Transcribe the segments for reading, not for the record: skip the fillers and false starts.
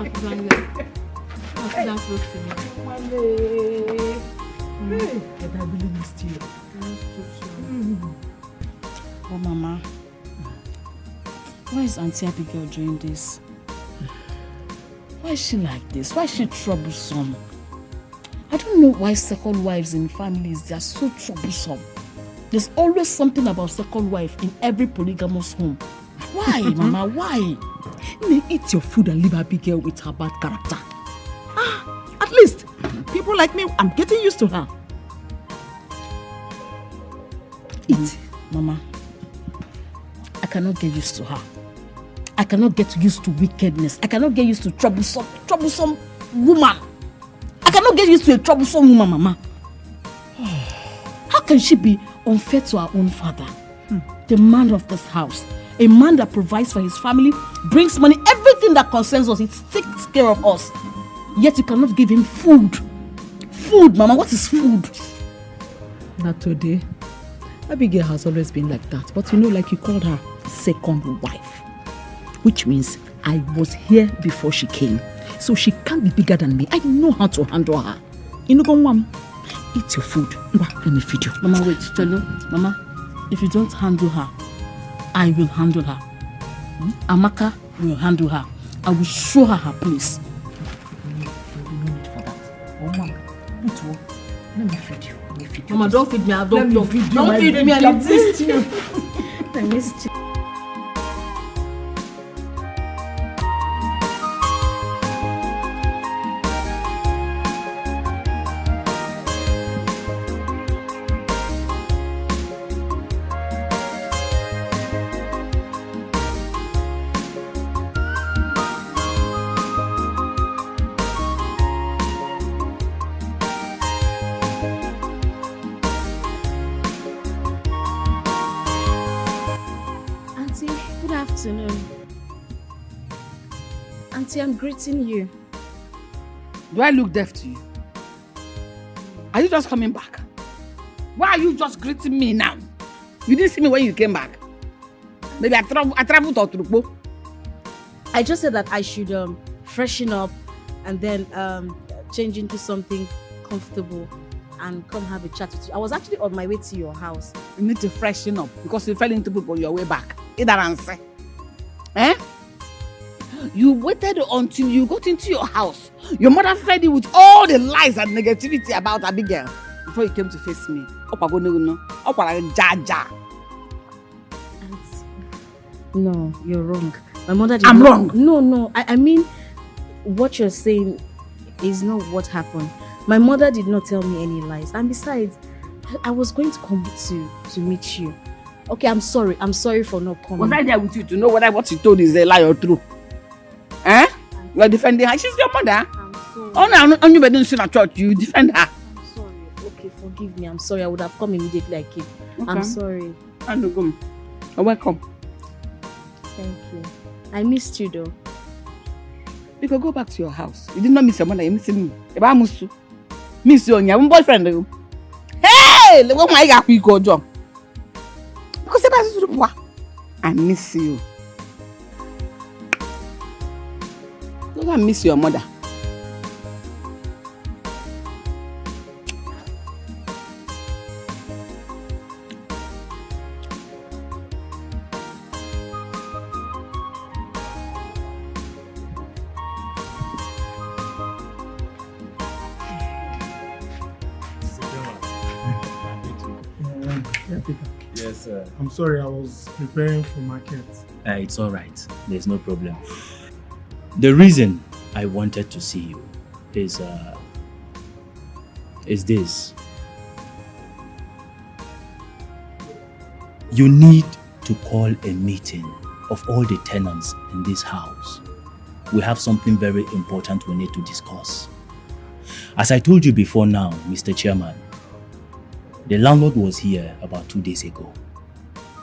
But I really missed you. Oh, Mama. Why is Auntie Abigail doing this? Why is she like this? Why is she troublesome? I don't know why second wives in families, they are so troublesome. There's always something about second wife in every polygamous home. Why, Mama? Why? Eat your food and leave Abigail with her bad character. At least, people like me, I'm getting used to her. Eat. Mama, I cannot get used to her. I cannot get used to wickedness. I cannot get used to troublesome woman. I cannot get used to a troublesome woman, Mama. How can she be unfair to our own father? The man of this house. A man that provides for his family, brings money, everything that concerns us, it takes care of us. Yet you cannot give him food. Food, Mama, what is food? Not today. Abigail has always been like that. But you know, like you called her second wife. Which means I was here before she came. So she can't be bigger than me. I know how to handle her. You know, Mom, eat your food. Let me feed you. Mama, wait, Chalo. Mama, if you don't handle her, I will handle her. Amaka will handle her. I will show her her place. No need for that. Oh, Mama, let me feed you. Let me feed you. Mama, don't feed me. Don't feed me. Don't feed me. I missed you. I missed you. Auntie, I'm greeting you. Do I look deaf to you? Are you just coming back? Why are you just greeting me now? You didn't see me when you came back. Maybe I traveled to Oturukpo. I just said that I should freshen up and then change into something comfortable and come have a chat with you. I was actually on my way to your house. You need to freshen up because you fell into people on your way back. Either answer. Eh? You waited until you got into your house. Your mother fed you with all the lies and negativity about Abigail before you came to face me. No, you're wrong. My mother did I'm not, wrong. No. I mean, what you're saying is not what happened. My mother did not tell me any lies. And besides, I was going to come to meet you. Okay, I'm sorry. I'm sorry for not coming. Was I there with you to know whether what she told is a lie or true? Eh? You are defending her. She's your mother. I'm sorry. Oh, no, on you didn't see at church. You defend her. I'm sorry. Okay, forgive me. I'm sorry. I would have come immediately I came. Okay. I'm sorry. And come. Welcome. Thank you. I missed you though. You can go back to your house. You did not miss your mother. You missed me. If I miss you on your boyfriend. Hey! Look what my guy quick go job. Because I miss you. Don't miss your mother. Yes, sir. I'm sorry, I was preparing for market. It's all right. There's no problem. The reason I wanted to see you is this. You need to call a meeting of all the tenants in this house. We have something very important we need to discuss. As I told you before now, Mr. Chairman, the landlord was here about 2 days ago,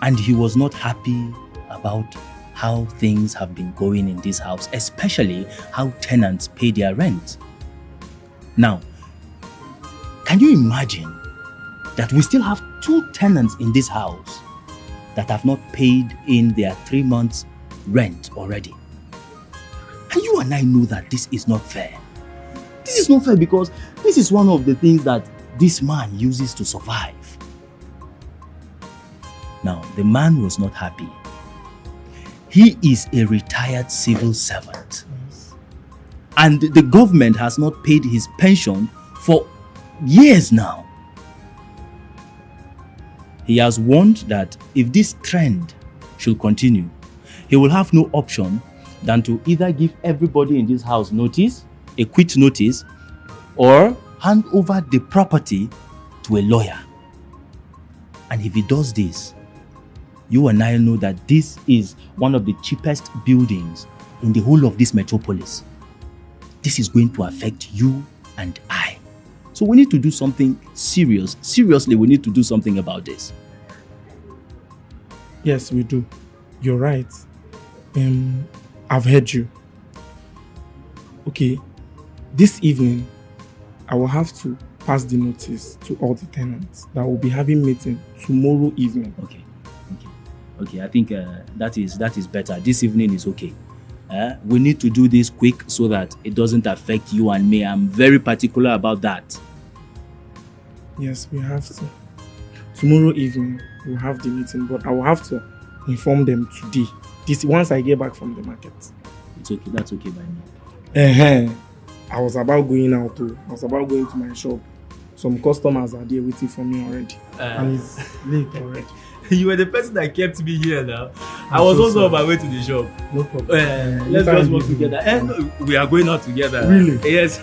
and he was not happy about how things have been going in this house, especially how tenants pay their rent. Now, can you imagine that we still have 2 tenants in this house that have not paid in their 3 months rent already? And you and I know that this is not fair. This is not fair because this is one of the things that this man uses to survive. Now, the man was not happy. He is a retired civil servant. And the government has not paid his pension for years now. He has warned that if this trend should continue, he will have no option than to either give everybody in this house notice, a quit notice, or hand over the property to a lawyer. And if he does this, you and I know that this is one of the cheapest buildings in the whole of this metropolis. This is going to affect you and I. So we need to do something serious. Seriously, we need to do something about this. Yes, we do. You're right. I've heard you. Okay, this evening, I will have to pass the notice to all the tenants that will be having meeting tomorrow evening. Okay, I think that is better. This evening is okay. We need to do this quick so that it doesn't affect you and me. I'm very particular about that. Yes, we have to. Tomorrow evening, we'll have the meeting, but I will have to inform them today. This once I get back from the market. It's okay. That's okay by me. I was about going out too. I was about going to my shop. Some customers are there waiting for me already. And it's late already. You were the person that kept me here now. I was also on my way to the shop. No problem. Let's just work together. And we are going out together. Really? Yes.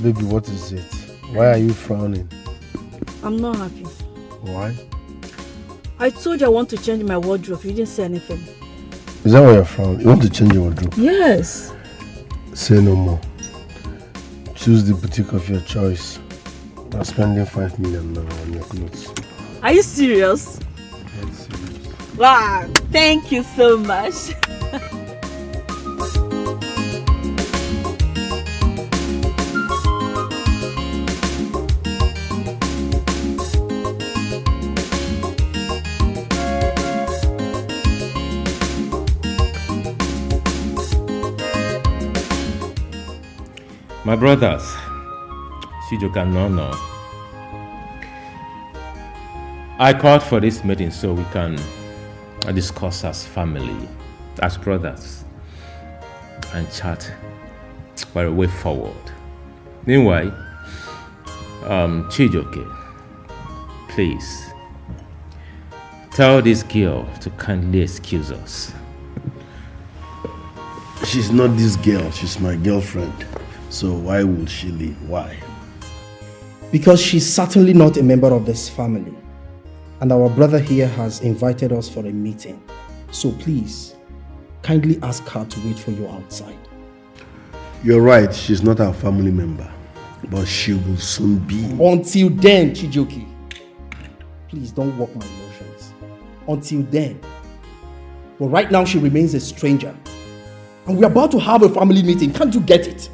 Baby, what is it? Why are you frowning? I'm not happy. Why? I told you I want to change my wardrobe. You didn't say anything. Is that why you're frowning? You want to change your wardrobe? Yes. Say no more. Choose the boutique of your choice. I'm spending 5 million now on your clothes. Are you serious? Yes, serious. Wow, thank you so much. My brothers, Shijoka no. I called for this meeting so we can discuss as family, as brothers, and chat for a way forward. Meanwhile, Chijoke, please tell this girl to kindly excuse us. She's not this girl, she's my girlfriend. So why would she leave? Why? Because she's certainly not a member of this family. And our brother here has invited us for a meeting. So please, kindly ask her to wait for you outside. You're right, she's not our family member. But she will soon be. Until then, Chijoke, please don't work my emotions. Until then. But right now she remains a stranger. And we're about to have a family meeting. Can't you get it?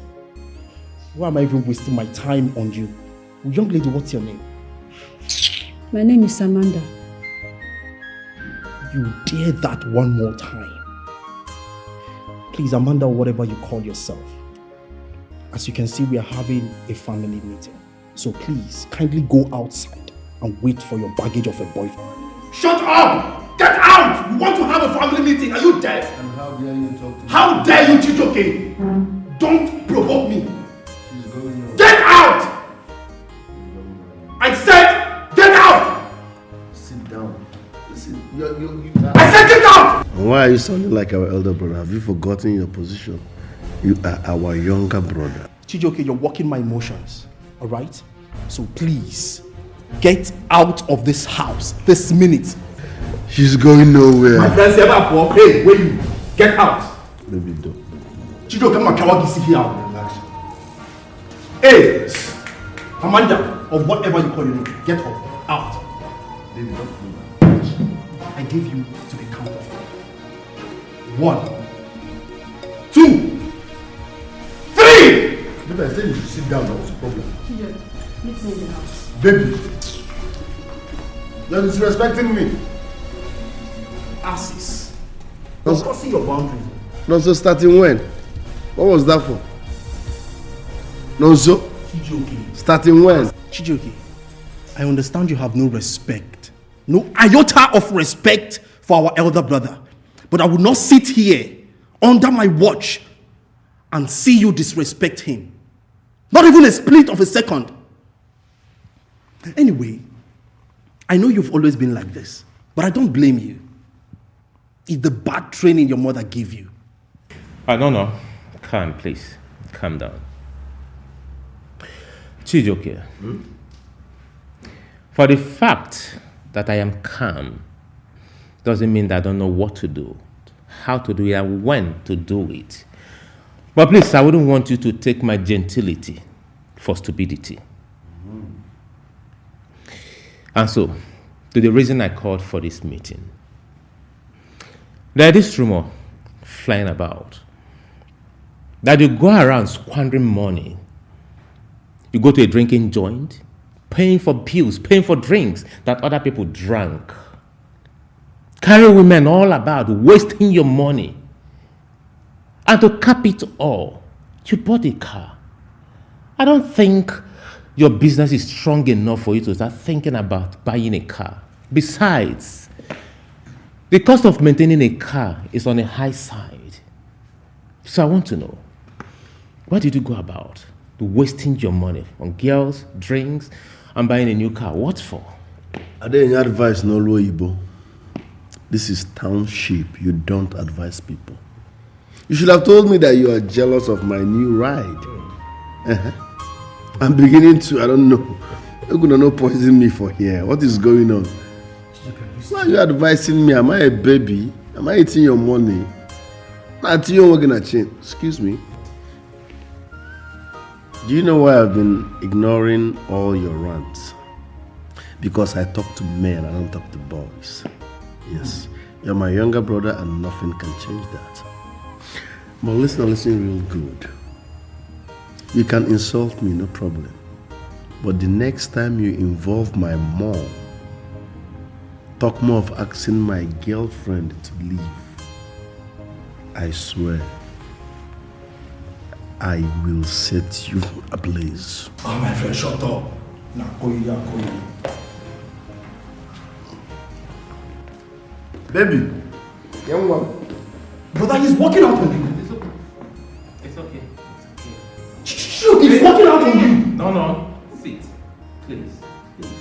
Why am I even wasting my time on you? Young lady, what's your name? My name is Amanda. You dare that one more time. Please, Amanda, or whatever you call yourself. As you can see, we are having a family meeting. So please, kindly go outside and wait for your baggage of a boyfriend. Shut up! Get out! We want to have a family meeting. Are you deaf? And how dare you talk to me? How dare you, Chijoke? Don't provoke me. She's going on. Get out! I said, get out! Sit down. Listen, I said, get out! And why are you sounding like our elder brother? Have you forgotten your position? You are our younger brother. Chijoke, you're walking my emotions. Alright? So please, get out of this house this minute. She's going nowhere. My friend said, hey, wait you. Get out. Maybe don't. Chijoke, I'm not going to here. Relax. Hey! Amanda, or whatever you call your name, get up, out. Baby, don't move. I gave you to the count of 1, 2, 3! Baby, I said you should sit down, that was a problem. Meet me in the house. Baby, you're disrespecting me. Asses. You're crossing your boundaries. No, so starting when? What was that for? No, so Chijioke. starting when? Chijioke, I understand you have no respect. No iota of respect for our elder brother. But I will not sit here under my watch and see you disrespect him. Not even a split of a second. Anyway, I know you've always been like this, but I don't blame you. It's the bad training your mother gave you. No. Calm, please. Calm down. Chijioke, for the fact that I am calm doesn't mean that I don't know what to do, how to do it, and when to do it. But please, I wouldn't want you to take my gentility for stupidity. And so, to the reason I called for this meeting. There's this rumor flying about that you go around squandering money. You go to a drinking joint, paying for pills, paying for drinks that other people drank. Carry women all about, wasting your money. And to cap it all, you bought a car. I don't think your business is strong enough for you to start thinking about buying a car. Besides, the cost of maintaining a car is on a high side. So I want to know, what did you go about? Wasting your money on girls, drinks, and buying a new car. What for? I didn't advise NollyWood. This is township. You don't advise people. You should have told me that you are jealous of my new ride. I'm beginning to, I don't know. You're gonna no poison me for here. What is going on? Why are you advising me? Am I a baby? Am I eating your money? Not you working a chain. Excuse me. Do you know why I've been ignoring all your rants? Because I talk to men, I don't talk to boys. Yes, you're my younger brother and nothing can change that. But listen real good. You can insult me, no problem. But the next time you involve my mom, talk more of asking my girlfriend to leave, I swear, I will set you ablaze. Oh, my friend, shut up. Baby, young one. Brother, he's walking out on you. It's okay. Shoot, he's walking out on you. No. Sit. Please. Sit.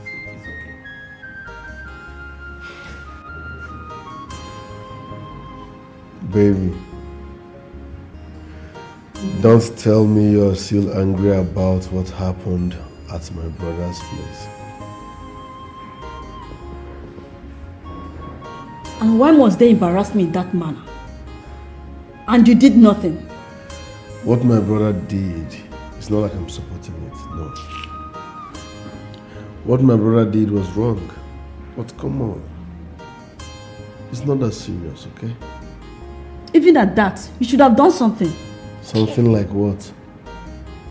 It's okay. Baby, don't tell me you're still angry about what happened at my brother's place. And why must they embarrass me in that manner? And you did nothing. What my brother did, it's not like I'm supporting it, no. What my brother did was wrong. But come on. It's not that serious, okay? Even at that, you should have done something. Something like what?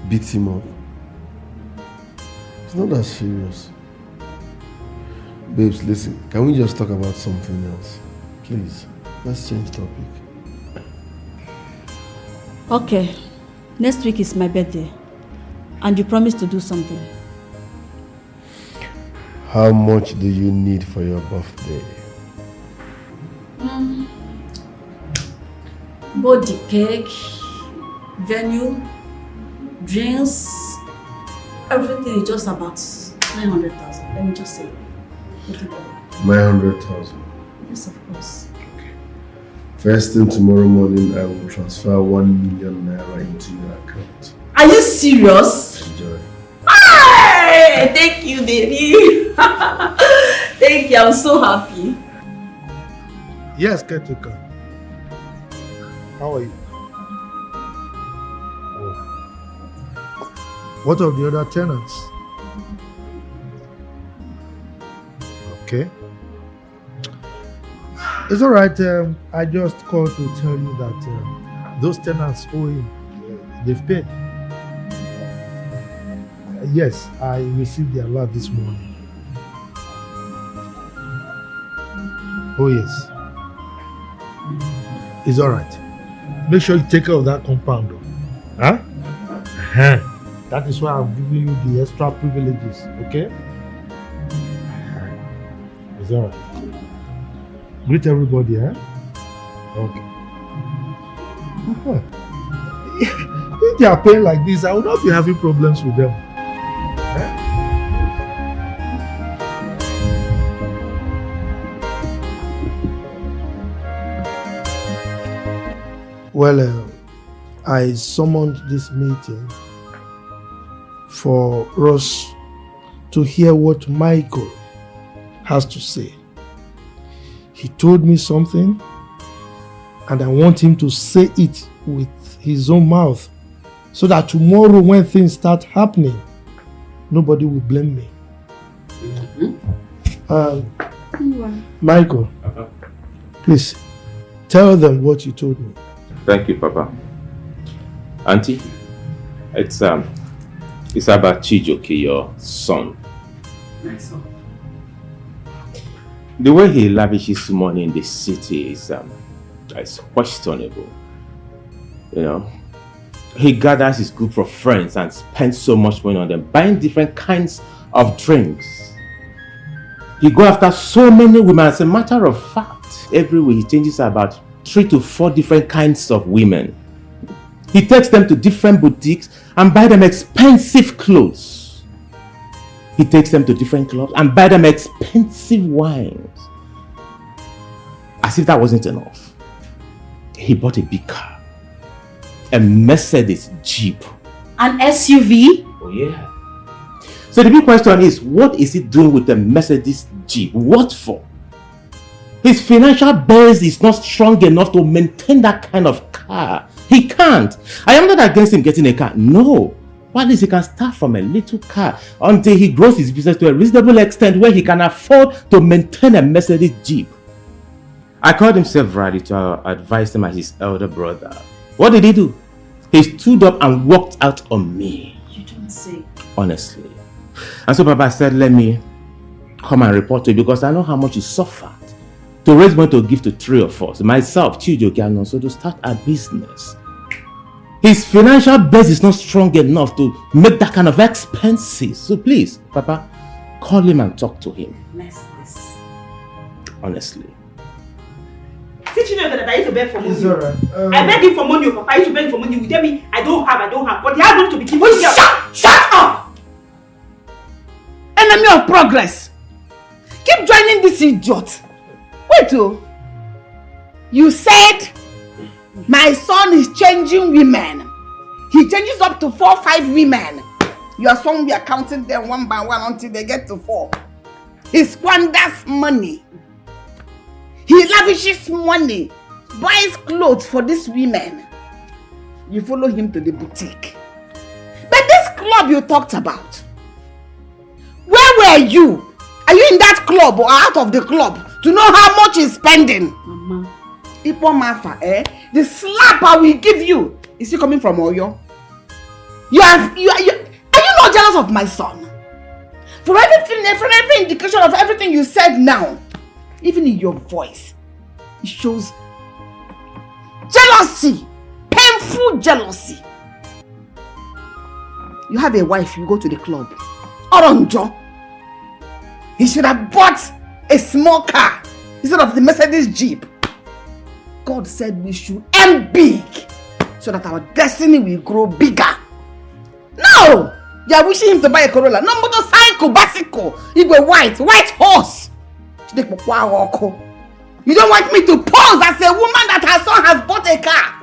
Beat him up? It's not that serious. Babes, listen, can we just talk about something else? Please, let's change topic. Okay, next week is my birthday. And you promised to do something. How much do you need for your birthday? Both the cake, venue, drinks, everything is just about 900,000. Let me just say. 900,000. Yes, of course. Okay. First thing tomorrow morning, I will transfer 1 million naira into your account. Are you serious? Enjoy. Hey, thank you, baby. Thank you. I'm so happy. Yes, caretaker. How are you? What of the other tenants? Okay. It's all right. I just called to tell you that those tenants owe him. They've paid. Yes, I received the alert this morning. Oh yes. It's all right. Make sure you take care of that compound. Huh? That is why I'm giving you the extra privileges, okay? It's all right. Greet everybody, huh? Okay. If they are paying like this, I will not be having problems with them. Well, I summoned this meeting for us to hear what Michael has to say. He told me something, and I want him to say it with his own mouth, so that tomorrow when things start happening, nobody will blame me. Michael, please tell them what you told me. Thank you, Papa. Auntie, it's about Chijoke, your son. My son. The way he lavishes money in the city is questionable. You know, he gathers his group of friends and spends so much money on them, buying different kinds of drinks. He goes after so many women. As a matter of fact, every week he changes about 3 to 4 different kinds of women. He takes them to different boutiques and buy them expensive clothes. He takes them to different clubs and buy them expensive wines. As if that wasn't enough, he bought a big car, a Mercedes Jeep. An SUV? Oh yeah. So the big question is, what is he doing with the Mercedes Jeep? What for? His financial base is not strong enough to maintain that kind of car. He can't. I am not against him getting a car. No. But at least he can start from a little car until he grows his business to a reasonable extent where he can afford to maintain a Mercedes Jeep. I called him severally to advise him as his elder brother. What did he do? He stood up and walked out on me. You don't say. Honestly. And so Papa said, let me come and report to you because I know how much you suffered to raise money to give to 3 of us. Myself, Chijoke, and also to start a business. His financial base is not strong enough to make that kind of expenses. So please, Papa, call him and talk to him. Bless this. Honestly. Teaching you that I used to beg for money. It's alright. I begged him for money, Papa. I used to beg for money. You tell me I don't have. But he has money to be giving. Shut up! Enemy of progress. Keep joining this idiot. Wait, oh. You said my son is changing women. He changes up to 4 or 5 women. Your son, we are counting them one by one until they get to 4. He squanders money. He lavishes money, buys clothes for these women. You follow him to the boutique. But this club you talked about, where were you? Are you in that club or out of the club to know how much he's spending? Mama. Ipo Mafa, eh? The slap I will give you. Is he coming from Oyo? Are you not jealous of my son? For every indication of everything you said now, even in your voice, it shows jealousy, painful jealousy. You have a wife, you go to the club. Oronjo, he should have bought a small car instead of the Mercedes Jeep. God said we should aim big so that our destiny will grow bigger. No! You are wishing him to buy a Corolla. No motorcycle, bicycle. You go white horse. You don't want me to pose as a woman that her son has bought a car.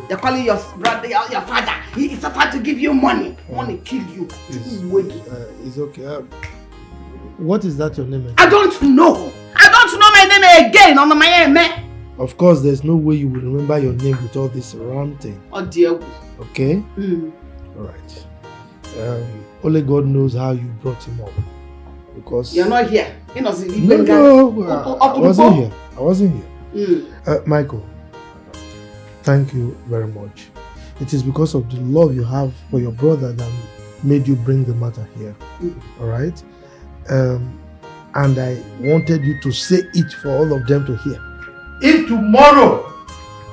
You're calling your brother, your father. He suffered to give you money. Want to kill you. It's okay. What is that your name? I don't know. I don't know my name again on my name. Of course, there's no way you will remember your name with all this ranting. Oh dear. Okay? Alright. Only God knows how you brought him up. Because you're not here. I wasn't here. I wasn't here. Michael, thank you very much. It is because of the love you have for your brother that made you bring the matter here. All right? And I wanted you to say it for all of them to hear. If tomorrow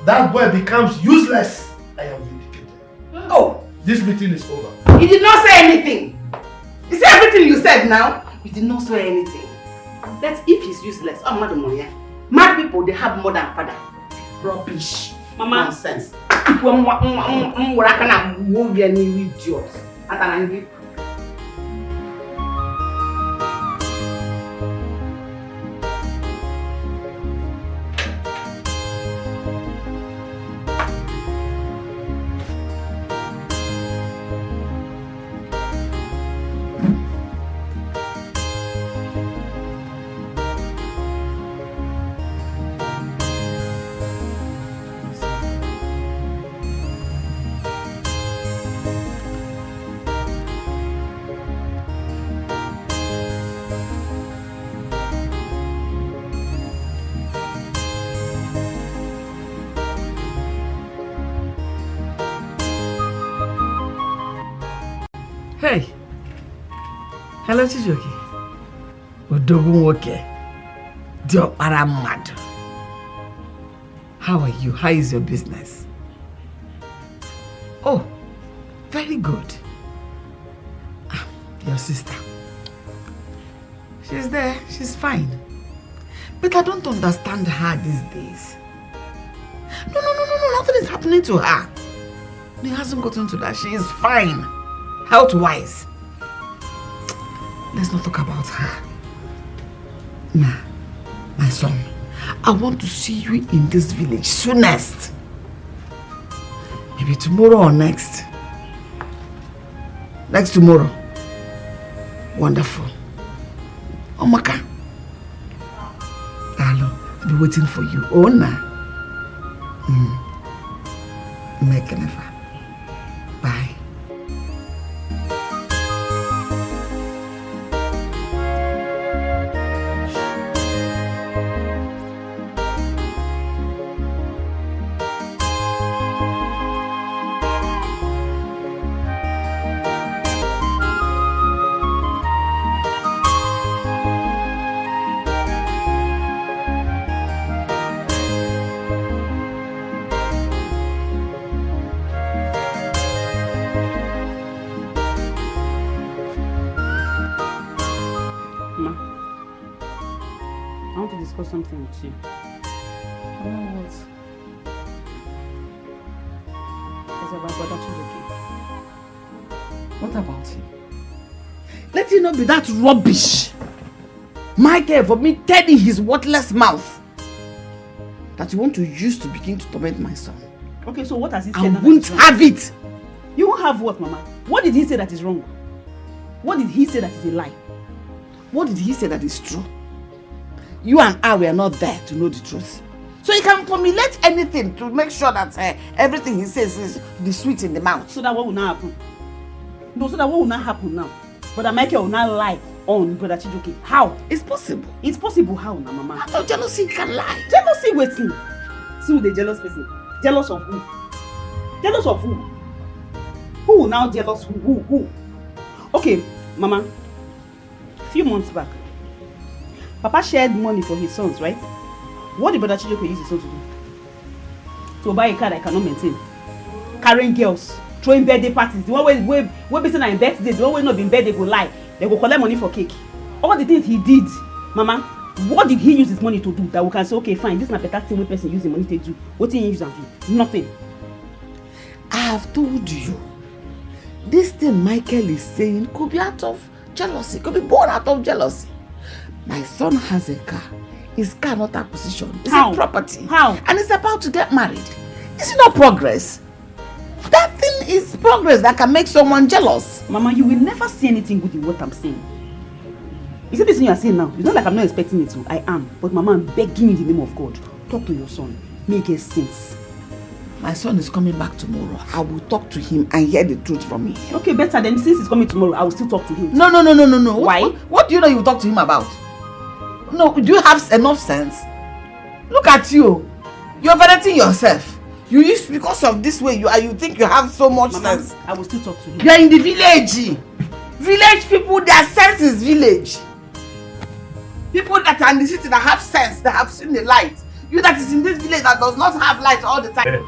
that boy becomes useless, I am vindicated. Oh! This meeting is over. You did not say anything. You said everything you said now. You did not say anything. That's if he's useless. Oh, Madam Moya. Mad people, they have more than father. Rubbish. Mama. Nonsense. Idiot. Hey, hello Chijoki. Odogun woke. Diopara mad. How are you? How is your business? Oh, very good. Your sister. She's there. She's fine. But I don't understand her these days. No. Nothing is happening to her. It hasn't gotten to that. She is fine. Health-wise. Let's not talk about her. Nah, my son, I want to see you in this village soonest. Maybe tomorrow or next. Next tomorrow. Wonderful. Omaka. Hello, I'll be waiting for you. Oh, nah. Make an effort. Bye. Something with you. What? It's about Brother Chijoki. What about him? Let it not be that rubbish. Michael, for me telling his worthless mouth that you want to use to begin to torment my son. Okay, so what has he said? I won't have it. You won't have what, Mama? What did he say that is wrong? What did he say that is a lie? What did he say that is true? You and I were not there to know the truth. So he can formulate anything to make sure that everything he says is the sweet in the mouth. So that what will not happen? No, so that what will not happen now? Brother Michael will not lie on Brother Chijoki. How? It's possible. It's possible how now, Mama? I thought jealousy can lie. Jealousy waiting. See who the jealous person. Jealous of who? Jealous of who? Who will now jealous who? Who? Okay, Mama. Few months back, Papa shared money for his sons, right? What did Brother Chijoki use his son to do? To buy a car that I cannot maintain. Carrying girls, throwing birthday parties. The one way busy na birthday, the one way not being birthday go lie. They go collect money for cake. All the things he did, Mama, what did he use his money to do that we can say, okay, fine, this is not better thing wey person use the money to do. What did he use am for? Nothing. I have told you, this thing Michael is saying could be out of jealousy, could be born out of jealousy. My son has a car. His car not acquisition. It's a property. How? And he's about to get married. Is it not progress? That thing is progress that can make someone jealous. Mama, you will never see anything good in what I'm saying. You see this thing you are saying now? It's not like I'm not expecting it to. I am. But Mama, I'm begging in the name of God. Talk to your son. Make it sense. My son is coming back tomorrow. I will talk to him and hear the truth from him. Okay, better then. Since he's coming tomorrow, I will still talk to him. No. Why? What do you know you will talk to him about? No, do you have enough sense? Look at you. You're validating yourself. You used because of this way you are. You think you have so much sense. I will still talk to him. You are in the village. Village people, their sense is village. People that are in the city that have sense, that have seen the light. You that is in this village that does not have light all the time.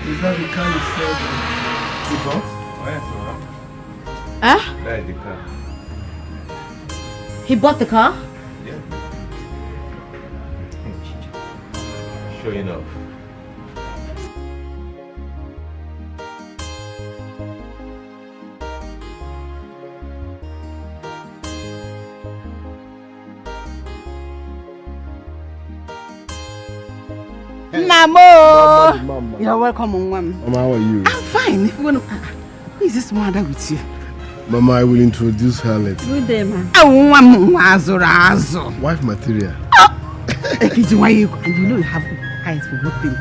Is that the car you said you bought? Huh? That is the car. He bought the car? Yeah. Sure enough. Mama! Mama. You're welcome, Mama. Mama, how are you? I'm fine. If you want to... Who is this mother with you? Mama, I will introduce her later. Good day, man. Wife material. And you know you have eyes for good thing.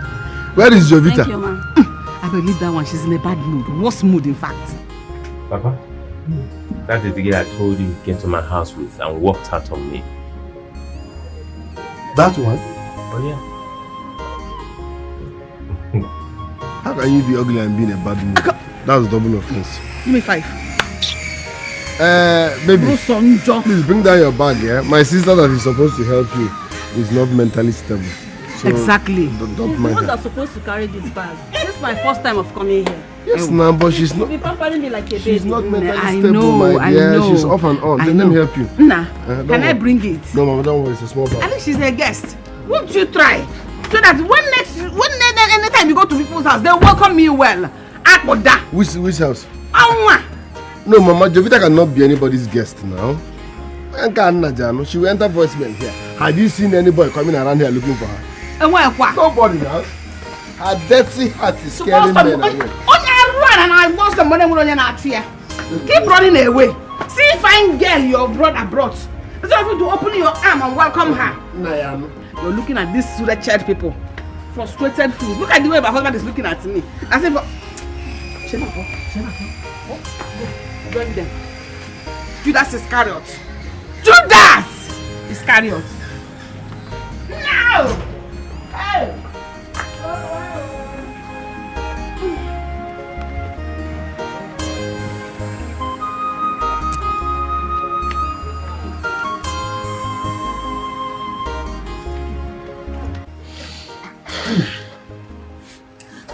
Where is Jovita? Thank you, man. I believe that one. She's in a bad mood. Worst mood, in fact. Papa, that is the girl I told you came to my house with and walked out on me. That one? Oh yeah. How can you be ugly and be in a bad mood? That's double offense. Give me 5. Baby, please bring down your bag, yeah? My sister that is supposed to help you is not mentally stable. So exactly. Don't He's mind the one her. that's supposed to carry this bag. This is my first time of coming here. Yes, now, but she's You'll not. be pampering me like a baby. She's not mentally I stable, know, my I dear. know. She's off and on. I Let me know. help you. Nah, don't can I worry. bring it? No, Mama, don't worry. It's a small I bag. think she's a guest. Won't you try? So that anytime you go to people's house, they welcome me well. Akoda. Which house? Awa. No, Mama, Jovita cannot be anybody's guest now. She will enter voicemail here. Have you seen anybody coming around here looking for her? And why? Nobody now. Her dirty heart is scaring men away. Run and I want some money on your tree. Keep running away. See fine girl your brother brought. It's time to open your arm and welcome her. You're looking at these wretched people. Frustrated fools. Look at the way my husband is looking at me. As if... Shut up. Join them. Judas Iscariot. Judas Iscariot. No! Hey!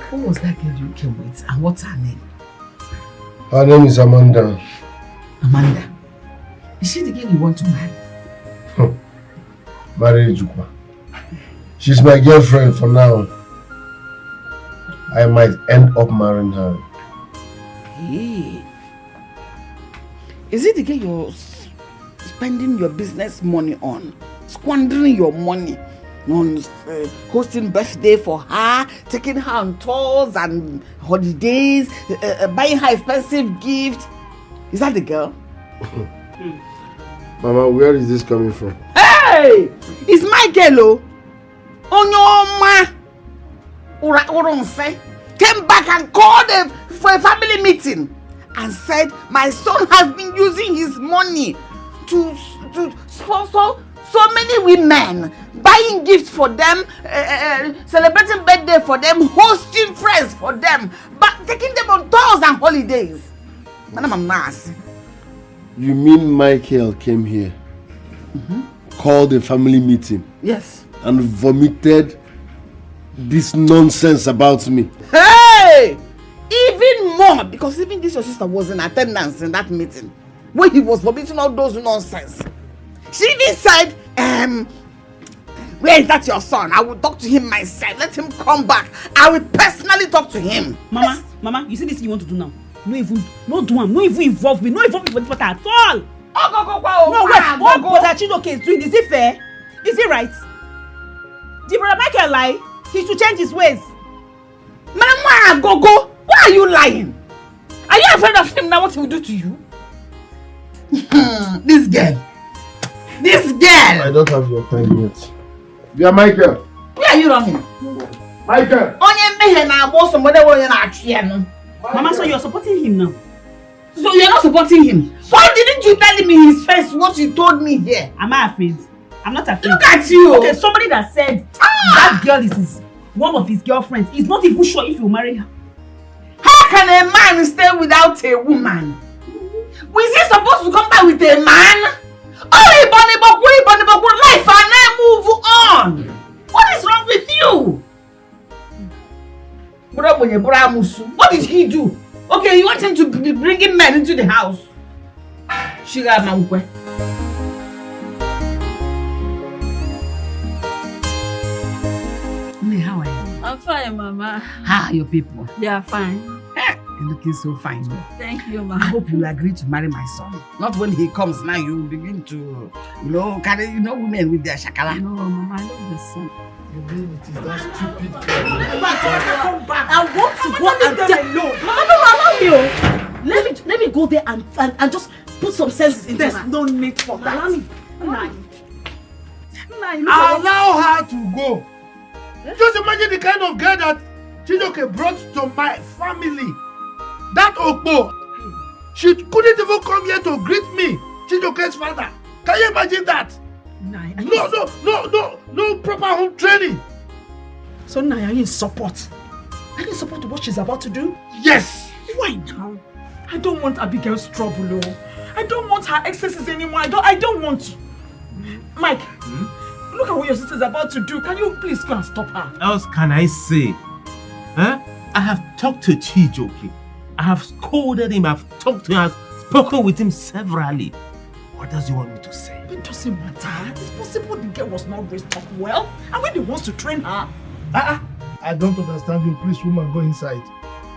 Who was that girl you came with and what's her name? Her name is Amanda. Amanda. Is she the girl you want to marry? Marry Jukma. She's my girlfriend for now. I might end up marrying her. Hey. Is it the girl you're spending your business money on? Squandering your money on hosting birthday for her, taking her on tours and holidays, buying her expensive gifts? Is that the girl? Mama, where is this coming from? Hey! It's my girl, Onyoma came back and called for a family meeting and said my son has been using his money to sponsor so many women, buying gifts for them, celebrating birthday for them, hosting friends for them, but taking them on tours and holidays. Madam, I'm nasty. You mean Michael came here, called a family meeting, Yes. and vomited this nonsense about me? Hey! Even more, because even this your sister was in attendance in that meeting when he was vomiting all those nonsense. She even said, where is that your son? I will talk to him myself. Let him come back. I will personally talk to him. Mama, Mama, you see this thing you want to do now? No even involve me. No involve me for this matter at all. No, wait. What Brother Chidoke is doing? Is it fair? Is it right? Did Brother Michael lie? He should change his ways. Mama, go. Why are you lying? Are you afraid of him now? What he will do to you? This girl. I don't have your time yet. Yeah, Michael. Where are you running? Michael. Mama, so you're supporting him now? So you're not supporting him? Why didn't you tell him in his face what you told me here? Am I afraid? I'm not afraid. Look at you. Okay, somebody that said that girl is one of his girlfriends is not even sure if he'll marry her. How can a man stay without a woman? Was he supposed to come back with a man? Oh, life and then move on. What is wrong with you? What did he do? Okay, you want him to be bringing men into the house? How are you? I'm fine, Mama. How are your people? They are fine. You're looking so fine. Thank you, I Mama. hope you'll agree to marry my son. Not when he comes now, you begin to, carry, women with their shakala. No, Mama, I love the son. You mean it is that stupid girl? Come back. I want to go and get alone. Mama, don't allow me. Let me go there and just put some sense in. There's no need for that. Allow me. Allow her to go. Just imagine the kind of girl that Chidoke brought to my family. That Okpo. She couldn't even come here to greet me, Chidoke's father. Can you imagine that? No proper home training. So now are you in support? Are you in support to what she's about to do? Yes. Why now? I don't want Abigail's trouble, I don't want her excesses anymore. I don't want to. Mike, look at what your sister's about to do. Can you please go and stop her? What else can I say? Huh? I have talked to Chijoke. I have scolded him. I've talked to him. I've spoken with him severally. What does he want me to say? It doesn't matter. It's possible the girl was not raised up well. And when he wants to train her. I don't understand you. Please, woman, go inside.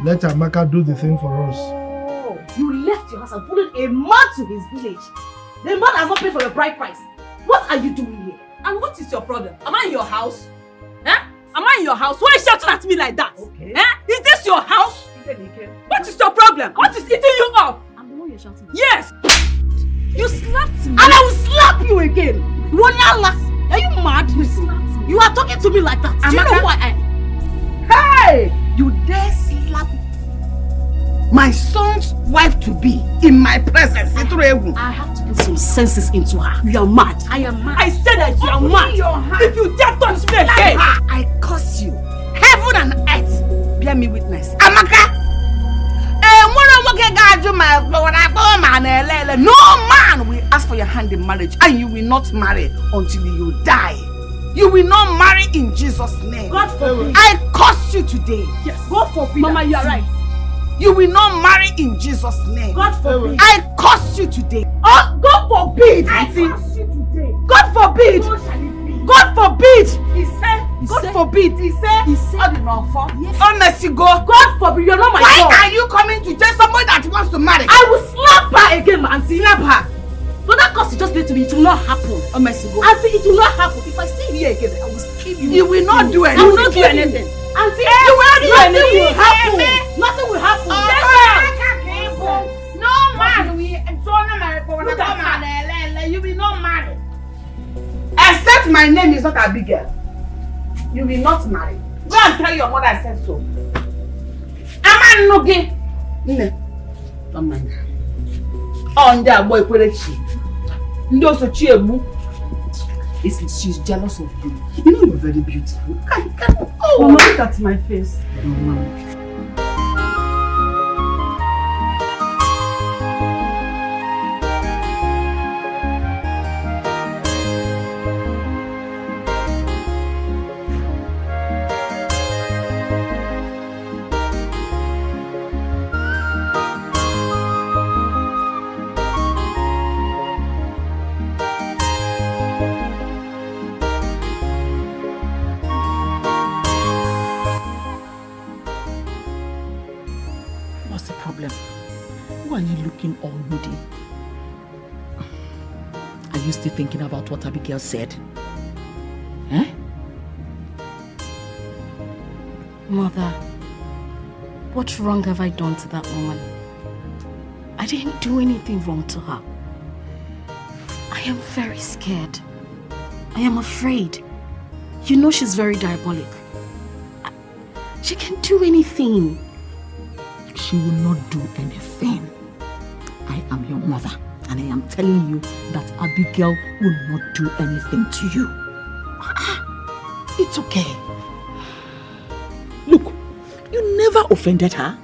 Let Amaka do the thing for us. Oh, you left your house and followed a man to his village. The man has not paid for the bride price. What are you doing here? And what is your problem? Am I in your house? Am I in your house? Why are you shouting at me like that? Okay. Is this your house? What is your problem? What is eating you up? I'm the one you're shouting at. Yes! You slapped me. And I will slap you again. Are you mad? You slapped me. You are talking to me like that. Do you know why Hey! You dare slap my son's wife-to-be in my presence? I have to put some senses into her. You are mad. I am mad. I said that you are mad. If you dare touch me again, I curse you. Heaven and earth bear me witness. Amaka! No man will ask for your hand in marriage, and you will not marry until you die. You will not marry in Jesus' name. God forbid. I curse you today. Yes. God forbid. Mama, you are right. You will not marry in Jesus' name. God forbid. I curse you today. Oh, God forbid. I curse you today. God forbid. God forbid. He said. God forbid. He said. Yes. Honestly, God. God forbid. You're not my Why God. are you coming to tell somebody that wants to marry? I will slap her again, Auntie. Slap her. So that cause you just need to be. It will not happen. Honestly, God. Auntie, it will not happen. If I see you here again, I will kill you. You will not do anything. I will not do anything. Auntie, you will do anything. Nothing will happen. Nothing will happen. No man will you will not marry. Except my name is not Abigail. You will not marry. Go and tell your mother I said so. Amanuge. Don't mind her. On that boy Kwerechi. She's jealous of you. You know you're very beautiful. Mama, look at my face. Are you still thinking about what Abigail said? Eh? Mother, what wrong have I done to that woman? I didn't do anything wrong to her. I am very scared. I am afraid. You know she's very diabolic. She can do anything. She will not do anything. I am your mother, and I am telling you that Abigail will not do anything to you. It's okay. Look, you never offended her.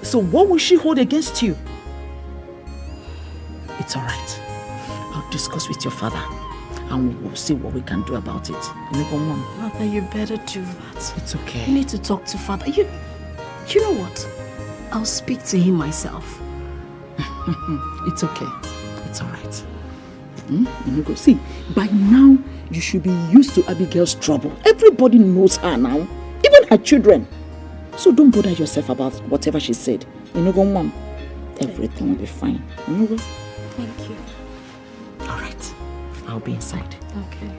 So what will she hold against you? It's all right. I'll discuss with your father, and we'll see what we can do about it. Mother, you better do that. It's okay. You need to talk to father. You know what? I'll speak to him myself. It's okay. It's all right. See, by now, you should be used to Abigail's trouble. Everybody knows her now, even her children. So don't bother yourself about whatever she said. Mom, everything will be fine. Thank you. All right. I'll be inside. Okay.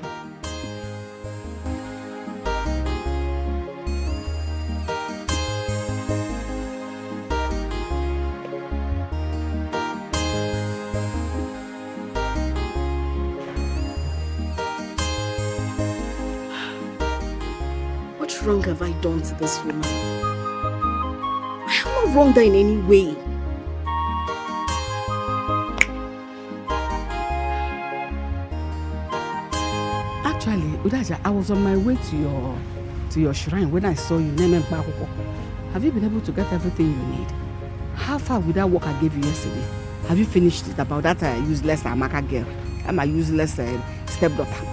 What wrong have I done to this woman? I have not wronged her in any way. Actually, Udaja, I was on my way to your shrine when I saw you. Have you been able to get everything you need? How far with that work I gave you yesterday? Have you finished it about that useless Amaka girl? I'm a useless stepdaughter.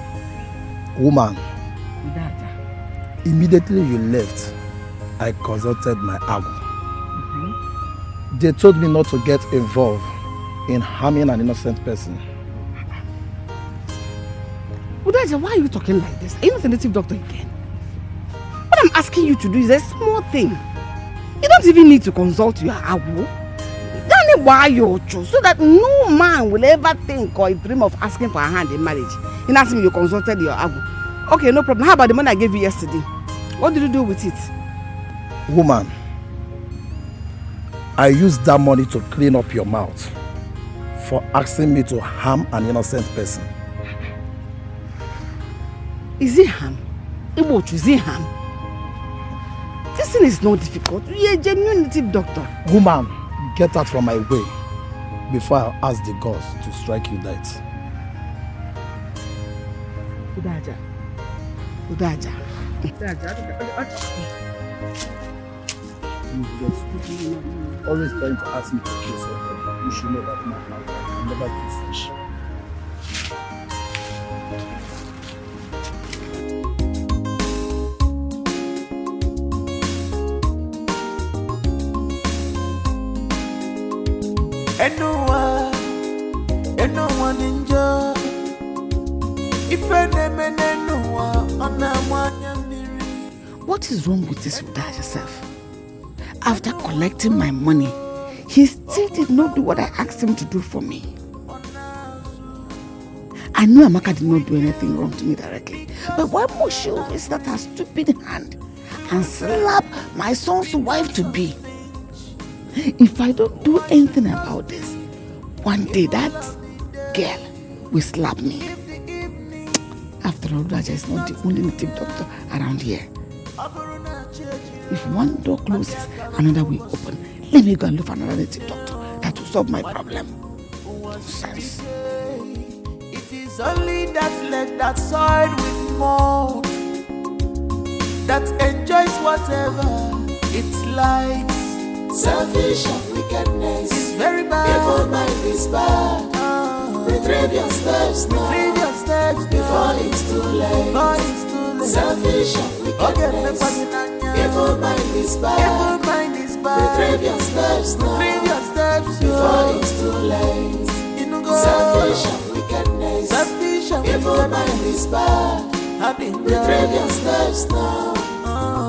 Woman, Udaja. Immediately you left, I consulted my Agu. They told me not to get involved in harming an innocent person. Udaja, why are you talking like this? Are you not a native doctor again? What I'm asking you to do is a small thing. You don't even need to consult your Agu. Don't why you choose so that no man will ever think or dream of asking for a hand in marriage. In asking you consulted your Agu. Okay, no problem. How about the money I gave you yesterday? What did you do with it? Woman, I used that money to clean up your mouth for asking me to harm an innocent person. Is it harm? Is it harm? This thing is not difficult. You're a genuine native doctor. Woman, get out from my way before I ask the gods to strike you dead. Udaja. Udaja. Always trying to ask me to do something. You should know that my mouth can never do such. Anyone enjoy. If What is wrong with this Udaja yourself? After collecting my money, he still did not do what I asked him to do for me. I know Amaka did not do anything wrong to me directly, but why must she always start her stupid hand and slap my son's wife-to-be? If I don't do anything about this, one day that girl will slap me. After all, Udaja is not the only native doctor around here. If one door closes, another will open. Let me go and look for another native doctor. That will solve my problem. Nonsense. It is only that leg that side with more that enjoys whatever it likes. Selfish and wickedness is very bad. Evil mind is bad. Retrieve your steps now. Retrieve your steps before it's too late. Before it's too late. Selfish and wickedness. Evil mind is bad. Evil mind is bad. Retrieve your steps now. Retrieve your steps before it's too late. Selfish and wickedness. Selfish and evil mind is bad. Retrieve your steps now.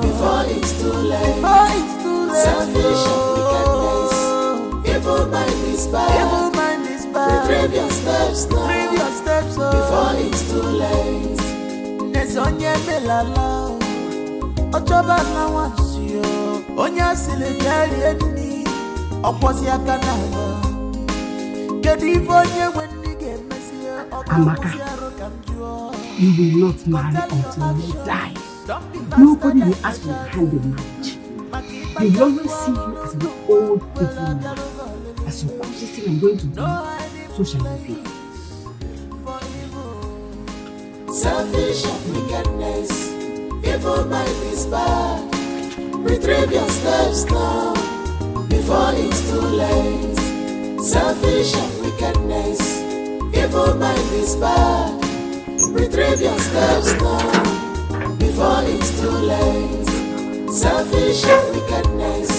Before it's too late. Before it's too late. Selfish and wickedness. Evil mind is bad. Evil mind is bad. Retrieve your steps now. Retrieve your steps onye melala ochoba na wansio onye silegari eni oposi aka na ba kedi onye wenni ge mesia Amaka, you will not marry until you die. Nobody will ask you to hand in marriage. They will always see you as an old evil man. As your consisting I'm going to do, so shall you be. Selfish and wickedness, evil mind is bad. Retrieve your steps now, before it's too late. Selfish and wickedness, evil mind is bad. Retrieve your steps now, before it's too late. Selfish and wickedness,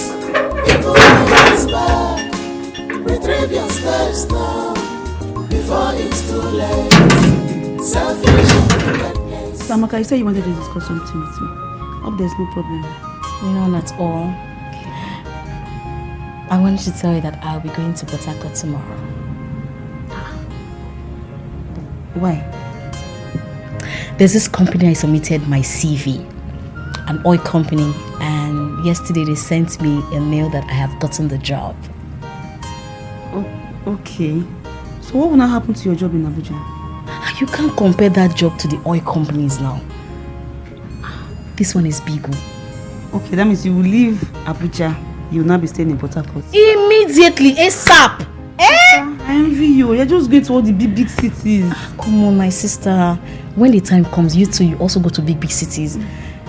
evil mind is bad. Retrieve your steps now, before it's too late. Selfish and wickedness. Amaka, you said you wanted to discuss something with me. Hope there's no problem. None at all. I wanted to tell you that I'll be going to Port Harcourt tomorrow. Why? There's this company I submitted my CV, an oil company, and yesterday they sent me a mail that I have gotten the job. Oh, okay. So what will now happen to your job in Abuja? You can't compare that job to the oil companies now. This one is big. Okay, that means you will leave Abuja. You will not be staying in Port Harcourt. Immediately, ASAP. I envy you. You're just going to all the big cities. Come on, my sister. When the time comes, you too, you also go to big cities.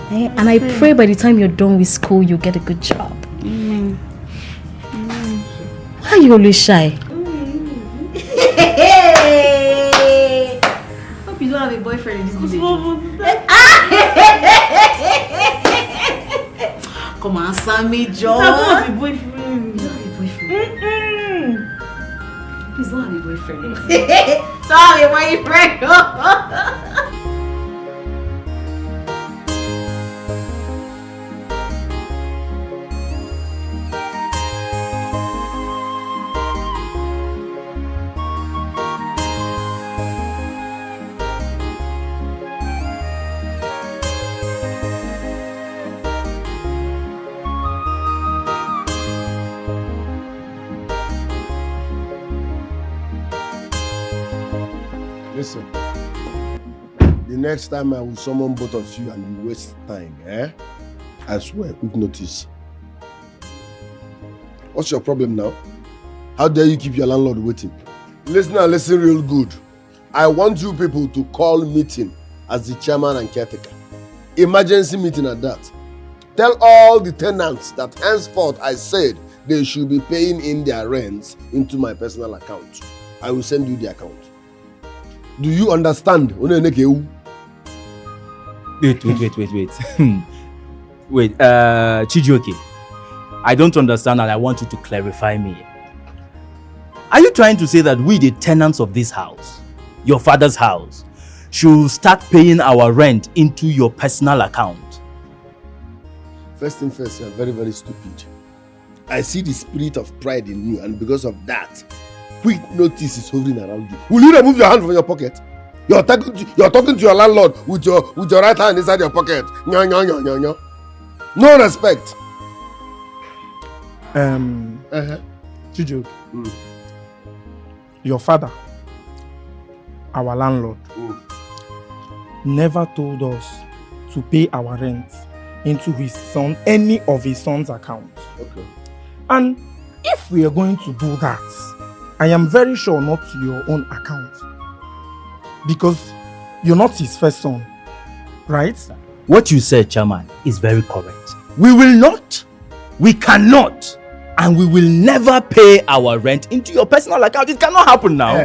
And I pray by the time you're done with school, you'll get a good job. Why are you always shy? Hope you don't have a boyfriend in this village. Come on, Sammy, Joe. I don't have a boyfriend. You don't have a boyfriend. Please don't have a boyfriend. Don't have a boyfriend. Listen, the next time I will summon both of you and you waste time, I swear, quick notice. What's your problem now? How dare you keep your landlord waiting? Listen and listen real good. I want you people to call meeting as the chairman and caretaker. Emergency meeting at that. Tell all the tenants that henceforth I said they should be paying in their rents into my personal account. I will send you the account. Do you understand? Wait. Wait, Chijioke. I don't understand and I want you to clarify me. Are you trying to say that we, the tenants of this house, your father's house, should start paying our rent into your personal account? First thing first, you are very, very stupid. I see the spirit of pride in you, and because of that, quick notice is hovering around you. Will you remove your hand from your pocket? You're talking to your landlord with your right hand inside your pocket. No respect. Chijioke, your father, our landlord, never told us to pay our rent into any of his son's accounts. Okay. And if we are going to do that, I am very sure not to your own account. Because you're not his first son, right? What you said, Chairman, is very correct. We will not, we cannot, and we will never pay our rent into your personal account. It cannot happen now.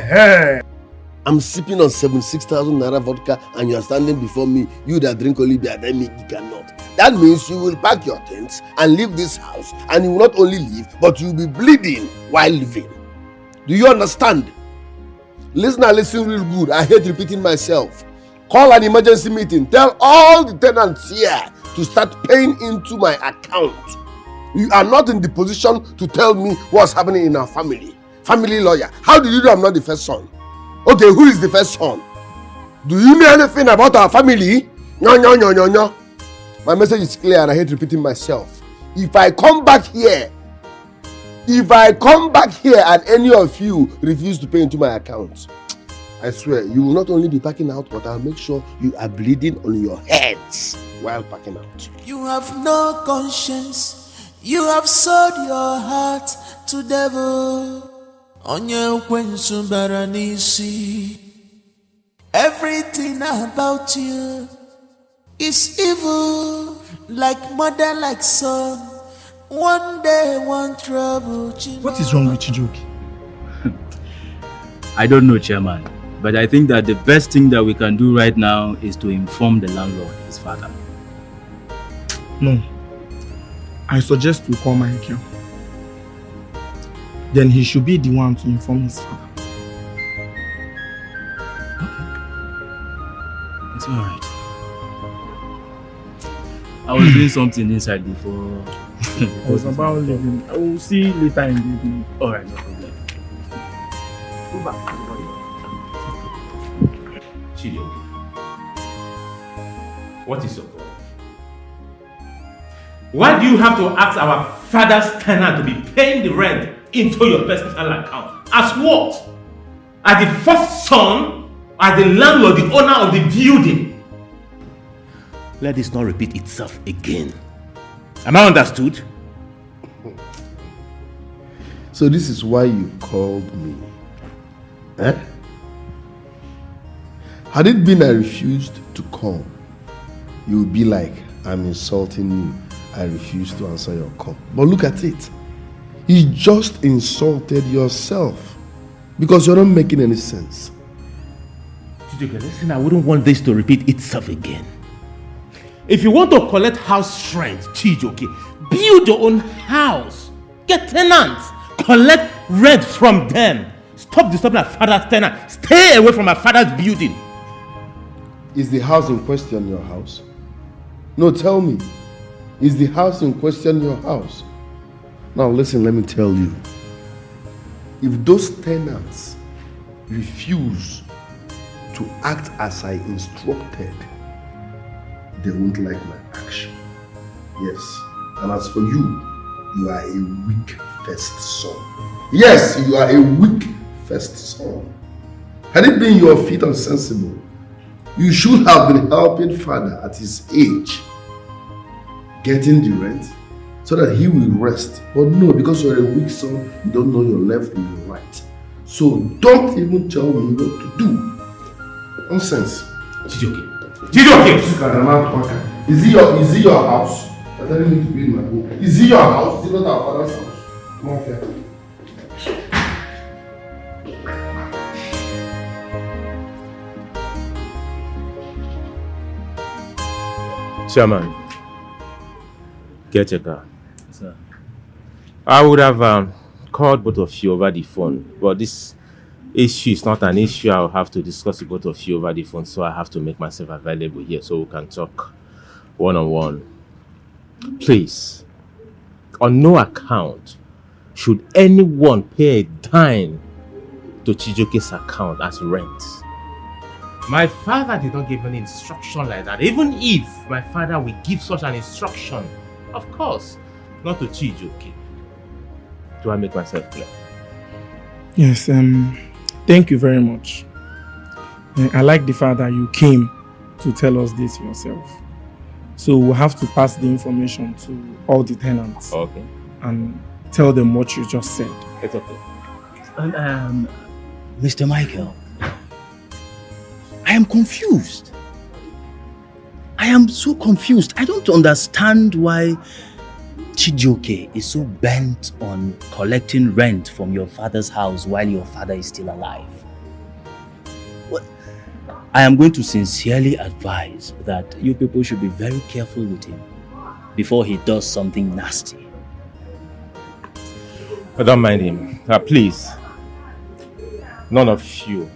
I'm sipping on 76,000 naira vodka and you're standing before me. You that drink only beer, then me, you cannot. That means you will pack your things and leave this house, and you will not only leave, but you will be bleeding while living. Do you understand? Listen real good. I hate repeating myself. Call an emergency meeting. Tell all the tenants here to start paying into my account. You are not in the position to tell me what's happening in our family. Family lawyer. How do you know I'm not the first son? Okay, who is the first son? Do you know anything about our family? No. My message is clear and I hate repeating myself. If I come back here and any of you refuse to pay into my account, I swear, you will not only be packing out, but I'll make sure you are bleeding on your heads while packing out. You have no conscience. You have sold your heart to devil. Onye kwensu baranisi. Everything about you is evil, like mother, like son. One day, one trouble. What is wrong with Chijoke? I don't know, Chairman, but I think that the best thing that we can do right now is to inform the landlord, his father. No. I suggest we call Michael. Then he should be the one to inform his father. It's alright. I was doing something inside before. I was about leaving. I will see you later in the evening. Alright, no problem. Go back. Chidioke, what is your problem? Why do you have to ask our father's tenant to be paying the rent into your personal account? As what? As the first son? As the landlord, the owner of the building? Let this not repeat itself again. Am I understood? So this is why you called me. Eh? Had it been I refused to come, you would be like, I'm insulting you. I refuse to answer your call. But look at it. You just insulted yourself because you're not making any sense. Chijoke, listen, I wouldn't want this to repeat itself again. If you want to collect house rent, Chijoke, build your own house. Get tenants. Collect rent from them. Stop disturbing our father's tenant. Stay away from our father's building. Is the house in question your house? No, tell me. Is the house in question your house? Now listen, let me tell you. If those tenants refuse to act as I instructed, they won't like my action. Yes. And as for you, you are a weak first son. Yes, you are a weak first son. Had it been your feet unsensible, you should have been helping father at his age, getting the rent, so that he will rest. But no, because you're a weak son, you don't know your left and your right. So don't even tell me what to do. Nonsense. Chijoke. Is it your house? I'm telling you to be in my book. Is it your house? Is it not our father's house? Come on here. Chairman, get your car. Sir. I would have called both of you over the phone, but this issue is not an issue I'll have to discuss with both of you over the phone, so I have to make myself available here so we can talk one-on-one. Please, on no account should anyone pay a dime to Chijoke's account as rent. My father did not give any instruction like that. Even if my father will give such an instruction, of course, not to Chijoke. Do I make myself clear? Yes, thank you very much. I like the fact that you came to tell us this yourself. So we'll have to pass the information to all the tenants. Okay. And tell them what you just said. It's okay. And, Mr. Michael, I am confused. I am so confused. I don't understand why Chijoke is so bent on collecting rent from your father's house while your father is still alive. What? I am going to sincerely advise that you people should be very careful with him before he does something nasty. I don't mind him. Please. None of you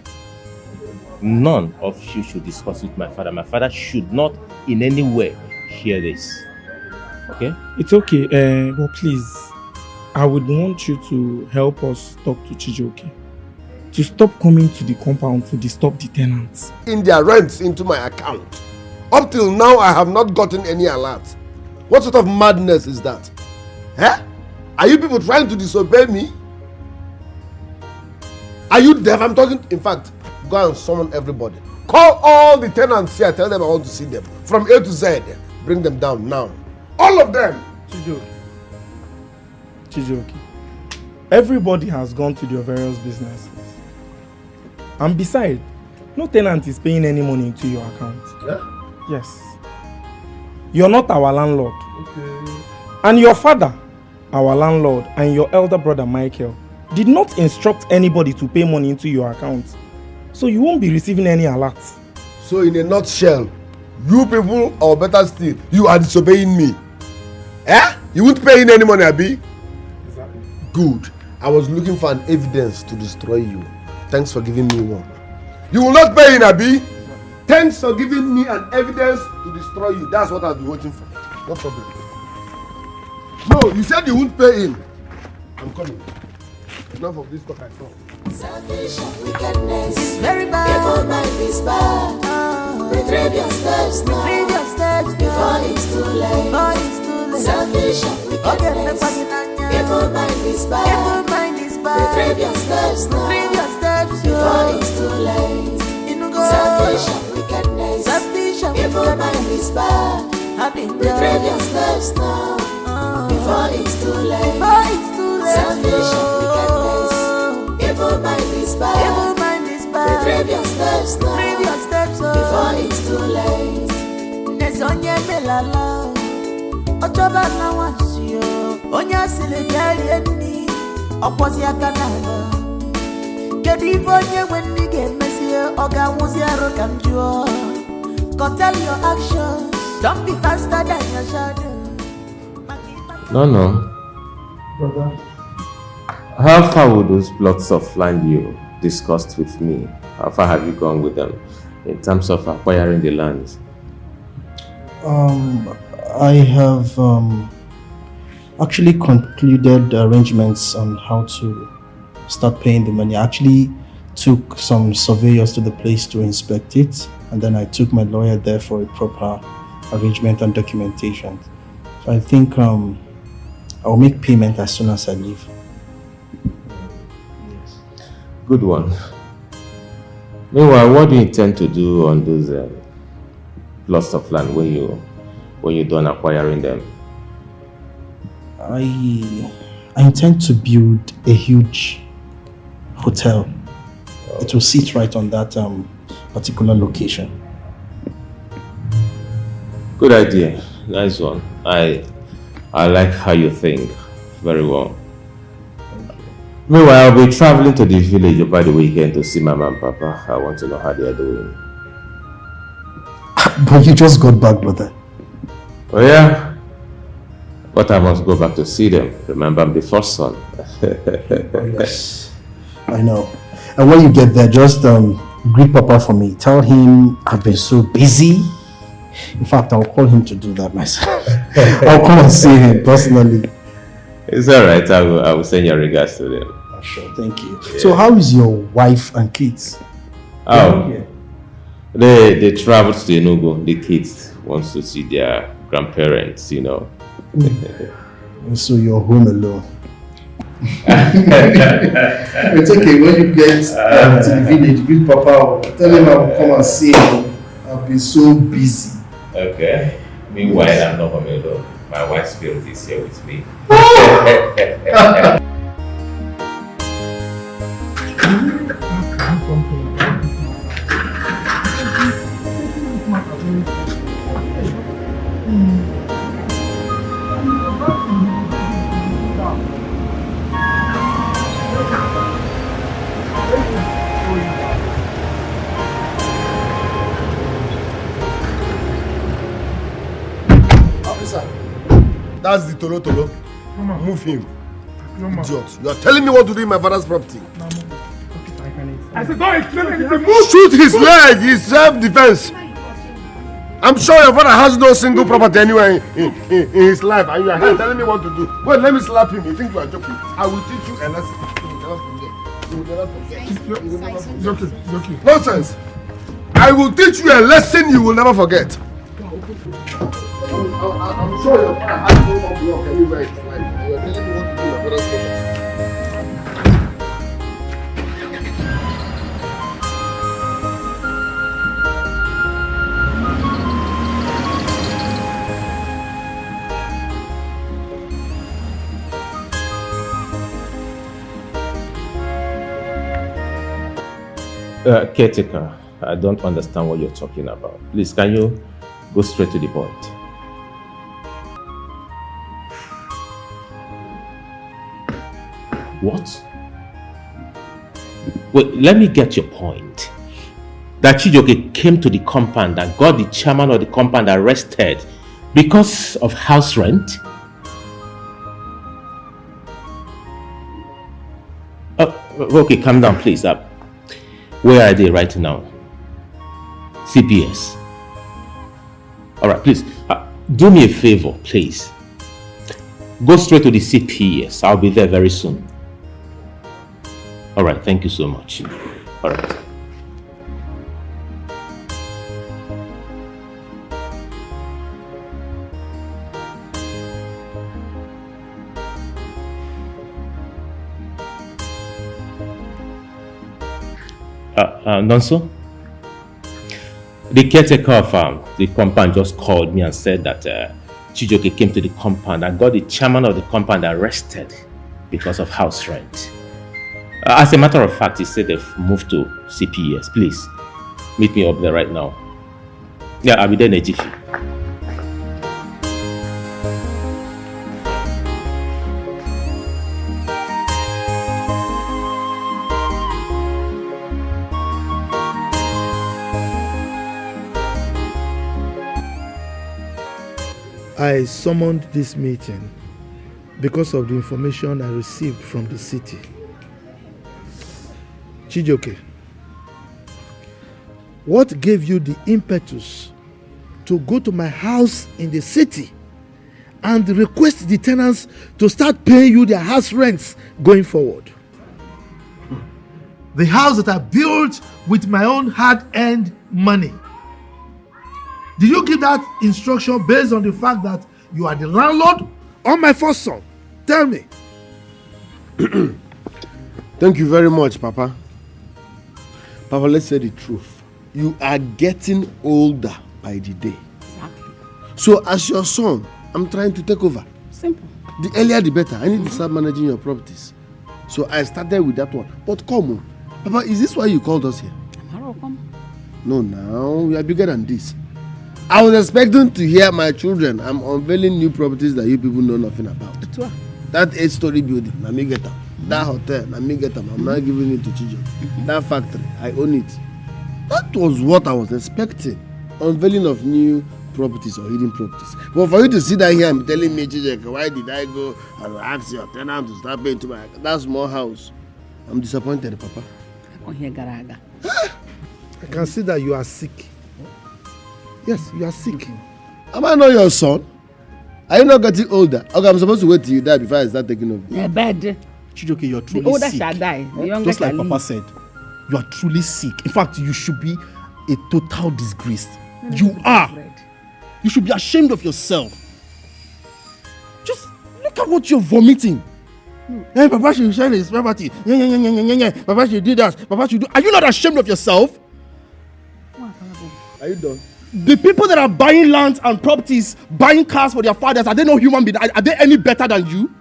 should discuss with my father. My father should not in any way hear this. Okay? It's okay. Well, please, I would want you to help us talk to Chijoke to stop coming to the compound to disturb the tenants. In their rents into my account. Up till now, I have not gotten any alert. What sort of madness is that? Eh? Are you people trying to disobey me? Are you deaf? I'm talking. In fact, go and summon everybody. Call all the tenants here. Tell them I want to see them. From A to Z. Bring them down now. All of them. Chijoki. Everybody has gone to their various businesses. And besides, no tenant is paying any money into your account. Yeah? Yes. You're not our landlord. Okay. And your father, our landlord, and your elder brother Michael did not instruct anybody to pay money into your account. So you won't be receiving any alerts. So in a nutshell, you people, or better still, you are disobeying me. Eh? You won't pay in any money, Abi? Exactly. Good. I was looking for an evidence to destroy you. Thanks for giving me one. You will not pay in, Abi? Thanks for giving me an evidence to destroy you. That's what I've been waiting for. No problem. No, you said you won't pay in. I'm coming. Enough of this talk I saw. Selfish and wickedness is very bad. Evil mind is bad. Retrieve your steps now. Retrieve your steps before it's too late. Before it's too late. Selfish and wickedness. Evil mind is bad. Evil mind is bad. Retrieve your steps now. Retrieve your steps before it's too late. Selfish and wickedness. Selfish and evil mind is bad. Retrieve your steps now. Before it's too late. Before it's too late. Selfish and wickedness. Evil mind is bad. Evil mind is bad. Retrieve your steps now. Retrieve your steps before it's too late. Nesonye melala. Ochoba na wasio. Onya sile biali eni. Oposi akanala. Kedivonye when we get messy. Oga wuzi arokamjua. Go tell your actions. Don't be faster than your shadow. No. Brother. How far would those plots of land you discussed with me? How far have you gone with them in terms of acquiring the lands? I have actually concluded arrangements on how to start paying the money. I actually took some surveyors to the place to inspect it, and then I took my lawyer there for a proper arrangement and documentation. So I think I'll make payment as soon as I leave. Good one. Meanwhile, what do you intend to do on those plots of land when you're done acquiring them? I intend to build a huge hotel. It will sit right on that particular location. Good idea. Nice one. I like how you think. Very well. Meanwhile, I'll be traveling to the village over the weekend to see Mama and Papa. I want to know how they are doing. But you just got back, brother. Oh yeah? But I must go back to see them. Remember, I'm the first son. Oh, yes. I know. And when you get there, just greet Papa for me. Tell him I've been so busy. In fact, I'll call him to do that myself. I'll come and see him personally. It's alright. I will send your regards to them. Sure, thank you. Yeah. So how is your wife and kids? Oh, they traveled to Enugu. The kids want to see their grandparents, you know. So you're home alone. It's okay. When you get to the village, greet Papa. Tell him I will come and see him. I've been so busy. Okay. Meanwhile, I'm not home alone. My wife's spirit is here with me. That's the Tolo. Move him. Idiot. You are telling me what to do in my father's property. I said, don't explain anything. Shoot his leg. He's self-defense. I'm sure your father has no single property anywhere in his life, and you are here telling me what to do. Wait, let me slap him. You think you are joking? I will teach you a lesson. You will never forget. You will never forget. It's okay. Nonsense. I will teach you a lesson you will never forget. I'm sure your father has no more block anywhere in his life. You're telling me what to do with your brother's property. Caretaker, I don't understand what you're talking about. Please, can you go straight to the point? What? Wait, let me get your point. That Chijioke came to the compound and got the chairman of the compound arrested because of house rent? Okay, calm down, please. Where are they right now? CPS. Alright, please. Do me a favor, please. Go straight to the CPS. I'll be there very soon. Alright, thank you so much. Alright. Nonso? The caretaker of the compound just called me and said that Chijioke came to the compound and got the chairman of the compound arrested because of house rent. As a matter of fact, he said they've moved to CPS. Please, meet me up there right now. Yeah, I'll be there in a jiffy. I summoned this meeting because of the information I received from the city. Chijioke, what gave you the impetus to go to my house in the city and request the tenants to start paying you their house rents going forward? The house that I built with my own hard-earned money. Did you give that instruction based on the fact that you are the landlord or my first son? Tell me. Thank you very much, Papa. Papa, let's say the truth. You are getting older by the day. Exactly. So as your son, I'm trying to take over. Simple. The earlier the better. I need to start managing your properties. So I started with that one. But come on. Papa, is this why you called us here? No, now we are bigger than this. I was expecting to hear my children. I'm unveiling new properties that you people know nothing about. That 8-story building, na me get them. That hotel, na me get them. I'm not giving it to Chijioke. That factory, I own it. That was what I was expecting. Unveiling of new properties or hidden properties. But for you to sit down here and be telling me, Chijioke, why did I go and ask your tenant to start paying to my that small house? I'm disappointed, Papa. I can see that you are sick. Yes, you are sick. Am I not your son? Are you not getting older? Okay, I'm supposed to wait till you die before I start taking over. Yeah, bad. Chijioke, you're truly The older sick. shall die. The younger Just like shall Papa live. said, you are truly sick. In fact, you should be a total disgrace. You are. You should be ashamed of yourself. Just look at what you're vomiting. Hey, Papa should share his property. Yeah. Papa should do that. Papa should do. Are you not ashamed of yourself? Are you done? The people that are buying lands and properties, buying cars for their fathers, are they not human beings? Are they any better than you?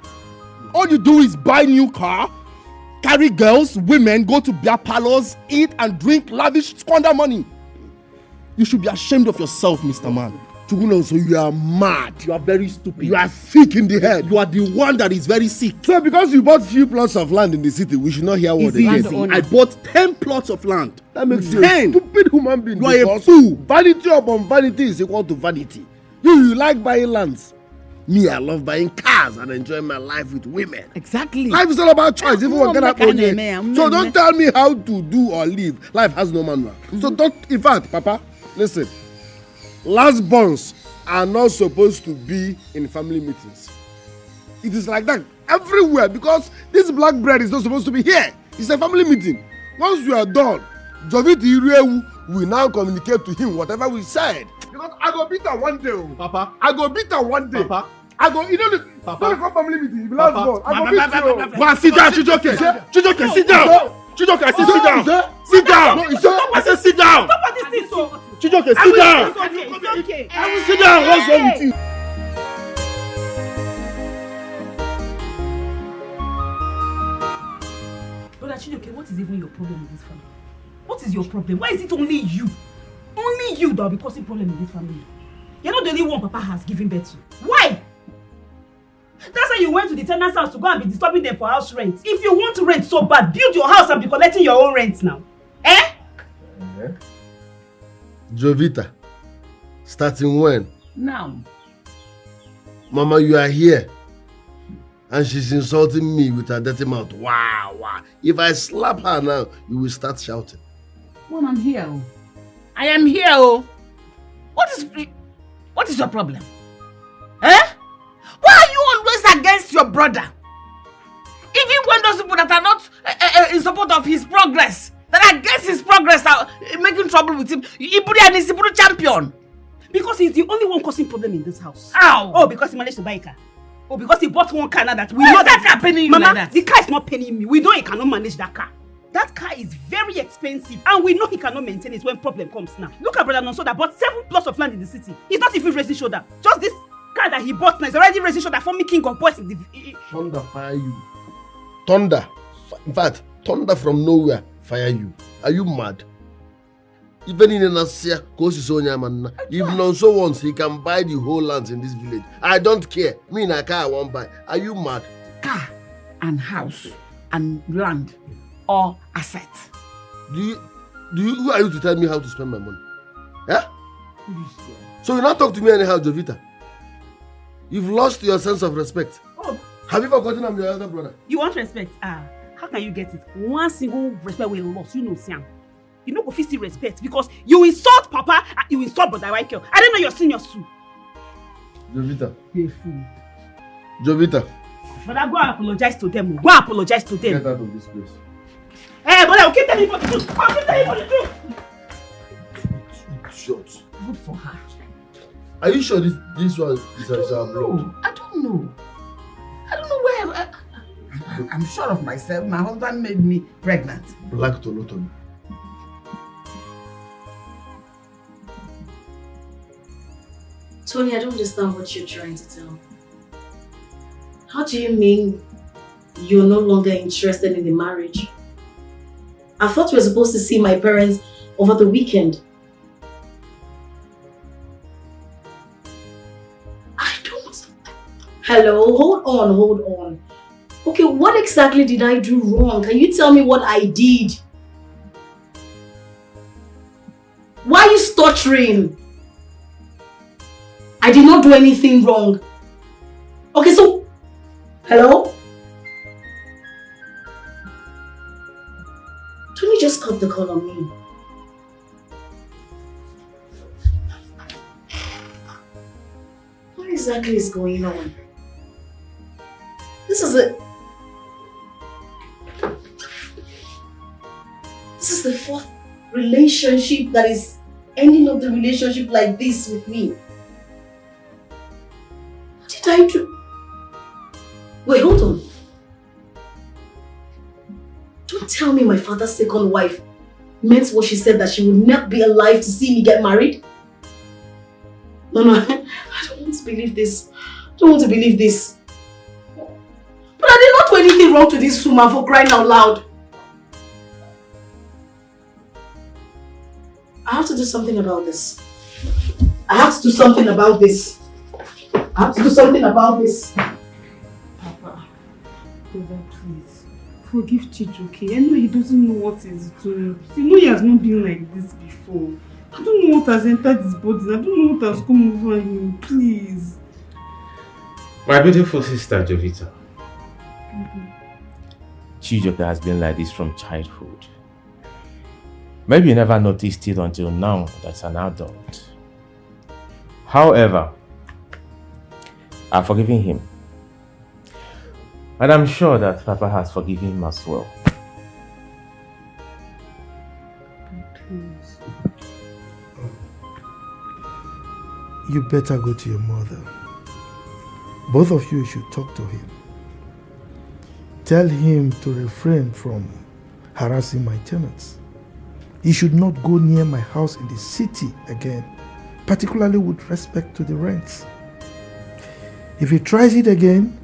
All you do is buy new car, carry girls, women, go to beer parlors, eat and drink, lavish, squander money. You should be ashamed of yourself, Mr. Man. Tuguno, so you are mad. You are very stupid. You are sick in the head. You are the one that is very sick. So because you bought few plots of land in the city, we should not hear what they Easy. I bought 10 plots of land. That makes you 10. a stupid human being. You are a because fool. Vanity upon vanity is equal to vanity. You like buying lands. Me, I love buying cars and enjoying my life with women. Exactly. Life is all about choice. If one cannot own it. So don't tell me how to do or live. Life has no manual. So don't, in fact, Papa, listen. Last borns are not supposed to be in family meetings. It is like that everywhere because this black bread is not supposed to be here. It's a family meeting. Once we are done, Joviti Irewu will now communicate to him whatever we said. Because I go beat her one day. Oh. Papa. I go beat her one day. Papa. I go, you know, the family meeting. You last born. I go beat you. Go and sit down, Chijoke. Chijoke, sit down. Chijoke, I say sit down. Sit down. I say sit down. Stop at this thing, so. Chijoke, sit down. It's okay. I will sit down. What's wrong with you? Brother Chijoke, what is even your problem in this family? What is your problem? Why is it only you? Only you that will be causing problem in this family. You're not the only one Papa has given birth to. Why? That's why you went to the tenant's house to go and be disturbing them for house rent. If you want to rent so bad, build your house and be collecting your own rent now. Eh? Jovita, starting when? Now. Mama, you are here. And she's insulting me with her dirty mouth. Wow, wow. If I slap her now, you will start shouting. Mom, I'm here. Oh. I am here. Oh. What is your problem? Eh? Why are you always against your brother? Even when those people that are not in support of his progress, that are against his progress, are making trouble with him, Iburi and his Iburi champion. Because he's the only one causing problem in this house. How? Oh, because he managed to buy a car. Oh, because he bought one car now that we know that car penny Mama, like that? The car is not paying me. We know he cannot manage that car. That car is very expensive and we know he cannot maintain it when problem comes now. Look at Brother Nonso that bought 7 plots of land in the city. He's not even raising shoulder. Just this car that he bought now is already raising shoulder for me king of boys in the... Thunder fire you. Thunder. In fact, thunder from nowhere fire you. Are you mad? Even in Nasia, if Nonso wants, he can buy the whole lands in this village. I don't care. Me in a car I won't buy. Are you mad? Car and house and land or asset. Who are you to tell me how to spend my money? Yeah? So you not talk to me anyhow, Jovita. You've lost your sense of respect. Oh. Have you forgotten I'm your elder brother? You want respect? How can you get it? One single respect we lost, you know, Siam. You know, go still respect because you insult Papa and you insult Brother Michael. I didn't know you're senior soon. Jovita. You're a fool. Jovita. Brother, go and apologize to them. Go and apologize to them. Get out of this place. Hey, brother, I'll keep telling you for the truth. I'll keep telling you for the truth. Shut. Good for her. Are you sure this one is our blood? I don't know. I don't know where. I'm sure of myself. My husband made me pregnant. Black Tolotolo. Tony, I don't understand what you're trying to tell. How do you mean you're no longer interested in the marriage? I thought we were supposed to see my parents over the weekend. I don't... Hello, hold on. Okay, what exactly did I do wrong? Can you tell me what I did? Why are you stuttering? I did not do anything wrong. Okay, so... Hello? Tony just cut the call on me. What exactly is going on? This is the 4th relationship that is ending up the relationship like this with me. What did I do? Wait, hold on. Don't tell me my father's second wife meant what she said, that she would not be alive to see me get married. No, I don't want to believe this. I don't want to believe this. But I did not do anything wrong to this woman, for crying out loud. I have to do something about this. Papa, brother, please. Forgive Chijoke. I know he doesn't know what he's doing. You know he has not been like this before. I don't know what has entered his body. I don't know what has come over him. Please. My beautiful sister Jovita. Chijoke has been like this from childhood. Maybe you never noticed it until now that's an adult. However, I've forgiven him. And I'm sure that Papa has forgiven him as well. Please. You better go to your mother. Both of you should talk to him. Tell him to refrain from harassing my tenants. He should not go near my house in the city again, particularly with respect to the rents. If he tries it again,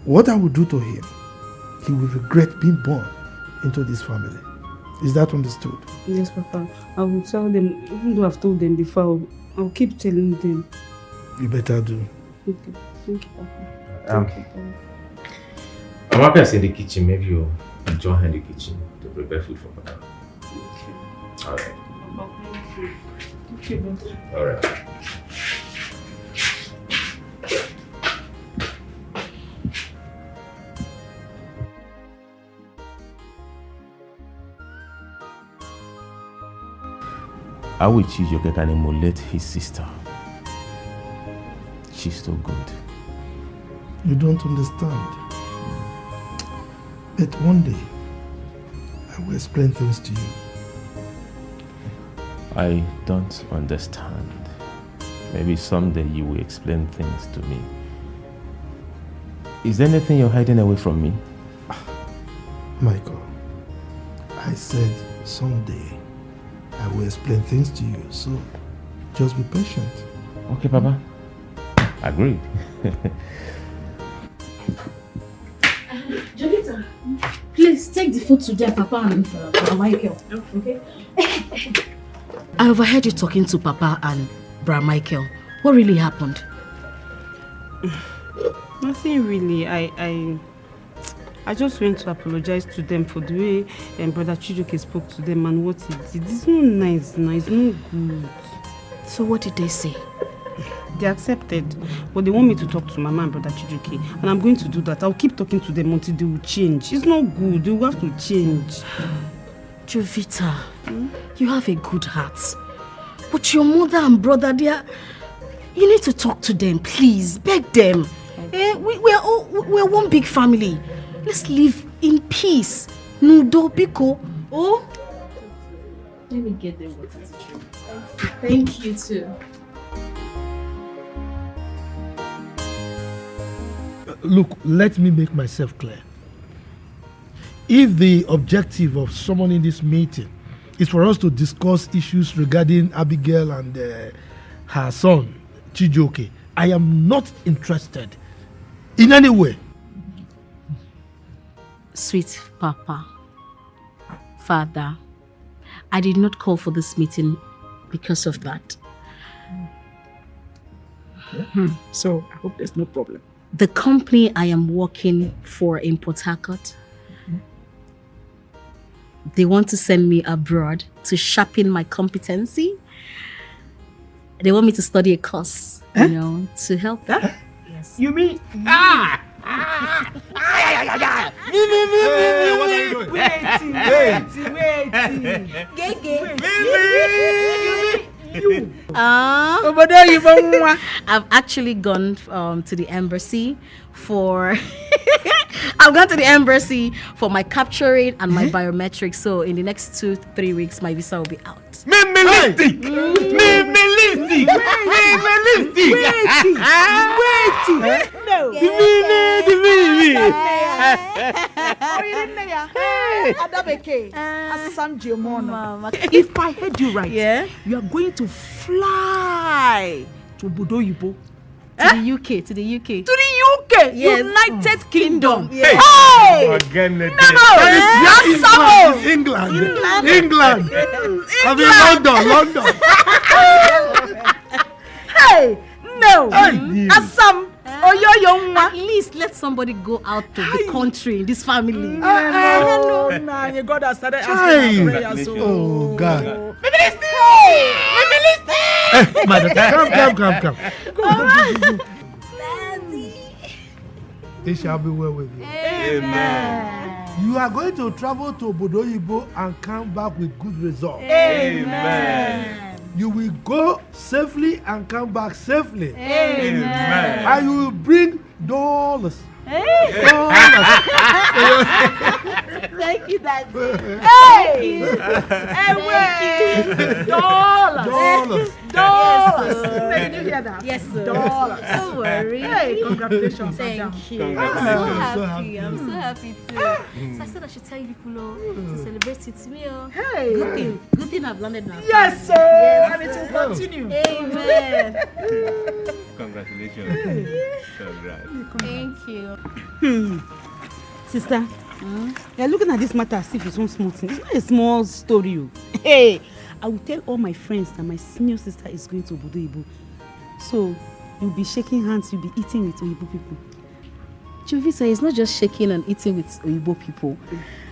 what I will do to him, he will regret being born into this family. Is that understood? Yes, Papa. I will tell them, even though I've told them before, I'll keep telling them. You better do. Okay. Thank you, Papa. I'm happy in the kitchen. Maybe you'll join her in the kitchen to prepare food for Papa. Okay. Alright. Okay, but... Alright. How will Chijioke can emulate his sister? She's so good. You don't understand. But one day, I will explain things to you. I don't understand. Maybe someday you will explain things to me. Is there anything you're hiding away from me? Michael, I said someday I will explain things to you, so just be patient. Okay, Papa. Agreed. Jovita, please take the food to their Papa and Michael. Okay? I overheard you talking to Papa and Bra Michael. What really happened? Nothing really. I just went to apologize to them for the way Brother Chijioke spoke to them and what he did. It's not nice, it's not good. So what did they say? They accepted, but they want me to talk to Mama and Brother Chijioke, and I'm going to do that. I'll keep talking to them until they will change. It's not good. They will have to change. Jovita, you have a good heart. But your mother and brother, you need to talk to them, please. Beg them. We're one big family. Let's live in peace. Nudo Biko. Oh? Let me get them water to drink. Thank you too. Look, let me make myself clear. If the objective of summoning this meeting is for us to discuss issues regarding Abigail and her son, Chijioke, I am not interested in any way. Sweet Papa, Father, I did not call for this meeting because of that. So I hope there's no problem. The company I am working for in Port Harcourt, they want to send me abroad to sharpen my competency. They want me to study a course, to help them. Yes. You mean? What are you doing? I've actually gone to the embassy for I've gone to the embassy for my capturing and my biometrics. So in the next 2-3 weeks, my visa will be out. If I heard you right, you are going to fly to Bodoyibo. To the UK. To the UK, yes. United Kingdom. Yes. Hey! Again, England. I mean London. Hey, no. Assam. At least let somebody go out to the country in this family. Hello. Your God has started asking our prayers. Oh, God. Madam, Come. It shall be well with you. Amen. You are going to travel to Bodoyibo and come back with good results. Amen. You will go safely and come back safely. Amen. And you will bring dollars. Thank you, Daddy. Hey! Dollars. Dollars. Did you hear that? Yes, sir. Dollars. Don't worry. Hey, congratulations. Thank you. Congratulations. I'm so happy. I'm so happy too. So I said I should tell you people to celebrate with me. Hey. Good thing I've landed now. Yes, sir. Yes, And it will continue. Amen. Congratulations. Congrats. Thank you. Sister, you're looking at this matter as if it's one small thing. It's not a small story. Hey, I will tell all my friends that my senior sister is going to Obodo Ibu. So, you'll be shaking hands, you'll be eating with Oyibo people. Jovisa, it's not just shaking and eating with Oyibo people.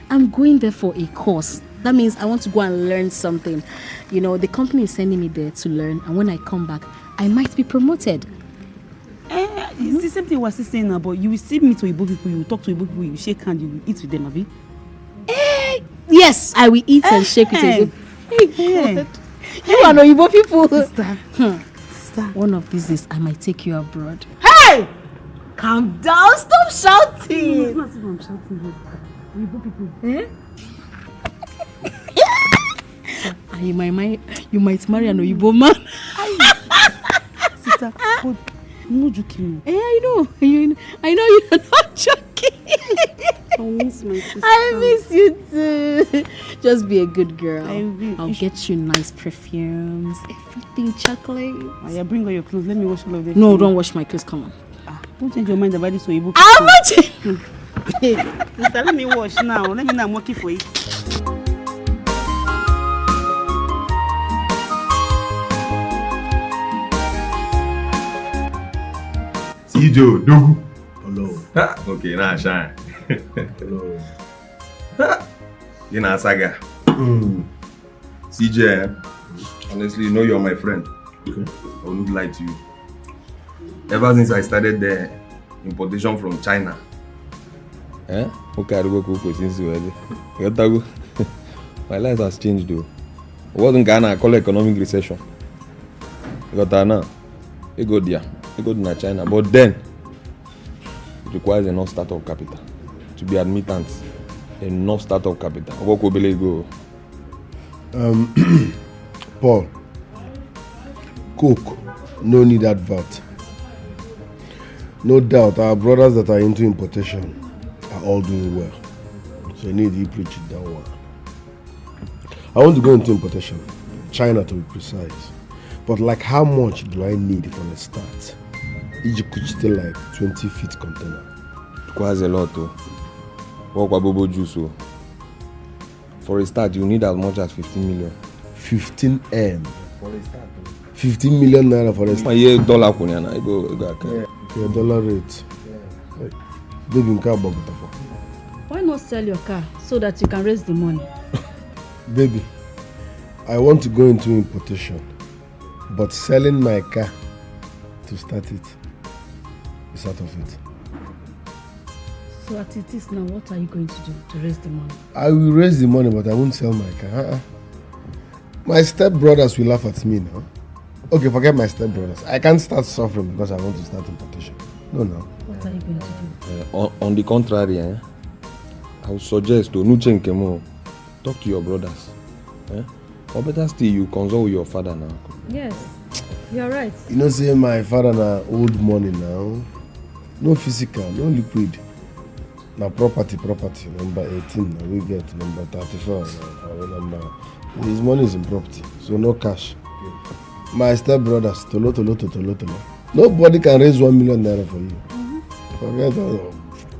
I'm going there for a course. That means I want to go and learn something. You know, the company is sending me there to learn, and when I come back, I might be promoted. It's the same thing we're still saying now, but you will see me to Igbo people, you will talk to Igbo people, you will shake hands, you will eat with them, Abi? Yes, I will eat and shake with Igbo. Hey. You are Igbo people. Sister. One of these days, I might take you abroad. Hey! Calm down, stop shouting! It's not as if I'm shouting. Igbo people. And you might marry an Oyibo man. Sister, but I'm not joking. I know you're not joking. I miss my sister. I miss you too. Just be a good girl. I will. I'll get you nice perfumes, everything chocolate. Oh, yeah, bring all your clothes. Let me wash all of them. No, don't wash my clothes. Come on. Don't change your mind about this Oyibo. I'm not changing. Hey, sister, let me wash now. Let me know I'm working for it. Ijo, Dogu. Hello. Okay, now shine. Hello. You know, Saga. CJ, honestly, you know you're my friend. Okay. I wouldn't lie to you. Ever since I started the importation from China. Okay, I go since you my life has changed though. It wasn't Ghana, I call it economic recession. You got now. You go there. You go to China. But then it requires enough startup capital to be admittant. Enough startup capital. What could be go? Paul, Coke, no need advert. No doubt our brothers that are into importation are all doing well. So you need to preach it that one. I want to go into importation, China to be precise. But like how much do I need from the start? Egypt could still like 20 feet container. Quite a lot though. What Bobo juice? For a start, you need as much as 15 million. 15 M. For a start. 15 million naira for a start. $1 kunyana. Go. Your dollar rate. Yeah. Baby, in car bag. Why not sell your car so that you can raise the money? Baby, I want to go into importation, but selling my car to start it is out of it. So as it is now, what are you going to do to raise the money? I will raise the money, but I won't sell my car. My stepbrothers will laugh at me now. Okay, forget my stepbrothers. I can't start suffering because I want to start importation. No. What are you going to do? On the contrary, I would suggest to Nuchen Kemo, talk to your brothers. Or better still, you consult with your father now. Yes, you're right. You know, say my father na old money now. No physical, no liquid. Now property. Number 18, now we get number 34. Number. His money is in property, so no cash. My stepbrothers, tolo. Nobody can raise 1 million naira for you. Forget all.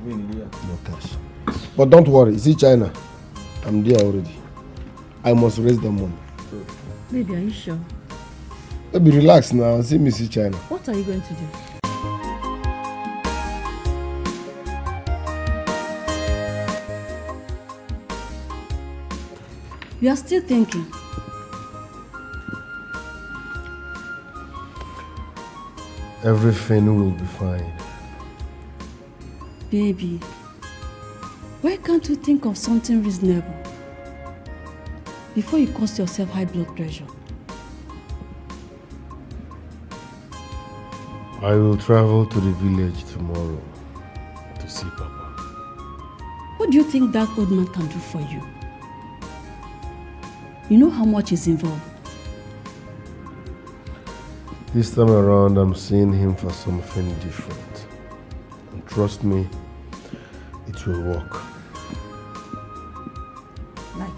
No cash. But don't worry, see China. I'm there already. I must raise the money. Baby, are you sure? Baby, relax now. See me see China. What are you going to do? You are still thinking. Everything will be fine. Baby, why can't you think of something reasonable before you cause yourself high blood pressure? I will travel to the village tomorrow to see Papa. What do you think that old man can do for you? You know how much is involved. This time around, I'm seeing him for something different. And trust me, it will work. Like?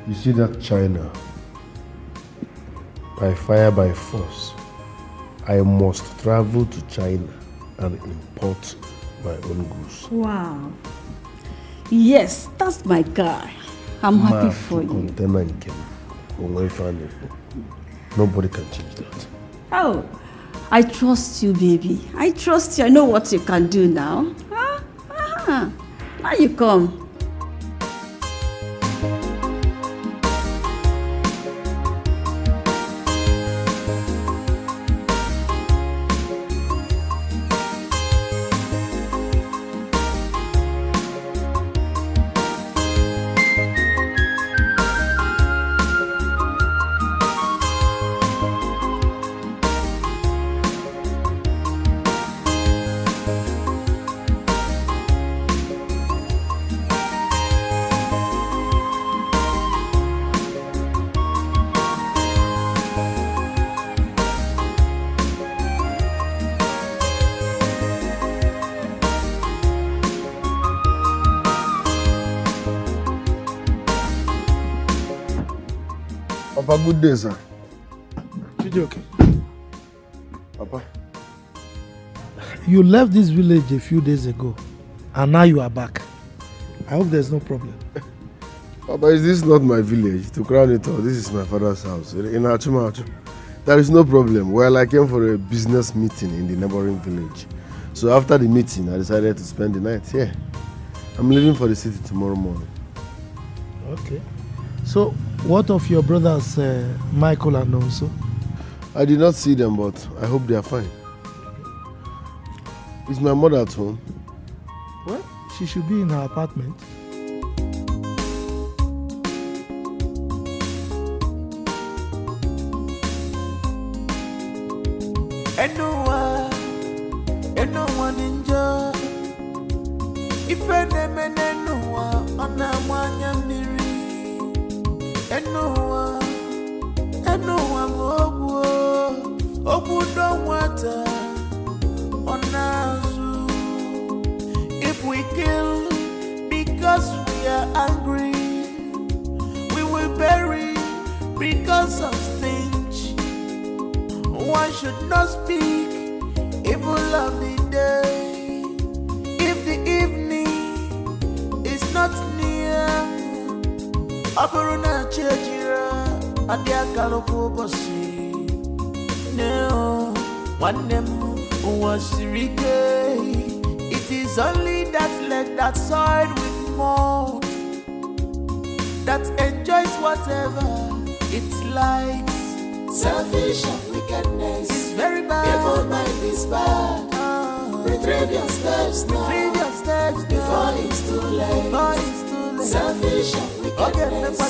You see that China? By fire, by force. I must travel to China and import my own goods. Wow. Yes, that's my guy. I'm happy for you. Nobody can change that. Oh, I trust you, baby. I trust you. I know what you can do now. Huh? Uh-huh. Now you come. Papa, good day, sir. Chijoke, Papa. you left this village a few days ago, and now you are back. I hope there's no problem. Papa, is this not my village? To crown it all, this is my father's house in Achuma. There is no problem. Well, I came for a business meeting in the neighboring village. So after the meeting, I decided to spend the night here. I'm leaving for the city tomorrow morning. Okay. So, what of your brothers, Michael and Nonso? I did not see them, but I hope they are fine. Is my mother at home? Well, she should be in her apartment. Anyone enjoy? If anyone on a one anyone don't water on us. If we kill because we are angry, we will bury because of stench. One should not speak evil of the day if the evening is not near. Aburuna chejira adia kalopo bosi no one them was rike. It is only that leg that side with more that enjoys whatever it likes. Selfish and wickedness is very bad. Evil mind is bad. Retrieve your steps now. Retrieve your steps before it's too late. Selfish and wickedness.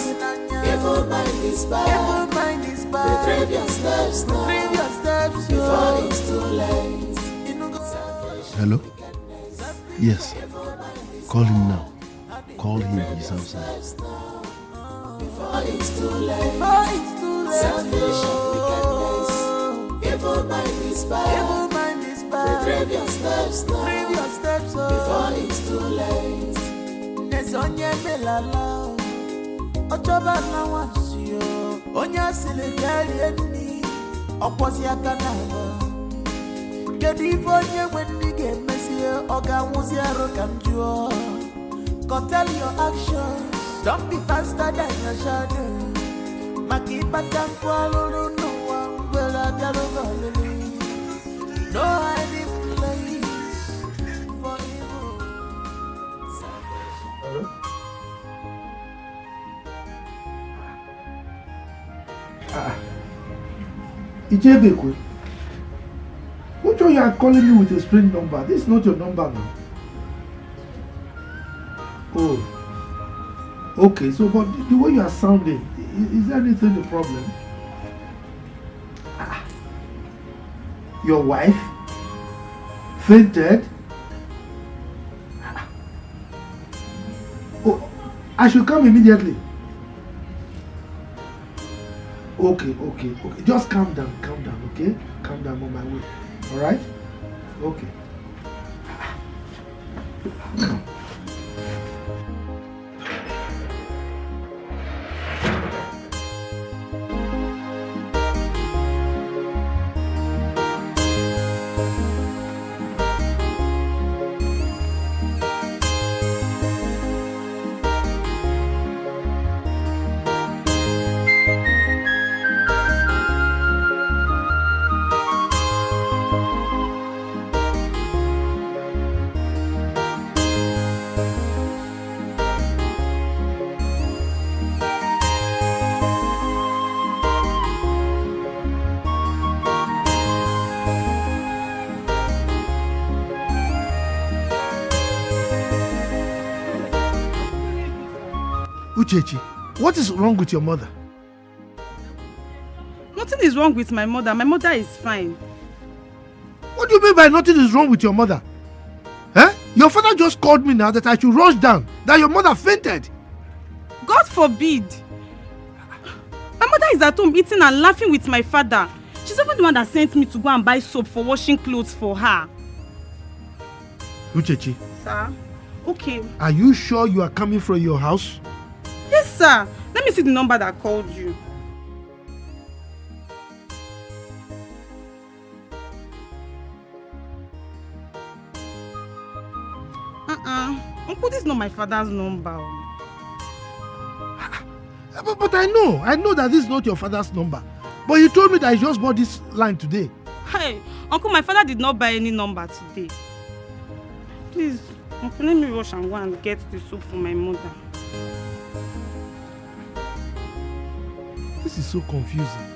Evil mind is bad. Evil mind is bad. Retrieve your steps now. Retrieve your steps before it's too late. Hello? Yes. Call him now. Call him. He's outside. Before it's too late. Selfish and wickedness. Evil mind is bad. Evil mind is bad. Retrieve your steps now. Retrieve your steps before it's too late. Nezonye melala. Ochoba na wasio. Onya silegari eni. Oposi akanaba. Kedivo nye wendi gemesi. Oga muzi arokamjuo. Tell your actions. Don't be faster than your shadow. Makipata kwalulu no one will no hiding place for evil. Ijebekwe, which one you are calling me with a strange number? This is not your number now. Oh, okay. So, but the way you are sounding, is there anything the problem? Your wife fainted? Oh, I should come immediately. Okay. Just calm down, okay? Calm down on my way. All right? Okay. Uchechi, what is wrong with your mother? Nothing is wrong with my mother. My mother is fine. What do you mean by nothing is wrong with your mother? Eh? Your father just called me now that I should rush down, that your mother fainted. God forbid. My mother is at home eating and laughing with my father. She's even the one that sent me to go and buy soap for washing clothes for her. Uchechi. Sir? Okay. Are you sure you are coming from your house? Yes, sir. Let me see the number that called you. Uncle, this is not my father's number. But I know that this is not your father's number. But you told me that he just bought this line today. Hey, Uncle, my father did not buy any number today. Please, Uncle, let me rush and go and get the soup for my mother. This is so confusing.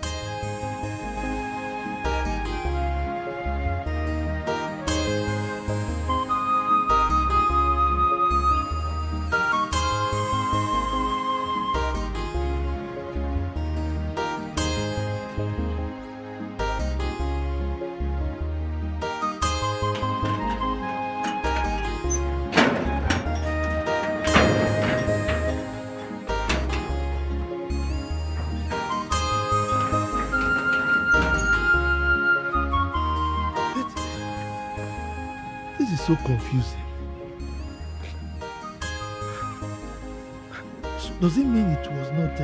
So confusing. So does it mean it was not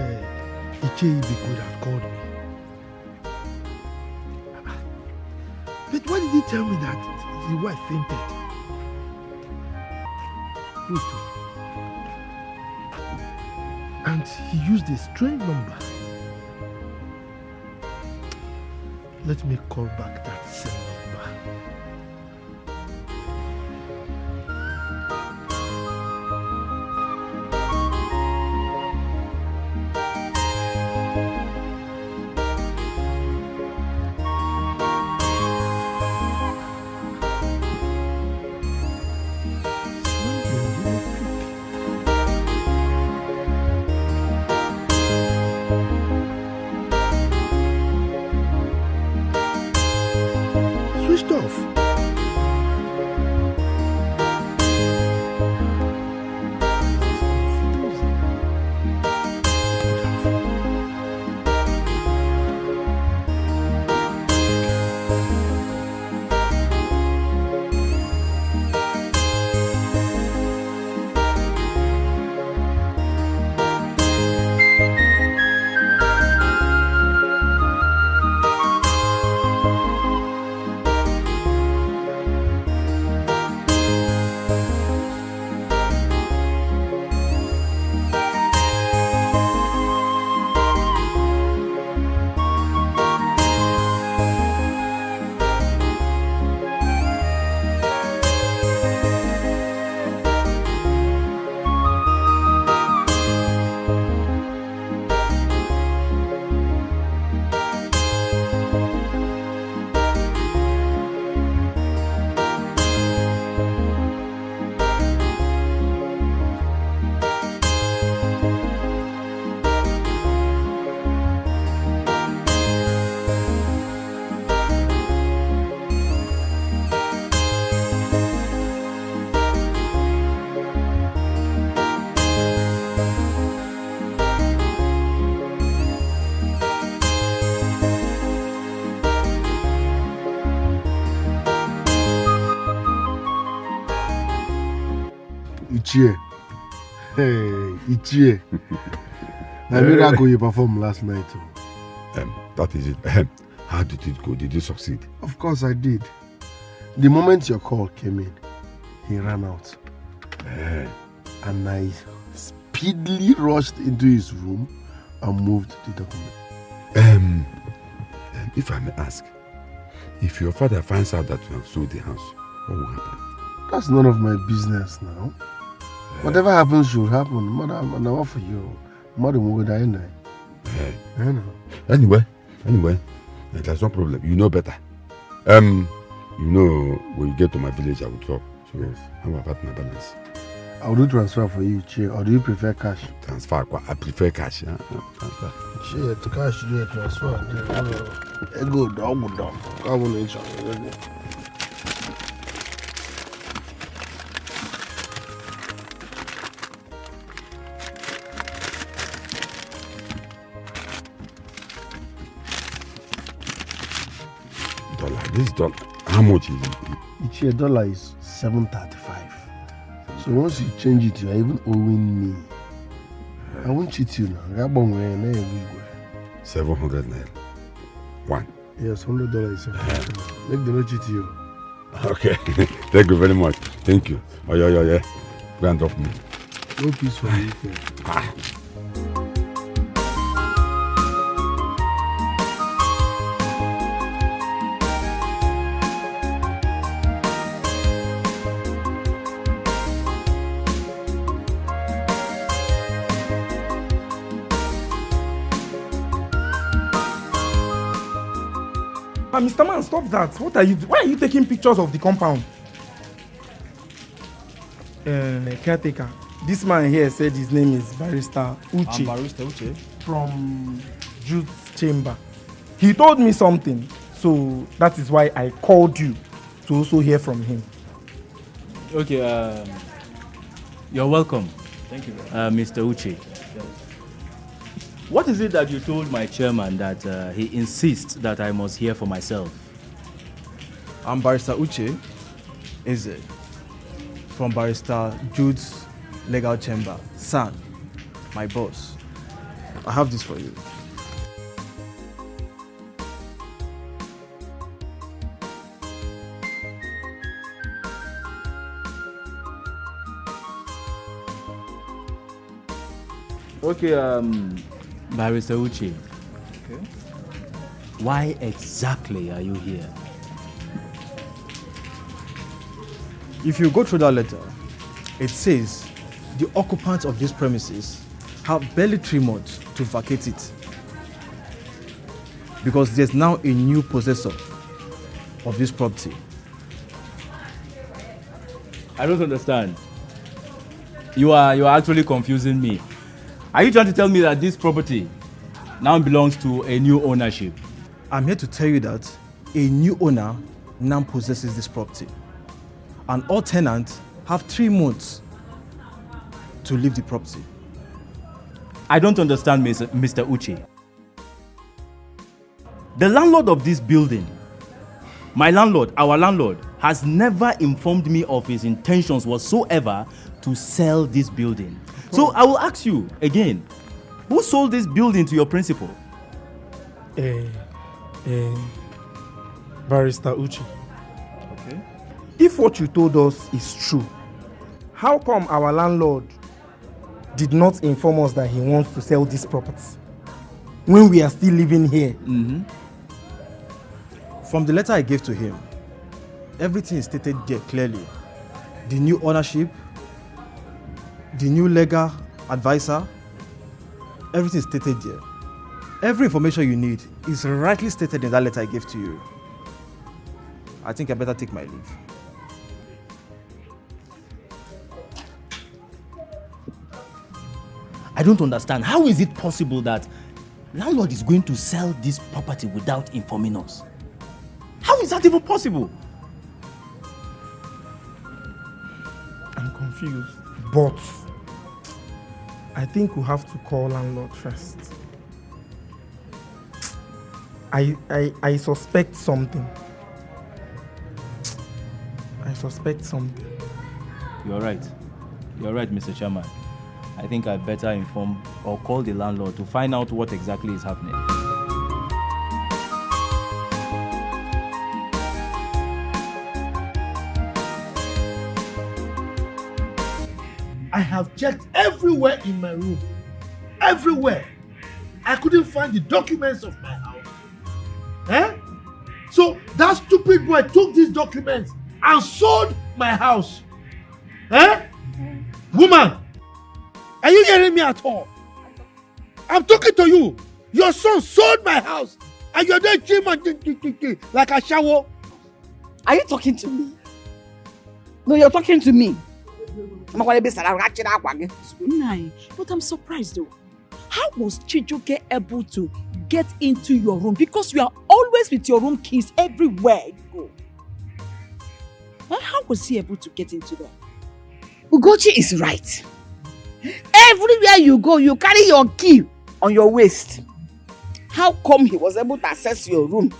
Icheibe could have called me? But why did he tell me that the wife fainted? Wait. And he used a strange number. Let me call back that same number. Ichie. Hey, Ichie. The miracle you performed last night. That is it. How did it go? Did you succeed? Of course I did. The moment your call came in, he ran out. And I speedily rushed into his room and moved the document. If I may ask, if your father finds out that you have sold the house, what will happen? That's none of my business now. Whatever happens should happen. Mother, I'm not for you. Mother will die anyway. Anyway, there's no problem. You know better. You know, when you get to my village, I will talk. So, how about my balance? I'll do transfer for you, Che. Or do you prefer cash? Transfer? I prefer cash. Transfer. Che, to cash, do a transfer. Go down. Come on, each other. This dollar, how much is it? Each year dollar is 7.35. So once you change it, you are even owing me. I won't cheat you now. 700 naira. One. Yes, $100 is sufficient. Make them not cheat you. Okay. Thank you very much. Thank you. Oh yeah. Go and drop me. No peace for you. Mr. Man, stop that. What are you doing? Why are you taking pictures of the compound? Caretaker. This man here said his name is Barrister Uche. I'm Barrister Uche. From Jude's chamber. He told me something, so that is why I called you to also hear from him. Okay, you're welcome. Thank you, Mr. Uche. What is it that you told my chairman that he insists that I must hear for myself? I'm Barrister Uche, is it? From Barrister Jude's legal chamber. San, my boss. I have this for you. Okay, Barrister Uche. Okay. Why exactly are you here? If you go through that letter, it says the occupants of these premises have barely 3 months to vacate it because there's now a new possessor of this property. I don't understand. You are actually confusing me. Are you trying to tell me that this property now belongs to a new ownership? I'm here to tell you that a new owner now possesses this property. And all tenants have 3 months to leave the property. I don't understand, Mr. Uche. The landlord of this building, my landlord, our landlord, has never informed me of his intentions whatsoever to sell this building. So I will ask you again, who sold this building to your principal? Barrister Uche. Okay. If what you told us is true, how come our landlord did not inform us that he wants to sell this property when we are still living here? Mm-hmm. From the letter I gave to him, everything is stated there clearly. The new ownership, the new legal advisor, everything is stated there. Every information you need is rightly stated in that letter I gave to you. I think I better take my leave. I don't understand. How is it possible that landlord is going to sell this property without informing us? How is that even possible? I'm confused, but I think we have to call landlord first. I suspect something. You're right. You're right, Mr. Chairman. I think I better inform or call the landlord to find out what exactly is happening. I have checked everywhere in my room. Everywhere. I couldn't find the documents of my house. Eh? So that stupid boy took these documents and sold my house. Eh? Woman, are you hearing me at all? I'm talking to you. Your son sold my house and you're there like a shower. Are you talking to me? No, you're talking to me. But I'm surprised though. How was Chijoke able to get into your room? Because you are always with your room keys everywhere you go. How was he able to get into there? Ugochi is right. Everywhere you go, you carry your key on your waist. How come he was able to access your room?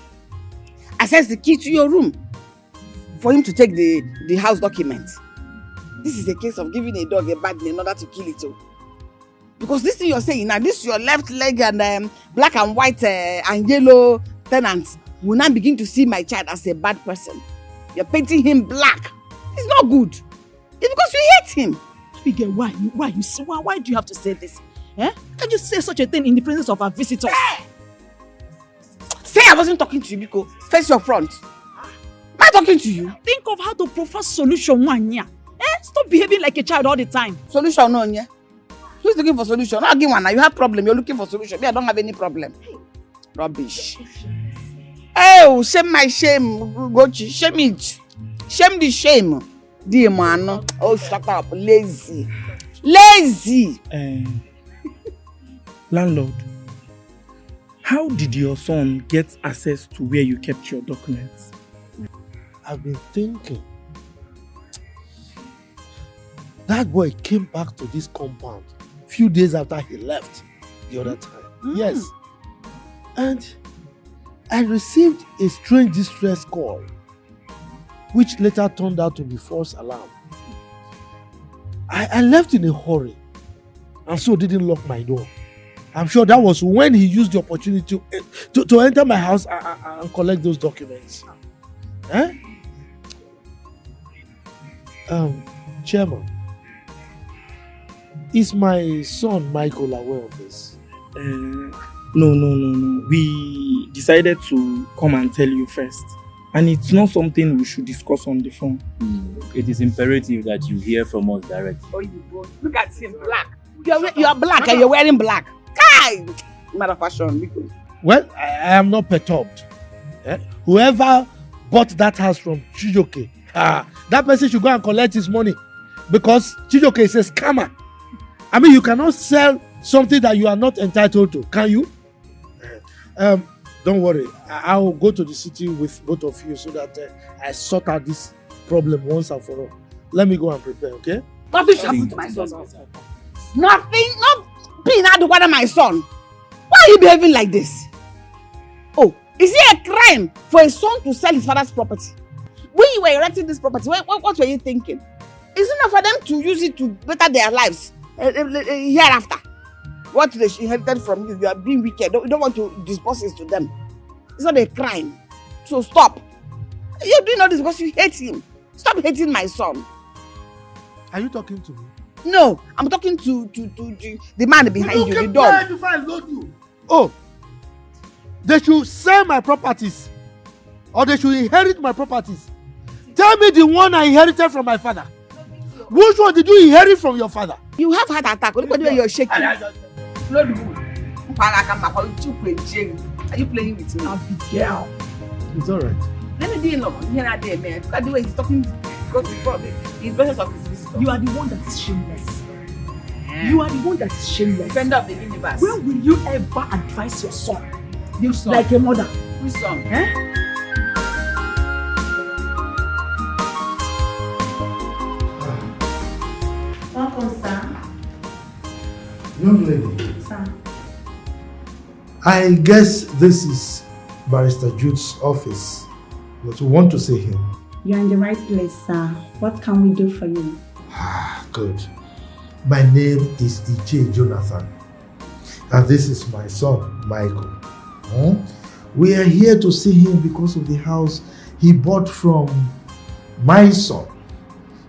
Access the key to your room for him to take the house document. This is a case of giving a dog a bad name in order to kill it. Because this thing you're saying now, this your left leg and black and white and yellow tenants will now begin to see my child as a bad person. You're painting him black. It's not good. It's because you hate him. Abigail, why do you have to say this? Eh? Can't you say such a thing in the presence of our visitors? Say I wasn't talking to you, Biko. Face your front. Am I talking to you? Think of how to prefer solution one year. Stop behaving like a child all the time. Solution no, yeah? Who's looking for solution? I'll give one now. You have problem. You're looking for solution. Me, I don't have any problem. Rubbish. Oh, shame my shame. Gochi. Shame it. Shame the shame. Dear man. Oh, shut up. Lazy. Lazy. Landlord, how did your son get access to where you kept your documents? I've been thinking. That boy came back to this compound a few days after he left the other time. Yes. And I received a strange distress call, which later turned out to be false alarm. I left in a hurry and so didn't lock my door. I'm sure that was when he used the opportunity to enter my house and collect those documents. Eh? Chairman, is my son Michael aware of this? No. We decided to come and tell you first. And it's not something we should discuss on the phone. It is imperative that you hear from us directly. Oh, you go. Look at him, black. You are black and you're wearing black. Kai! Matter of fashion. Well, I am not perturbed. Whoever bought that house from Chijoke, that person should go and collect his money. Because Chijoke is a scammer. I mean, you cannot sell something that you are not entitled to, can you? Don't worry. I will go to the city with both of you so that I sort out this problem once and for all. Let me go and prepare, okay? Nothing shall happen to my son. Nothing, not being out of my son. Why are you behaving like this? Oh, is it a crime for a son to sell his father's property? When you were erecting this property, what were you thinking? It's enough for them to use it to better their lives hereafter. What they inherited from you, you are being wicked. You don't want to disburse it to them. It's not a crime. So stop. You're doing all this because you hate him. Stop hating my son. Are you talking to me? No, I'm talking to the man behind you, the dog. Before I load you. Oh, they should sell my properties or they should inherit my properties. Tell me the one I inherited from my father. Which one did you inherit from your father? You have heart attack. Look at the way you're shaking. Are you playing with me? Abigail. It's alright. Let me deal with here and there, man. Look at the way he's talking. He's better of his visitor. You are the one that is shameless. You are the one that is shameless. Defender of the universe. When will you ever advise your son? Your son. Like a mother. Whose son? Welcome, sir. Young lady. Sir. I guess this is Barrister Jude's office, but we want to see him. You're in the right place, sir. What can we do for you? Good. My name is Iche Jonathan, and this is my son, Michael. We are here to see him because of the house he bought from my son.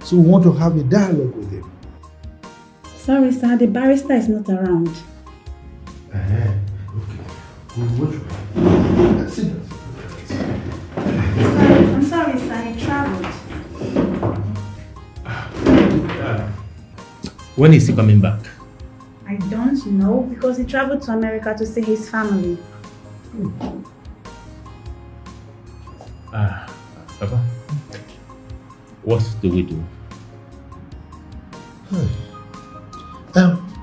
So we want to have a dialogue with him. Sorry, sir, the barrister is not around. Okay. We'll wait. Sit down. I'm sorry, sir, he traveled. When is he coming back? I don't know because he traveled to America to see his family. Papa, what do we do?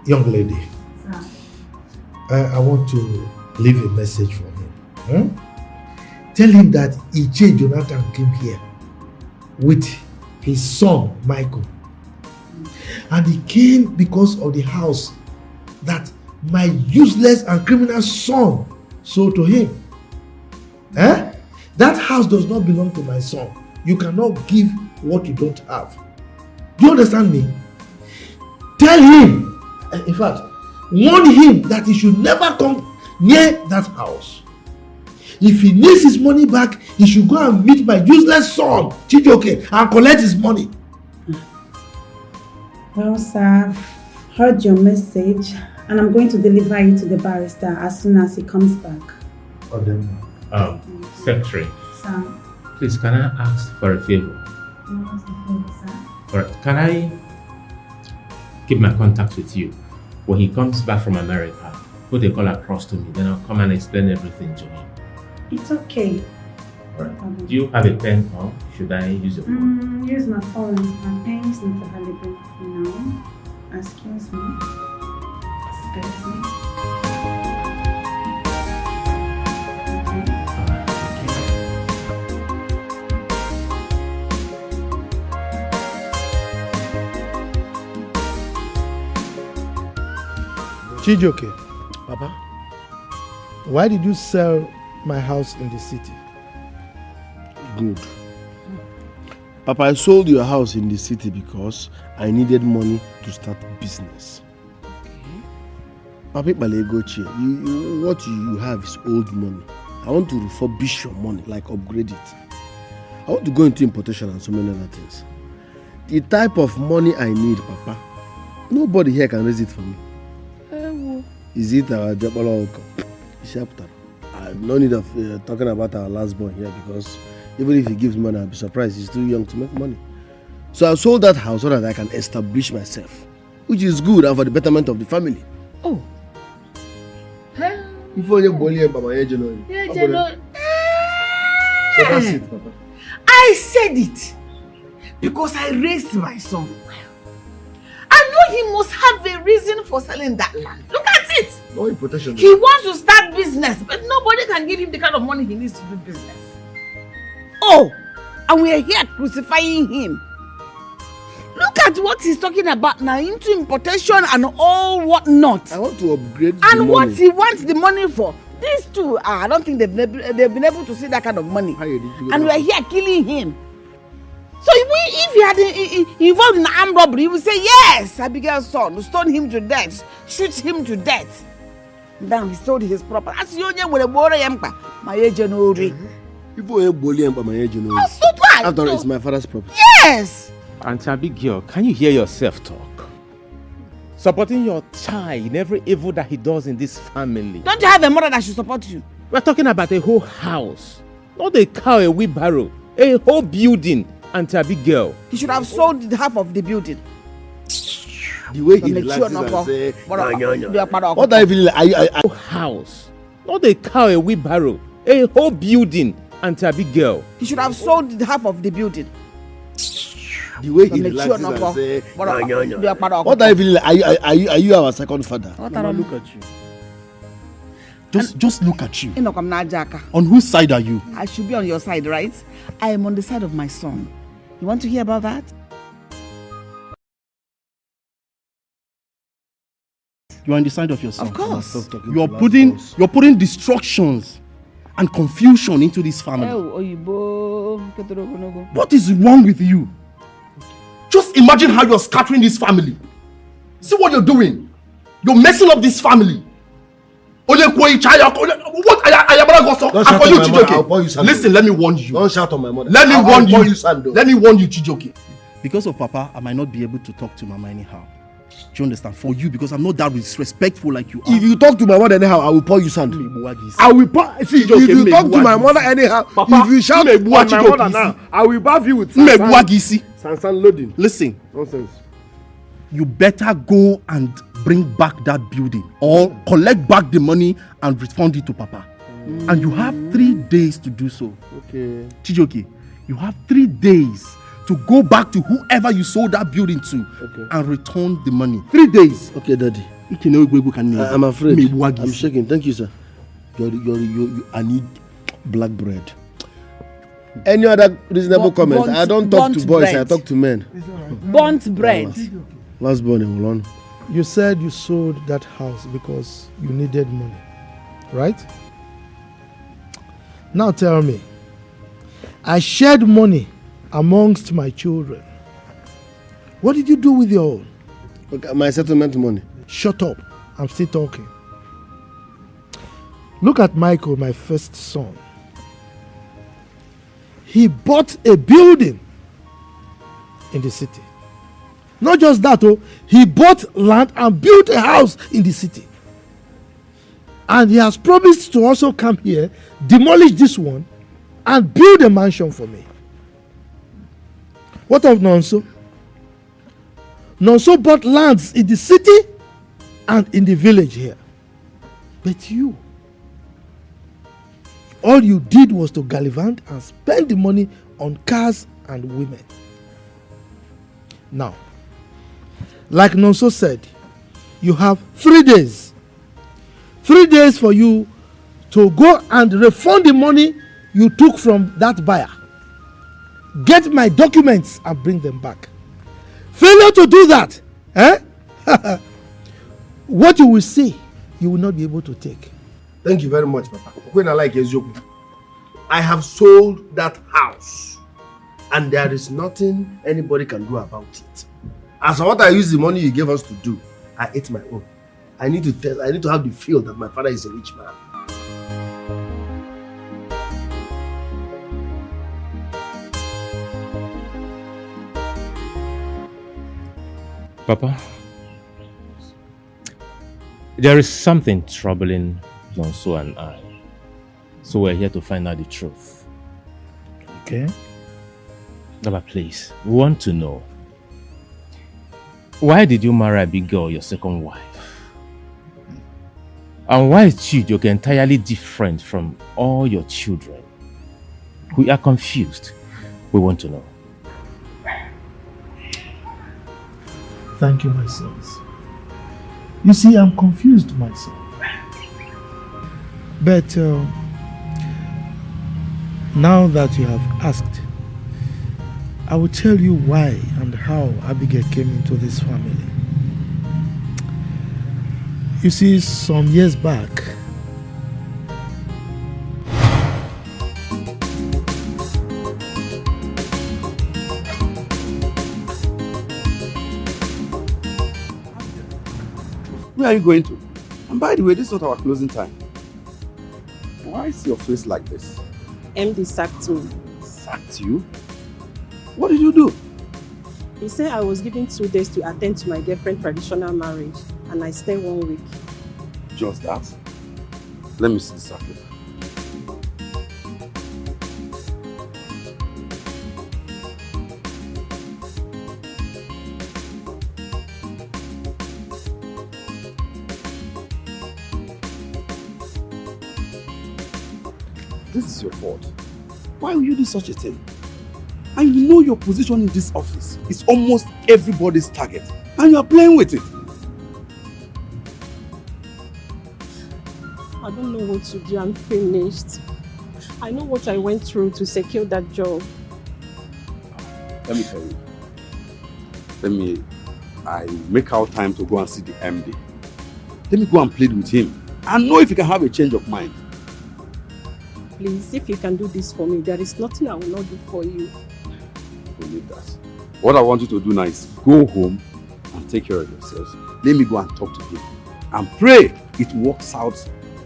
Young lady, I want to leave a message for him. Tell him that Iche Jonathan came here with his son, Michael. And he came because of the house that my useless and criminal son sold to him. That house does not belong to my son. You cannot give what you don't have. Do you understand me? Tell him, in fact, warn him that he should never come near that house. If he needs his money back, he should go and meet my useless son, Chijioke, and collect his money. Well, sir, I've heard your message and I'm going to deliver it to the barrister as soon as he comes back. Secretary, Sir. please, can I ask for a favor? What's the favor, sir? Alright, can I keep my contact with you? When he comes back from America, put a call across to me, then I'll come and explain everything to him. It's okay. Alright. Do you have a pen or should I use your phone? Use my phone. My pen is not available for now. Excuse me. Excuse me. Chijioke, Papa, why did you sell my house in the city? Good. Papa, I sold your house in the city because I needed money to start business. Papa, what you have is old money. I want to refurbish your money, like upgrade it. I want to go into importation and so many other things. The type of money I need, Papa, nobody here can raise it for me. Is it our Jabala chapter? I have no need of talking about our last born here because even if he gives money, I'll be surprised. He's too young to make money. So I sold that house so that I can establish myself, which is good and for the betterment of the family. Oh. So that's it, Papa. I said it because I raised my son well. I know he must have a reason for selling that land. Look at it. No importation. He wants to start business, but nobody can give him the kind of money he needs to do business. Oh, and we are here crucifying him. Look at what he's talking about now, into importation and all whatnot. I want to upgrade and the what money. he wants the money for. These two, I don't think they've been able to see that kind of money. And we are here killing him. So if he had involved in armed robbery, he would say, yes, Abigail's son, stone him to death, shoot him to death. Then he sold his property. As you know, my agent After all, it's my father's property. Yes! Auntie Abigail, can you hear yourself talk? Supporting your child in every evil that he does in this family. Don't you have a mother that should support you? We're talking about a whole house. Not a cow, a wheelbarrow. A whole building, Auntie Abigail. He should have sold half of the building. The way he relaxes and say, what are you feeling like? A house. Not a cow, a wheelbarrow. A whole building, Auntie Abigail. He should have sold half of the building. The way he relaxes and say, what are you feeling like? Are you our second father? Look at you. Just look at you. On On whose side are you? I should be on your side, right? I am on the side of my son. You want to hear about that? You are on the side of your son. Of course. You're putting destructions and confusion into this family. What is wrong with you? Just imagine how you're scattering this family. See what you're doing? You're messing up this family. What are you Listen, let me warn you. Don't shout on my mother. Let me warn you. Sando. Let me warn you, Chijoke. Because of Papa, I might not be able to talk to Mama anyhow. Do you understand? For you, because I'm not that disrespectful like you are. If you talk to my mother anyhow, I will pour you sand. I will pour. See, if you talk to my mother anyhow, Papa, if you shout at my mother now, I will bath you with Sansan loading. Listen. Nonsense. You better go and bring back that building or collect back the money and refund it to Papa. And you have 3 days to do so. Okay. Chijoke, you have 3 days to go back to whoever you sold that building to and return the money. 3 days. Okay, Daddy. I'm afraid. I'm shaking. Thank you, sir. I need black bread. Any other reasonable comment? I don't talk to boys, I talk to men. Burnt bread. Last born in Holland. You said you sold that house because you needed money, right? Now tell me, I shared money amongst my children. What did you do with your own? Okay, my settlement money. Shut up. I'm still talking. Look at Michael, my first son. He bought a building in the city. Not just that, he bought land and built a house in the city. And he has promised to also come here, demolish this one, and build a mansion for me. What of Nonso? Nonso bought lands in the city and in the village here. But you, all you did was to gallivant and spend the money on cars and women. Now, like Nonso said, you have 3 days. 3 days for you to go and refund the money you took from that buyer. Get my documents and bring them back. Failure to do that, what you will see, you will not be able to take. Thank you very much, Papa. When I like Ezoku, I have sold that house, and there is nothing anybody can do about it. As for what I use the money you gave us to do, I ate my own. I need to have the feel that my father is a rich man. Papa, there is something troubling Nonso and I. So we're here to find out the truth. Okay. Papa, please, we want to know, why did you marry Abigail, your second wife? And why is Chijoke entirely different from all your children? We are confused. We want to know. Thank you, my sons. You see, I'm confused myself. But now that you have asked, I will tell you why and how Abigail came into this family. You see, some years back, where are you going to? And by the way, this is not our closing time. Why is your face like this? MD sacked me. Sacked you? What did you do? He said I was given 2 days to attend to my girlfriend's traditional marriage, and I stayed 1 week. Just that? Let me see the circuit. This is your fault. Why will you do such a thing? And you know your position in this office is almost everybody's target, and you are playing with it. I don't know what to do. I'm finished. I know what I went through to secure that job. Let me tell you. I make out time to go and see the MD. Let me go and plead with him and know if he can have a change of mind. Please, if you can do this for me, there is nothing I will not do for you. We need that. What I want you to do now is go home and take care of yourselves. let me go and talk to him and pray it works out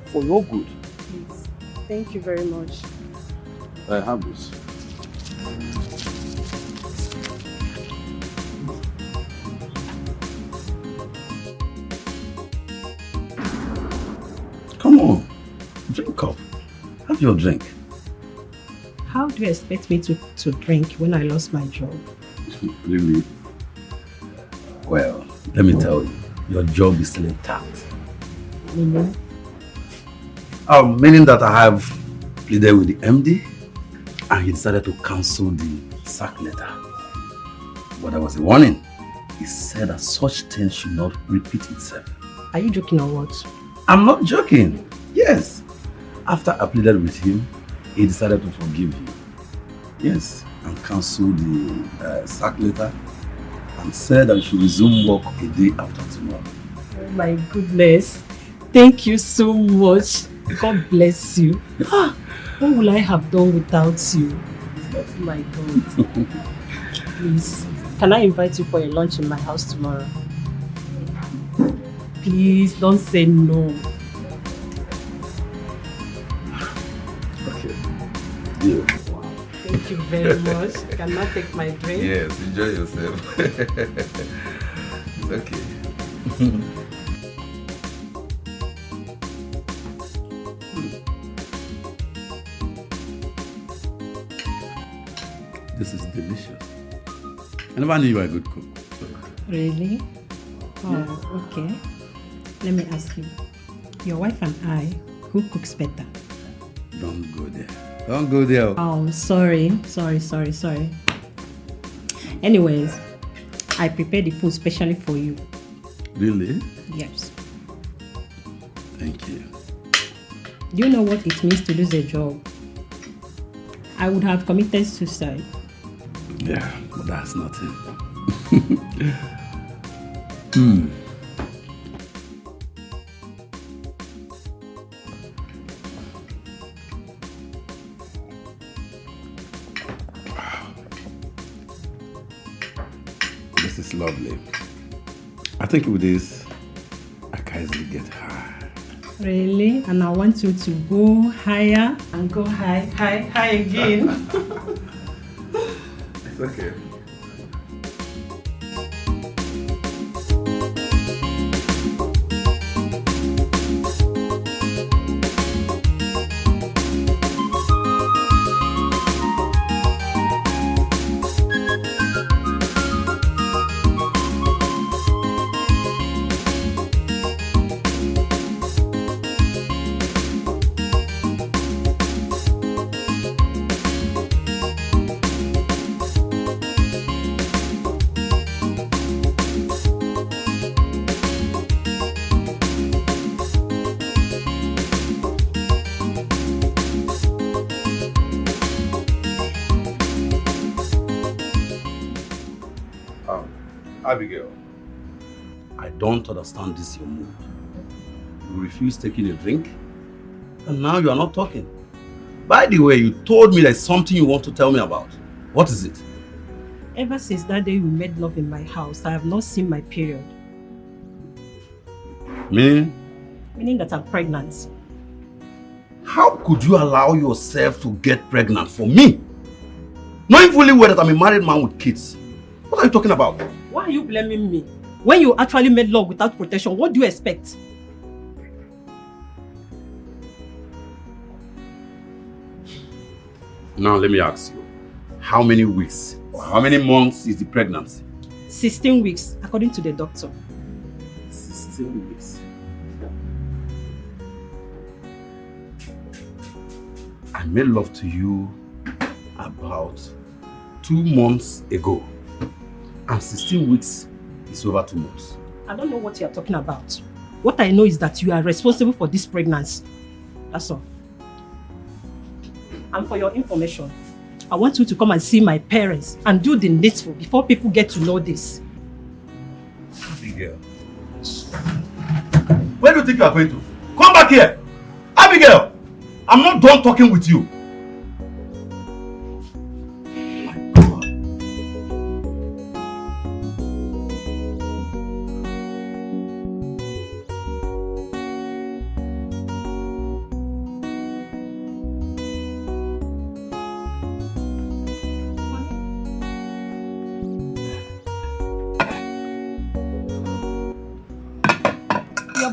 for your good. Please. Thank you very much. I have this. Come on, drink up. Have your drink. How do you expect me to drink when I lost my job? Really? Well, let me tell you, your job is still intact. Meaning? Meaning that I have pleaded with the MD and he decided to cancel the sack letter. But there was a warning. He said that such things should not repeat itself. Are you joking or what? I'm not joking. Yes. After I pleaded with him, he decided to forgive you. Yes. And cancel the sack letter and said that you should resume work a day after tomorrow. Oh my goodness. Thank you so much. God bless you. What will I have done without you? Oh my God. Please, can I invite you for a lunch in my house tomorrow? Please, don't say no. Okay. Yeah. Thank you very much. Can I take my drink? Yes, enjoy yourself. It's okay. This is delicious. I never knew you were a good cook. Really? Oh, okay. Let me ask you. Your wife and I, who cooks better? Don't go there. Don't go there. Oh, sorry. Anyways, I prepared the food specially for you. Really? Yes. Thank you. Do you know what it means to lose a job? I would have committed suicide. Yeah, but that's nothing. This is lovely. I think with this, I can easily get high. Really? And I want you to go higher and go high again. It's okay. Abigail. I don't understand this your mood. You refuse taking a drink, and now you are not talking. By the way, you told me there's something you want to tell me about. What is it? Ever since that day we made love in my house, I have not seen my period. Meaning? Meaning that I'm pregnant. How could you allow yourself to get pregnant for me? Knowing fully well that I'm a married man with kids. What are you talking about? Why are you blaming me? When you actually made love without protection, what do you expect? Now let me ask you, how many weeks or how many months is the pregnancy? 16 weeks, according to the doctor. 16 weeks. I made love to you about 2 months ago. And 16 weeks is over 2 months. I don't know what you are talking about. What I know is that you are responsible for this pregnancy. That's all. And for your information, I want you to come and see my parents and do the needful before people get to know this. Abigail. Where do you think you are going to? Come back here! Abigail! I'm not done talking with you.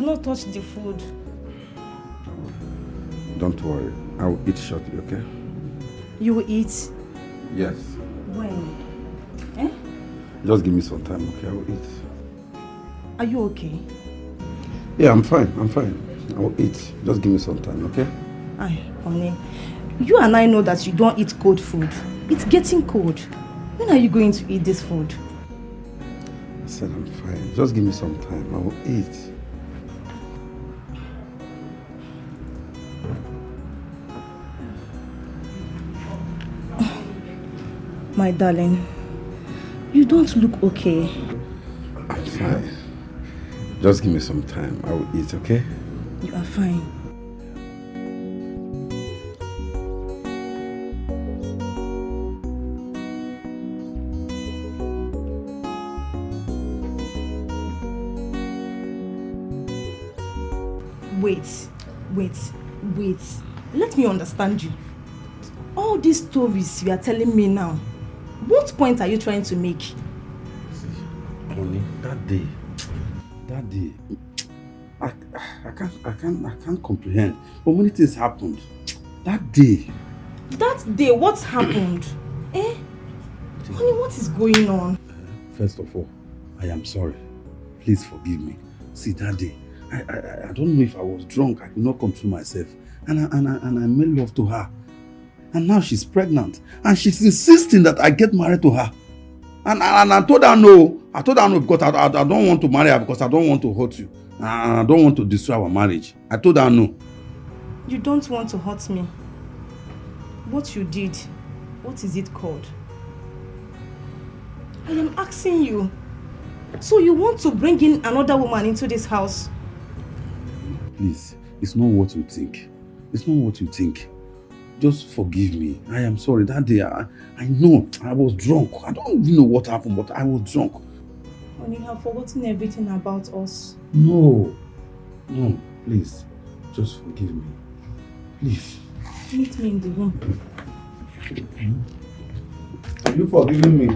not touched the food. Don't worry. I will eat shortly, okay? You will eat? Yes. When? Eh? Just give me some time, okay? I will eat. Are you okay? Yeah, I'm fine. I'm fine. I will eat. Just give me some time, okay? Aye, honey. You and I know that you don't eat cold food. It's getting cold. When are you going to eat this food? I said I'm fine. Just give me some time. I will eat. My darling, you don't look okay. I'm fine. Just give me some time. I will eat, okay? You are fine. Wait. Let me understand you. All these stories you are telling me now, what point are you trying to make? Honey, that day, I can't comprehend. But many things happened. That day, what happened? Honey, what is going on? First of all, I am sorry. Please forgive me. See, that day, I don't know if I was drunk. I could not control myself. And I made love to her. And now she's pregnant. And she's insisting that I get married to her. And I told her no. I told her no because I don't want to marry her because I don't want to hurt you. And I don't want to destroy our marriage. I told her no. You don't want to hurt me. What you did, what is it called? I am asking you. So you want to bring in another woman into this house? Please, it's not what you think. It's not what you think. Just forgive me. I am sorry. That day, I know I was drunk. I don't even know what happened, but I was drunk. Honey, you have forgotten everything about us. No, please. Just forgive me. Please. Meet me in the room. Are you forgiving me?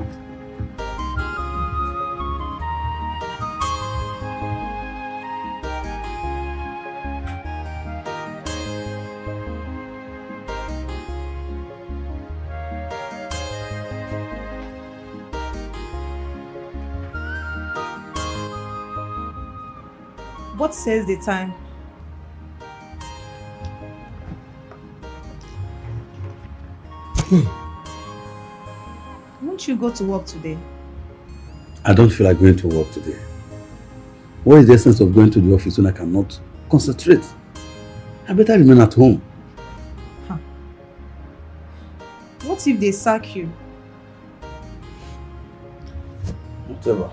What says the time? Won't you go to work today? I don't feel like going to work today. What is the essence of going to the office when I cannot concentrate? I better remain at home. What if they sack you? Whatever.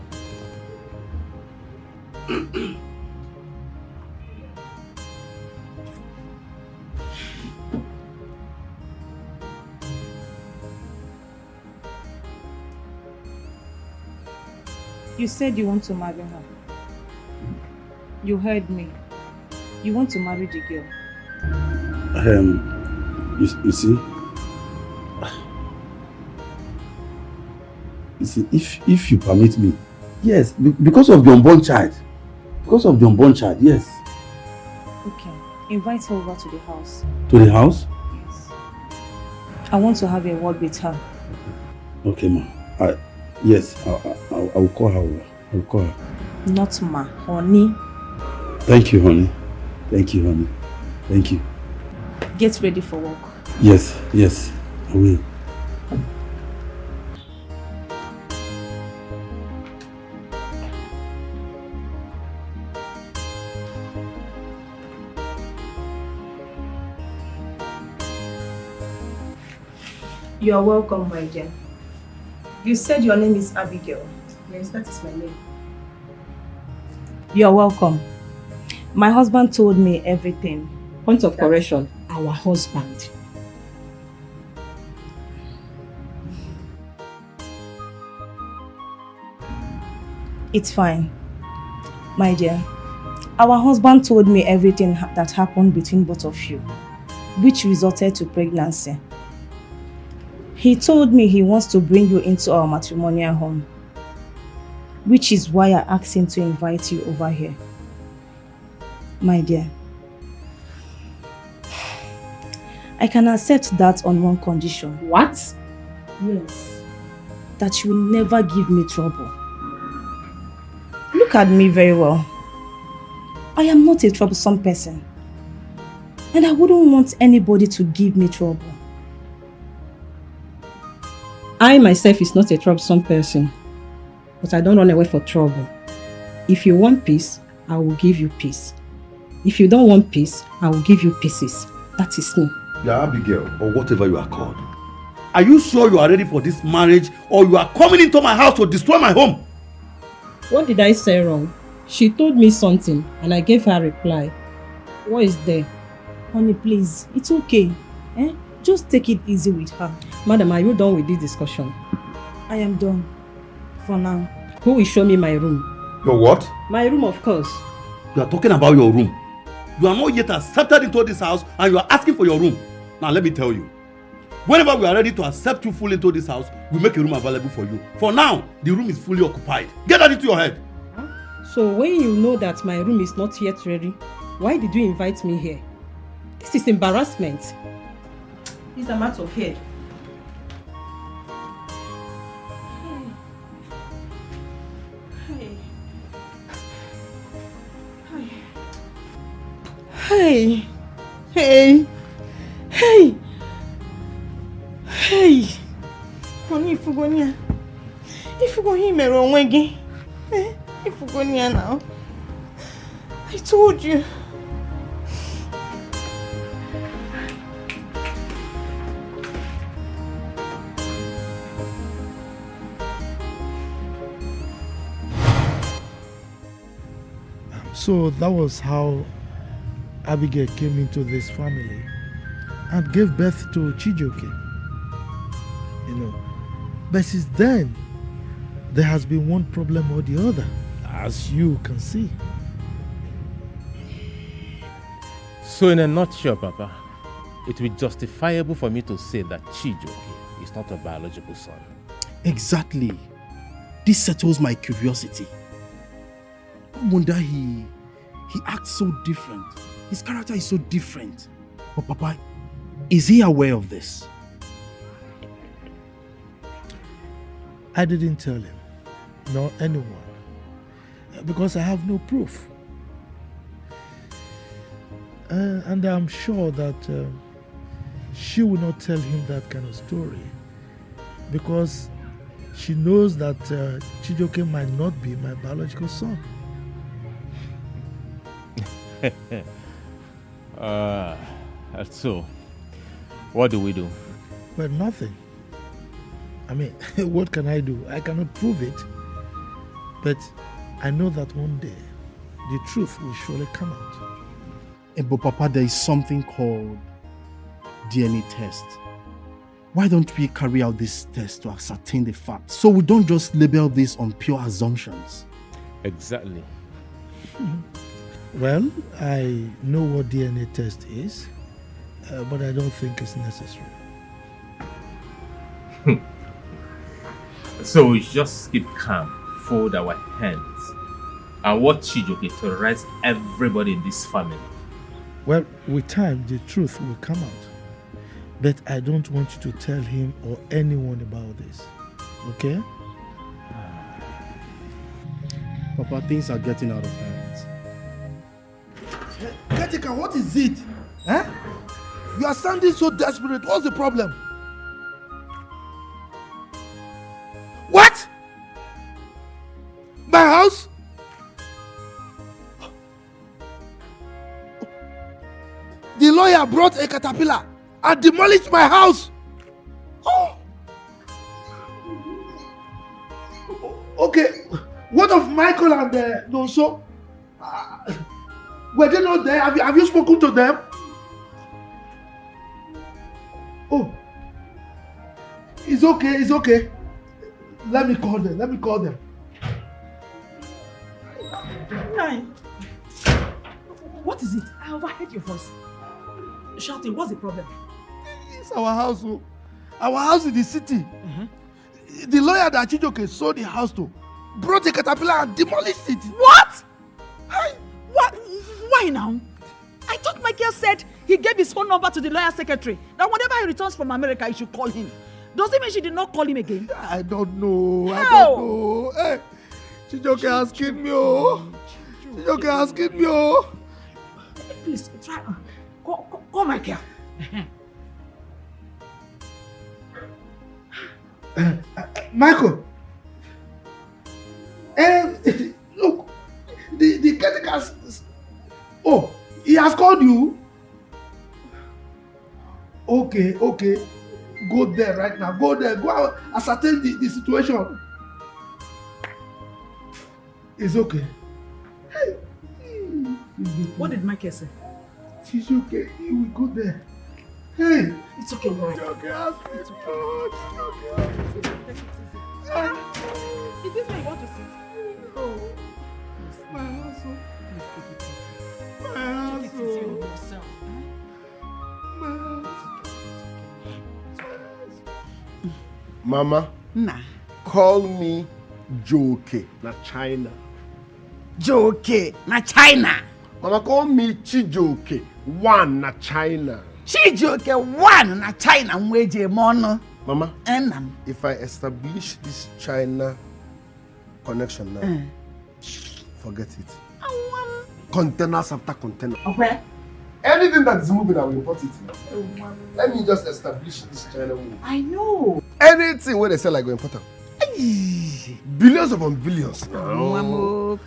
You said you want to marry her. You heard me. You want to marry the girl. You see, if you permit me, yes, because of the unborn child. Because of the unborn child, yes. Okay, invite her over to the house. To the house? Yes. I want to have a word with her. Okay, ma. Yes, I will call her over. I will call her. Not ma, honey. Thank you, honey. Thank you, honey. Thank you. Get ready for work. Yes, I will. You are welcome, my dear. You said your name is Abigail. Yes, that is my name. You are welcome. My husband told me everything. Point of correction, our husband. It's fine. My dear, our husband told me everything that happened between both of you, which resulted to pregnancy. He told me he wants to bring you into our matrimonial home, which is why I asked him to invite you over here. My dear, I can accept that on one condition. What? Yes. That you will never give me trouble. Look at me very well. I am not a troublesome person. And I wouldn't want anybody to give me trouble. I myself is not a troublesome person, but I don't run away for trouble. If you want peace, I will give you peace. If you don't want peace, I will give you pieces. That is me. Yeah, Abigail, or whatever you are called. Are you sure you are ready for this marriage, or you are coming into my house to destroy my home? What did I say wrong? She told me something and I gave her a reply. What is there? Honey, please, it's okay. Just take it easy with her. Madam, are you done with this discussion? I am done. For now. Who will show me my room? Your what? My room, of course. You are talking about your room. You are not yet accepted into this house and you are asking for your room. Now let me tell you. Whenever we are ready to accept you fully into this house, we make a room available for you. For now, the room is fully occupied. Get that into your head. So when you know that my room is not yet ready, why did you invite me here? This is embarrassment. It's a matter of head. Hey, hey, hey, hey. Honey, if you go near mere onwe gi, if you go near now, I told you. So that was how Abigail came into this family and gave birth to Chijioke. But since then, there has been one problem or the other, as you can see. So in a nutshell, Papa, it will be justifiable for me to say that Chijioke is not a biological son. Exactly. This settles my curiosity. No wonder he acts so different. His character is so different. But Papa, is he aware of this? I didn't tell him, nor anyone, because I have no proof. And I'm sure that she will not tell him that kind of story, because she knows that Chijioke might not be my biological son. So, what do we do? Well, nothing. I mean, what can I do? I cannot prove it. But I know that one day, the truth will surely come out. But Papa, there is something called DNA test. Why don't we carry out this test to ascertain the facts, so we don't just label this on pure assumptions? Exactly. Well, I know what DNA test is, but I don't think it's necessary. So we just keep calm, fold our hands, and watch Chijioke terrorize everybody in this family. Well, with time, the truth will come out. But I don't want you to tell him or anyone about this. Okay? Papa, things are getting out of hands. Katika, what is it? You are sounding so desperate. What's the problem? What? My house? The lawyer brought a caterpillar and demolished my house. Oh. Okay. What of Michael and Nonso? Were they not there? Have you spoken to them? Oh. It's okay, it's okay. Let me call them. Nine. What is it? I overheard your voice. Shouting, what's the problem? It's our house. Our house in the city. The lawyer that Chijioke sold the house to brought a caterpillar and demolished it. What? What? Why now? I thought Michael said he gave his phone number to the lawyer secretary. That whenever he returns from America, he should call him. Does it mean she did not call him again? I don't know. How? I don't know. Hey, Chijoke asking me, oh. Chijoke asking me, oh. Please, try. Call Michael. Michael. Look, the caretaker. Oh, he has called you? Okay. Go there right now. Go there. Go out, ascertain the situation. It's okay. Hey. What did Michael say? It's okay. He will go there. Hey. It's okay, Lord. It's okay. It's okay. Is this where you want to sit? Oh. My hustle. My hustle. Take it easy on yourself. Mama, Nah. call me Joke, na China. Joke, na China. Mama, call me Chijoke, one na China. Chijoke, one na China, mweje mono. Mama, Enam. if I establish this China connection now, forget it. Containers after container. Okay. Anything that is moving, I will import it. Let me just establish this China move. I know. Anything where they sell, I go import them. Billions upon billions.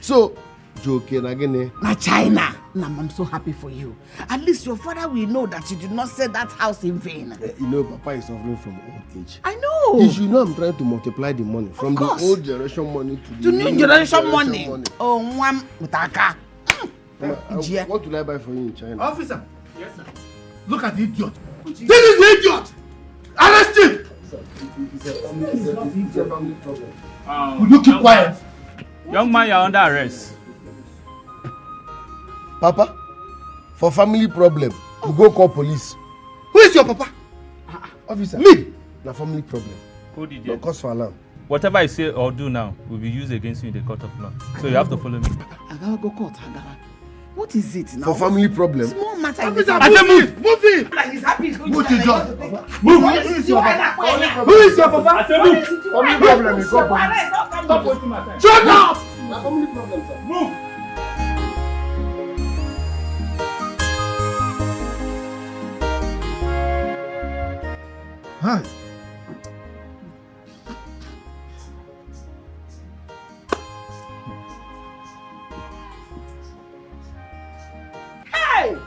So, joking again. Na China. Nam, I'm so happy for you. At least your father will know that you did not sell that house in vain. You know, Papa is suffering from old age. I know. You should know I'm trying to multiply the money from the old generation money to the new generation money. Oh, one mutaka. What will I buy for you in China? Officer. Yes, sir. Look at the idiot. This is the idiot. Arrest him. It's a family problem. Will you keep quiet? Young man, you're under arrest. Papa, for family problem, you go call police. Who is your papa? Officer. Me. Na family problem. Hold it No cause for alarm. Whatever I say or do now will be used against you in the court of law. So you have to follow me. Agawa go court, Agawa. What is it now? For family problem. Small matter. Officer, move it. Like he's happy. He's going Move to the China. job. Move. Who is your papa? Who is your papa? Family problem is call police. Stop wasting my time. Shut up. Na family problem, sir. Move. Hi. Hey!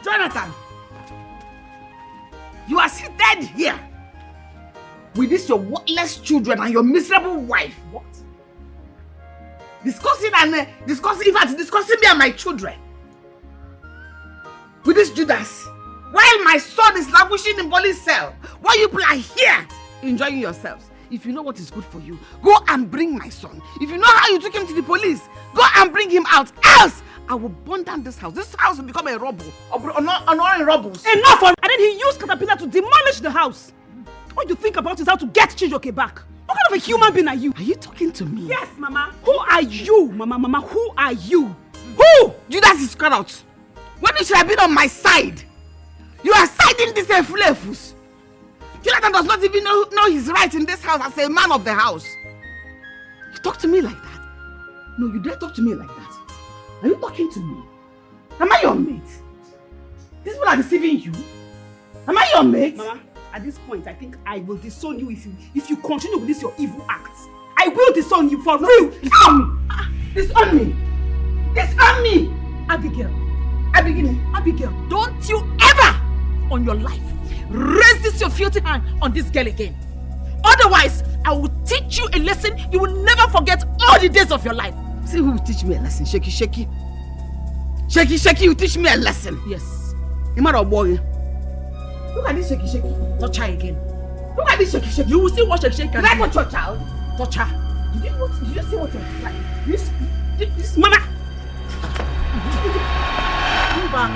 Jonathan! You are seated here with this your worthless children and your miserable wife. What? Discussing me and my children. With this Judas. While my son is languishing in police cell. While you people are here enjoying yourselves. If you know what is good for you, go and bring my son. If you know how you took him to the police, go and bring him out. Else, I will burn down this house. This house will become a rubble. Not a rubble. Enough! And then he used caterpillar to demolish the house. All you think about is how to get Chijoke back. What kind of a human being are you? Are you talking to me? Yes, Mama. Who are you, Mama? Who are you? Who? Judas is cut out. When you should have been on my side. You are siding this flefus. Jonathan does not even know his right in this house as a man of the house. You talk to me like that? No, you dare talk to me like that. Are you talking to me? Am I your mate? These people are deceiving you. Am I your mate? Mama, at this point, I think I will disown you if you continue with this your evil acts. I will disown you for real. Disown me. Disown me. Disown me. Abigail, Abigail, don't you ever on your life raise this your filthy hand on this girl again. Otherwise, I will teach you a lesson you will never forget all the days of your life. See who will teach me a lesson? Shaky. Shaky, you teach me a lesson. Yes. You matter boy. Look at this shaky. Touch her again. Look at this shaky. You will see what shaky can do. Did I touch your child? Touch her. Did you see what you're like? This Mama. Move on.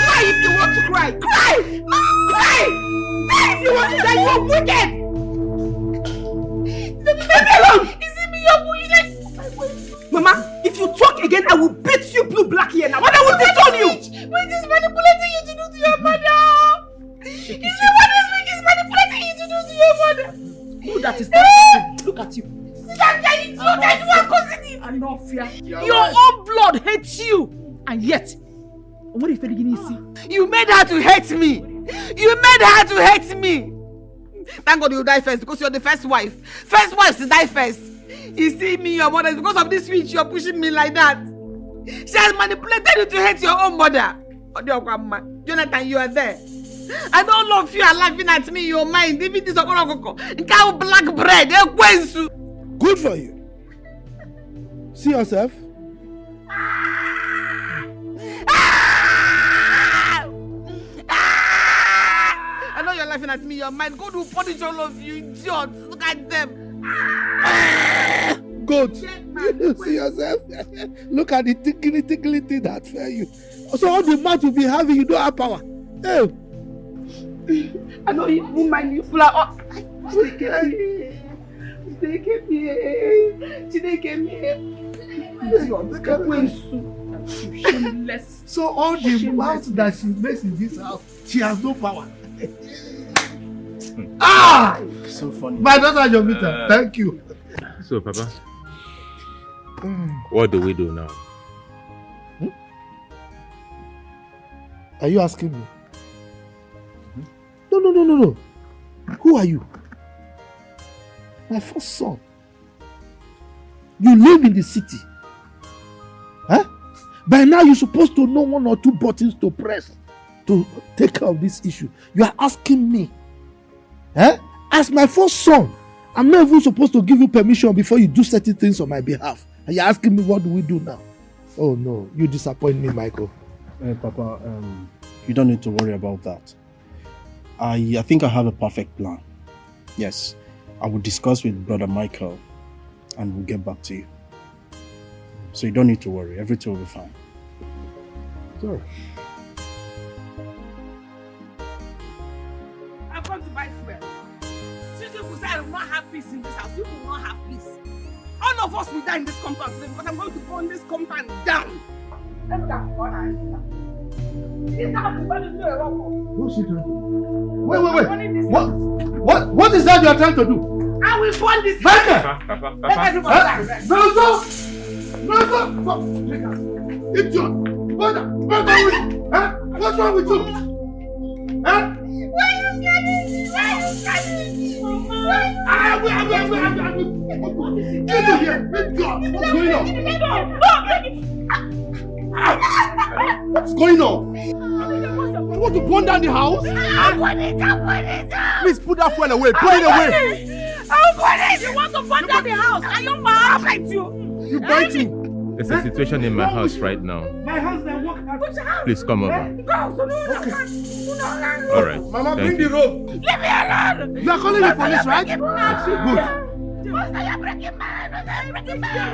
Cry if you want to cry. Cry! Cry! Cry if you want to die. You are wicked! Leave me alone! Is it me you're bullying? Mama, if you talk talk again, I will beat you blue black here now. What I will disown you. Wait is manipulating you to do to your mother. Is what this witch is manipulating you to do to your mother. Who that is look at you. Your own blood hates you. And yet, what if you made her to hate me? You made her to hate me. Thank God you die first because you're the first wife. First wife to die first. You see me, your mother, because of this witch, you're pushing me like that. She has manipulated you to hate your own mother. Jonathan, you are there. I don't love you are laughing at me in your mind. Even this cow black bread. Good for you. See yourself. I know you're laughing at me in your mind. God will punish all of you idiots. Look at them. Good. See yourself. Look at the tickly thing that fell you. So all the mouth you be having, you don't have power. Hey. I know you won't mind you full of. So all the mouth that she makes in this house, she has no power. So funny. My daughter Jovita, thank you. So, Papa, what do we do now? Are you asking me? No. Who are you? My first son. You live in the city. Huh? By now you're supposed to know one or two buttons to press to take care of this issue. You are asking me. Huh? As my first son, I'm not even supposed to give you permission before you do certain things on my behalf. And you're asking me what do we do now? Oh no, you disappoint me, Michael. Papa, you don't need to worry about that. I think I have a perfect plan. Yes, I will discuss with Brother Michael and we'll get back to you. So you don't need to worry, everything will be fine. Sorry. I've come to buy fuel. Since you say I will not have peace in this house, you will not have peace. All of us will die in this compound today because I'm going to burn this compound down. What's she doing? Wait. What is that you are trying to do? I will burn this house. No. Idiot. What's wrong with you? Huh? Why are you scaring me? Get in here. Idiot. What's going on? What's going on? You want to burn down the house? Please put that fuel away. Throw it away. You want to burn down the house? Are you mad? I'll bite you. You bite you. There's a situation in my house right now. My husband walked out. Please come over. Okay. All right. Mama, Thank bring you. the rope. Leave me alone. You are calling the police, right? Good.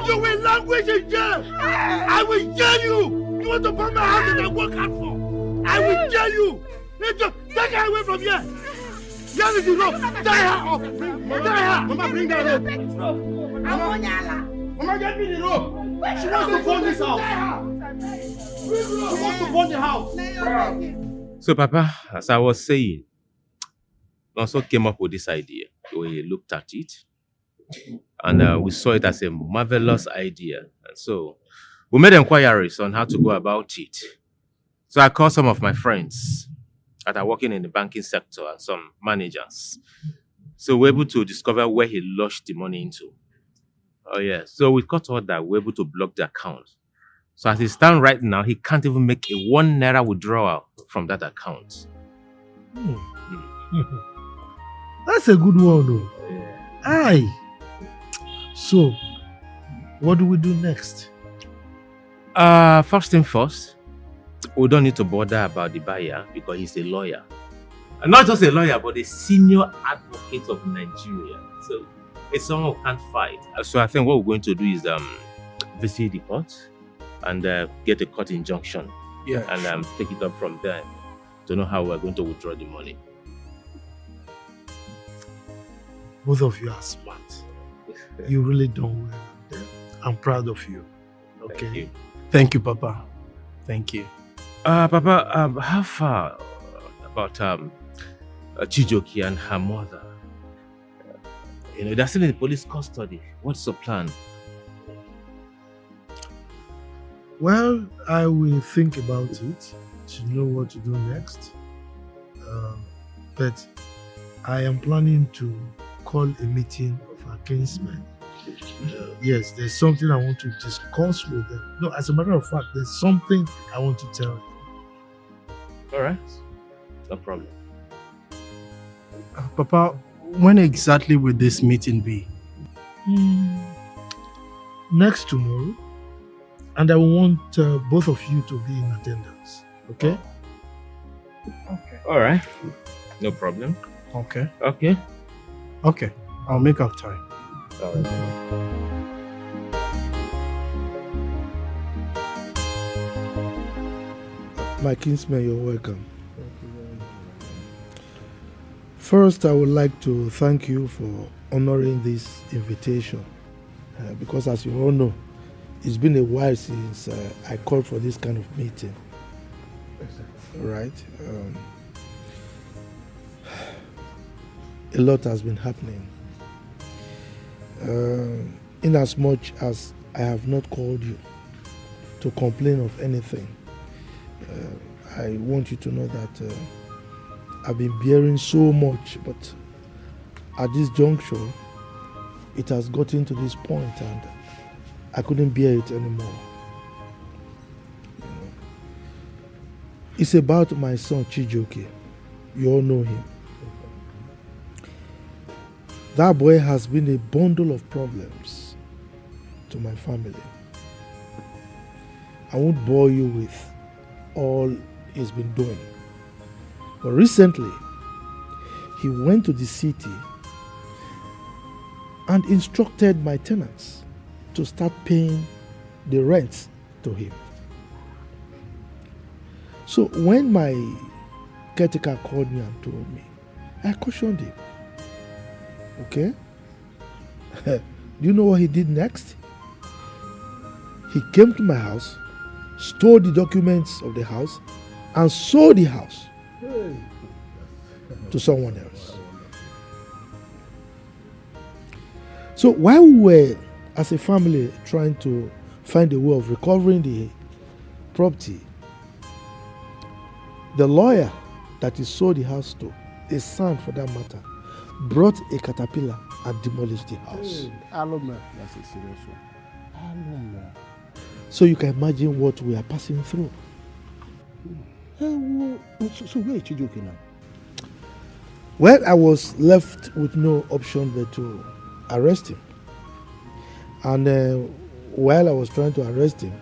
You will languish in jail. I will jail you. You want to burn my house and I work hard for? I will jail you. Take her away from here. Here is the rope. Tie her up. Tie her. Mama, bring that rope. Mama, get me the rope. She wants to burn this house. She wants to burn the house. So, Papa, as I was saying, also came up with this idea. We looked at it, and we saw it as a marvelous idea. And so, we made inquiries on how to go about it. So, I called some of my friends that are working in the banking sector and some managers. So, we're able to discover where he lodged the money into. Oh, yeah. So, we got out that we're able to block the account. So, as it stands right now, he can't even make a 1 naira withdrawal from that account. That's a good one, though. Aye. So, what do we do next? First thing first, we don't need to bother about the buyer because he's a lawyer. And not just a lawyer, but a senior advocate of Nigeria. So, it's someone who can't fight. So, I think what we're going to do is visit the court and get a court injunction. Yeah. And take it up from there to know how we're going to withdraw the money. Both of you are smart. You really done well. I'm proud of you. Okay. Thank you, Papa. Thank you. Papa, how far about Chijoki and her mother? They're still in police custody. What's the plan? Well, I will think about it to know what to do next. But I am planning to call a meeting of our kinsmen. Yes, there's something I want to discuss with them. No, as a matter of fact, there's something I want to tell you. All right. No problem. Papa, when exactly will this meeting be? Next tomorrow. And I want both of you to be in attendance. Okay? Okay. All right. No problem. Okay. Okay. Okay. I'll make up time. All right. My kinsman, you're welcome. First, I would like to thank you for honoring this invitation. Because as you all know, it's been a while since I called for this kind of meeting. Right? A lot has been happening. In as much as I have not called you to complain of anything, I want you to know that I've been bearing so much, but at this juncture, it has gotten to this point and I couldn't bear it anymore. It's about my son Chijoke. You all know him. That boy has been a bundle of problems to my family. I won't bore you with all he's been doing. But recently, he went to the city and instructed my tenants to start paying the rent to him. So when my caretaker called me and told me, I cautioned him. Okay? Do you know what he did next? He came to my house, stole the documents of the house, and sold the house to someone else. So while we were, as a family, trying to find a way of recovering the property, the lawyer that he sold the house to, a son for that matter, brought a caterpillar and demolished the house. That's a serious one. So you can imagine what we are passing through. So where is Chijoke now? Well, I was left with no option but to arrest him. And while I was trying to arrest him,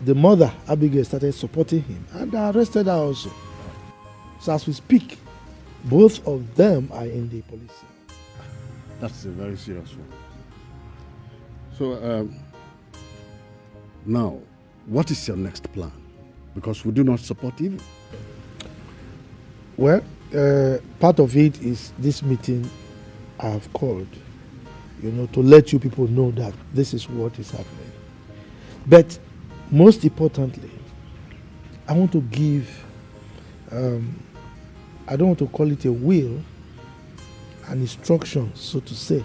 the mother, Abigail, started supporting him, and I arrested her also. So as we speak, both of them are in the police cell. That's a very serious one. So, now, what is your next plan? Because we do not support evil. Well, part of it is this meeting I have called, to let you people know that this is what is happening. But most importantly, I want to give, I don't want to call it a will, an instruction, so to say,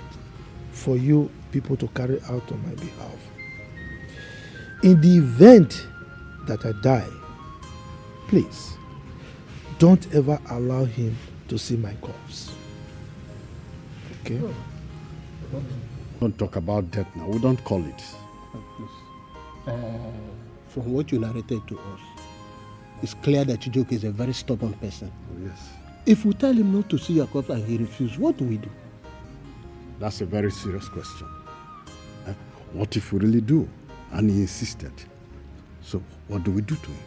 for you people to carry out on my behalf. In the event that I die, please, don't ever allow him to see my corpse. Okay? Don't talk about death now. We don't call it. From what you narrated to us, it's clear that Chijoke is a very stubborn person. Oh, yes. If we tell him not to see your corpse and he refuses, what do we do? That's a very serious question. What if we really do? And he insisted. So what do we do to him?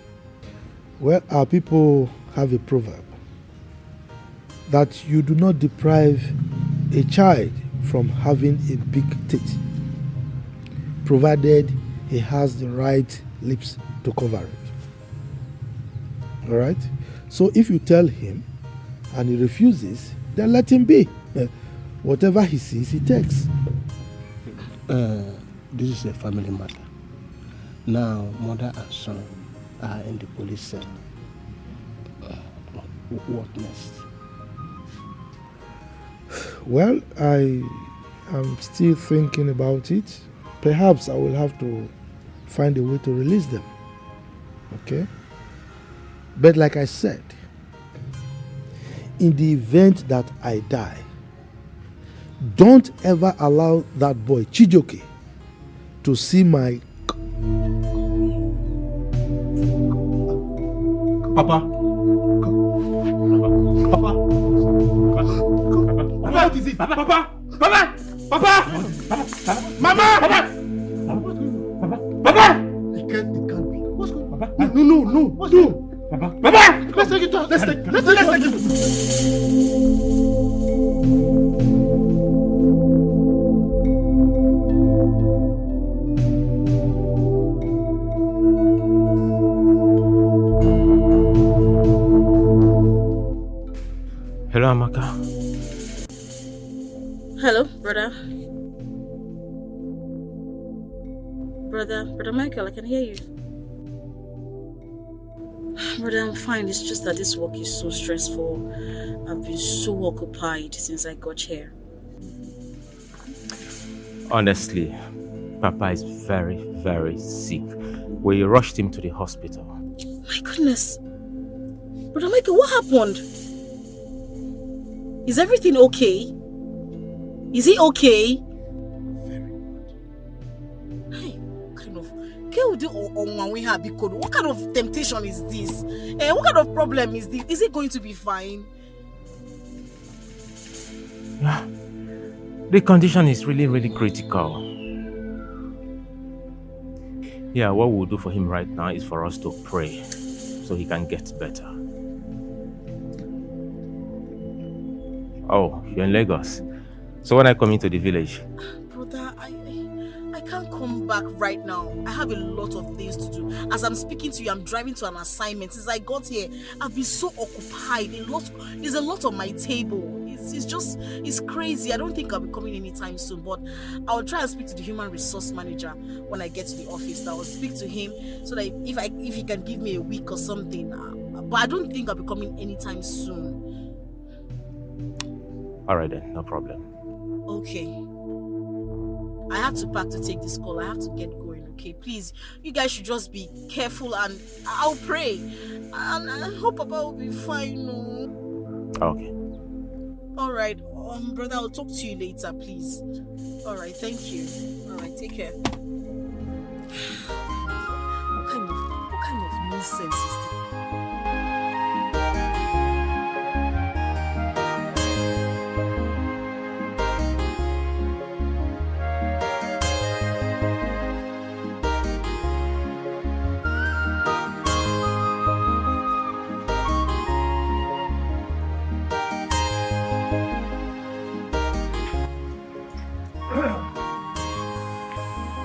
Well, our people have a proverb that you do not deprive a child from having a big teeth, provided he has the right lips to cover it. All right? So if you tell him and he refuses, then let him be. Whatever he sees, he takes. This is a family matter. Now, mother and son are in the police cell. What next? Well, I am still thinking about it. Perhaps I will have to find a way to release them. Okay? But like I said, in the event that I die, don't ever allow that boy Chijioke to see my Papa. Papa. What is it? Papa. Papa. Papa. Papa. Mama. Papa. Papa. It can't be. What's going on? Papa. No. Papa. Papa. Let's take it out. Let's take it. Hello, Amaka. Hello, brother. Brother Michael, I can hear you. Brother, I'm fine. It's just that this work is so stressful. I've been so occupied since I got here. Honestly, Papa is very, very sick. We rushed him to the hospital. My goodness. Brother Michael, what happened? Is everything okay? Is he okay? Hey, what kind of what kind of temptation is this? What kind of problem is this? Is he going to be fine? Yeah. The condition is really, really critical. Yeah, what we'll do for him right now is for us to pray so he can get better. Oh, you're in Lagos. So when I come into the village? Brother, I can't come back right now. I have a lot of things to do. As I'm speaking to you, I'm driving to an assignment. Since I got here, I've been so occupied. There's a lot on my table. It's crazy. I don't think I'll be coming anytime soon, but I'll try and speak to the human resource manager when I get to the office. I'll speak to him so that if he can give me a week or something. But I don't think I'll be coming anytime soon. Alright then, no problem. Okay. I have to pack to take this call. I have to get going, okay? Please, you guys should just be careful and I'll pray. And I hope Papa will be fine, no? Okay. Alright, brother, I'll talk to you later, please. Alright, thank you. Alright, take care. What kind of nonsense is this?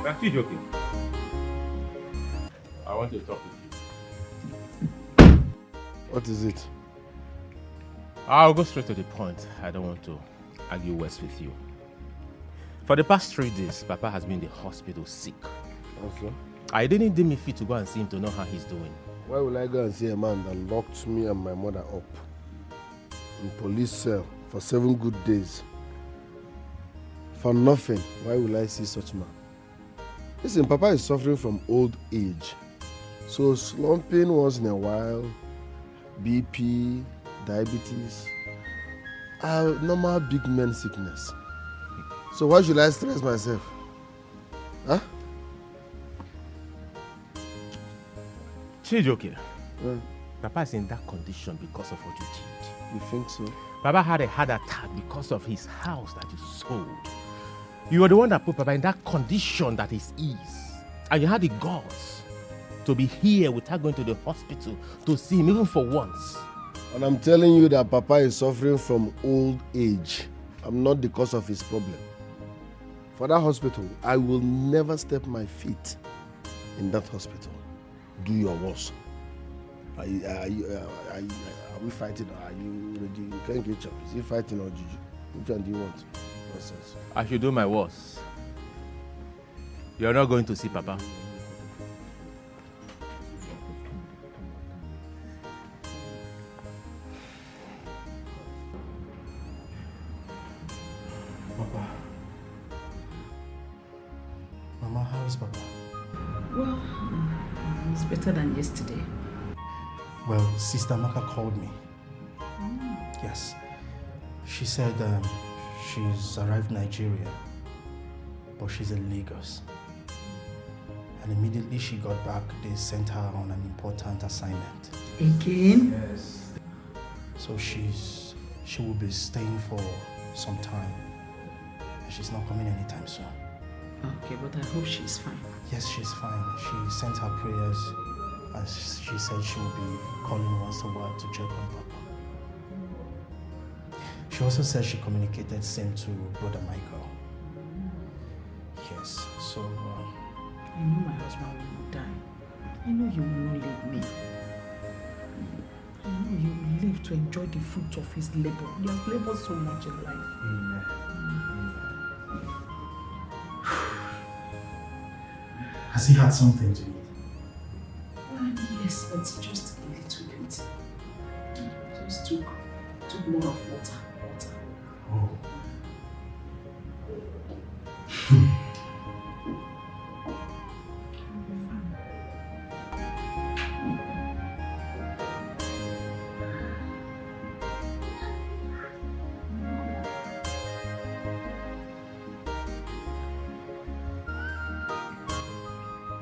Are you joking? I want to talk with you. What is it? I'll go straight to the point. I don't want to argue words with you. For the past 3 days, Papa has been in the hospital sick. Okay. I didn't deem it fit to go and see him to know how he's doing. Why will I go and see a man that locked me and my mother up in police cell for 7 good days? For nothing. Why will I see such man? Listen, Papa is suffering from old age. So slumping once in a while, BP, diabetes, are normal big man sickness. So why should I stress myself? Huh? Chijoke, Papa is in that condition because of what you did. You think so? Papa had a heart attack because of his house that you sold. You were the one that put Papa in that condition that is ease. And you had the guts to be here without going to the hospital to see him even for once. And I'm telling you that Papa is suffering from old age. I'm not the cause of his problem. For that hospital, I will never step my feet in that hospital. Do your worst. Are we fighting or are you ready? You can't get up. Is he fighting or Juju? Which one do you want? Nonsense. I should do my worst. You're not going to see Papa. Yes, Papa. Well, it's better than yesterday. Well, Sister Maka called me. Yes. She said she's arrived in Nigeria, but she's in Lagos. And immediately she got back, they sent her on an important assignment. Again? Yes. So she will be staying for some time. And she's not coming anytime soon. Okay, but I hope she's fine. Yes, she's fine. She sent her prayers and she said she will be calling once a while to check on Papa. She also said she communicated same to Brother Michael. Yes, so... I know my husband will not die. I know you will not leave me. I know you will live to enjoy the fruit of his labor. He has labored so much in life. Amen. Has he had something to eat? Yes, but just a little bit. Just took more of water. Oh.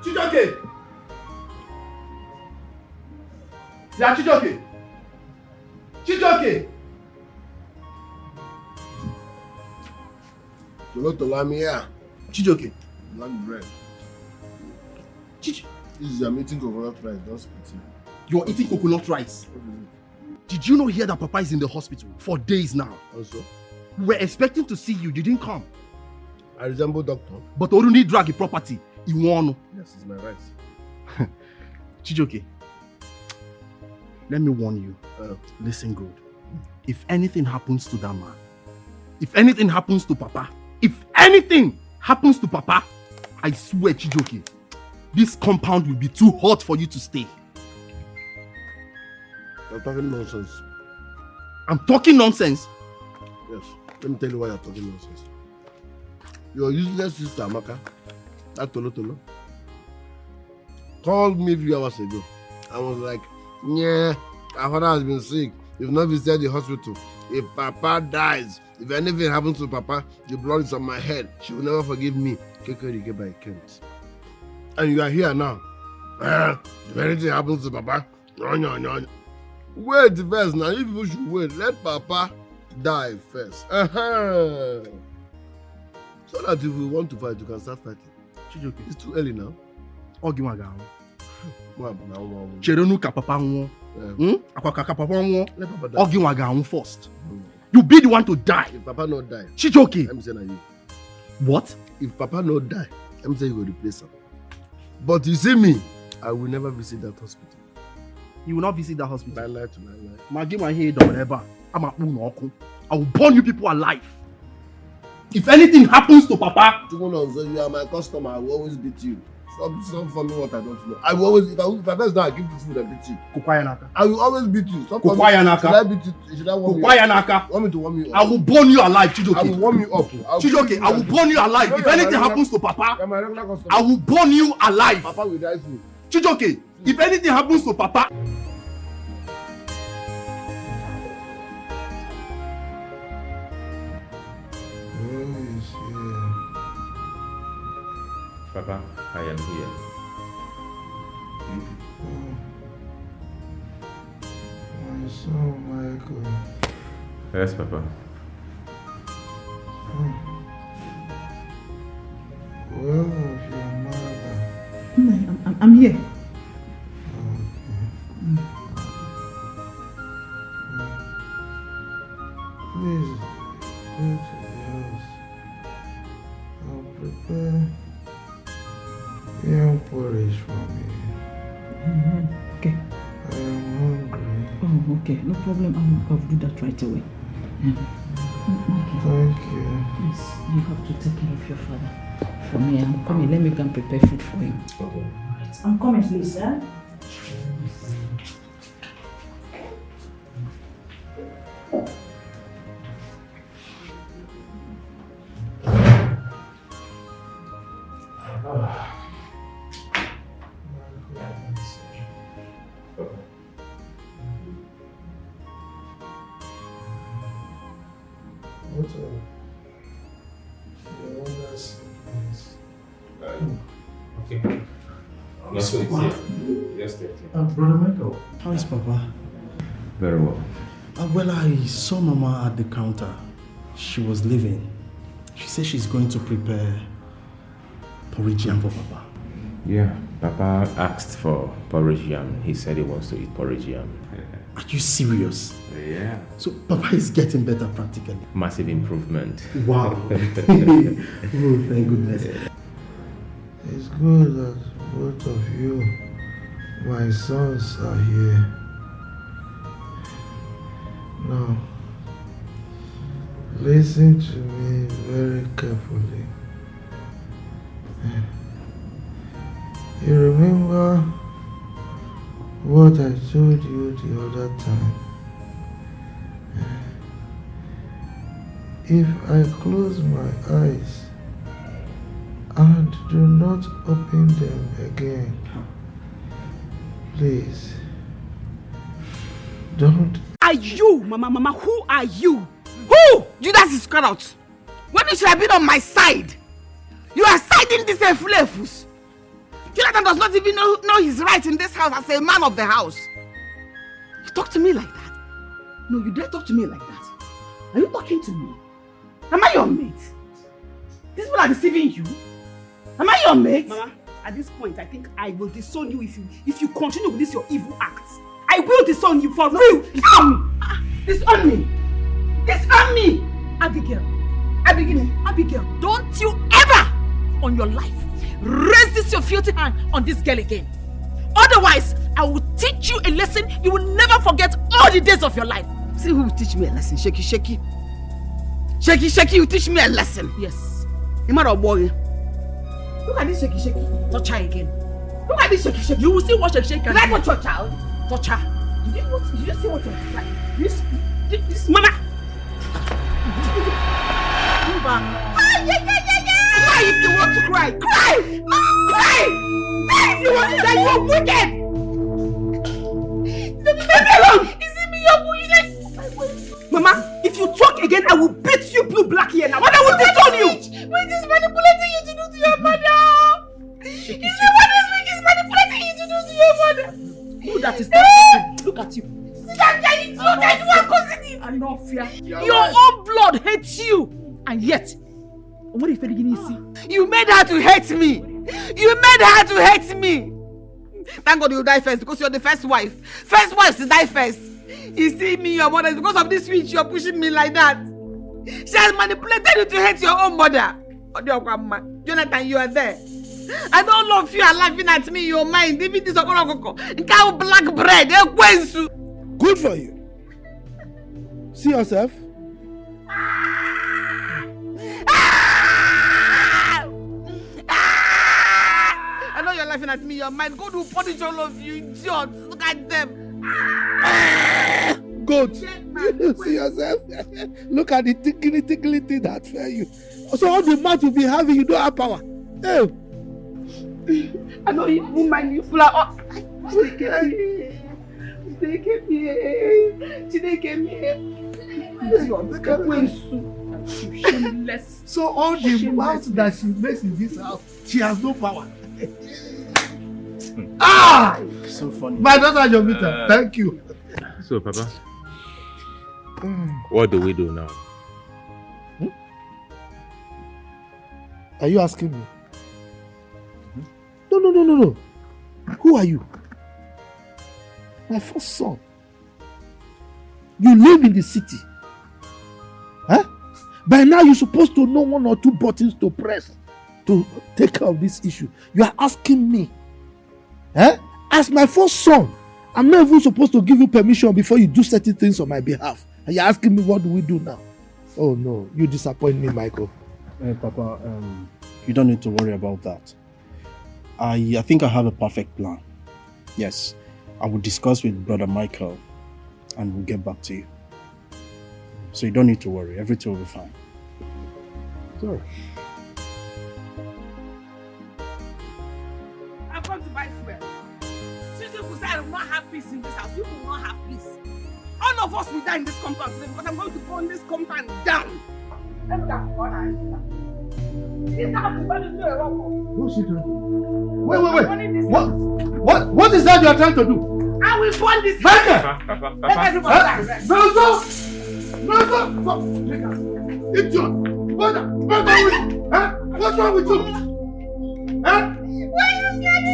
Chijoke! Yeah, Chijoke! Chijoke! Tolo, I'm here. Chijoke! Black bread. This is I'm eating coconut rice, don't spit it. You're eating coconut rice? Did you not hear that Papa is in the hospital for days now? Also? We were expecting to see you, you didn't come. I resemble doctor. But Oruni drag a property. You want? Yes, it's my rice. Chijoke, let me warn you. Listen good. If anything happens to that man, if anything happens to Papa, if anything happens to Papa, I swear, Chijoke, this compound will be too hot for you to stay. You're talking nonsense. I'm talking nonsense? Yes. Let me tell you why you're talking nonsense. Your useless sister, Amaka, that Tolo, called me a few hours ago. I was like, yeah, our father has been sick. We've not visited the hospital. If Papa dies, if anything happens to Papa, the blood is on my head. She will never forgive me. And you are here now. If anything happens to Papa, wait first now. You people should wait. Let Papa die first. So that if we want to fight, you can start fighting. Chijoke, it's too early now. Cheronu ka Papa nwo. Akwaka Papa nwo. Oginwa ga first. You be the one to die. If Papa not die, Chijoke. I'm saying you. What? If Papa not die, I'm saying you will replace him. But you see me, I will never visit that hospital. You will not visit that hospital? My life to my life. Magima head or whatever. I will burn you people alive. If anything happens to Papa, you are my customer. I will always beat you. Stop for me what I don't know. I will always, if I first die, I give you food and beat you. I will always beat you. Stop for me. Should I beat you? Should I warm you up? Want me to warm you up? I will burn you alive, Chijoke. I will warm you up. Chijoke, I will burn you alive. If anything happens to Papa, I will burn you alive. Papa will die soon. Chijoke, if anything happens to Papa, Papa, I am here. My son, Michael. Yes, Papa. Where was your mother? I'm here. Please go to the house. I'll prepare young porridge for me. Okay. I am hungry. Oh, okay. No problem. I'll do that right away. Thank you. Yes, you have to take care of your father. For me, I'm coming. Let me go and prepare food for him. Okay. I'm coming, please, sir. whatever. Okay. Yes, yes, Brother Michael, how is Papa? Very well. Well, I saw Mama at the counter. She was leaving. She said she's going to prepare porridge yam for Papa. Yeah, Papa asked for porridge yam. He said he wants to eat porridge yam. Are you serious? Yeah. So Papa is getting better practically. Massive improvement. Wow. Oh, thank goodness. It's good that both of you, my sons, are here. Now, listen to me very carefully. You remember what I told you the other time? If I close my eyes and do not open them again, please don't. Are you, Mama? Who are you? Who? Judas Iscariot. When you should have been on my side, you are siding this flavors. Jonathan does not even know his right in this house as a man of the house. You talk to me like that? No, you dare talk to me like that. Are you talking to me? Am I your mate? These people are deceiving you. Am I your mate? Mama, at this point, I think I will disown you if you continue with this your evil acts. I will disown you for real. Disown me. Disown me. Disown me. Abigail, don't you ever on your life raise this your filthy hand on this girl again. Otherwise, I will teach you a lesson you will never forget all the days of your life. See who will teach me a lesson? Shaky. Shaky, you teach me a lesson. Yes. You matter boy. Look at this shaky. Touch her again. Look at this shaky. You will see what shaky can do. Like what your child? Touch her. Did you see what your like? This mama. Move on. Cry if you want to cry. Cry! Cry! If you want to die, you are wicked! Leave me alone! Is it me your bullshit? Mama, if you talk again, I will beat you blue black here now. What I will disown you! Wait, is manipulating you to do to your mother! Is your manipulating you to do to your mother! Who that is not look at you. Your own blood hates you, and yet, you made her to hate me. You made her to hate me. Thank God you die first because you're the first wife. First wife to die first. You see me, your mother, because of this witch, you're pushing me like that. She has manipulated you to hate your own mother. Jonathan, you are there. And all of you are laughing at me in your mind. Even this cow black bread. Good for you. See yourself. I know you're laughing at me in your mind. God will punish all of you idiots. Look at them. Good. See yourself. Look at the tickly thing that fell you. So all the mouth you be having, you don't have power. Hey. I know you won't mind you full of. They came here. Shameless. So all the mouth that she makes in this house, she has no power. So funny. My daughter Jovita, thank you. So, Papa, what do we do now? Are you asking me? No. Who are you? My first son. You live in the city. Huh? By now you're supposed to know one or two buttons to press to take care of this issue. You are asking me. Huh? As my first son, I'm not even supposed to give you permission before you do certain things on my behalf. And you're asking me what do we do now? Oh no, you disappoint me, Michael. Papa, you don't need to worry about that. I think I have a perfect plan. Yes, I will discuss with Brother Michael and we'll get back to you. So you don't need to worry, everything will be fine. Sorry. I've come to buy fuel. Since you say I will not have peace in this house, you will not have peace. All of us will die in this compound today because I'm going to burn this compound down. What's she doing? Wait. What is that you are trying to do? I will burn this No! Idiot! What's wrong with you? Huh? Why are you scaring me?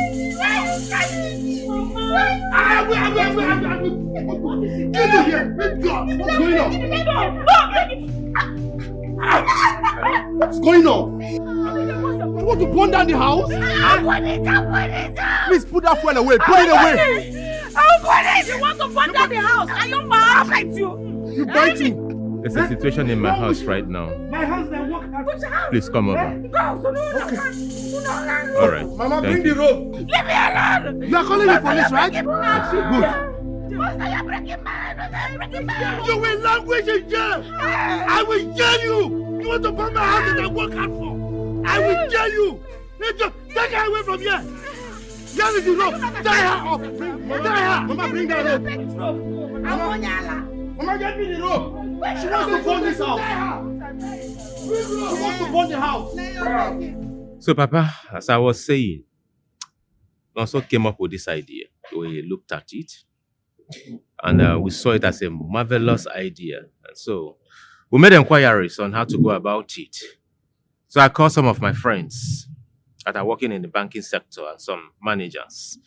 Get you here! Idiot! What's going on? What's going on? You want to burn down the house? I'll burn it. Please put that fuel away. Put it away. I'll burn it. You want to burn down the house? Are you mad? I'll bite you. You bite me. There's a situation in my house right now. My husband walk out. Please come over. All right. Mama, Thank bring the you. rope. Leave me alone. You are calling the police, right? Good. You're breaking my You will languish in jail. I will jail you. You want to burn my house and I work hard for? I will jail you. Take her away from here. Here is the rope. Tie her off. Tie her. Mama, bring that rope. Mama, get me the rope. She wants to burn this house. She wants to burn the house. So, Papa, as I was saying, we also came up with this idea. We looked at it, and we saw it as a marvelous idea. And so, we made inquiries on how to go about it. So, I called some of my friends that are working in the banking sector and some managers.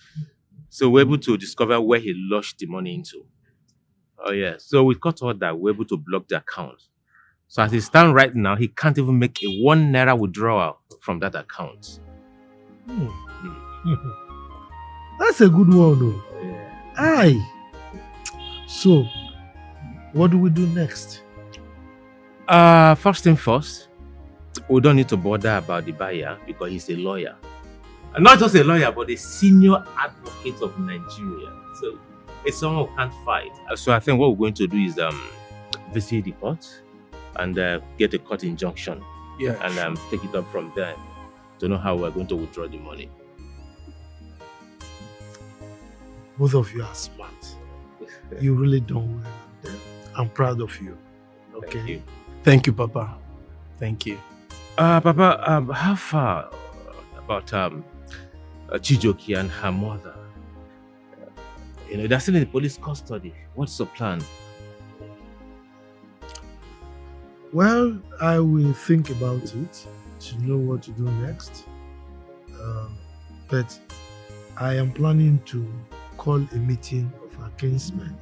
So, we were able to discover where he lodged the money into. Oh, yeah. So, we got all that. We were able to block the account. So, as it stands right now, he can't even make a 1 naira withdrawal from that account. That's a good one, though. Aye. So, what do we do next? First thing first, we don't need to bother about the buyer because he's a lawyer. And not just a lawyer, but a senior advocate of Nigeria. So, it's someone who can't fight. So, I think what we're going to do is visit the court and get a court injunction. Yeah. And take it up from there to know how we're going to withdraw the money. Both of you are smart. You really done well. I'm proud of you. Okay. Thank you. Thank you, Papa. Thank you. Papa, how far about Chijoki and her mother? They're still in the police custody. What's the plan? Well, I will think about it to know what to do next. But I am planning to call a meeting of our kinsmen.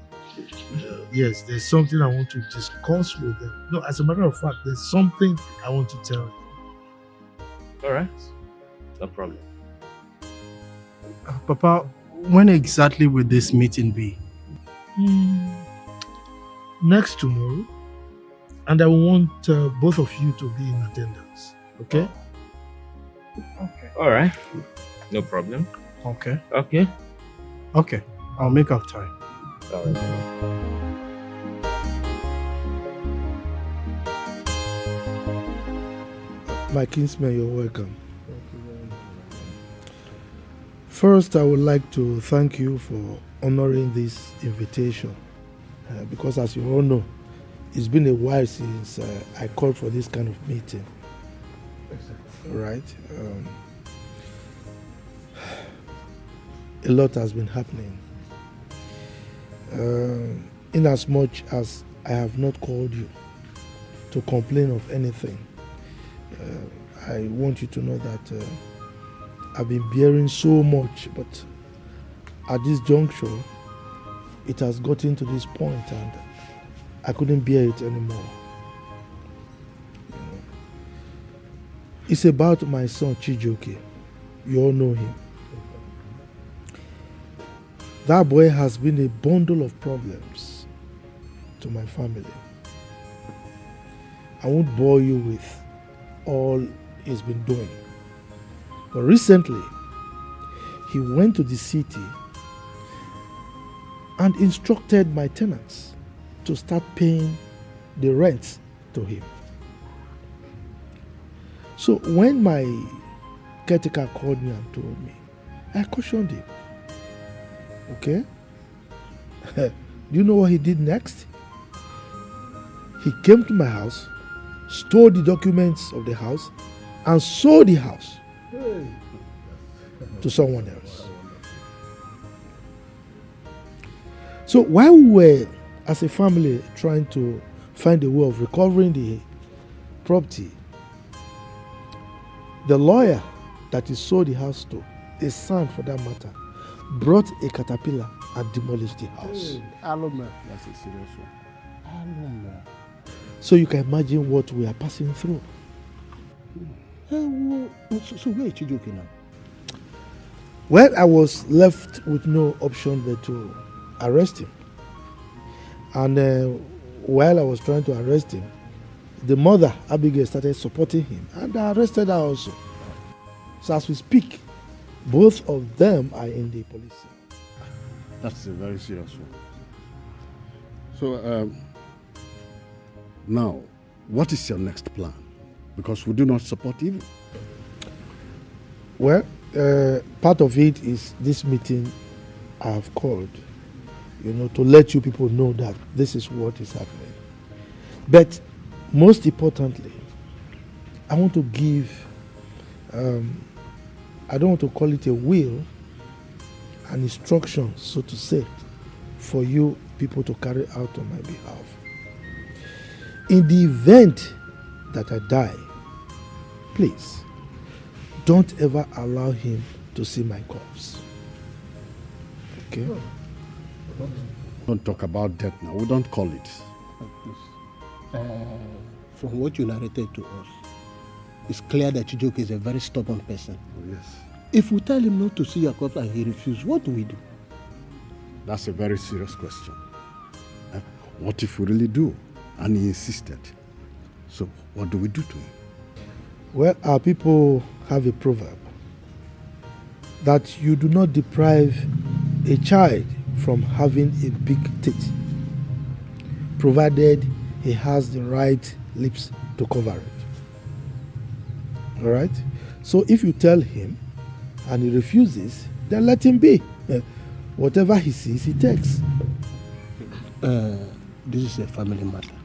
Yes, there's something I want to discuss with them. No, as a matter of fact, there's something I want to tell you. All right. No problem. Papa, when exactly will this meeting be? Next tomorrow. And I want both of you to be in attendance. Okay? Okay. All right. No problem. Okay. Okay. Okay. I'll make up time. All right. My kinsman, you're welcome. First, I would like to thank you for honoring this invitation. Because as you all know, it's been a while since I called for this kind of meeting. Right? A lot has been happening. In as much as I have not called you to complain of anything, I want you to know that I've been bearing so much, but at this juncture, it has gotten to this point and I couldn't bear it anymore. It's about my son Chijoke. You all know him. That boy has been a bundle of problems to my family. I won't bore you with all he's been doing. But recently, he went to the city and instructed my tenants to start paying the rent to him. So when my caretaker called me and told me, I cautioned him. Okay? Do you know what he did next? He came to my house stole the documents of the house, and sold the house to someone else. So while we were, as a family, trying to find a way of recovering the property, the lawyer that he sold the house to, his son for that matter, brought a caterpillar and demolished the house. That's a serious one. So you can imagine what we are passing through. So where is Chijoke now? Well, I was left with no option but to arrest him. And while I was trying to arrest him, the mother, Abigail, started supporting him, and I arrested her also. So as we speak, both of them are in the police cell. That's a very serious one. So, now, what is your next plan? Because we do not support evil. Well, part of it is this meeting I have called, to let you people know that this is what is happening. But most importantly, I want to give, I don't want to call it a will, an instruction, so to say, for you people to carry out on my behalf. In the event that I die, please, don't ever allow him to see my corpse. Okay? Don't talk about death now. We don't call it. From what you narrated to us, it's clear that Chijoke is a very stubborn person. Oh, yes. If we tell him not to see your corpse and he refuses, what do we do? That's a very serious question. What if we really do? And he insisted. So what do we do to him? Well, our people have a proverb that you do not deprive a child from having a big teeth, provided he has the right lips to cover it. All right? So if you tell him and he refuses, then let him be. Whatever he sees, he takes. This is a family matter.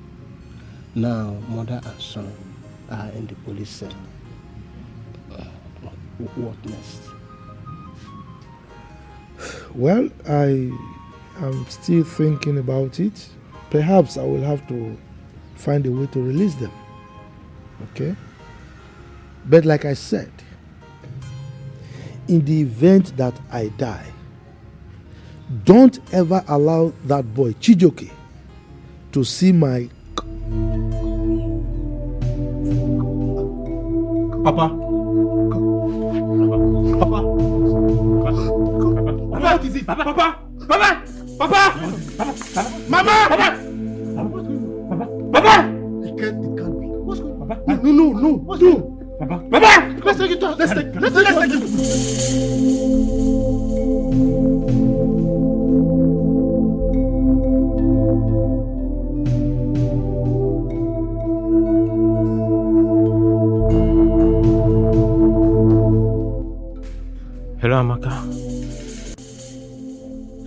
Now, mother and son are in the police cell. What next? Well, I am still thinking about it. Perhaps I will have to find a way to release them. Okay? But like I said, in the event that I die, don't ever allow that boy, Chijoke, to see my... Papa. Papa. What is it? Papa. Papa. Papa. Papa. Mama. Papa. Papa. It can't be. What's going on? Papa. No. Papa. Papa. Let's take it to. Let's take it. Hello, Amaka.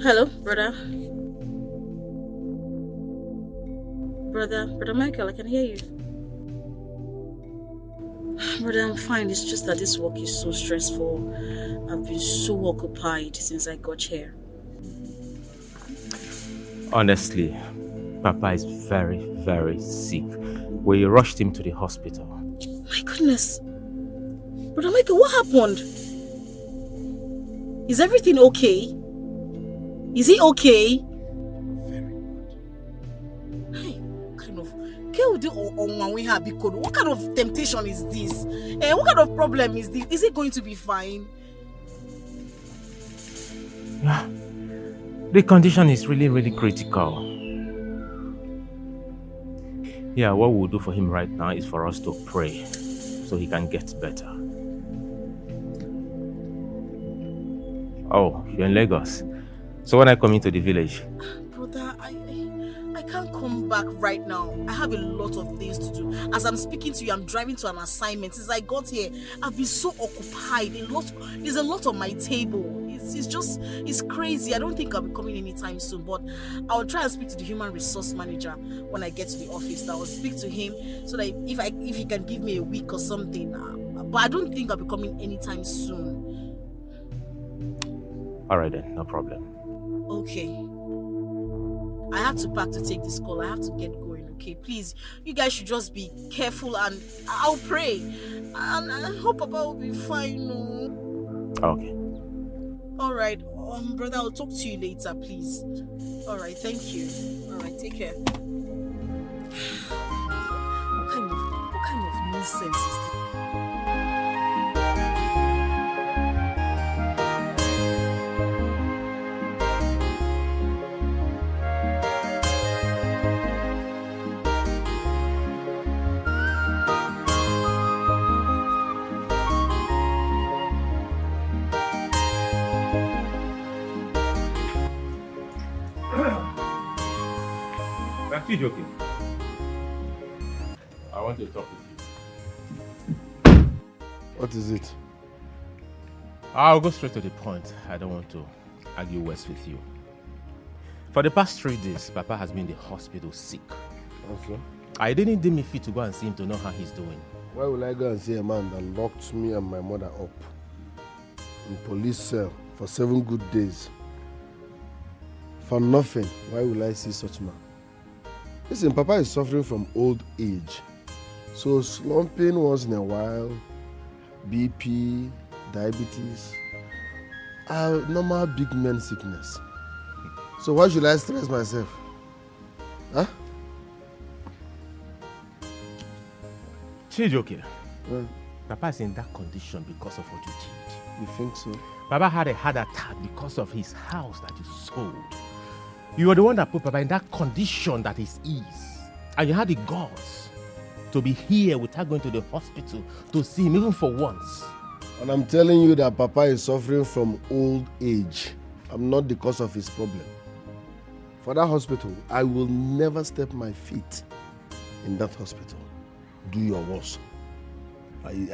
Hello, brother. Brother Michael, I can hear you. Brother, I'm fine. It's just that this work is so stressful. I've been so occupied since I got here. Honestly, Papa is very, very sick. We rushed him to the hospital. My goodness. Brother Michael, what happened? Is everything okay? Is he okay? Very good. Hey, what kind of temptation is this? What kind of problem is this? Is he going to be fine? Yeah. The condition is really, really critical. Yeah, what we'll do for him right now is for us to pray so he can get better. Oh, you're in Lagos. So when I come into the village? Brother, I can't come back right now. I have a lot of things to do. As I'm speaking to you, I'm driving to an assignment. Since I got here, I've been so occupied. There's a lot on my table. It's crazy. I don't think I'll be coming anytime soon, but I'll try and speak to the human resource manager when I get to the office. I'll speak to him so that if he can give me a week or something. But I don't think I'll be coming anytime soon. All right then, no problem. Okay. I have to pack to take this call. I have to get going, okay? Please, you guys should just be careful and I'll pray. And I hope Papa will be fine, no? Okay. Alright, brother, I'll talk to you later, please. Alright, thank you. Alright, take care. What kind of nonsense is this? Are you joking? I want to talk with you. What is it? I'll go straight to the point. I don't want to argue words with you. For the past 3 days, Papa has been in the hospital sick. Okay. I didn't deem it fit to go and see him to know how he's doing. Why will I go and see a man that locked me and my mother up in police cell for 7 good days? For nothing. Why will I see such man? Listen, Papa is suffering from old age. So slumping once in a while, BP, diabetes, are normal big man sickness. So why should I stress myself? Huh? Chijoke, Papa is in that condition because of what you did. You think so? Papa had a heart attack because of his house that you sold. You were the one that put Papa in that condition that is ease. And you had the guts to be here without going to the hospital to see him, even for once. And I'm telling you that Papa is suffering from old age. I'm not the cause of his problem. For that hospital, I will never step my feet in that hospital. Do your worst. Are we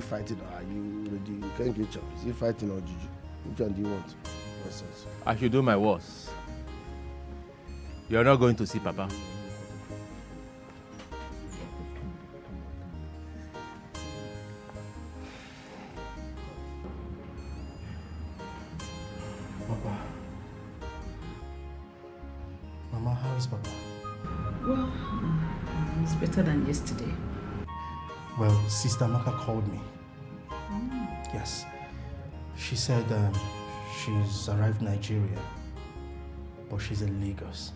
fighting or are you ready? You can't get your. Is he fighting or juju? Which one do you want? Nonsense. I should do my worst. You're not going to see Papa. Papa. Mama, how is Papa? Well, it's better than yesterday. Well, Sister Maka called me. Yes. She said she's arrived in Nigeria, but she's in Lagos.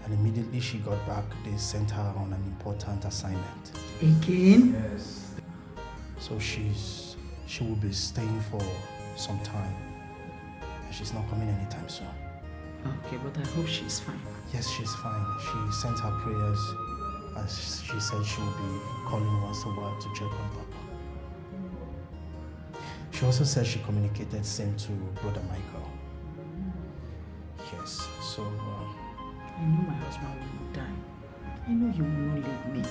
And immediately she got back, they sent her on an important assignment. Again? Yes. So she will be staying for some time. And she's not coming anytime soon. Okay, but I hope she's fine. Yes, she's fine. She sent her prayers, and she said she will be calling once a while to check on Papa. She also said she communicated same to Brother Michael. Yes, so... I know my husband will not die. I know he will not leave me.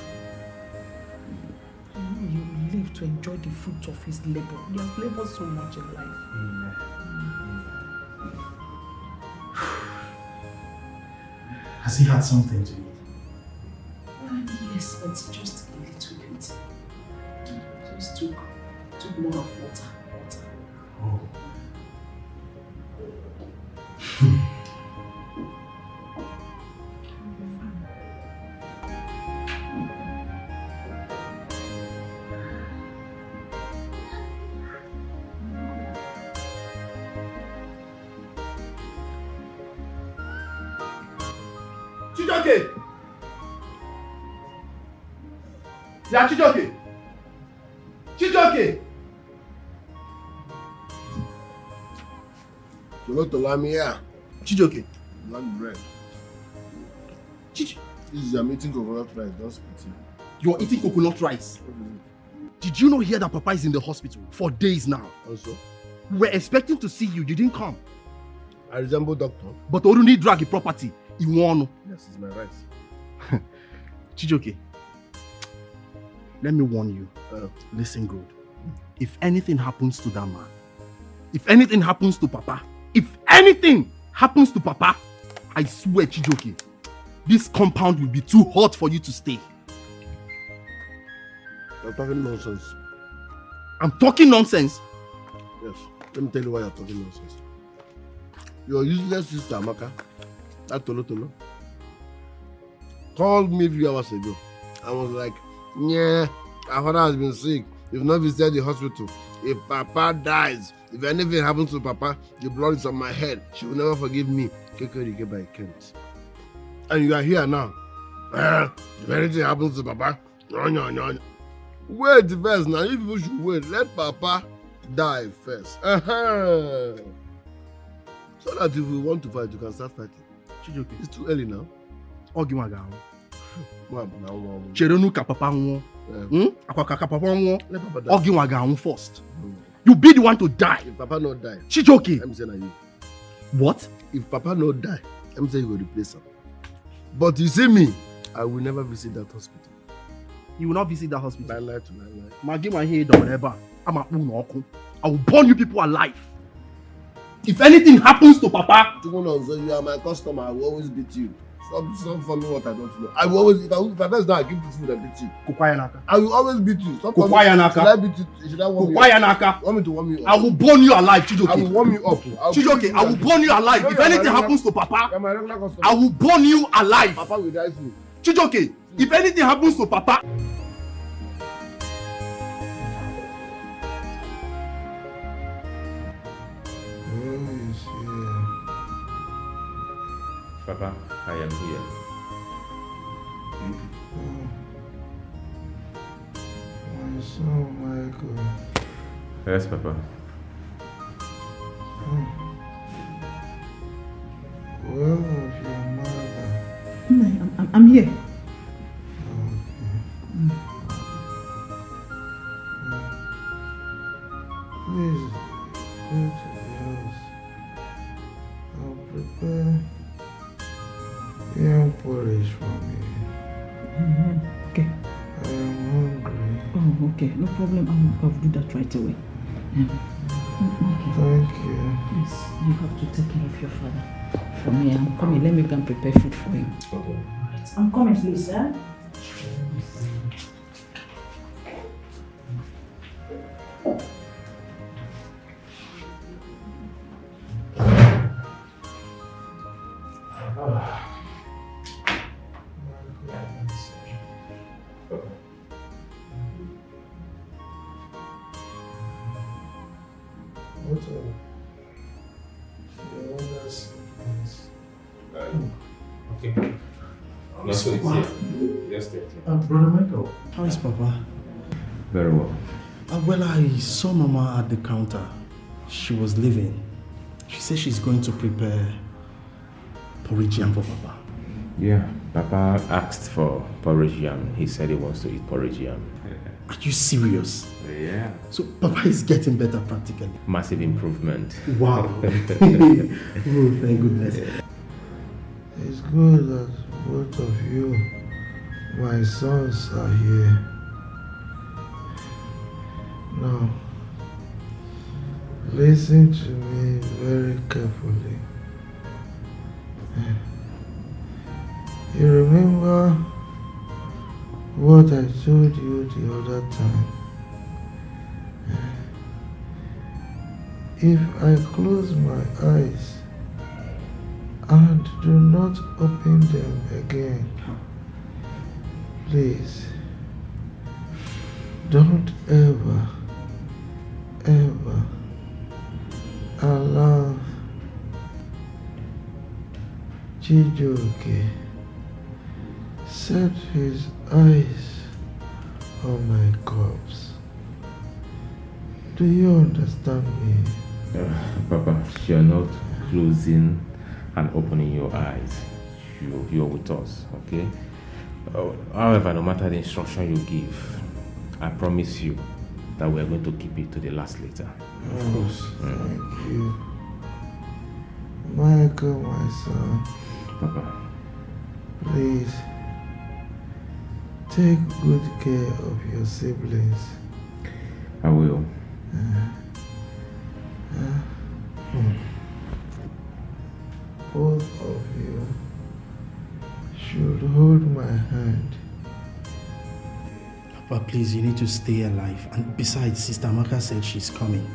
I know he will live to enjoy the fruit of his labor. He has labored so much in life. Amen. Has he had something to eat? Yes, but just a little bit. Just took more of water. Oh. Chijoke! Yeah, Chijoke! Chijoke! You know to lam here. Chijoke! Black bread. This is I'm eating coconut rice, don't spit it. You're eating coconut rice? Did you not hear that Papa is in the hospital for days now? Also? We were expecting to see you, you didn't come. I resemble doctor. But Oruni drag a property. He won. Yes, it's my rice. Chijoke, let me warn you. Listen good. If anything happens to that man, If anything happens to Papa, I swear, Chijoke, this compound will be too hot for you to stay. You're talking nonsense. I'm talking nonsense? Yes. Let me tell you why you're talking nonsense. Your useless sister, Amaka, that Tolo, called me a few hours ago. I was like, yeah, our father has been sick. We've not visited the hospital. If Papa dies, if anything happens to Papa, the blood is on my head. She will never forgive me. By Kent. And you are here now. If anything happens to Papa, no. Wait first now. You people should wait. Let Papa die first. So that if we want to fight, you can start fighting. Chijoke, it's too early now. Cheronu ka Papa nwo. Akwaka Papa nwo. Let Papa die. Oginwa ga first. You be the one to die. If Papa not die, Chijoke. I'm saying you. What? If Papa not die, I'm saying you go replace him. But you see me, I will never visit that hospital. You will not visit that hospital? Lie. Magima here or whatever. I will burn you people alive. If anything happens to Papa, you are my customer. I will always beat you. Stop for me what I don't know. I will always, if I first now I give this food and beat you. I will always beat you. Stop for me. Should I beat you? Should I warm you up? Want me to warm you up? I will burn you alive, Chijoke. I will warm you up. Chijoke, I will burn you alive. If anything happens to Papa, I will burn you alive. Papa will die soon. Chijoke, if anything happens to Papa, Papa, I am here. My son, Michael. Yes, Papa. Where was your mother? I'm here. Please go to the house. I'll prepare young porridge for me. Okay. I am hungry. Oh, okay. No problem. I'll do that right away. Okay. Thank you. Yes, you have to take care of your father. For me, I'm coming. Let me go and prepare food for you. Okay. Right. I'm coming, please, sir. Okay. Yes, Brother Michael, how is Papa? Very well. Well, I saw Mama at the counter. She was leaving. She said she's going to prepare porridge yam for Papa. Yeah, Papa asked for porridge yam. He said he wants to eat porridge yam. Are you serious? Yeah. So Papa is getting better practically. Massive improvement. Wow. Oh, thank goodness. It's good that both of you, my sons, are here. Now, listen to me very carefully. You remember what I told you the other time? If I close my eyes and do not open them again, please don't ever allow Chijoke set his eyes on my corpse. Do you understand me? Papa, you're not closing and opening your eyes. You're with us, okay? However, no matter the instruction you give, I promise you that we're going to keep it to the last letter. Yes, thank you. Michael, my son. Papa. Please, take good care of your siblings. I will. should hold my hand. Papa, please, you need to stay alive. And besides, Sister Amaka said she's coming.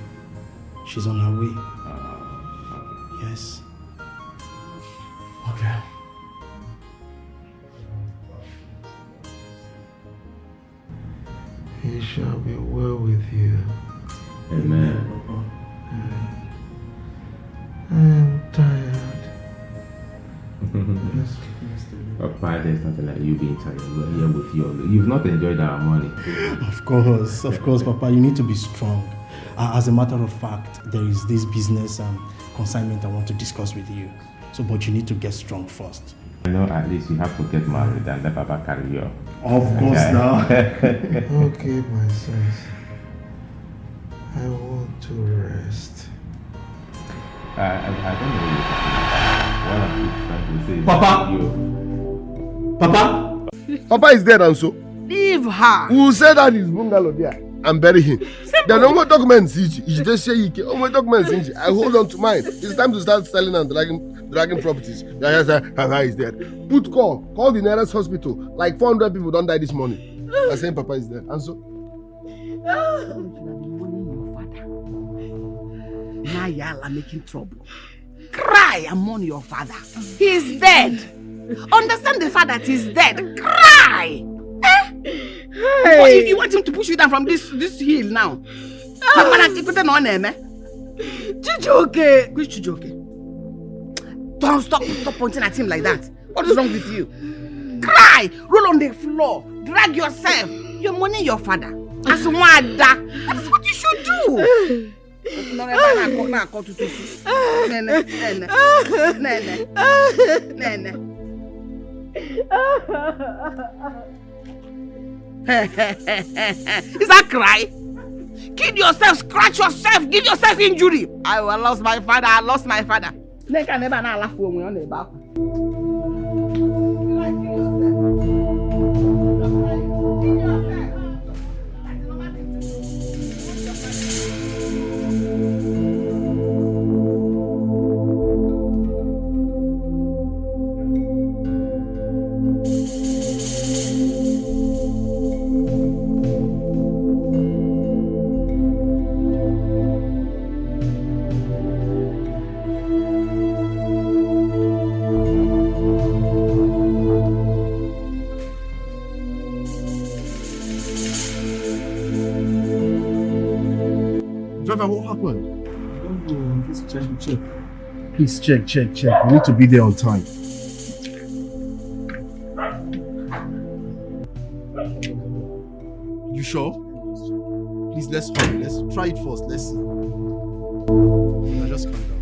She's on her way. Yes. Okay. It shall be well with you. Amen. I am tired. Papa, there's nothing like you being tired. We're here with you. You've not enjoyed our money. Of course, Papa. You need to be strong. As a matter of fact, there is this business consignment I want to discuss with you. But you need to get strong first. I know at least you have to get married and let Papa carry you. Of course now. Okay, my sons. I want to rest. I don't know what you're trying to say. Papa! Papa is dead and so. Leave her. Who said that his bungalow there and bury him? There are no more documents. You just say you can. No documents. I hold on to mine. It's time to start selling and dragging properties. Papa is dead. Call the nearest hospital. Like 400 people don't die this morning. I'm saying Papa is dead. And so? Now y'all are making trouble. Cry and mourn your father. He's dead. Understand the fact that he's dead. Cry. You want him to push you down from this hill now? Chijoke. Which Chijoke? Don't stop pointing at him like that. What is wrong with you? Cry. Roll on the floor. Drag yourself. You're mourning your father. That's what you should do. Is that cry? Kill yourself, scratch yourself, give yourself injury. I lost my father, I lost my father. What happened? Check. Please check. We need to be there on time. You sure? Please, let's hurry. Let's try it first. Let's see. Now just calm down.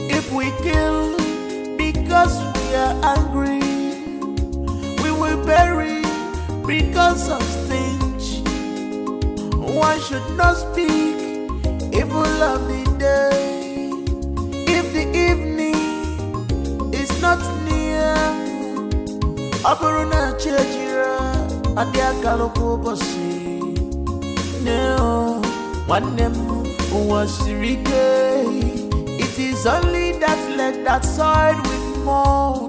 If we kill because we are angry, we will bury because of stench. One should not speak evil of the day if the evening is not near. Aburuna chejira adia kaloko bosi no one them was rike. It is only that leg that side with more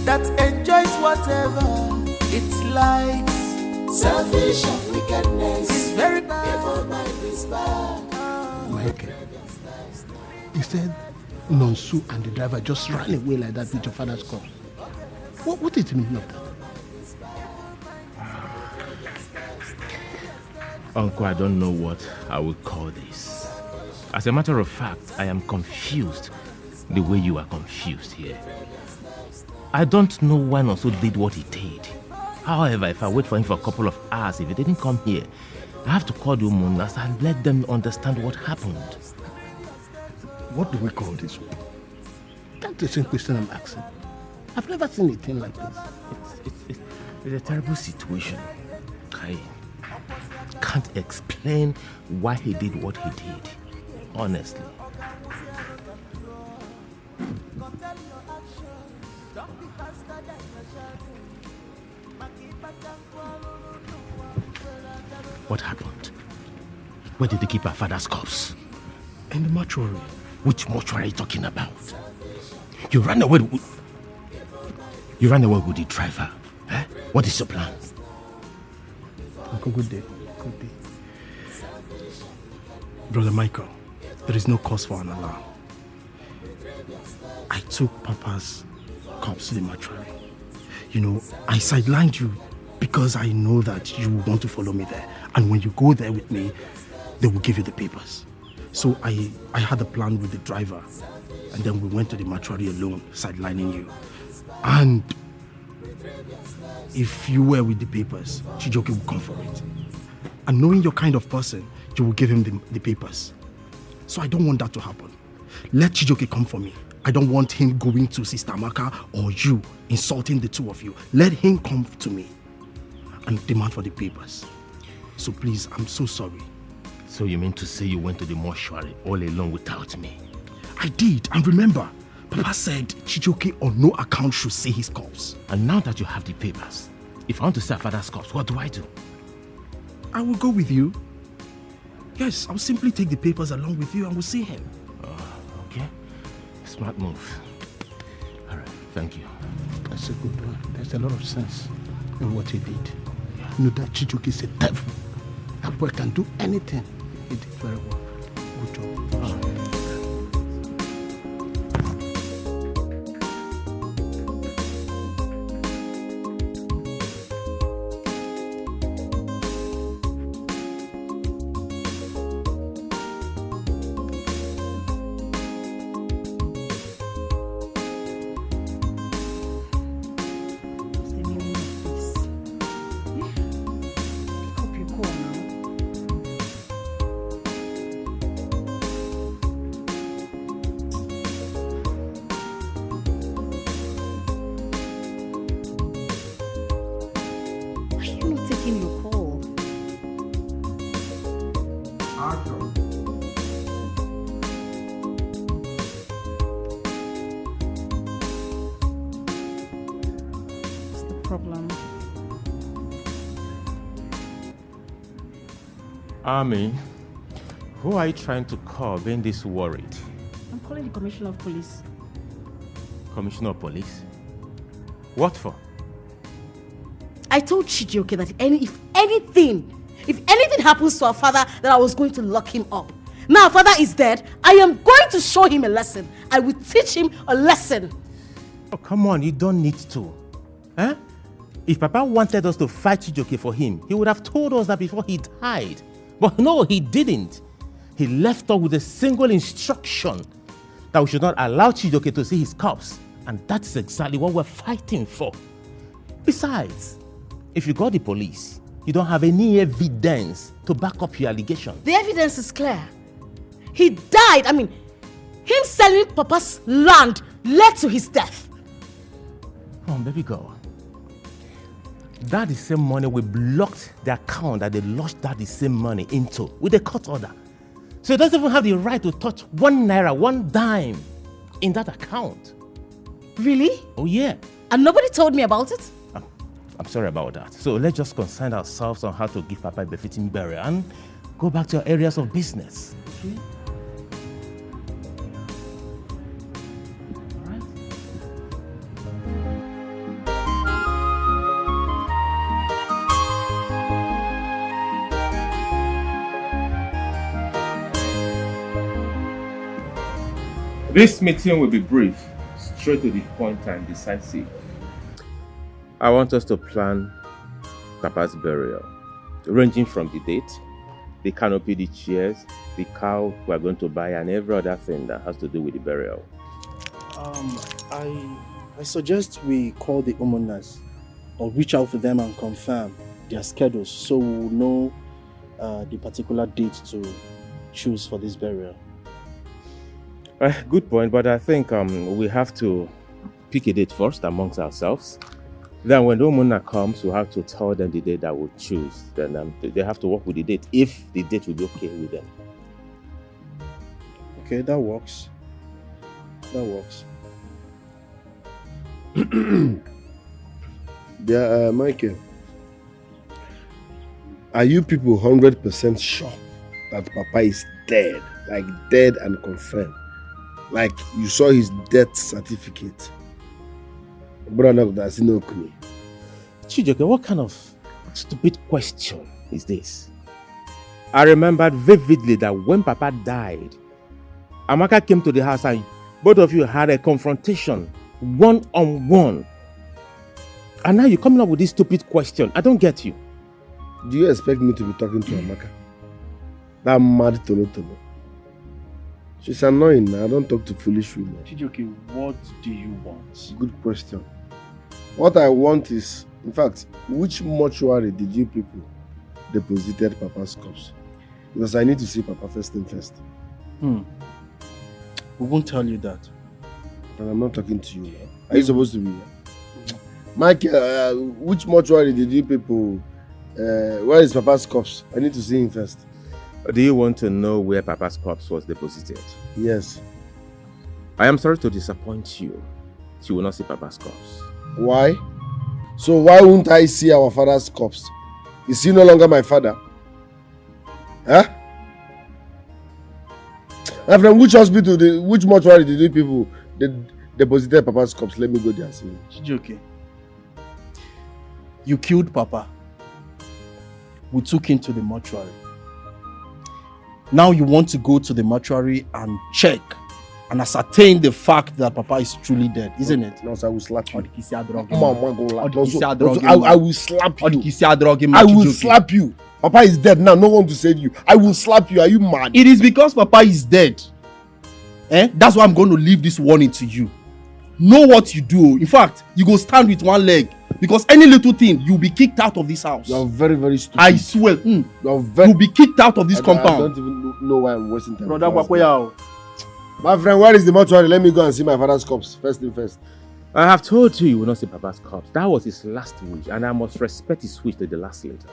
that enjoys whatever it likes. Selfish and wickedness is very bad. Evil mind is bad. Okay. You said Nonsu and the driver just ran away like that with your father's car. What is the meaning of that? Uncle, I don't know what I would call this. As a matter of fact, I am confused the way you are confused here. I don't know why Nonso did what he did. However, if I wait for him for a couple of hours, if he didn't come here, I have to call the Umunas and let them understand what happened. What do we call this? That's the same question I'm asking. I've never seen a thing like this. It's a terrible situation. I can't explain why he did what he did, honestly. What happened? Where did they keep our father's corpse? In the mortuary. Which mortuary are you talking about? You ran away with the driver. Eh? What is your plan? Uncle, good day. Good day. Brother Michael, there is no cause for an alarm. I took Papa's corpse to the mortuary. You know, I sidelined you because I know that you want to follow me there. And when you go there with me, they will give you the papers. So I had a plan with the driver. And then we went to the mortuary alone, sidelining you. And if you were with the papers, Chijoke would come for it. And knowing your kind of person, you will give him the papers. So I don't want that to happen. Let Chijoke come for me. I don't want him going to Sister Amaka or you, insulting the two of you. Let him come to me and demand for the papers. So please, I'm so sorry. So you mean to say you went to the mortuary all alone without me? I did, and remember, Papa said Chijoke on no account should see his corpse. And now that you have the papers, if I want to see our father's corpse, what do I do? I will go with you. Yes, I'll simply take the papers along with you and we'll see him. Okay. Smart move. All right, thank you. That's a good one. There's a lot of sense in what he did. You know that Chijoke is a devil. That boy can do anything. He did very well. Good job. Army, who are you trying to call being this worried? I'm calling the Commissioner of Police. Commissioner of Police? What for? I told Chijioke that if anything happens to our father, that I was going to lock him up. Now our father is dead, I am going to show him a lesson. I will teach him a lesson. Oh, come on, you don't need to. Huh? If Papa wanted us to fight Chijioke for him, he would have told us that before he died. But no, he didn't. He left us with a single instruction that we should not allow Chijioke to see his corpse. And that's exactly what we're fighting for. Besides, if you got the police, you don't have any evidence to back up your allegation. The evidence is clear. He died. Him selling Papa's land led to his death. Come on, baby girl. That is the same money we blocked the account that they lodged the same money into with a court order. So he doesn't even have the right to touch 1 naira, 1 dime in that account. Really? Oh, yeah. And nobody told me about it? I'm sorry about that. So let's just concern ourselves on how to give Papa a befitting burial and go back to our areas of business. Okay? This meeting will be brief, straight to the point and decisive. I want us to plan Papa's burial, ranging from the date, the canopy, the chairs, the cow we are going to buy, and every other thing that has to do with the burial. I suggest we call the homeowners or reach out to them and confirm their schedules so we'll know the particular date to choose for this burial. Good point, but I think we have to pick a date first amongst ourselves. Then when the homeowner comes, we have to tell them the date that we'll choose. Then they have to work with the date, if the date will be okay with them. Okay, that works. That works. Yeah, Michael, are you people 100% sure that Papa is dead? Like dead and confirmed? Like you saw his death certificate? Chijioke, what kind of stupid question is this? I remembered vividly that when Papa died, Amaka came to the house and both of you had a confrontation, one-on-one. And now you're coming up with this stupid question. I don't get you. Do you expect me to be talking to Amaka? That mad Tolo. She's annoying now. I don't talk to foolish women. Chijioke, what do you want? Good question. What I want is, in fact, which mortuary did you people deposited Papa's corpse? Because I need to see Papa first thing first. We won't tell you that. And I'm not talking to you now. Are you supposed to be here? Michael, which mortuary did you people... where is Papa's corpse? I need to see him first. Do you want to know where Papa's corpse was deposited? Yes. I am sorry to disappoint you. You will not see Papa's corpse. Why? So why won't I see our father's corpse? Is he no longer my father? Huh? And from which hospital, which mortuary did you people deposited Papa's corpse? Let me go there and see him. Chijioke, you killed Papa. We took him to the mortuary. Now you want to go to the mortuary and check and ascertain the fact that Papa is truly dead, isn't it? No, so I will slap you. I will slap you. I will slap you. Papa is dead now. No one to save you. I will slap you. Are you mad? It is because Papa is dead. That's why I'm going to leave this warning to you. Know what you do. In fact, you go stand with one leg. Because any little thing, you'll be kicked out of this house. You are very, very stupid. I swear. You'll be kicked out of this compound. I don't even know why I'm wasting time. Brother Wakoya. My friend, where is the mortuary? Let me go and see my father's corpse. First thing first. I have told you will not see Papa's corpse. That was his last wish, and I must respect his wish to the last letter.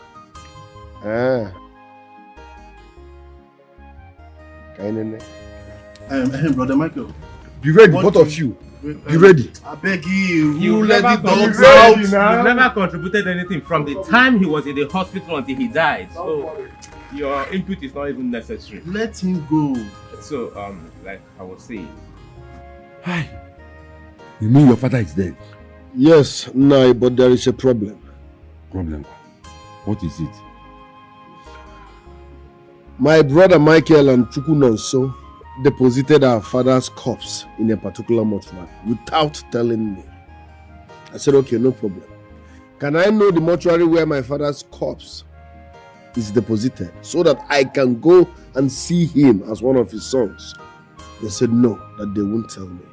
Brother Michael. Be ready, both of you. Be ready. I beg you. You let never the dogs out. You've never contributed anything from the time he was in the hospital until he died. So your input is not even necessary. Let him go. So, like I was saying. Hi. You mean your father is dead? Yes, no, but there is a problem. Problem? What is it? My brother Michael and Chukunonso deposited our father's corpse in a particular mortuary without telling me. I said, okay, no problem. Can I know the mortuary where my father's corpse is deposited so that I can go and see him as one of his sons? They said no, that they won't tell me.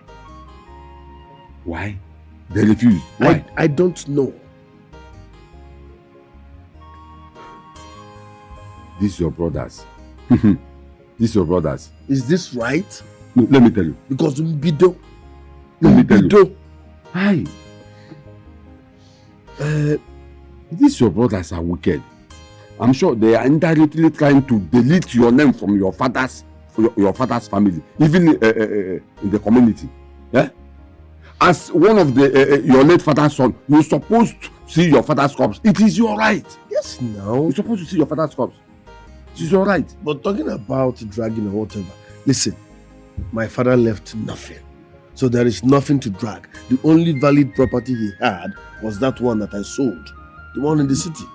Why? They refused. Why? I don't know. These your brothers. These your brothers. Is this right? No, let me tell you. Because Mbido. Let me tell you. Hi. These your brothers are wicked. I'm sure they are indirectly trying to delete your name from your father's family, even in the community. Yeah? As one of your late father's son, you're supposed to see your father's corpse. It is your right. Yes, no. You're supposed to see your father's corpse. It is your right. But talking about dragging or whatever, listen, my father left nothing. So there is nothing to drag. The only valid property he had was that one that I sold. The one in the city.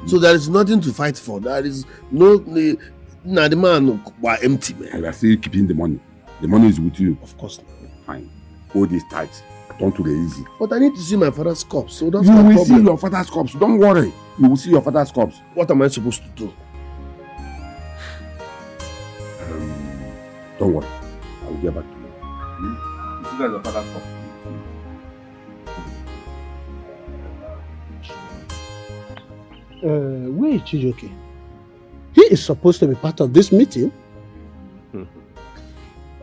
So there is nothing to fight for. There is no... the man was empty, man. You are still keeping the money. The money is with you. Of course not. Fine. Hold this tight. Turn to the easy. But I need to see my father's corpse, so that's you my will problem. see your father's corpse. Don't worry. You will see your father's corpse. What am I supposed to do? Don't worry. I will get back to you. You see that your father's corpse. Where is Chijoke? He is supposed to be part of this meeting.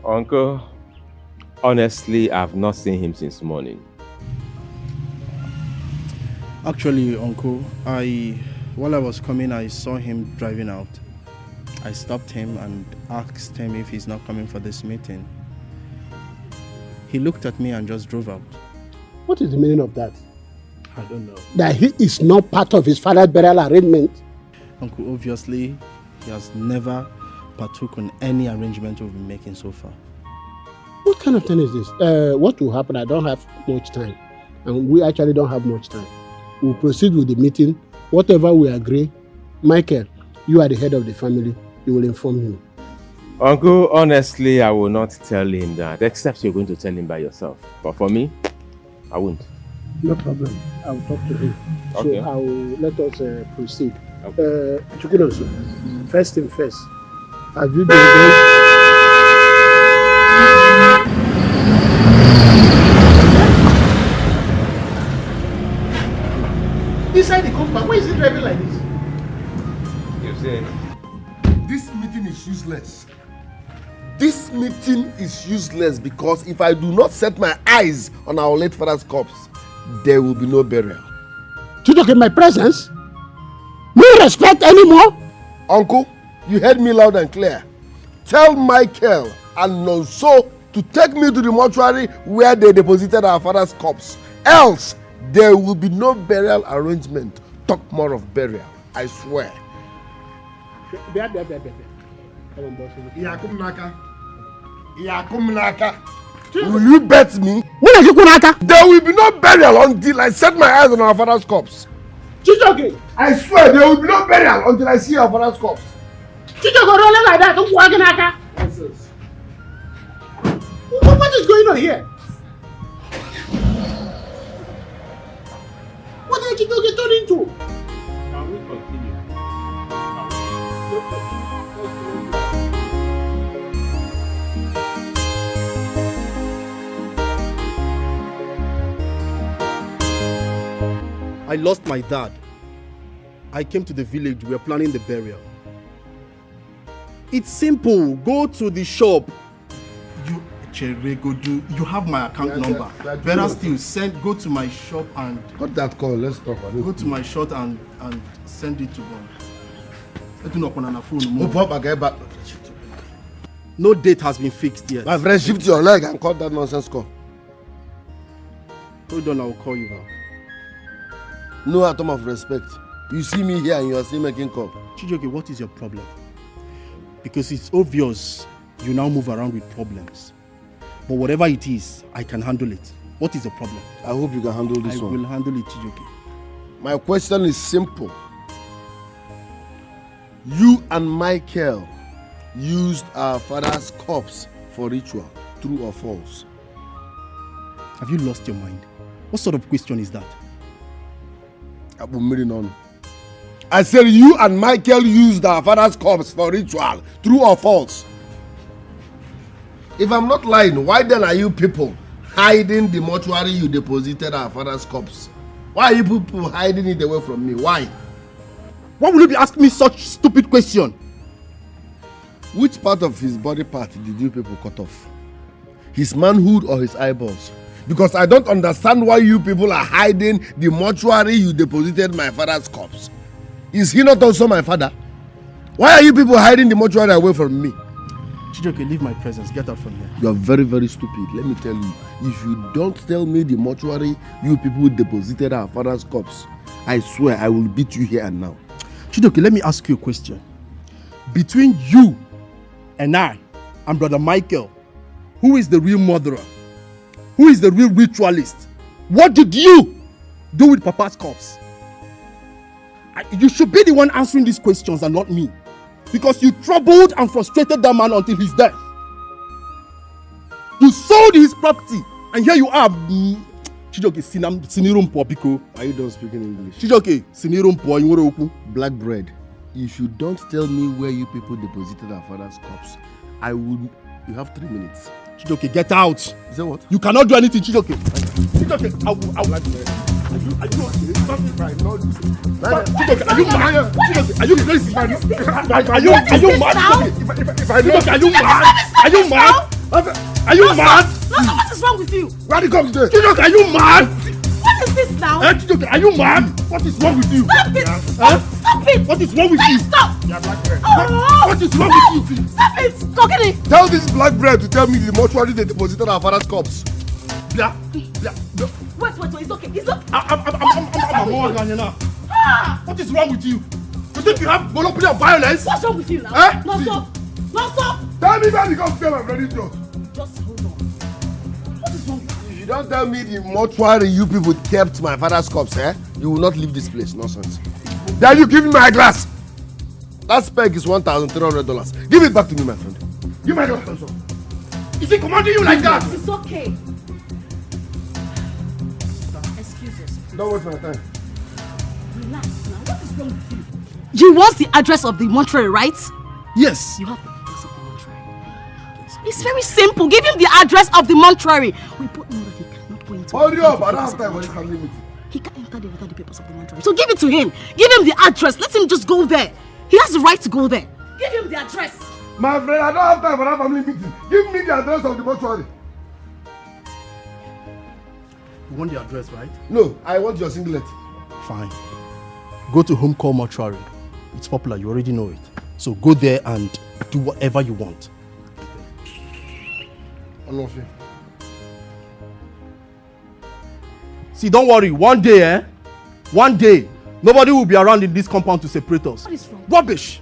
Uncle, honestly, I've not seen him since morning. Actually, Uncle, while I was coming, I saw him driving out. I stopped him and asked him if he's not coming for this meeting. He looked at me and just drove out. What is the meaning of that? I don't know. That he is not part of his father's burial arrangement? Uncle, obviously, he has never partook in any arrangement we've been making so far. What kind of thing is this? What will happen? I don't have much time. And we actually don't have much time. We'll proceed with the meeting. Whatever we agree, Michael, you are the head of the family. You will inform him. Uncle, honestly, I will not tell him that, except you're going to tell him by yourself. But for me, I won't. No problem. I'll talk to him. Okay. So let us proceed. Chukwudoso, first thing first. Have you been going? Inside the compound, why is he driving like this? You see. This meeting is useless. This meeting is useless because if I do not set my eyes on our late father's corpse, there will be no burial. Chijoke, in my presence? No respect anymore? Uncle, you heard me loud and clear. Tell Michael and Nonso to take me to the mortuary where they deposited our father's corpse. Else, there will be no burial arrangement. Talk more of burial, I swear. Will you bet me? There will be no burial until I set my eyes on our father's corpse. Chijoke! I swear there will be no burial until I see our father's corpse. Chijoke, rolling like that, don't walk in Aka. Nonsense. What is going on here? What did Chijoke turn into? Can we continue? I lost my dad. I came to the village. We were planning the burial. It's simple. Go to the shop. You have my account number. Better still, go to my shop and... Cut that call. Let's talk. Go to my shop and send it to them. No date has been fixed yet. My friend, shift your leg and cut that nonsense call. Hold on, I will call you back. No atom of respect. You see me here and you are still making call. Chijoke, what is your problem? Because it's obvious you now move around with problems. But whatever it is, I can handle it. What is the problem? I hope you can handle this one. I will handle it, Chijoke. My question is simple. You and Michael used our father's corpse for ritual. True or false? Have you lost your mind? What sort of question is that? I said you and Michael used our father's corpse for ritual. True or false? If I'm not lying, why then are you people hiding the mortuary you deposited our father's corpse? Why are you people hiding it away from me? Why? Why would you be asking me such stupid question? Which part of his body part did you people cut off? His manhood or his eyeballs? Because I don't understand why you people are hiding the mortuary you deposited my father's corpse. Is he not also my father? Why are you people hiding the mortuary away from me? Chijoke, leave my presence. Get out from here. You are very, very stupid. Let me tell you. If you don't tell me the mortuary you people deposited our father's corpse, I swear I will beat you here and now. Chijoke, let me ask you a question. Between you and I and Brother Michael, who is the real murderer? Who is the real ritualist? What did you do with Papa's corpse? You should be the one answering these questions and not me. Because you troubled and frustrated that man until his death. sold his property, and here you are. Chijoke, sinirum po biko. Are you done speaking English? Chijoke, sinirum po inwere Black bread. If you don't tell me where you people deposited our father's corpse, I would. You have 3 minutes. Chijoke, get out. Is that what? You cannot do anything, Chijoke. Chijoke, I will. Are you okay? Chijoke, are you mad? Chijoke, are you crazy? Are you mad? Are you mad? Are you mad? No, what is wrong with you? Where the cops there? Chijoke, are you mad? What is this now? Chijoke, are you mad? What is wrong with you? Stop it! Stop it! What is wrong with you? Stop! What is wrong with you? Stop it! Kokini! Tell this black bread to tell me the mortuary they deposited our father's corpse. Yeah. Wait, it's okay. It's okay. I'm more than now. What is wrong with you? You think you have monopoly of violence? What's wrong with you now? Eh? No, stop! No, stop! Tell me where the cops came and ready to. Just hold on. What is wrong with you? If you don't tell me the mortuary you people kept my father's corpse, you will not leave this place. Nonsense. Then you give me my glass. That spec is $1,300. Give it back to me, my friend. Give my glass also. Is he commanding you like that? It's okay. Excuse us. Don't waste my time. Relax now. What is wrong with you? You want the address of the mortuary, right? Yes. You have the address of the mortuary. It's very simple. Give him the address of the mortuary. We put know that he cannot go into. Hurry up! I don't have time for this family meeting. He can't enter there without the papers of the mortuary. So give it to him. Give him the address. Let him just go there. He has the right to go there. Give him the address. My friend, I don't have time for that family meeting. Give me the address of the mortuary. You want the address, right? No, I want your singlet. Fine. Go to Home Call Mortuary. It's popular, you already know it. So go there and do whatever you want. I love you. See, don't worry. One day, nobody will be around in this compound to separate us. What is wrong? Rubbish.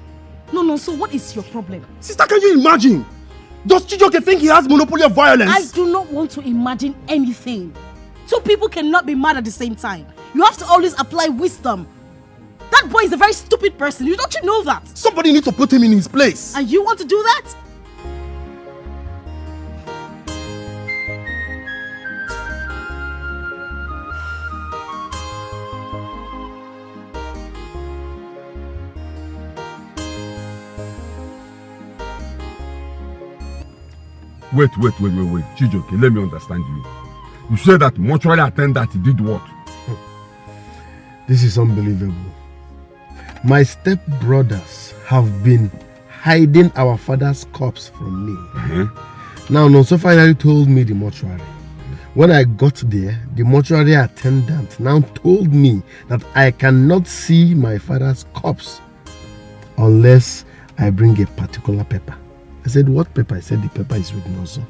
No, so what is your problem? Sister, can you imagine? Does Chijoke think he has monopoly of violence? I do not want to imagine anything. Two people cannot be mad at the same time. You have to always apply wisdom. That boy is a very stupid person. Don't you know that? Somebody needs to put him in his place. And you want to do that? Wait. Chijoke, let me understand you. You said that mortuary attendant did what? This is unbelievable. My stepbrothers have been hiding our father's corpse from me. Now, Nonso finally told me the mortuary. When I got there, the mortuary attendant now told me that I cannot see my father's corpse unless I bring a particular paper. I said, what paper? I said, the paper is with Nonso.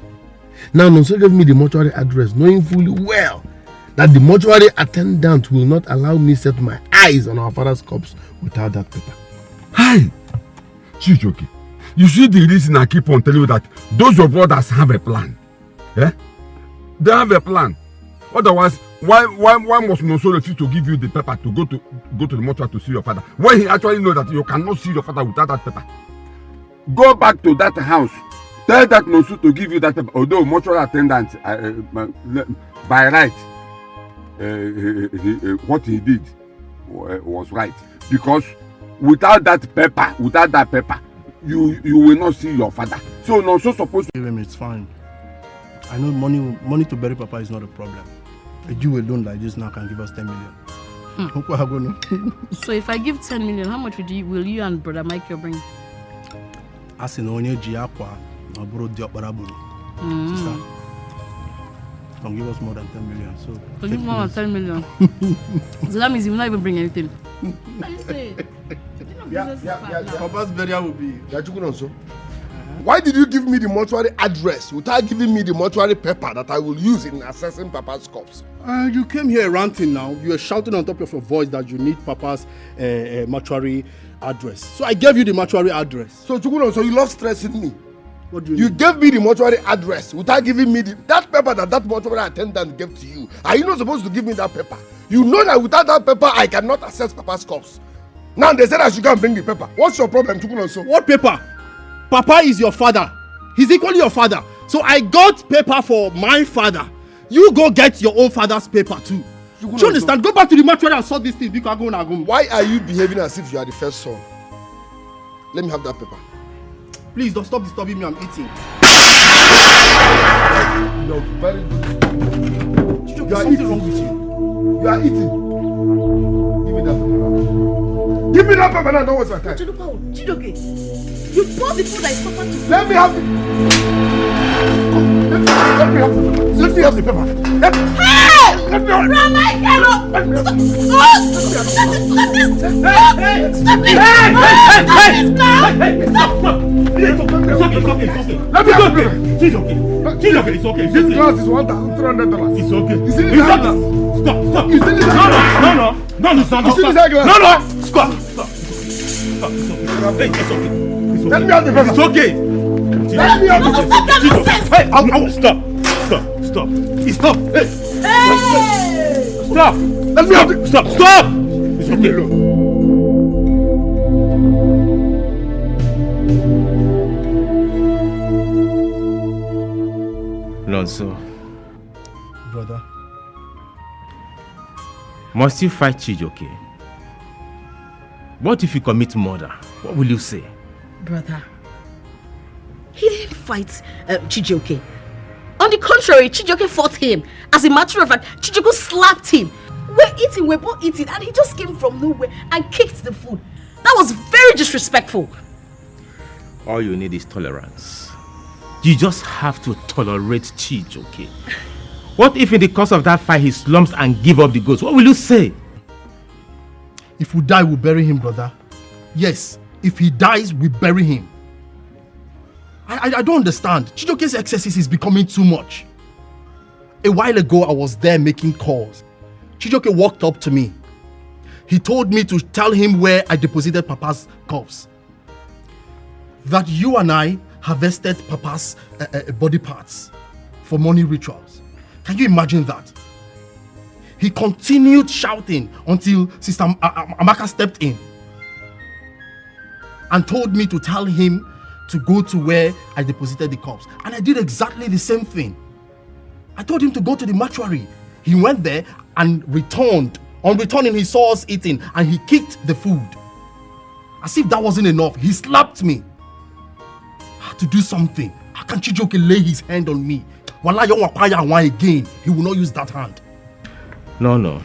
Now, Nonso gave me the mortuary address, knowing fully well that the mortuary attendant will not allow me set my eyes on our father's corpse without that paper. Hi! Chijoke, you see the reason I keep on telling you that those of us have a plan. Eh? They have a plan. Otherwise, why must Nonso refuse to give you the paper to go to the mortuary to see your father when he actually knows that you cannot see your father without that paper? Go back to that house. Tell that Nonso to give you that paper. Although mortuary attendant, by right, what he did was right. Because without that paper, you will not see your father. So Nonso supposed to give him. It's fine. I know money to bury Papa is not a problem. A Jew alone like this now can give us 10 million. So if I give 10 million, how much will you and Brother Michael bring? As in only Giaqua, I borrowed the Operabu. Sister, can give us more than 10 million. So give more than 10 million. So that means you will not even bring anything. Papa's burial will be. Why did you give me the mortuary address without giving me the mortuary paper that I will use in assessing Papa's corpse? You came here ranting now. You were shouting on top of your voice that you need Papa's mortuary address. So I gave you the mortuary address. So Chukwunonso, you love stressing me. What do you gave me the mortuary address without giving me that paper that mortuary attendant gave to you. Are you not supposed to give me that paper? You know that without that paper, I cannot assess Papa's corpse. Now they said I should go and bring the paper. What's your problem, Chukwunonso? What paper? Papa is your father. He's equally your father. So I got paper for my father. You go get your own father's paper too. Do you understand? Go back to the mortuary and sort this thing. Why are you behaving as if you are the first son? Let me have that paper. Please don't stop disturbing me. I'm eating. You're very good. You are eating. Wrong with you? You are eating. Give me that paper. Give me that paper now. Don't waste my time. Chidoke, you bought the food I suffered to. Let me have it. Let me have the paper. Let me have the paper. Hey! Let me have Run, Michael! Stop! Stop it! Let me have the paper. It's okay. This glass is $1,300. It's okay. You see this glass? Stop. You see this glass? No. You see this glass? No. Stop. It's okay. Let me have the paper. It's okay. Let me have the paper. Hey, I will stop. Stop. Stop. Hey. Stop. Let me have the Stop. It's okay. Lonzo, Brother. must you fight Chijoke? What if you commit murder? What will you say? Brother, he didn't fight Chijoke. On the contrary, Chijoke fought him. As a matter of fact, Chijoke slapped him. We're both eating, and he just came from nowhere and kicked the food. That was very disrespectful. All you need is tolerance. You just have to tolerate Chijoke. What if in the course of that fight he slumps and give up the ghost? What will you say? If we die, we'll bury him, brother. Yes, if he dies, we bury him. I don't understand. Chijoke's excesses is becoming too much. A while ago, I was there making calls. Chijoke walked up to me. He told me to tell him where I deposited Papa's corpse. That you and I harvested Papa's body parts for money rituals. Can you imagine that? He continued shouting until Sister Amaka stepped in and told me to tell him to go to where I deposited the corpse. And I did exactly the same thing. I told him to go to the mortuary. He went there and returned. On returning, he saw us eating and he kicked the food. As if that wasn't enough, he slapped me. I had to do something. How can Chijoke lay his hand on me? Again, he will not use that hand. No.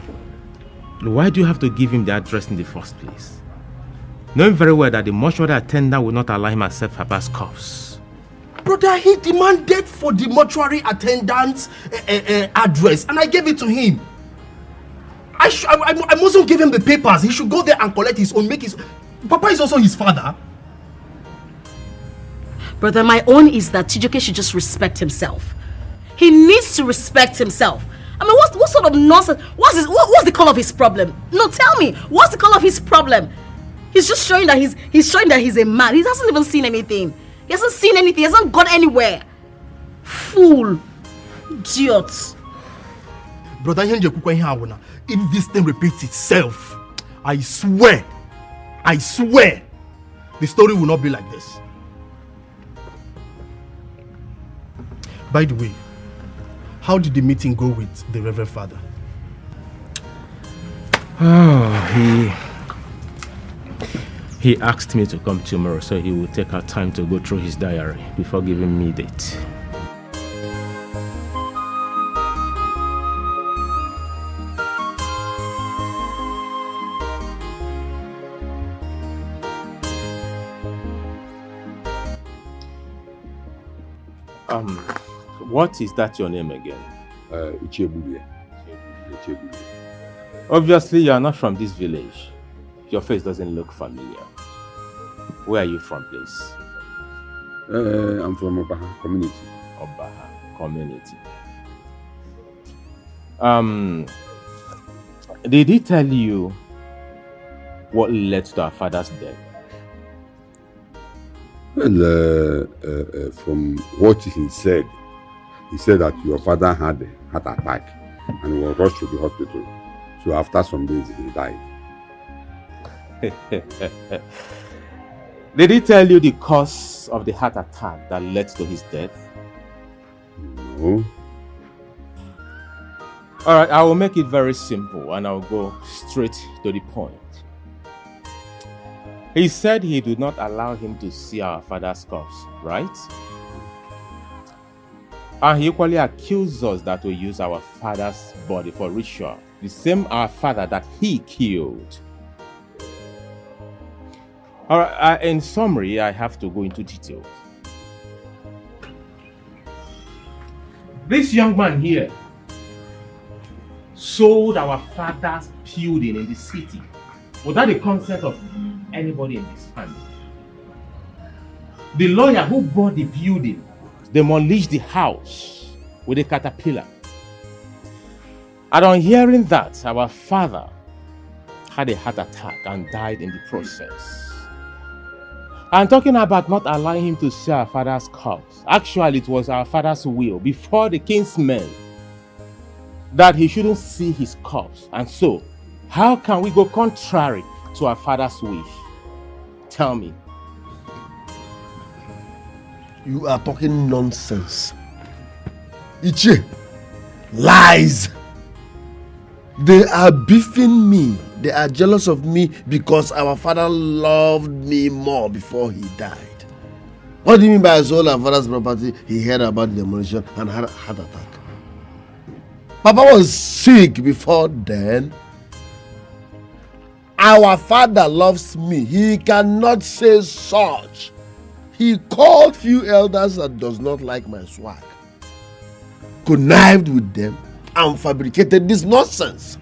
Why do you have to give him the address in the first place? Knowing very well that the mortuary attendant will not allow him accept Papa's corpse. Brother, he demanded for the mortuary attendant's address and I gave it to him. I mustn't give him the papers. He should go there and collect his own, Papa is also his father. Brother, my own is that Chijoke should just respect himself. He needs to respect himself. I mean, what sort of nonsense? What's the call of his problem? No, tell me, what's the call of his problem? He's just showing that he's showing that he's a man. He hasn't even seen anything. He hasn't seen anything. He hasn't gone anywhere. Fool. Idiot. Brother, if this thing repeats itself, I swear, the story will not be like this. By the way, how did the meeting go with the Reverend Father? He asked me to come tomorrow, so he will take out time to go through his diary before giving me a date. What is that your name again? Ichebulie. Obviously, you are not from this village. Your face doesn't look familiar. Where are you from, please? I'm from Obaha community. Obaha community. Did he tell you what led to our father's death? Well, from what he said that your father had a heart attack and he was rushed to the hospital. So after some days, he died. Did he tell you the cause of the heart attack that led to his death? No. Alright, I will make it very simple and I'll go straight to the point. He said he did not allow him to see our father's corpse, right? And he equally accused us that we use our father's body for ritual. The same our father that he killed. Alright, in summary, I have to go into details. This young man here sold our father's building in the city without the consent of anybody in his family. The lawyer who bought the building demolished the house with a caterpillar. And on hearing that, our father had a heart attack and died in the process. I'm talking about not allowing him to see our father's corpse. Actually, it was our father's will before the king's men that he shouldn't see his corpse. And so, how can we go contrary to our father's wish? Tell me. You are talking nonsense. Ichie, lies. They are beefing me. They are jealous of me because our father loved me more before he died. What do you mean by I sold our father's property? He heard about the demolition and had a heart attack. Papa was sick before then. Our father loves me. He cannot say such. He called few elders that does not like my swag, connived with them, and fabricated this nonsense.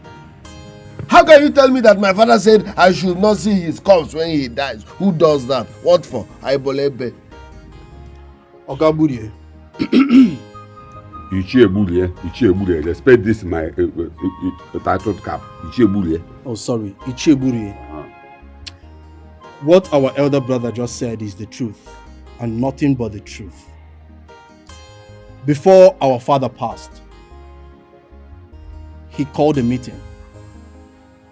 How can you tell me that my father said I should not see his corpse when he dies? Who does that? What for? Aibolebe. Okaburie. Ichiebulie. Respect this my titled cap. Ichiebulie. Oh, sorry. Ichieburie. What our elder brother just said is the truth, and nothing but the truth. Before our father passed, he called a meeting.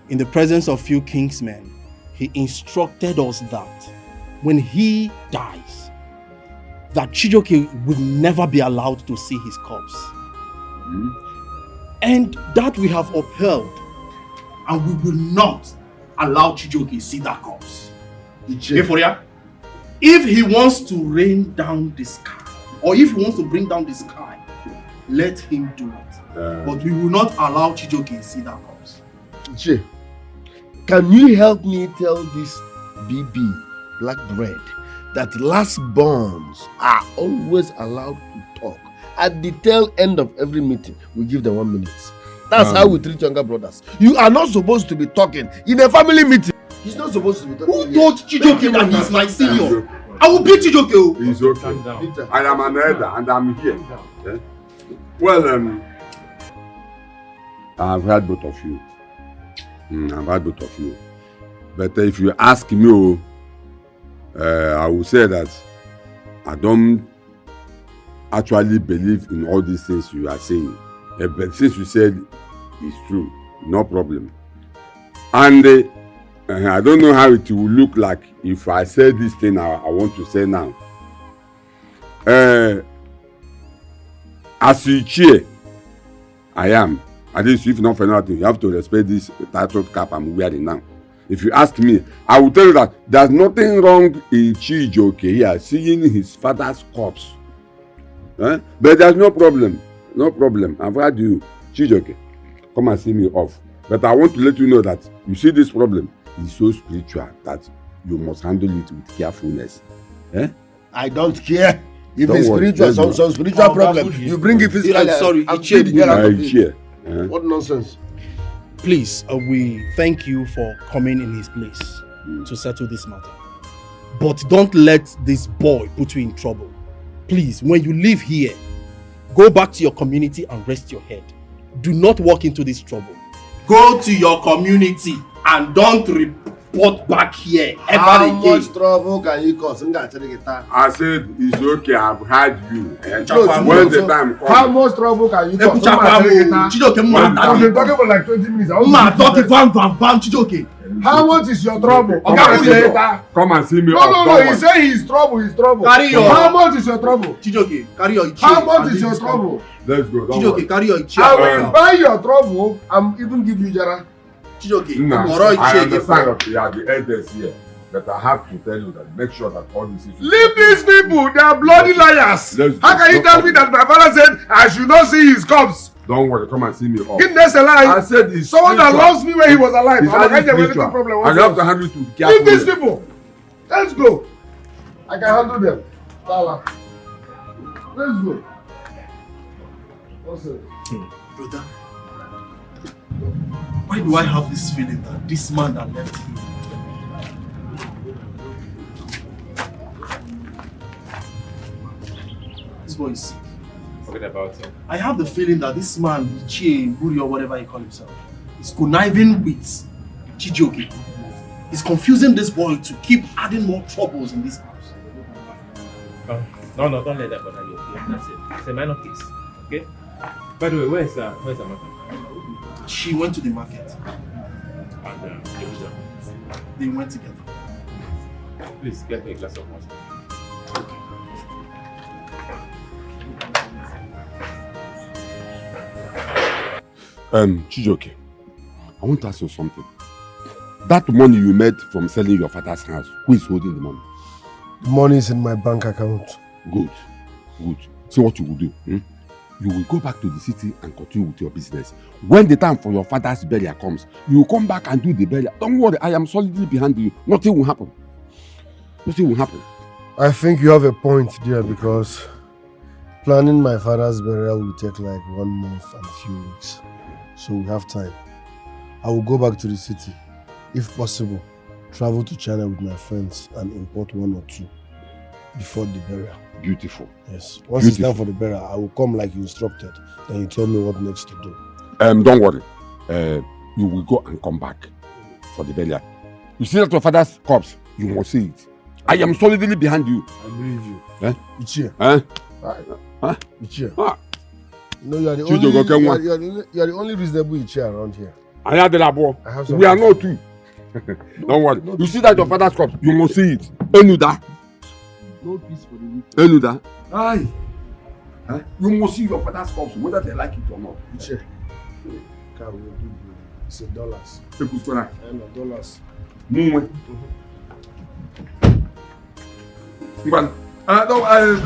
In the presence of few kingsmen, he instructed us that when he dies, that Chijioke will never be allowed to see his corpse. And that we have upheld, and we will not allow Chijioke to see that corpse. If he wants to rain down the sky, or if he wants to bring down the sky, let him do it. But we will not allow Chijioke to see that corpse. Ichie, can you help me tell this BB, Black Bread, that last borns are always allowed to talk? At the tail end of every meeting, we give them 1 minute. That's how we treat younger brothers. You are not supposed to be talking in a family meeting. He's not supposed to be talking. Who told Chijioke that he's my senior? I will beat Chijioke. He's okay. I am an elder and I'm here. Yeah? Well, I've heard both of you. I've heard both of you. But if you ask me, I will say that I don't actually believe in all these things you are saying. But since you said it's true, no problem. And I don't know how it will look like if I say this thing I want to say now. As you cheer, I am. At least if not for nothing, you have to respect this titled cap I'm wearing now. If you ask me, I will tell you that there's nothing wrong in Chijioke here seeing his father's corpse. But there's no problem. No problem. I've heard you, Chijioke, come and see me off. But I want to let you know that you see this problem is so spiritual that you must handle it with carefulness. I don't care. If it's spiritual, some spiritual problem, you bring it physically. Sorry, Ichie. What nonsense. Please, we thank you for coming in his place to settle this matter. But don't let this boy put you in trouble. Please, when you leave here, go back to your community and rest your head. Do not walk into this trouble. Go to your community and don't report back here ever How again. much trouble can you cause? I said it's okay. I've heard you. When the time comes. How much trouble can you cause? Chijioke, I've been talking for like 20 minutes. How much is your trouble? Come and see me. No, he say he's trouble, Carry your... How much is your trouble? Chijoke, carry your chair. How much is your trouble? Let's go. Chijoke, carry your chair. I will buy your trouble and even give you Jara. Chijoke, I understand that you are the elders here. But I have to tell you that make sure that all this is... Leave these people, they are bloody liars. How can you tell me that my father said I should not see his corpse? Don't worry, come and see me up. If there's a lie, I said it's someone that loves me when he was alive. It's I can't get anything problem. I have to handle it to careful. Leave these people. Let's go. I can handle them. Lala. Let's go. What's it? Brother, why do I have this feeling that this man that left you? This boy is sick. Forget about him. I have the feeling that this man, Ichie, Buri or whatever he calls himself, is conniving with Chijoke. He's confusing this boy to keep adding more troubles in this house. No, don't let that bother you. Okay? That's it. It's a minor case. Okay? By the way, where's the mother? She went to the market. And they went together. Please get me a glass of water. Chijoke, I want to ask you something. That money you made from selling your father's house, who is holding the money? The money is in my bank account. Good. See what you will do. You will go back to the city and continue with your business. When the time for your father's burial comes, you will come back and do the burial. Don't worry, I am solidly behind you. Nothing will happen. I think you have a point there because planning my father's burial will take like 1 month and a few weeks. So we have time. I will go back to the city. If possible, travel to China with my friends and import 1 or 2 before the burial. Beautiful. Yes. Once it's time for the burial, I will come like you instructed. Then you tell me what next to do. Don't worry. You will go and come back for the burial. You see that your father's corpse? You must see it. I am solidly behind you. I believe you. Ichie. Ichie. Ah. No, you are the only reasonable Ichie around here. We are not two. Don't worry. You see that your father's corpse? You must see it. Enuda. No peace for the weak. Enuda. Aye. You must see your father's corpse, whether they like it or not. Ichie. It's $1. $dollars.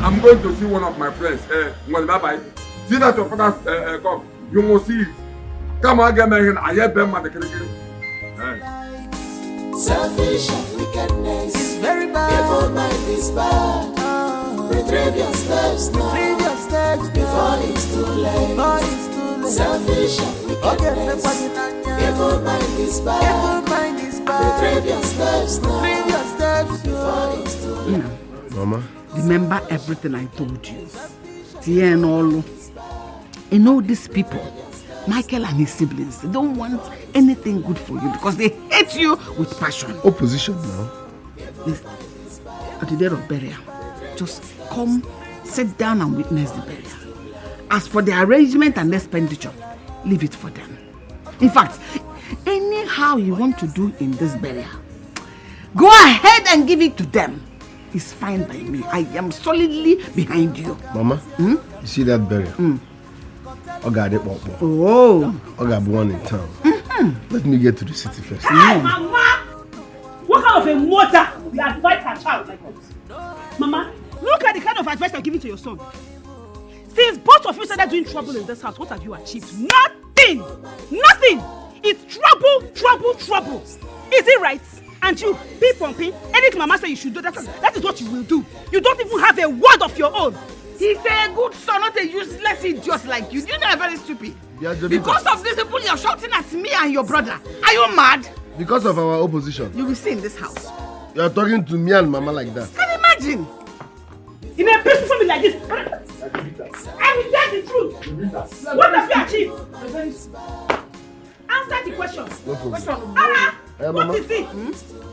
I'm going to see one of my friends. Bye-bye. See that your father's corpse? You must see it. Come on, get me here. I hear them at the cricket. Selfish and wickedness is very bad. Evil mind is bad. Retrieve your steps now. Before it's too late. Selfish and wickedness. Evil mind is bad. Retrieve your steps now. Before it's too late. Mama, remember everything I told you. Tia and all. You know these people, Michael and his siblings, they don't want anything good for you because they hate you with passion. Opposition now. Yes. At the day of burial, just come, sit down and witness the burial. As for the arrangement and expenditure, leave it for them. In fact, anyhow you want to do in this burial, go ahead and give it to them. It's fine by me. I am solidly behind you. Mama, you see that burial? Oh, got one in town. Let me get to the city first. Hey, Mama! What kind of a mother will advise her child like this? Mama, look at the kind of advice you're giving to your son. Since both of you started doing trouble in this house, what have you achieved? Nothing! Nothing! It's trouble! Is it right? And you, pumping, anything Mama says you should do, that is what you will do. You don't even have a word of your own. He's a good son, not a useless idiot like you. You know I'm very stupid. Because of this people, you're shouting at me and your brother. Are you mad? Because of our opposition. You will see in this house. You're talking to me and Mama like that. Can you imagine? In a peaceful family like this, I will tell the truth. What have you achieved? Answer the question. No problem. What is it?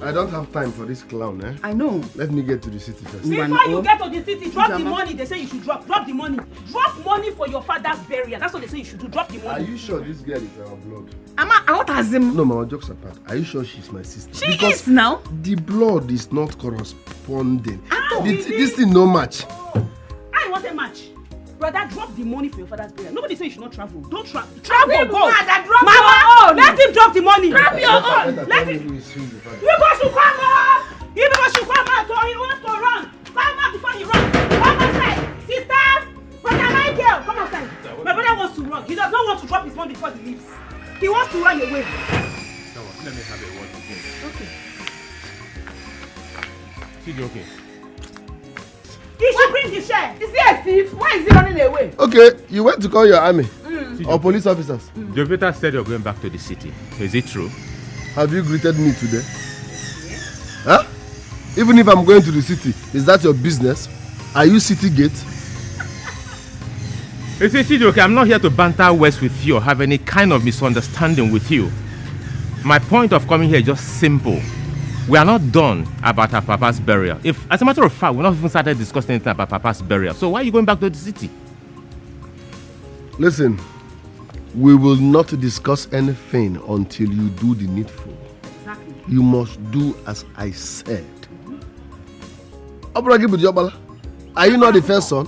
I don't have time for this clown, eh? I know. Let me get to the city first. Before you get to the city, drop the money. They say you should drop. Drop the money. Drop money for your father's burial. That's what they say you should do. Drop the money. Are you sure this girl is our blood? What has him? No, Mama, jokes apart. Are you sure she's my sister? She is now. The blood is not corresponding. Really? This thing no match. I want a match. Brother, drop the money for your father's burial. Nobody say you should not travel. Don't travel. Travel, go. Mama, let him drop the money. Drop your own. Let him. You guys should come up. You guys should come out. Or he wants to run. Come out before he runs. Come outside. Sister, brother Michael, come outside. My brother wants to run. He does not want to drop his money before he leaves. He wants to run away. Let me have a word with him. Okay. Okay. He should bring the share. Is he a thief? Why is he running away? Okay, you went to call your army or police officers. The waiter said you're going back to the city. Is it true? Have you greeted me today? Huh? Even if I'm going to the city, is that your business? Are you city gate? You see, Chijoke, I'm not here to banter words with you or have any kind of misunderstanding with you. My point of coming here is just simple. We are not done about our papa's burial. If, as a matter of fact, we're not even started discussing anything about papa's burial. So why are you going back to the city? Listen, we will not discuss anything until you do the needful. Exactly. You must do as I said. Are you not the first son?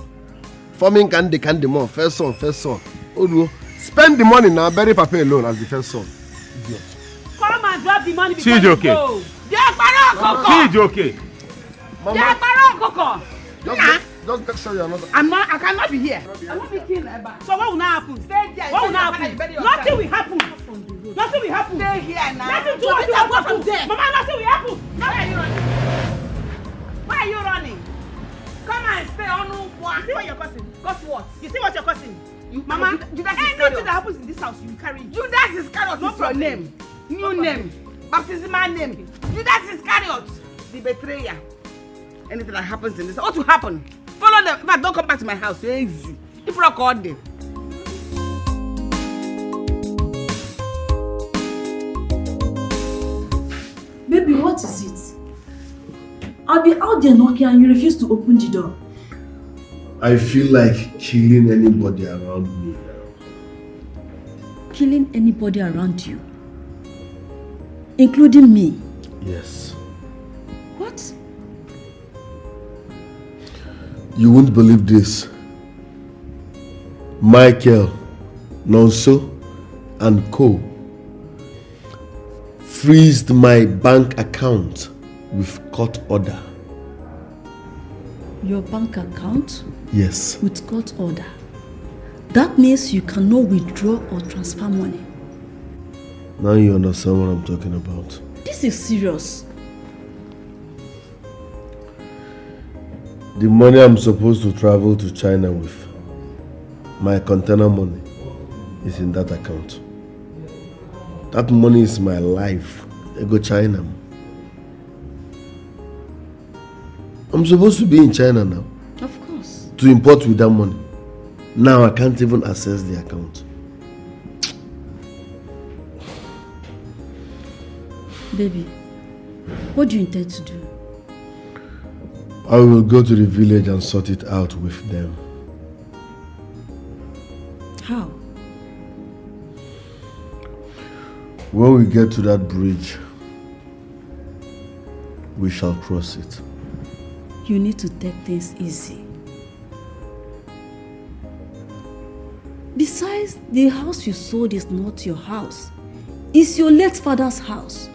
Forming candy more. First son. Oduo, spend the money now, bury Papa alone as the first son. Idiot. Come and drop the money before Chijoke. you go. Chijoke. Just make sure you're not. I cannot be here. I won't be killed. So what will now happen? Stay there. What will now happen? Nothing will happen. Nothing will happen. Stay here now. Let him do what he wants to do. Mama, nothing will happen. Why are you running? Why are you running? Come and stay on one. See what you're causing? Cause what? You see what you're causing? Mama, anything that happens in this house, you will carry. Judas Iscariot is your name. New name. Baptismal name. Judas Iscariot. The betrayer. Anything that happens in this, what will happen? Follow them. But don't come back to my house. You're easy. People are called them. Baby, what is it? I'll be out there knocking and you refuse to open the door. I feel like killing anybody around me now. Killing anybody around you? Including me? Yes. What? You won't believe this. Michael, Nonso, and Co. freezed my bank account with court order. Your bank account? Yes. With court order. That means you cannot withdraw or transfer money. Now you understand what I'm talking about. This is serious. The money I'm supposed to travel to China with, my container money, is in that account. That money is my life. I go China. I'm supposed to be in China now. Of course. To import with that money. Now I can't even access the account. Baby, what do you intend to do? I will go to the village and sort it out with them. How? When we get to that bridge, we shall cross it. You need to take things easy. Besides, the house you sold is not your house. It's your late father's house.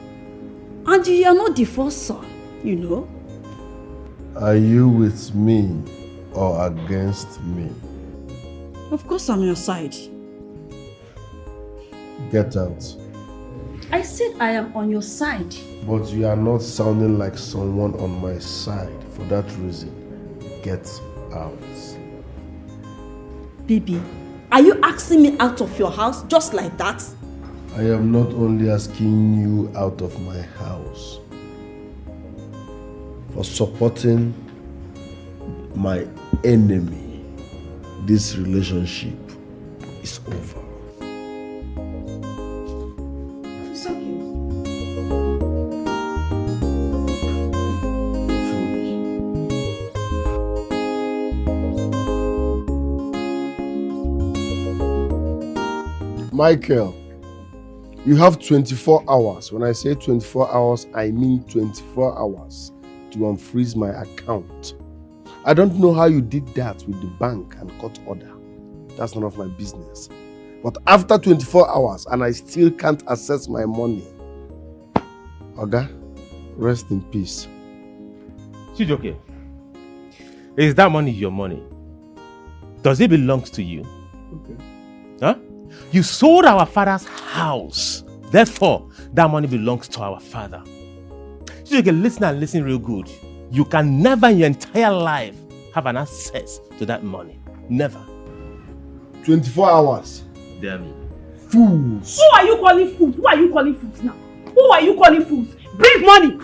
And you are not the first son, you know. Are you with me or against me? Of course I'm on your side. Get out. I said I am on your side. But you are not sounding like someone on my side. For that reason, get out. Baby, are you asking me out of your house just like that? I am not only asking you out of my house for supporting my enemy. This relationship is over. It's okay. Michael, you have 24 hours. When I say 24 hours, I mean 24 hours to unfreeze my account. I don't know how you did that with the bank and court order. That's none of my business. But after 24 hours and I still can't access my money, Oga, rest in peace. Chijoke, is that money your money? Does it belong to you? Okay. Huh? You sold our father's house. Therefore, that money belongs to our father. Chijoke, listen and listen real good. You can never in your entire life have an access to that money. Never. 24 hours. Damn it. Fools. Who are you calling fools? Who are you calling fools now? Who are you calling fools? Bring money.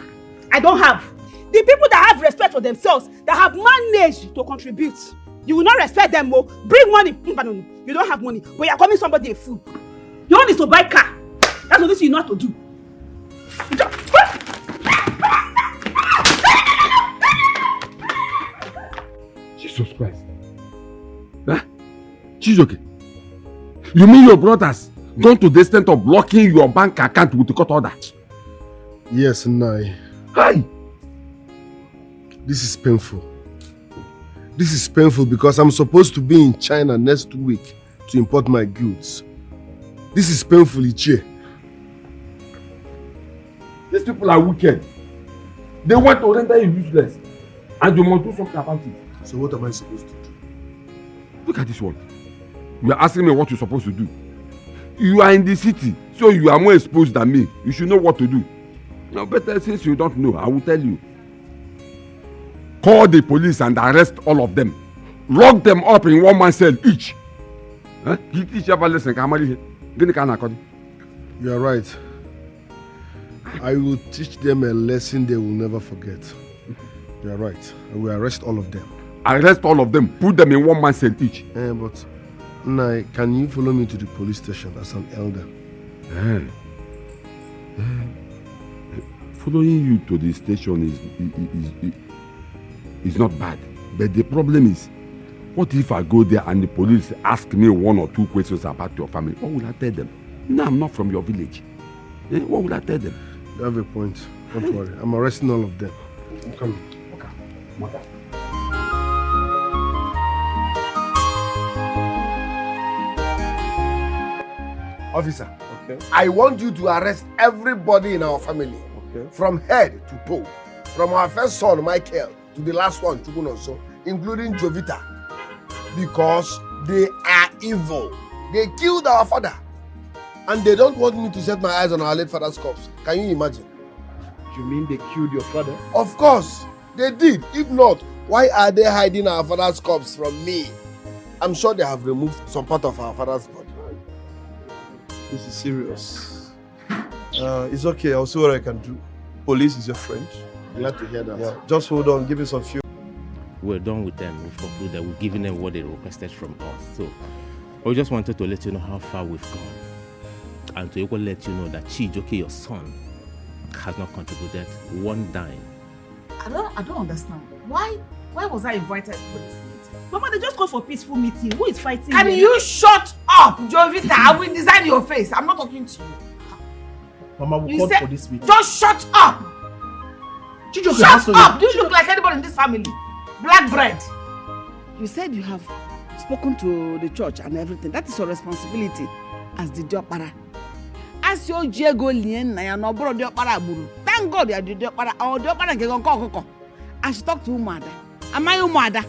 I don't have. The people that have respect for themselves, that have managed to contribute, you will not respect them more. Bring money. No. You don't have money, but you are calling somebody a fool. Your own is to buy car. That's what you know how to do. Jesus Christ. Huh? Chijoke, you mean your brothers gone to the extent of blocking your bank account with the court order? Yes, Nai. Hi. This is painful. This is painful because I'm supposed to be in China next week to import my goods. This is painful, Ichie. These people are wicked. They want to render you useless. And you must do something about it. So what am I supposed to do? Look at this one. You are asking me what you're supposed to do. You are in the city, so you are more exposed than me. You should know what to do. Now, better since you don't know, I will tell you. Call the police and arrest all of them. Lock them up in one man's cell each. Huh? You teach ever lesson. You are right. I will teach them a lesson they will never forget. You are right. I will arrest all of them. Arrest all of them. Put them in one man's cell each. But Nai, can you follow me to the police station as an elder? Following you to the station is not bad. But the problem is, what if I go there and the police ask me one or two questions about your family? What will I tell them? No, I'm not from your village. What will I tell them? You have a point. Don't worry. I'm arresting all of them. I'm coming. Okay. Officer, okay. I want you to arrest everybody in our family. Okay. From head to toe. From our first son, Michael, to the last one, Chukunoso, including Jovita. Because they are evil. They killed our father. And they don't want me to set my eyes on our late father's corpse. Can you imagine? You mean they killed your father? Of course. They did. If not, why are they hiding our father's corpse from me? I'm sure they have removed some part of our father's body. This is serious. It's okay. I'll see what I can do. Police is your friend. Glad to hear that. Yeah. Just hold on. Give me some few. We're done with them. We've concluded. We've given them what they requested from us. So we just wanted to let you know how far we've gone. And to equally let you know that Chijoke, your son, has not contributed one dime. I don't understand. Why was I invited for this meeting? Mama, they just called for peaceful meeting. Who is fighting? Can you shut up, Jovita? I will design your face. I'm not talking to you. Mama, we called for this meeting. Just shut up! Shut up! Do you look like anybody in this family? Black bread. You said you have spoken to the church and everything. That is your responsibility as the Diokpara. As your Diego Lien na no bro Diokpara buru. Thank God you are the Diokpara. Our Diokpara ke gon. I should talk to Umada. Am I Umada?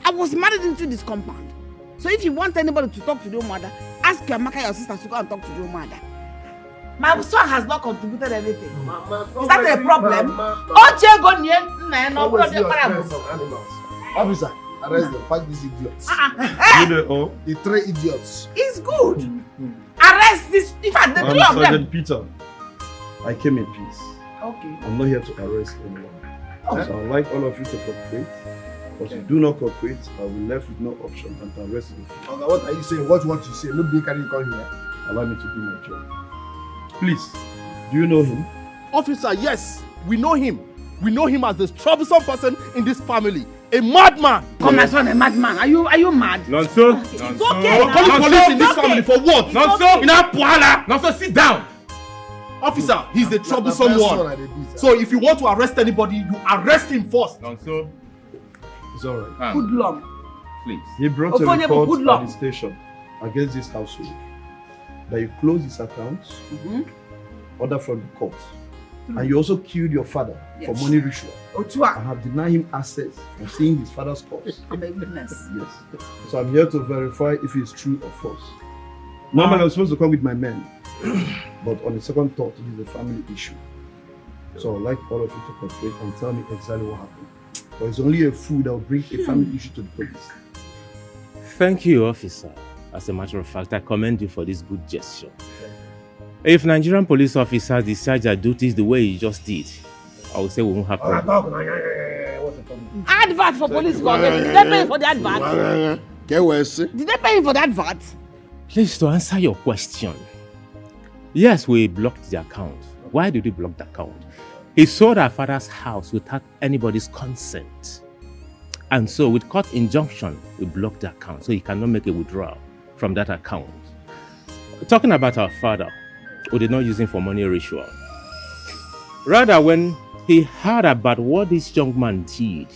I was married into this compound. So if you want anybody to talk to the Umada, ask your Maka, your sister, to go and talk to the Umada. My son has not contributed anything. Is that a problem? Officer, arrest them. Pack these idiots. The three idiots. It's good. Arrest this. In fact, the three of them. Sergeant Peter, I came in peace. Okay. I'm not here to arrest anyone. Okay. So I'd like all of you to cooperate. But if you do not cooperate, I will be left with no option than to arrest you. Okay, what are you saying? What you say? Nobody can come here. Allow me to do my job. Please, do you know him? Officer, yes, we know him. We know him as this troublesome person in this family. A madman! Call my son a madman. Are you mad? Nonso. It's okay. You're calling police in this family for what? Nonso. In our Puala. Nonso, sit down. Officer, he's the troublesome one. So if you want to arrest anybody, you arrest him first. Nonso. It's alright. Good luck. Please. He brought a report at the station against this household that you close his accounts, order from the court, and you also killed your father for money ritual. I have denied him access from seeing his father's corpse. Oh my goodness. Yes. So I'm here to verify if it's true or false. Normally I'm supposed to come with my men, but on the second thought, it is a family issue. So I'd like all of you to cooperate and tell me exactly what happened. But it's only a fool that will bring a family issue to the police. Thank you, officer. As a matter of fact, I commend you for this good gesture. If Nigerian police officers discharge their duties the way you just did, I would say we won't have problems. Advert for police. Did they pay for the advert? Did they pay for the advert? Please, to answer your question, yes, we blocked the account. Why did we block the account? He sold our father's house without anybody's consent. And so with court injunction, we blocked the account so he cannot make a withdrawal from that account. Talking about our father, we did not use him for money ritual. Rather, when he heard about what this young man did,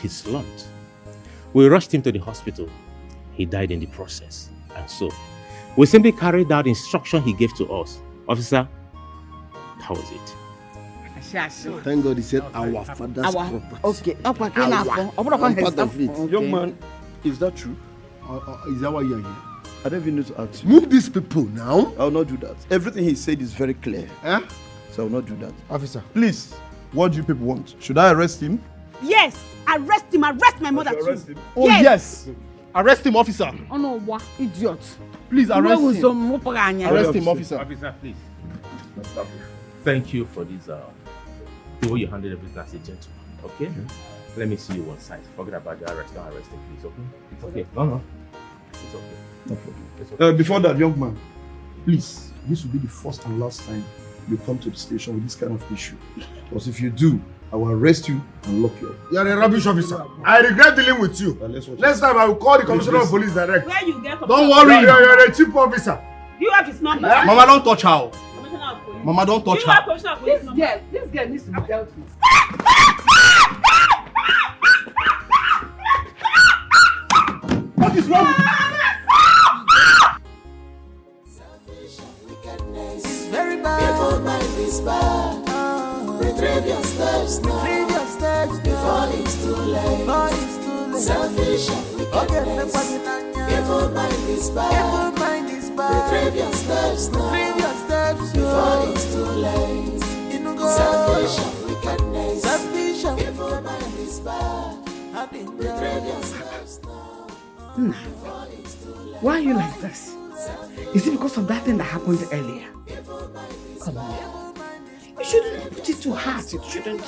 he slumped. We rushed him to the hospital. He died in the process. And so, we simply carried out the instruction he gave to us. Officer, that was it. Thank God he said our father's property. Okay. I'm part of it. Okay. Young man, is that true? Is that why you're here? I don't even need to ask you. Move these people now. I will not do that. Everything he said is very clear. So I will not do that. Officer, please, what do you people want? Should I arrest him? Yes, arrest him. Arrest my mother too. Him? Oh yes. Arrest him, officer. Oh no, what idiot! Please arrest him. Arrest him, officer. Officer, please. Thank you for this. The way you handled everything as a gentleman. Okay. Let me see you one side. Forget about the arrest. Don't arrest him, please. Okay. It's okay. No. It's okay. No problem. It's okay. Before that, young man, please, this will be the first and last time you come to the station with this kind of issue. Because if you do, I will arrest you and lock you up. You are a rubbish officer. I regret dealing with you. Next time I will call the commissioner of police direct. Where you get from? Don't worry. You're a cheap officer. You have his number. Mama, don't touch her. Commissioner of police. Mama, don't touch You her. have commissioner of police number. This girl needs to be dealt with. What is wrong? Very bad. Evil mind is bad. Retrieve your steps now. Before it's too late. Selfish and wickedness. Evil mind is bad. Retrieve your steps now. Before it's too late. Selfish and wickedness. Evil mind is bad. Retrieve your steps now. Why are you like this? Is it because of that thing that happened earlier? Come on. You shouldn't put it too hard. It shouldn't.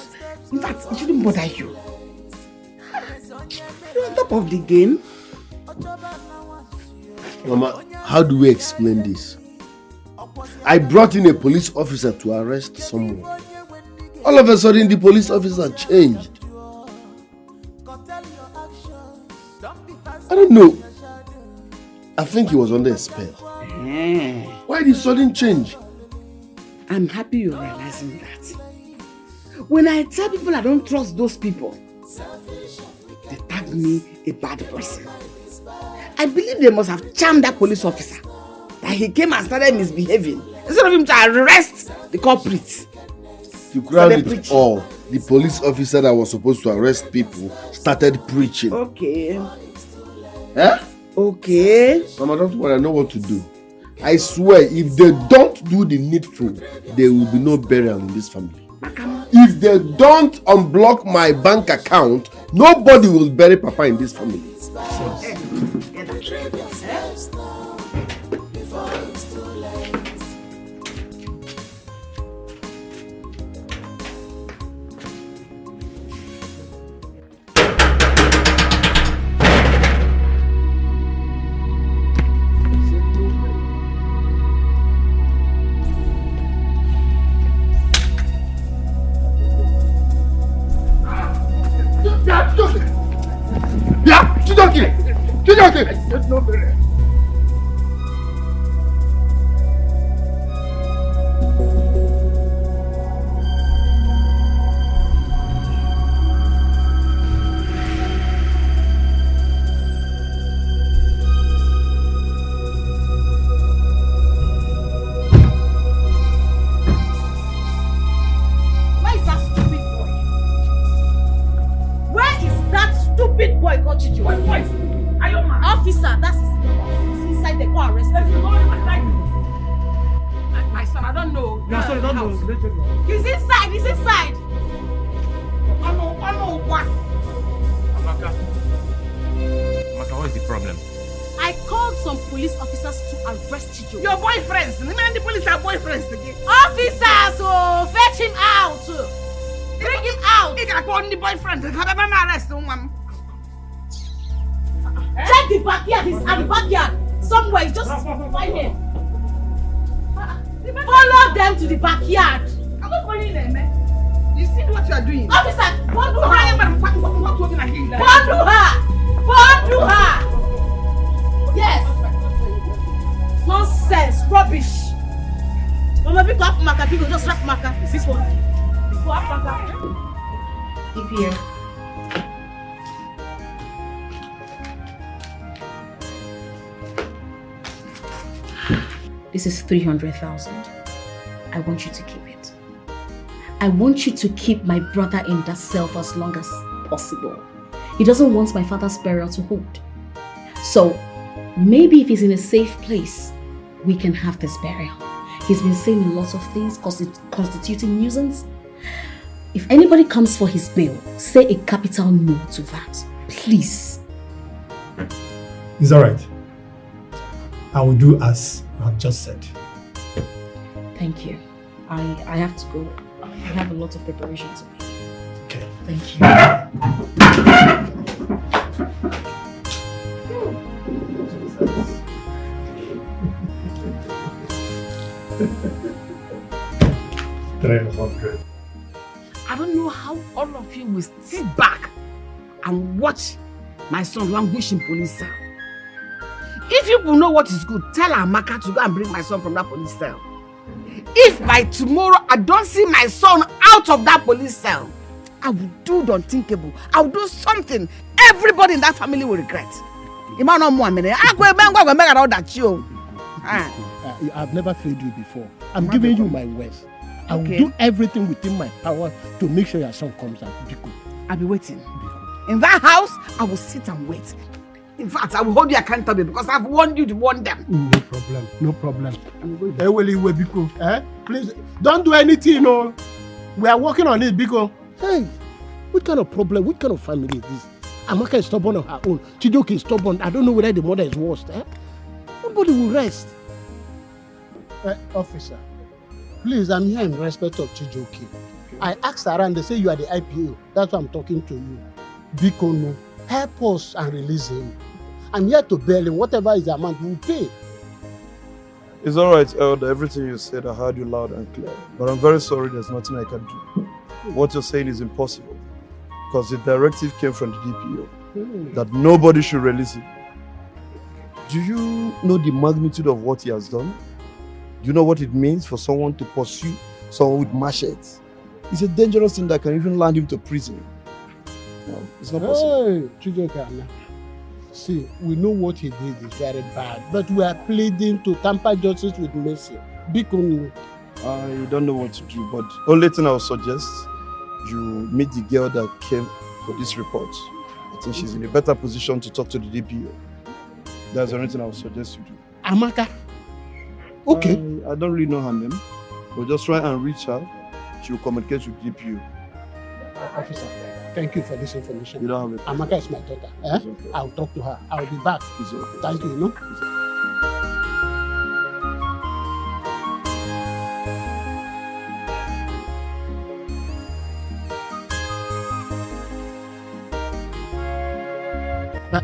In fact, it shouldn't bother you. You're on top of the game. Mama, how do we explain this? I brought in a police officer to arrest someone. All of a sudden, the police officer changed. I don't know. I think he was under a spell. Why the sudden change? I'm happy you're realizing that. When I tell people I don't trust those people, they tag me a bad person. I believe they must have charmed that police officer, that he came and started misbehaving, instead of him to arrest the culprit. To crown it all, the police officer that was supposed to arrest people started preaching. Okay. Eh? Okay. Mama, don't worry, I know what to do. I swear, if they don't do the needful, there will be no burial in this family. If they don't unblock my bank account, nobody will bury Papa in this family. Chijoke! I said no burial. Where is that stupid boy? Where is that stupid boy called Chijo? What boy? Are you mad? Officer, that's his number. He's inside the car arrested. My son, I don't know. Your son, I don't know. He's inside, he's inside. I know what? Amaka, what is the problem? I called some police officers to arrest Chijo. Your boyfriends. The men and the police are boyfriends again. Officers, oh, fetch him out. Bring him out. He can call the boyfriend. Have a man arrest him. Check the backyard. He's at the backyard. Somewhere. Just find him. Follow them to the backyard. I'm not following them, man. You see what you are doing? Officer, bundle her. Bundle her. Yes. Nonsense. Rubbish. Mama, pick up Maka. People just wrap Maka. This one. Pick up Maka. Keep here. This is 300,000. I want you to keep it. I want you to keep my brother in that cell for as long as possible. He doesn't want my father's burial to hold. So, maybe if he's in a safe place, we can have this burial. He's been saying a lot of things constituting nuisance. If anybody comes for his bail, say a capital no to that. Please. It's alright. I will do as you have just said. Thank you. I have to go. I have a lot of preparation to make. Okay. Thank I don't know how all of you will sit back and watch my son languish in police cell. If you know what is good, tell Amaka to go and bring my son from that police cell. If by tomorrow I don't see my son out of that police cell, I will do the unthinkable. I will do something everybody in that family will regret. I've never failed you before. I'm giving you my word. I will do everything within my power to make sure your son comes out. Biko. I'll be waiting. In that house, I will sit and wait. In fact, I will hold you accountable because I've warned you to warn them. No problem. No problem. Please, don't do anything, no. We are working on it, Biko. Hey, what kind of problem, what kind of family is this? Amaka is stubborn on her own. Chijoke is stubborn. I don't know whether the mother is worst. Nobody will rest. Officer, please, I'm here in respect of Chijoke. I asked around, they say you are the IPO. That's why I'm talking to you. Biko, no. Help us and release him. I'm here to bail him. Whatever is the amount, we'll pay. It's alright, Elder. Everything you said, I heard you loud and clear. But I'm very sorry there's nothing I can do. What you're saying is impossible. Because the directive came from the DPO that nobody should release him. Do you know the magnitude of what he has done? Do you know what it means for someone to pursue someone with machetes? It's a dangerous thing that can even land him to prison. No, it's not possible. Hey, Chijoke, see, we know what he did is very bad, but we are pleading to tamper justice with mercy. Biko, I don't know what to do, but only thing I would suggest, you meet the girl that came for this report. I think she's in a better position to talk to the DPO. That's the only thing I would suggest you do. Amaka? Okay. I don't really know her name, but just try and reach her. She will communicate with DPO. Officer, thank you for this information. You don't have it. Amaka is my daughter. Okay. I'll talk to her. I'll be back. Okay. Thank you,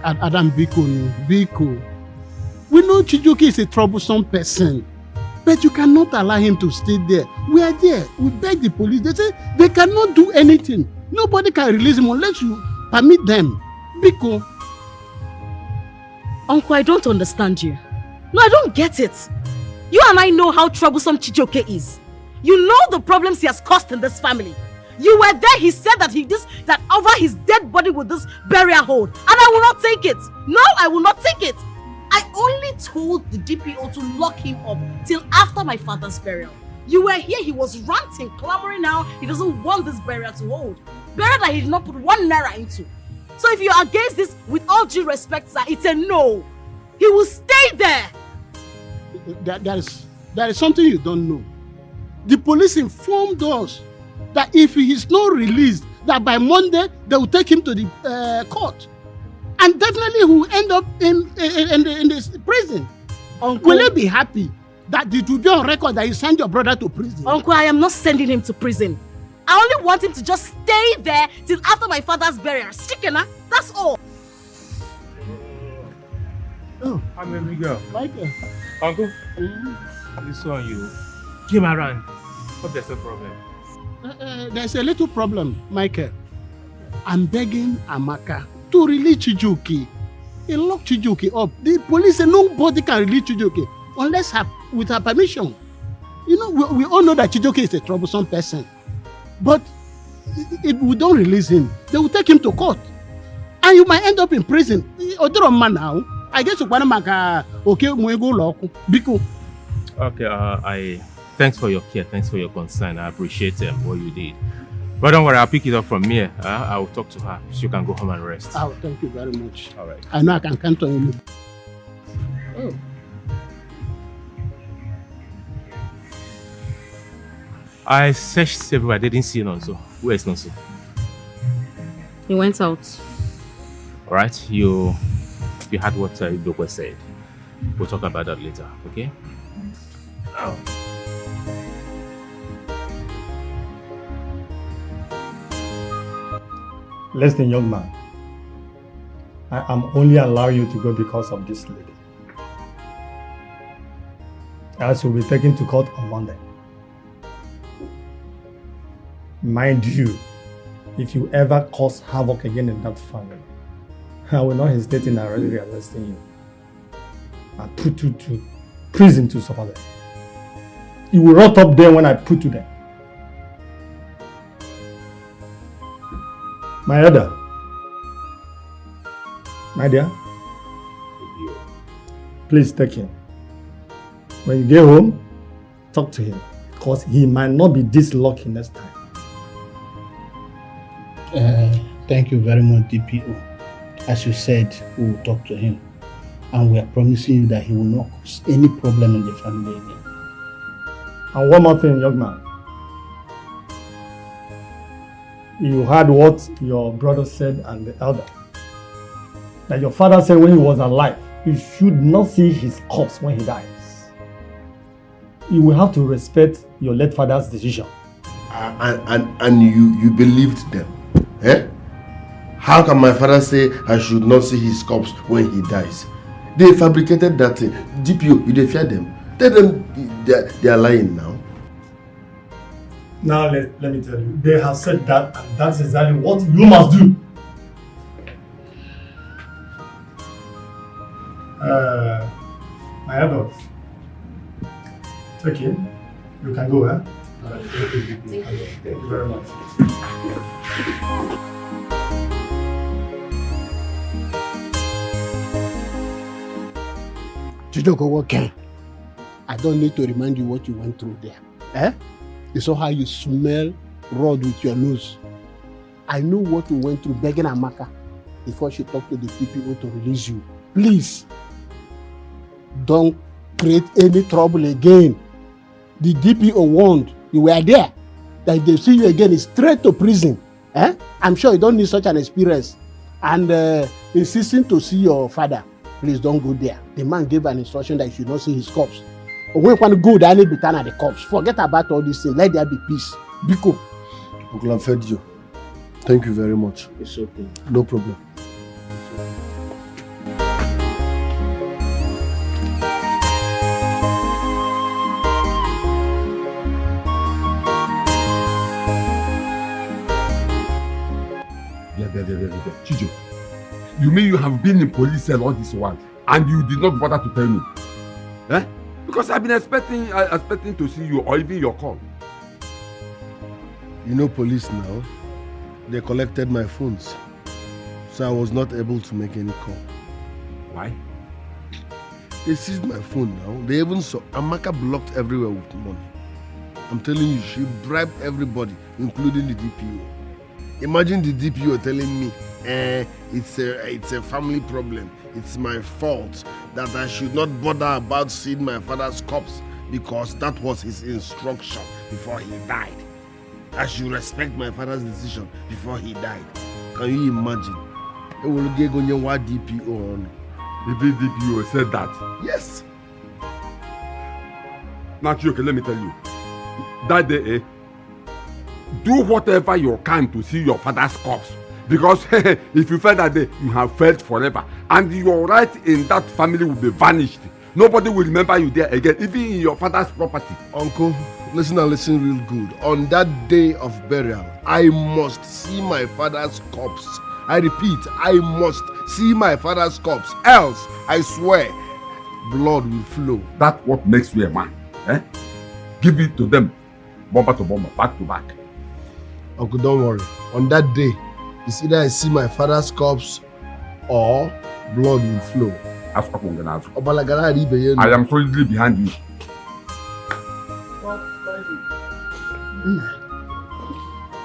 Adam Biko. We know Chijoke is a troublesome person, but you cannot allow him to stay there. We are there. We beg the police. They say they cannot do anything. Nobody can release him unless you permit them. Biko. Uncle, I don't understand you. No, I don't get it. You and I know how troublesome Chijioke is. You know the problems he has caused in this family. You were there, he said that that over his dead body with this burial hold. And I will not take it. No, I will not take it. I only told the DPO to lock him up till after my father's burial. You were here, he was ranting, clamoring now. He doesn't want this burial to hold. Burial that he did not put 1 naira into. So if you're against this, with all due respect, sir, it's a no. He will stay there. There is something you don't know. The police informed us that if he is not released, that by Monday they will take him to the court. And definitely he will end up in the prison. Uncle, will you be happy that it will be on record that you send your brother to prison? Uncle, I am not sending him to prison. I only want him to just stay there till after my father's burial. Shikena, that's all. Oh, how may we go? Michael. Uncle, this one you came around. Hope there's no problem. There's a little problem, Michael. I'm begging Amaka to release Chijioke. He locked Chijioke up. The police say nobody can release Chijioke unless with her permission. You know, we all know that Chijioke is a troublesome person. But if we don't release him, they will take him to court. And you might end up in prison. Now, I guess okay, thanks for your care, thanks for your concern. I appreciate what you did. But don't worry, I'll pick it up from here. I will talk to her. She can go home and rest. Oh, thank you very much. All right. I know I can count on you. Oh. I searched everywhere. I didn't see Nonso. Where is Nonso? He went out. All right. You had what Ibokwe said. We'll talk about that later, okay? Oh. Listen, young man. I am only allowing you to go because of this lady. Else you'll be taken to court on Monday. Mind you, if you ever cause havoc again in that family, I will not hesitate in arresting you and put you to prison to suffer them. You will rot up there when I put you there. My elder, my dear, please take him. When you get home, talk to him because he might not be this lucky next time. Thank you very much, DPO. As you said, we will talk to him. And we are promising you that he will not cause any problem in the family again. And one more thing, young man. You heard what your brother said and the elder. That your father said when he was alive, you should not see his corpse when he dies. You will have to respect your late father's decision. And you believed them? Eh? How can my father say I should not see his corpse when he dies? They fabricated that thing. DPO, you fear them? Tell them they are lying now. Now let me tell you, they have said that and that's exactly what you must do. My adult, take him. You can go, eh? Thank you very much. Chijioke, okay. I don't need to remind you what you went through there. Eh? You saw how you smell road with your nose. I know what you went through begging Amaka before she talked to the DPO to release you. Please, don't create any trouble again. The DPO warned you were there. That if they see you again, it's straight to prison. Eh? I'm sure you don't need such an experience. And insisting to see your father, please don't go there. The man gave an instruction that you should not see his corpse. When you want to go there, be at the corpse. Forget about all these things. Let there be peace. Biko. Uncle, I've fed you. Thank you very much. It's okay. No problem. Chijo, you mean you have been in police cell all this while and you did not bother to tell me. Eh? Because I've been expecting to see you or even your call. You know police now, they collected my phones. So I was not able to make any call. Why? They seized my phone now. They even saw Amaka blocked everywhere with money. I'm telling you, she bribed everybody, including the DPO. Imagine the DPO telling me, it's a family problem. It's my fault that I should not bother about seeing my father's corpse because that was his instruction before he died. I should respect my father's decision before he died. Can you imagine? It will get on your DPO on. The DPO said that? Yes. Now, Chioke, let me tell you. That day, do whatever you can to see your father's corpse. Because if you fail that day, you have failed forever. And your right in that family will be vanished. Nobody will remember you there again, even in your father's property. Uncle, listen and listen real good. On that day of burial, I must see my father's corpse. I repeat, I must see my father's corpse. Else, I swear, blood will flow. That's what makes you a man. Eh? Give it to them, bomber to bomber, back to back. Uncle, don't worry. On that day, it's either I see my father's corpse or blood will flow. I am solidly behind you.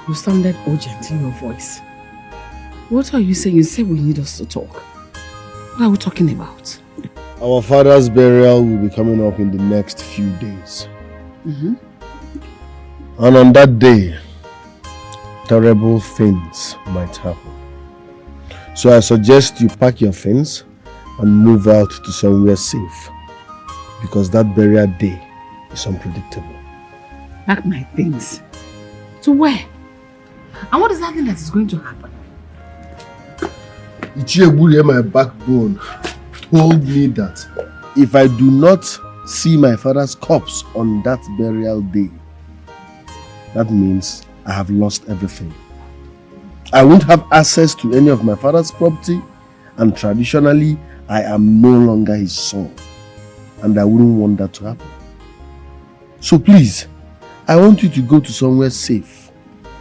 You sounded urgent in your voice. What are you saying? You said we need us to talk. What are we talking about? Our father's burial will be coming up in the next few days. Mm-hmm. And on that day, terrible things might happen. So I suggest you pack your things and move out to somewhere safe. Because that burial day is unpredictable. Pack my things. To where? And what is that thing that is going to happen? Ichiebuli, my backbone, told me that if I do not see my father's corpse on that burial day, that means I have lost everything. I won't have access to any of my father's property, and traditionally, I am no longer his son. And I wouldn't want that to happen. So please, I want you to go to somewhere safe.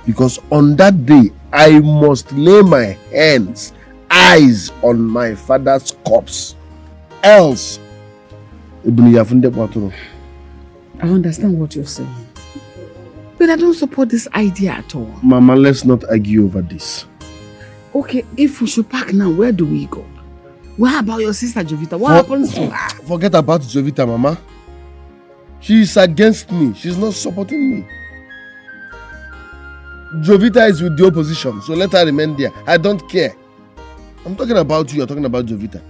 Because on that day, I must lay my eyes on my father's corpse. Else, I understand what you're saying. But I don't support this idea at all. Mama, let's not argue over this. Okay, if we should pack now, where do we go? What about your sister Jovita? What happens to her? Forget about Jovita, Mama. She is against me. She's not supporting me. Jovita is with the opposition, so let her remain there. I don't care. I'm talking about you, you're talking about Jovita.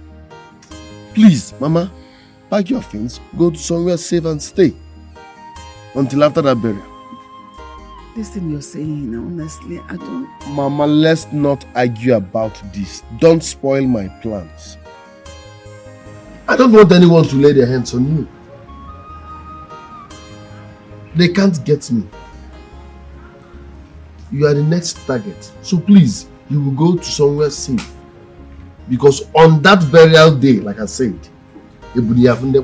Please, Mama, pack your things, go to somewhere safe and stay. Until after that burial. This thing you're saying, honestly, I don't... Mama, let's not argue about this. Don't spoil my plans. I don't want anyone to lay their hands on you. They can't get me. You are the next target. So please, you will go to somewhere safe. Because on that burial day, like I said, nonsense.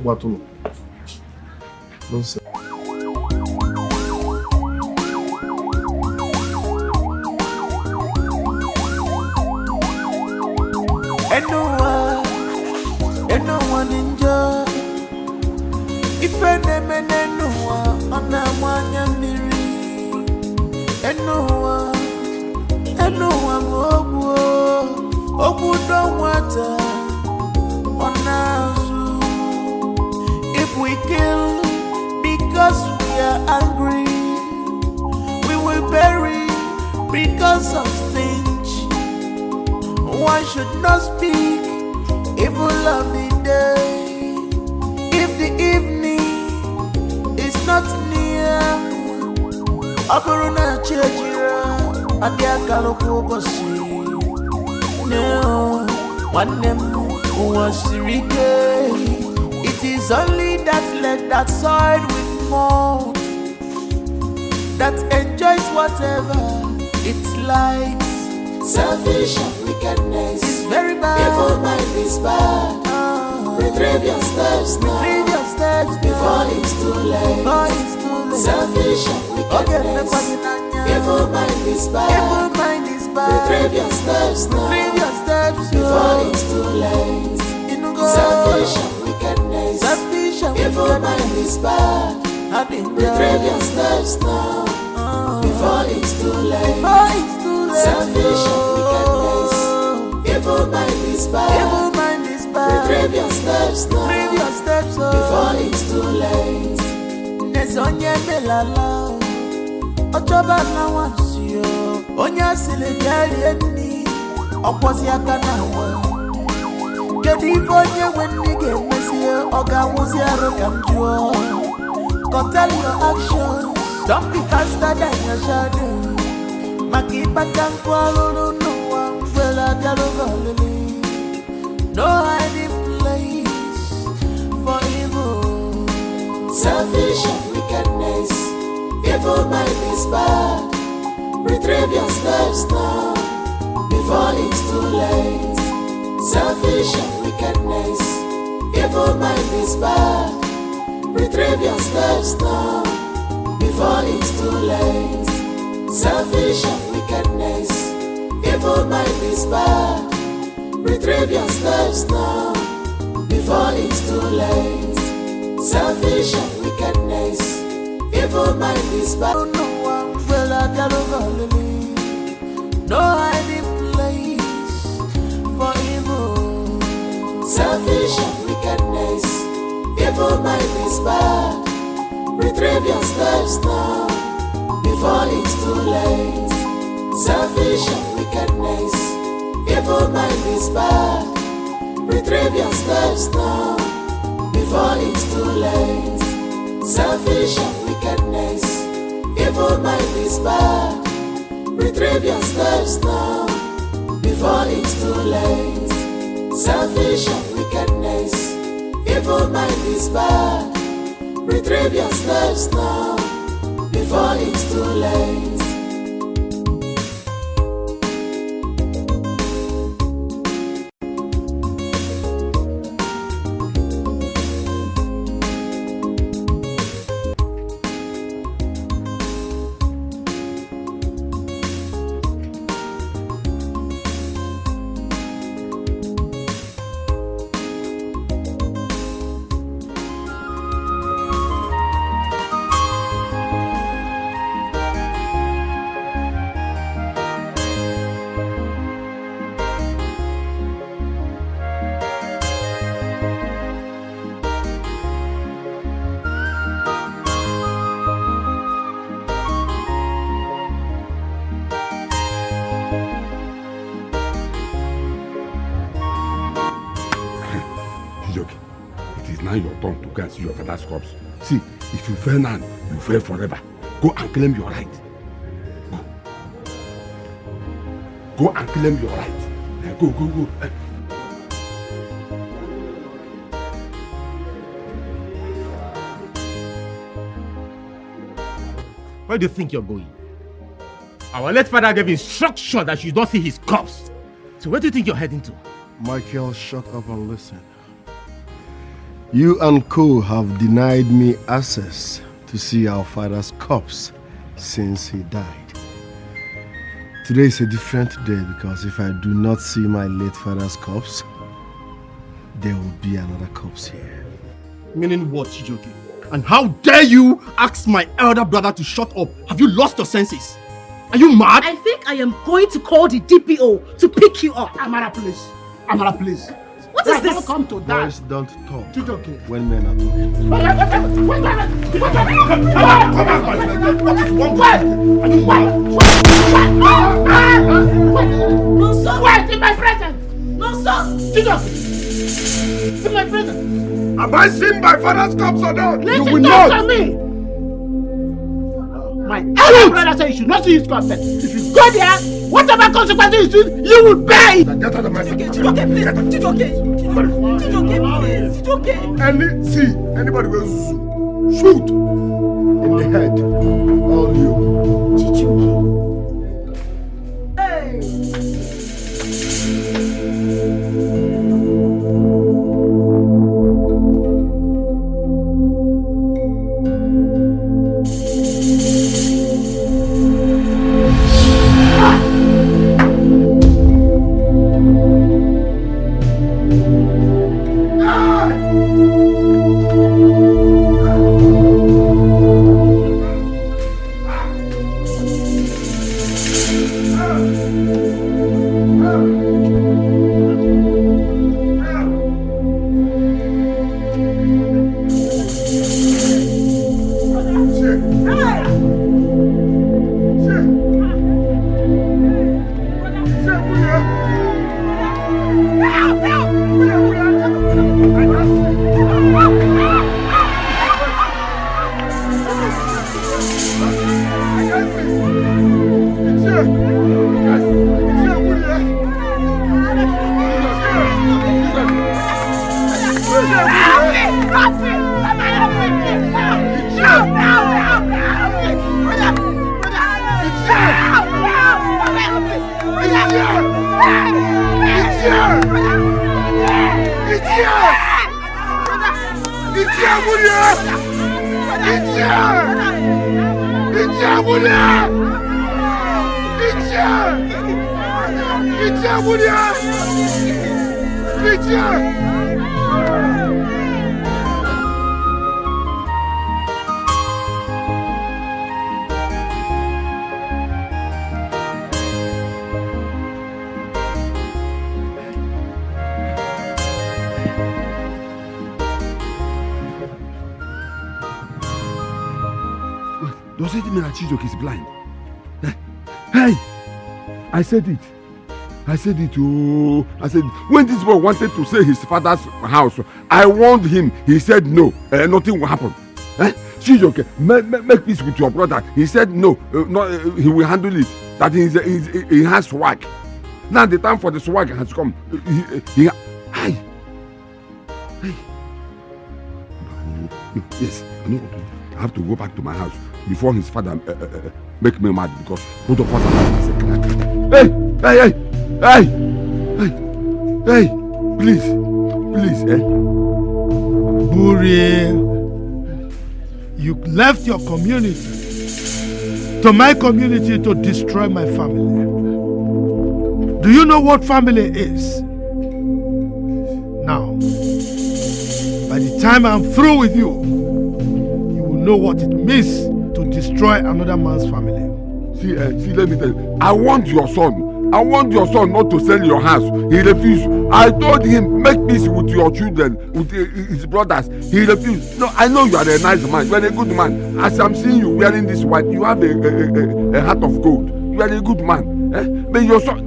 Anyone enjoy? If anyone on a one miri, anyone oh don't water on us. If we kill because we are angry, we will bury because of stench. One should not speak evil of the day if the evening is not near. Aburuna chejira adia kaloku bosi. No, one name was rike. It is only that leg that side with more that enjoys whatever it likes. Selfish and wickedness is very bad. Evil mind is bad. Retrieve your steps now. Before it's too late. Selfish and wickedness. Evil mind is bad. Retrieve your steps now. Before it's too late. Selfish and wickedness. Evil mind is bad. Retrieve your steps now. Before it's too late. Selfish and wickedness. Evil mind is bad. Retrieve your steps now. Before it's too late. Nezonye melala Ochoba na wansio Onya sile biari eni Okwazi aka na wa Kedi fonye weni ge mesie Oga wuzi aro kamjuo Control your actions Don't be faster than your shadow Makipa kankwa lulu nuwa Mwela dialoga lili No hiding place for evil Selfish and wickedness. Evil mind is bad. Retrieve your steps now. Before it's too late. Selfish and wickedness. Evil mind is bad. Retrieve your steps now. Before it's too late. Selfish and wickedness. Evil mind is bad. Retrieve your steps now. Before it's too late. Selfish and wickedness. Evil mind is bad. No hiding place for evil. Selfish and wickedness. Evil mind is bad. Retrieve your steps now. Before it's too late. Selfish and wickedness. Evil mind is bad. Retrieve your steps now. Before it's too late. Selfish and wickedness. Evil mind is bad. Retrieve your steps now. Before it's too late. Selfish and wickedness. Evil mind is bad. Retrieve your steps now. Before it's too late. Now your turn to go and see your father's corpse. See, if you fail now, you fail forever. Go and claim your right. Go. Go and claim your right. Go. Where do you think you're going? Our late father gave instruction that you don't see his corpse. So where do you think you're heading to? Michael, shut up and listen. You and Co have denied me access to see our father's corpse since he died. Today is a different day because if I do not see my late father's corpse, there will be another corpse here. Meaning what, Chijoke? And how dare you ask my elder brother to shut up? Have you lost your senses? Are you mad? I think I am going to call the DPO to pick you up. Amara, please. Amara, please. What is this? Come to that. Boys don't talk Chijoke. when men are talking. No, sir. Wait, in my presence. No, sir. Chijoke. In my presence. Have I seen my father's corpse or not? You will not. To me. My elder brother said you should not see his corpse. If you go there, whatever consequences you will bear it. Get out of my sight. Chijoke, please. Chijoke, please. Chijoke. Anybody will shoot in the head. All you. Chijoke. Hey. Does it mean that Chijoke is blind? Hey! I said it. Oh, I said, when this boy wanted to say his father's house, I warned him. He said no, nothing will happen. Chijoke, make peace with your brother. He said no, he will handle it. That he has swag. Now the time for the swag has come. Hey. Yes, I know. I have to go back to my house before his father make me mad because both of us are secret. Hey, please, Buri, you left your community to my community to destroy my family. Do you know what family is? Now, by the time I'm through with you, you will know what it means to destroy another man's family. See, let me tell you, I want your son not to sell your house. He refused. I told him, make peace with your children, with his brothers. He refused. No, I know you are a nice man. You are a good man. As I'm seeing you wearing this white, you have a heart of gold. You are a good man. But your son...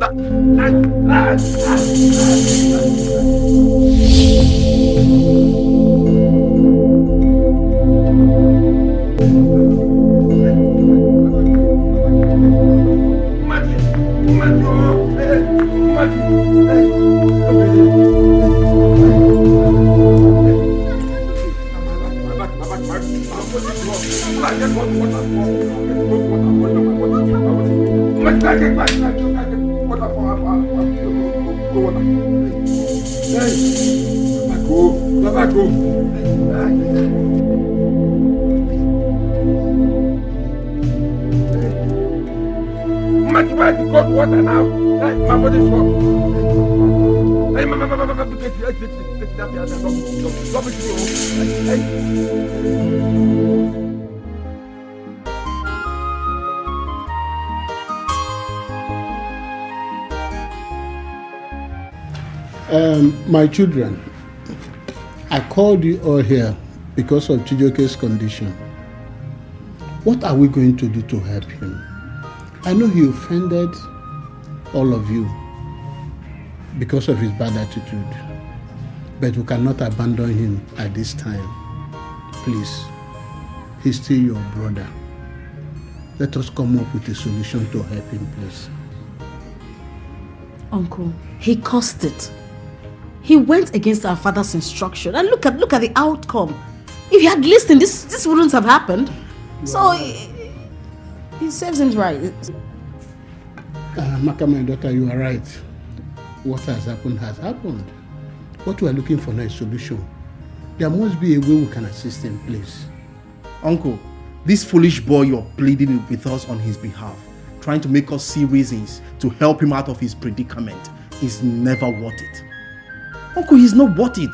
My children, I called you all here because of Chijoke's condition. What are we going to do to help him? I know he offended all of you because of his bad attitude, but we cannot abandon him at this time. Please, he's still your brother. Let us come up with a solution to help him, please. Uncle, he caused it. He went against our father's instruction, and look at the outcome. If he had listened, this wouldn't have happened. So he serves him right. Maka, my daughter, you are right. What has happened has happened. What we are looking for now is a solution. There must be a way we can assist him, please. Uncle, this foolish boy you're pleading with us on his behalf, trying to make us see reasons to help him out of his predicament, is never worth it. Uncle, he's not worth it.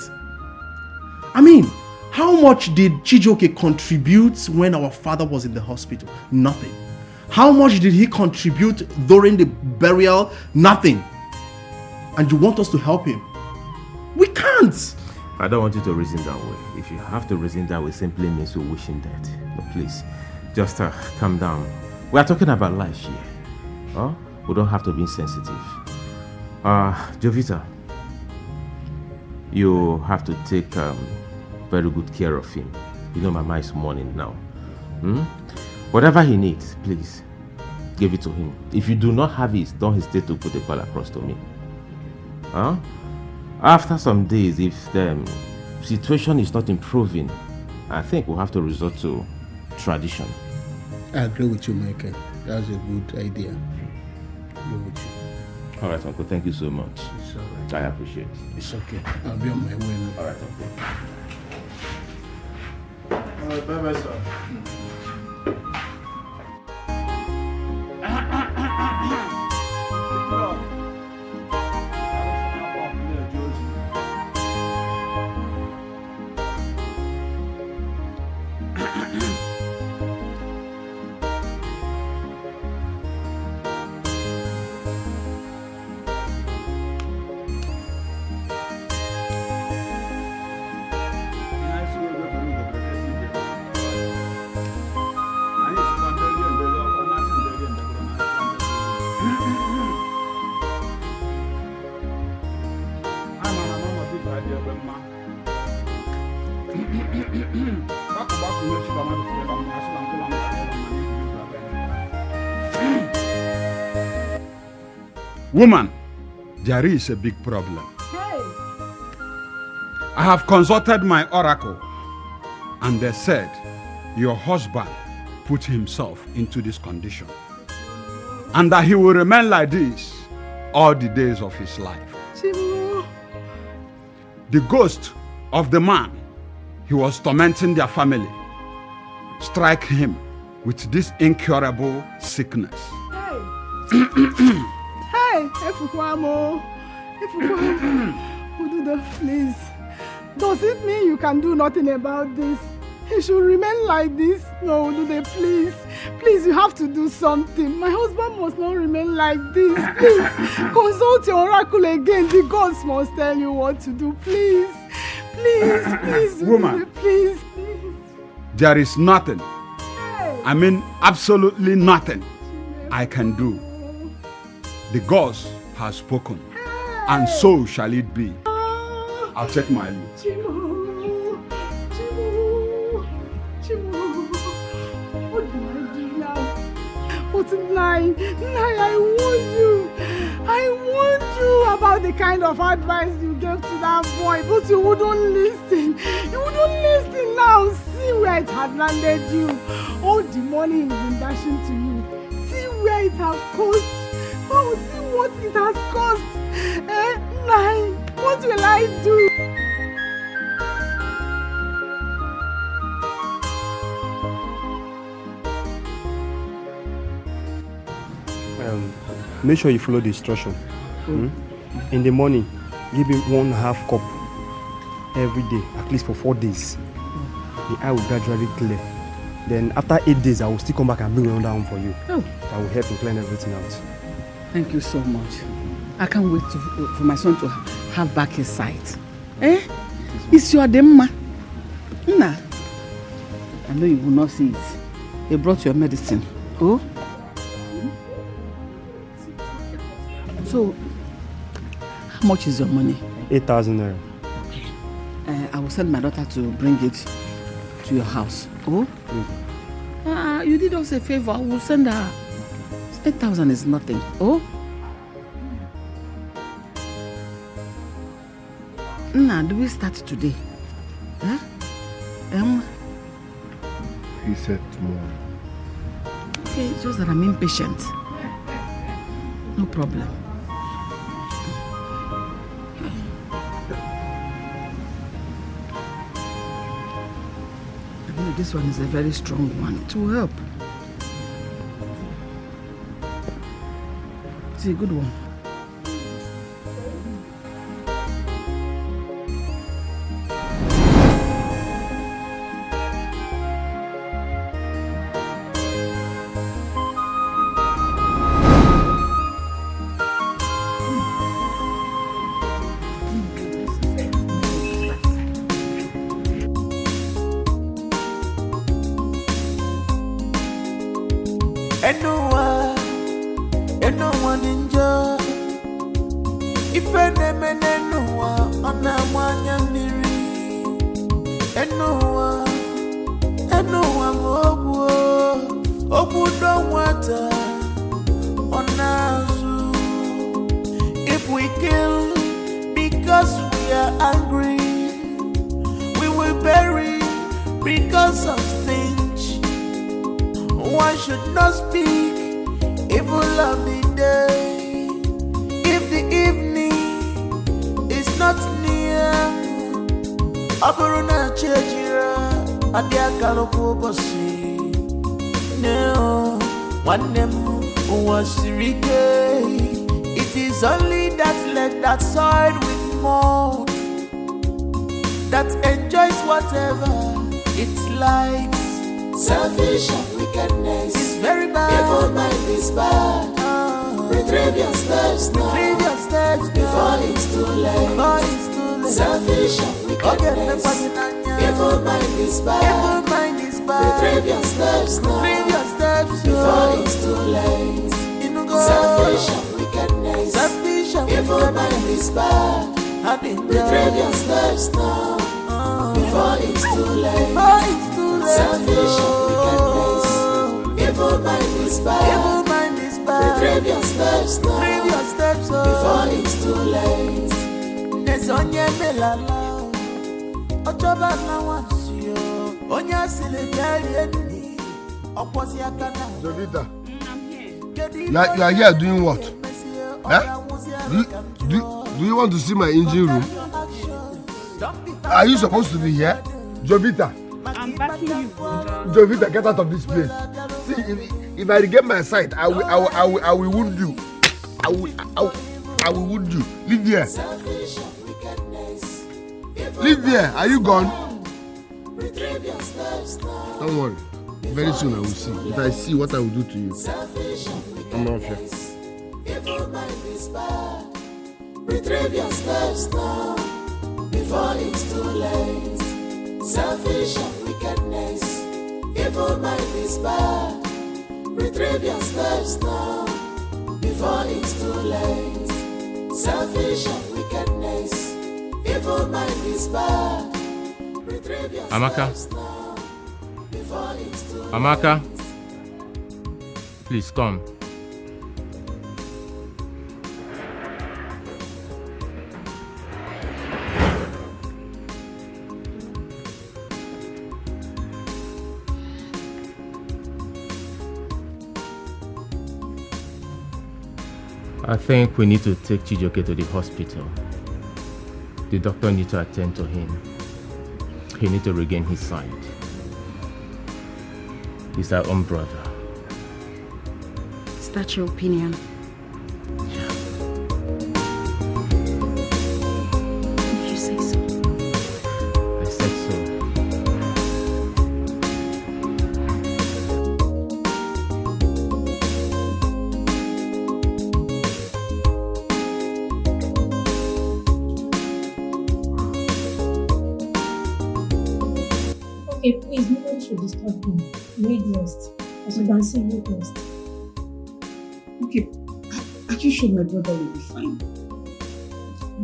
I mean, how much did Chijoke contribute when our father was in the hospital? Nothing. How much did he contribute during the burial? Nothing. And you want us to help him? We can't. I don't want you to reason that way. If you have to reason that way, simply means you're wishing death. No, please, just calm down. We are talking about life here. Huh? We don't have to be insensitive. Jovita, you have to take very good care of him. You know Mama is mourning now. Whatever he needs, please, give it to him. If you do not have it, don't hesitate to put a call across to me. After some days, if situation is not improving, I think we'll have to resort to tradition. I agree with you, Michael. That's a good idea. I agree with you. All right, Uncle. Thank you so much. It's all right. I appreciate it. It's okay. I'll be on my way now. All right, Uncle. Bye-bye, sir. Woman, there is a big problem. I have consulted my oracle, and they said your husband put himself into this condition, and that he will remain like this all the days of his life. The ghost of the man he was tormenting their family strike him with this incurable sickness. Hey, Efukwamo, Ududo, please. Does it mean you can do nothing about this? He should remain like this. No, Ududo, please. Please, you have to do something. My husband must not remain like this. Please, consult your oracle again. The gods must tell you what to do. Please, please, please, Woman, Ududo, please. there is nothing, I mean absolutely nothing I can do. The gods have spoken, and so shall it be. I'll take my leave. What do I do now? But Nai, I warned you. I warned you about the kind of advice you gave to that boy, but you wouldn't listen. You wouldn't listen now. See where it had landed you. All the money he's been dashing to you. See where it has cost. Oh, see what it has cost. Nai, what will I do? Make sure you follow the instruction. In the morning, give him 1/2 cup every day, at least for 4 days. The eye will gradually clear. Then after 8 days, I will still come back and bring another one for you. Oh. That will help you clean everything out. Thank you so much. I can't wait for my son to have back his sight. Eh? It's your demma. Nah. I know you will not see it. They brought your medicine. Oh? So, how much is your money? 8,000 naira. Okay. I will send my daughter to bring it to your house. Oh? You did us a favor. I will send her. 8,000 is nothing. Oh? Nah, do we start today? Huh? He said tomorrow. Okay, it's just that I'm impatient. No problem. I believe this one is a very strong one. It will help. It's a good one. Anyone enjoy? If anyone on a one miri, anyone obu don't water on us. If we kill because we are angry, because of things. One should not speak evil of the day if the evening is not near. Aburuna chejira adia kalopo bosi. No, one them was rike. It is only that leg that side with more that enjoys whatever it likes. Selfish and wickedness is very bad. Evil mind is bad. Retrieve your steps now. Retrieve your steps before it's too late. Before it's too late. Selfish and wickedness. Evil mind is bad. Evil mind is bad. Retrieve your steps now. Retrieve your steps before it's too late. Selfish and wickedness. Selfish and evil mind is bad. Retrieve your steps now. Before it's too late. Before it's too late. Selfish and wickedness. Evil mind is bad. Evil mind is bad. Retrieve your steps now. Retrieve your steps before it's too late. Nesonye melala. Ochoba na wasio. Onya sile jari eni. Oposi akana. Jovita, you are here doing what? Do you want to see my engine room? Are you supposed to be here? Jovita. I'm backing you. Jovita, get out of this place. See, if I regain my sight, I will wound you. I will wound you. Leave here. Leave here. Are you gone? Don't worry. Very soon I will see. If I see what I will do to you, I'm not here. Evil mind is bad. Retrieve your steps now before it's too late. Selfish and wickedness. Evil mind is bad. Retrieve your steps now before it's too late. Selfish and wickedness. Evil mind is bad. Retrieve your steps now before it's too late. Amaka, please come. I think we need to take Chijioke to the hospital. The doctor needs to attend to him. He needs to regain his sight. He's our own brother. Is that your opinion? If you say so. I said so. Okay, please, nobody should disturb him. Need rest. As you can see, need rest. Okay, are you sure my brother will be fine?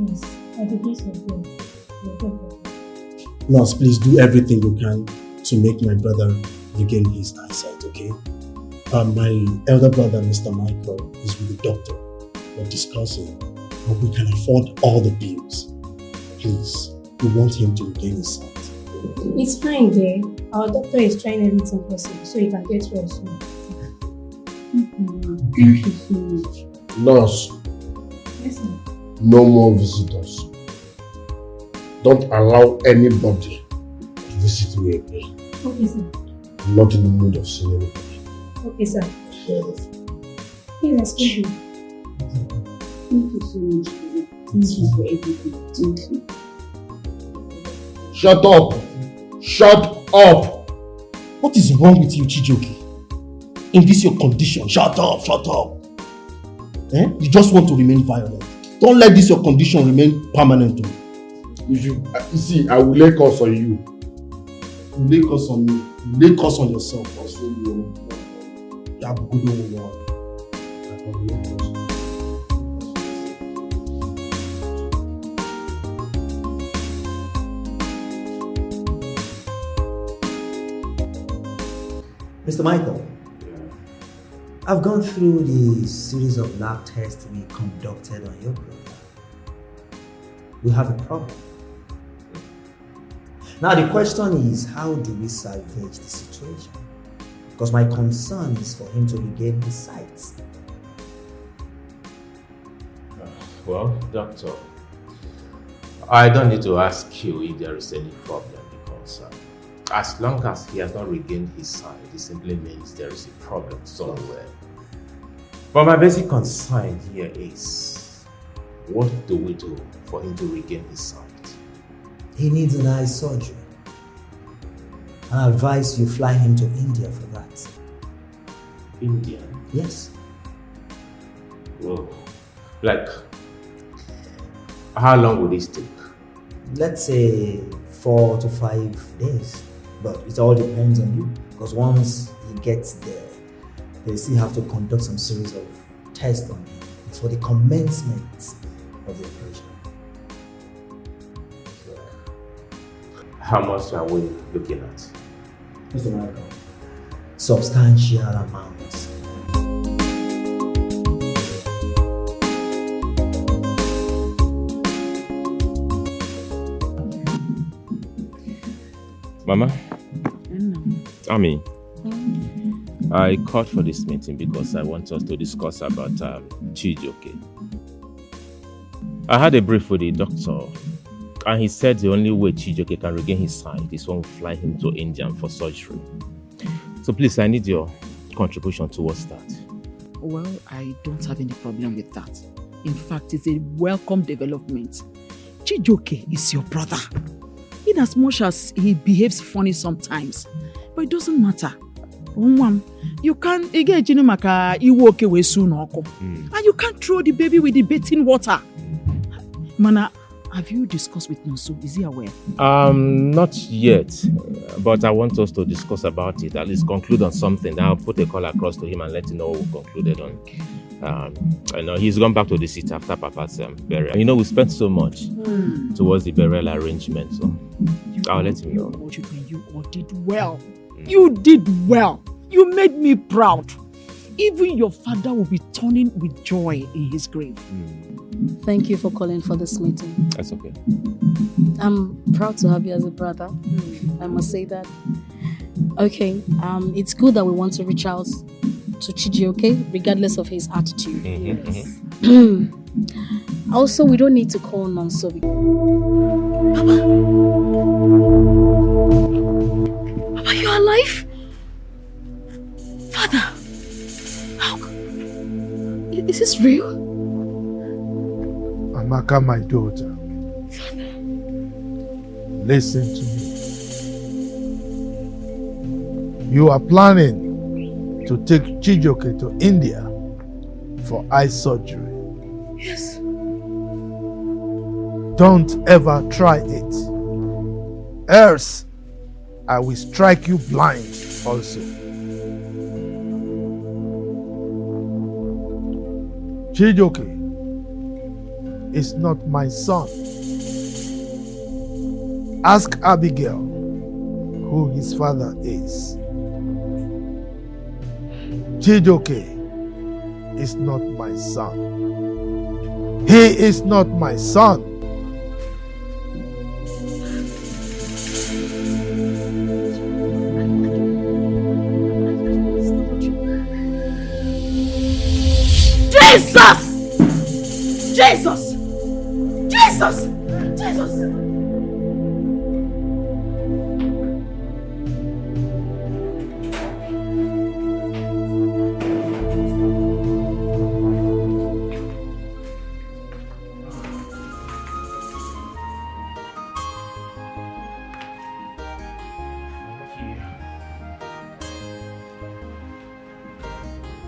Yes, by the grace of God, we'll get better. Nurse, please do everything you can to make my brother regain his eyesight, okay? My elder brother, Mr. Michael, is with the doctor. We're discussing how we can afford all the bills. Please, we want him to regain his sight. It's fine there. Our doctor is trying everything possible so he can get well soon. Thank you so much. Nurse, Yes, sir. no more visitors. Don't allow anybody to visit me again. Okay, sir. I'm not in the mood of seeing anybody. Okay, sir. Please excuse me. Thank you so much. Thank you for everything. Thank you. Shut up! Shut up! What is wrong with you, Chijioke? In this your condition, shut up, shut up. You just want to remain violent. Don't let this your condition remain permanent. If you see, I will lay curse on you. You lay curse on me. You lay curse on yourself. You have a good one. Mr. Michael, I've gone through the series of lab tests we conducted on your brother. We have a problem. Now the question is, how do we salvage the situation? Because my concern is for him to regain his sight. Well, doctor, I don't need to ask you if there is any problem because as long as he has not regained his sight, it simply means there is a problem somewhere. But my basic concern here is, what do we do for him to regain his sight? He needs an eye surgery. I advise you fly him to India for that. India? Yes. Whoa. Like, how long would this take? Let's say 4 to 5 days. But it all depends on you. Because once he gets there, they still have to conduct some series of tests on him. It's for the commencement of the operation. How much are we looking at? What's the matter? Substantial amounts. Mama? Ami, I called for this meeting because I want us to discuss about Chijioke. I had a brief with the doctor, and he said the only way Chijioke can regain his sight is when we fly him to India for surgery. So please, I need your contribution towards that. Well, I don't have any problem with that. In fact, it's a welcome development. Chijioke is your brother. In as much as he behaves funny sometimes, but it doesn't matter. You can't and you can't throw the baby with the bathing water. Mana, have you discussed with Nonso? Is he aware? Not yet, but I want us to discuss about it, at least conclude on something. I'll put a call across to him and let him know what we concluded on. I know he's gone back to the city after Papa's burial. You know, we spent so much towards the burial arrangement, so I'll let him know. You all did well. You did well. You made me proud. Even your father will be turning with joy in his grave. Thank you for calling for this meeting. That's okay. I'm proud to have you as a brother. I must say that. Okay, it's good that we want to reach out to Chijioke, regardless of his attitude. Also, we don't need to call Nonso. Papa, you are alive? Father, how? Is this real? Amaka, my daughter. Father. Listen to me. You are planning to take Chijioke to India for eye surgery. Yes. Don't ever try it. Else, I will strike you blind also. Chijioke is not my son. Ask Abigail who his father is. Chijioke is not my son. He is not my son. Jesus! Jesus! Jesus! Jesus!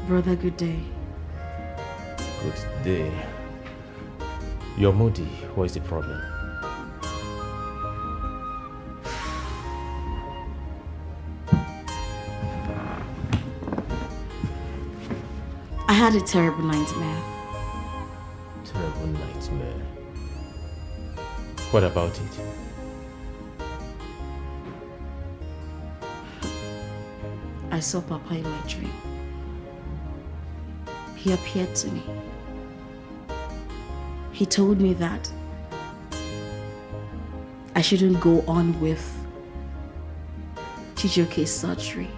Brother, good day. Good day. You're moody. What is the problem? I had a terrible nightmare. Terrible nightmare. What about it? I saw Papa in my dream. He appeared to me. He told me that I shouldn't go on with Chijioke's surgery.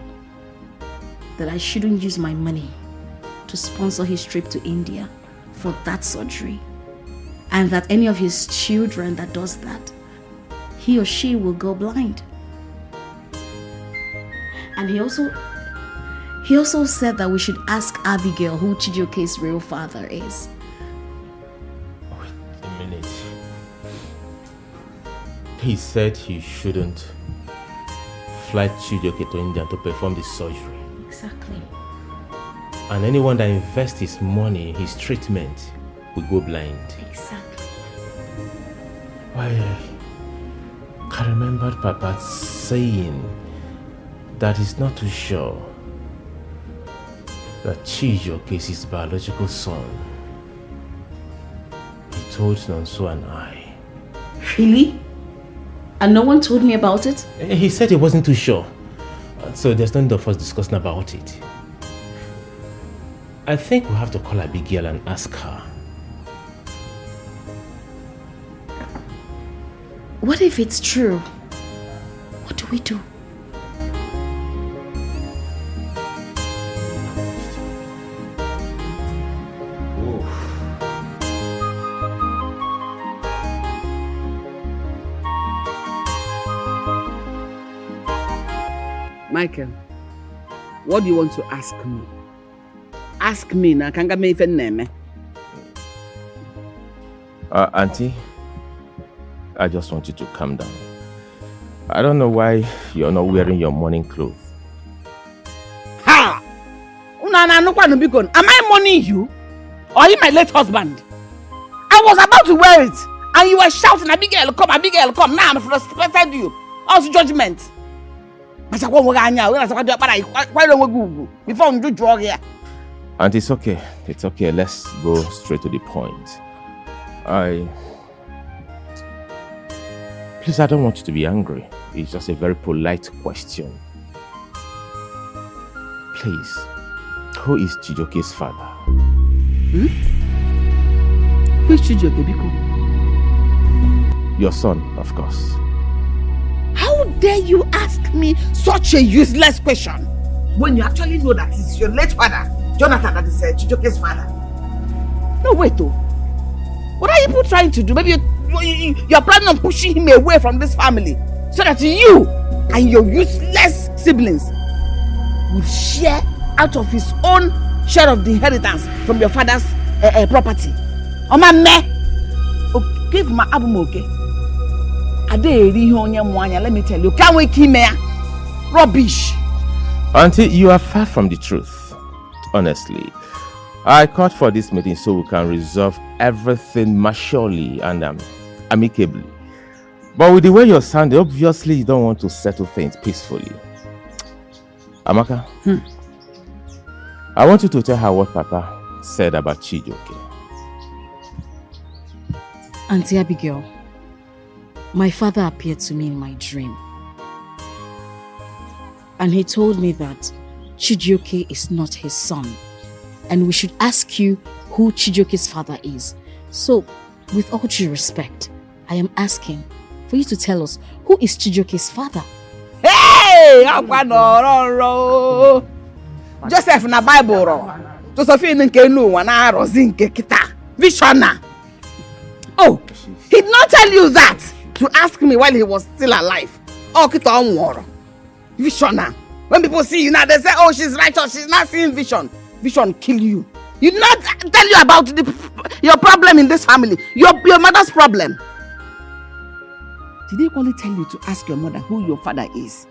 That I shouldn't use my money to sponsor his trip to India for that surgery. And that any of his children that does that, he or she will go blind. And he also said that we should ask Abigail who Chijioke's real father is. Wait a minute. He said he shouldn't fly Chijioke to India to perform the surgery. Exactly. And anyone that invests his money in his treatment will go blind. Exactly. Well, I remembered Papa saying that he's not too sure that Chijioke is his biological son. He told Nonso and I. Really? And no one told me about it? He said he wasn't too sure. So there's none of us discussing about it. I think we'll have to call Abigail and ask her. What if it's true? What do we do? Michael, what do you want to ask me? Ask me now. Can't get me even name. Auntie, I just want you to calm down. I don't know why you're not wearing your morning clothes. Ha! Am I mourning you? Or are you my late husband? I was about to wear it, and you were shouting, Abigail, come, Abigail, come. Now I'm frustrated you. How's judgment? Before you do drug here. And it's okay. It's okay. Let's go straight to the point. Please, I don't want you to be angry. It's just a very polite question. Please, who is Chijioke's father? Who is Chijioke, Biko? Your son, of course. How dare you ask me such a useless question when you actually know that it's your late father, Jonathan, that is Chijioke's father? No, wait though. What are you people trying to do? Maybe you're planning on pushing him away from this family so that you and your useless siblings will share out of his own share of the inheritance from your father's property. Oh my man, give my album okay. Let me tell you, can't wait him here. Rubbish. Auntie, you are far from the truth. Honestly, I called for this meeting so we can resolve everything maturely and amicably. But with the way you're sounding, obviously you don't want to settle things peacefully. Amaka, I want you to tell her what Papa said about Chijioke. Auntie Abigail, my father appeared to me in my dream. And he told me that Chijioke is not his son. And we should ask you who Chijioke's father is. So, with all due respect, I am asking for you to tell us who is Chijioke's father. Hey! Joseph na Bible. Josephine nke nu wana rozi nke kita. Visiona. Oh, he did not tell you that to ask me while he was still alive. Oh, kita onworo. Visiona. When people see you now, they say, oh, she's righteous, she's not seeing vision. Vision kill you. He did not tell you about your problem in this family. Your mother's problem. Did he only tell you to ask your mother who your father is?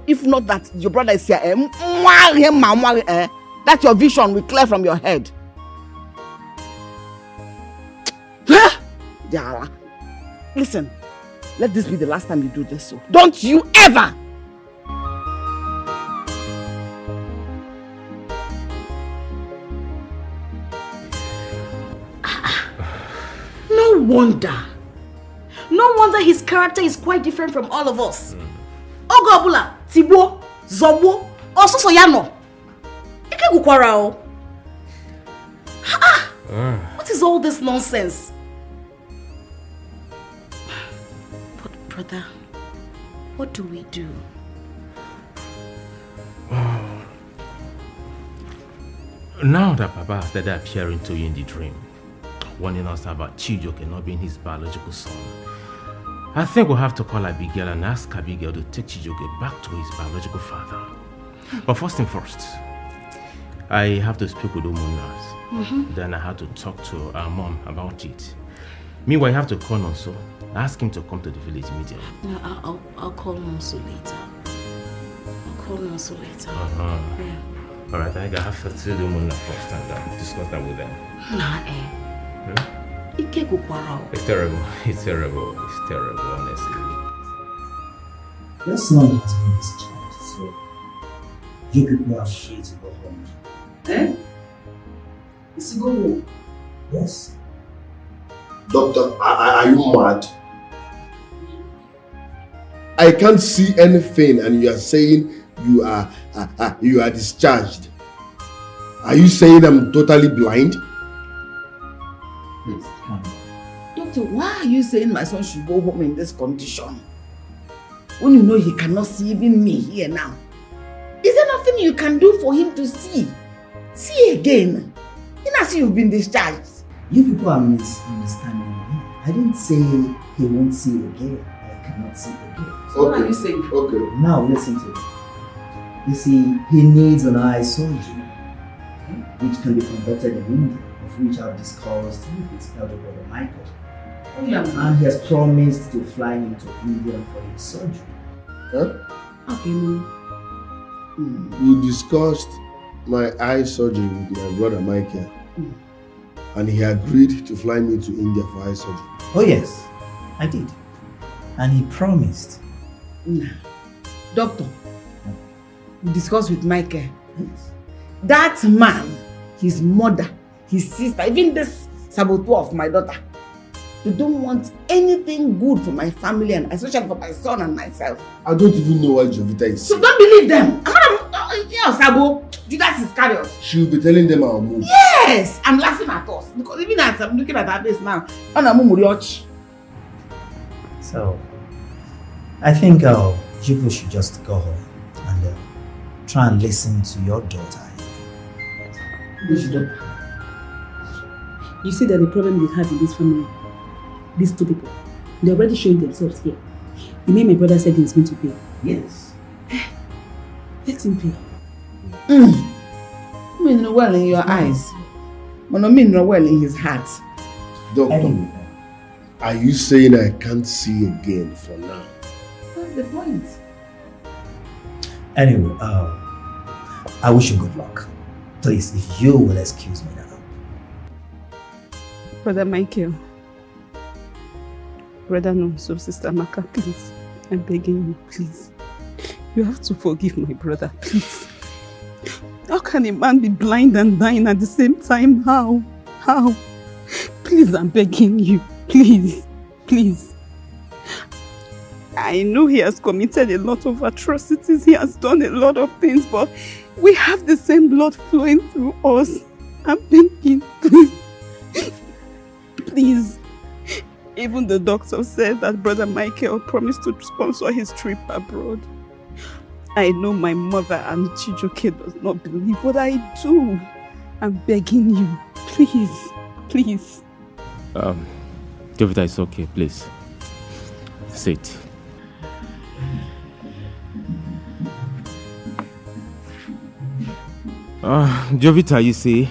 If not that your brother is here, that your vision will clear from your head. Listen, let this be the last time you do this. So don't you ever! No wonder his character is quite different from all of us. Ogobula, Tibo, Zobo, Ososoyano. Ike gukwara o. What is all this nonsense? But brother, what do we do? Now that Papa has started appearing to you in the dream, warning us about Chijioke not being his biological son, I think we'll have to call Abigail and ask Abigail to take Chijioke back to his biological father. But first thing first, I have to speak with Umunas. Then I have to talk to our mom about it. Meanwhile, I have to call Nonso. Ask him to come to the village immediately. No, I'll call Nonso later. I'll call Nonso later. Yeah. Alright, I think I have to see the Umuna first and discuss that with them. It's terrible. It's terrible. It's terrible, honestly. Your son has been discharged, so you people are free to go home. Eh? It's to go home? Yes. Doctor, are you mad? I can't see anything and you are saying you are discharged. Are you saying I'm totally blind? Please, calm down. Doctor, why are you saying my son should go home in this condition? When you know he cannot see even me here now. Is there nothing you can do for him to see? See again. You know, see you've been discharged. You people are misunderstanding me. I didn't say he won't see again. I cannot see again. So what are you saying? Okay. Now listen to me. You see, he needs an eye surgery, which can be conducted in India, of which I've discussed with his elder brother Michael. Oh, yeah. And he has promised to fly him to India for his surgery. Huh? Okay, You discussed my eye surgery with my brother Michael. And he agreed to fly me to India for eye surgery. Oh yes, I did. And he promised. Doctor, we discussed with Michael. That man, his mother, his sister, even this saboteur of my daughter, they don't want anything good for my family and especially for my son and myself. I don't even know what Jovita is So saying. don't believe them. Sabo, Judas Iscariot. She will be telling them our move. Yes, I'm laughing at us because even as I'm looking at her face now, So, I think you people should just go home and try and listen to your daughter. You see that the problem they have in this family, these two people, they're already showing themselves here. You mean my brother said he's going to pay? Yes. Let him pay. Mean well in your eyes, but not mean well in his heart. Doctor, are you saying I can't see again for now? That's the point. Anyway, I wish you good luck. Please, if you will excuse me now. Brother Michael. Brother Nonso, Sister Maka, please. I'm begging you, please. You have to forgive my brother, please. How can a man be blind and dying at the same time? How? How? Please, I'm begging you. Please. Please. I know he has committed a lot of atrocities. He has done a lot of things, but we have the same blood flowing through us. I'm begging, please. Please. Even the doctor said that Brother Michael promised to sponsor his trip abroad. I know my mother and Chijioke does not believe, but I do. I'm begging you. Please. Please. Jovita, it's okay, please. Sit. Jovita, you see,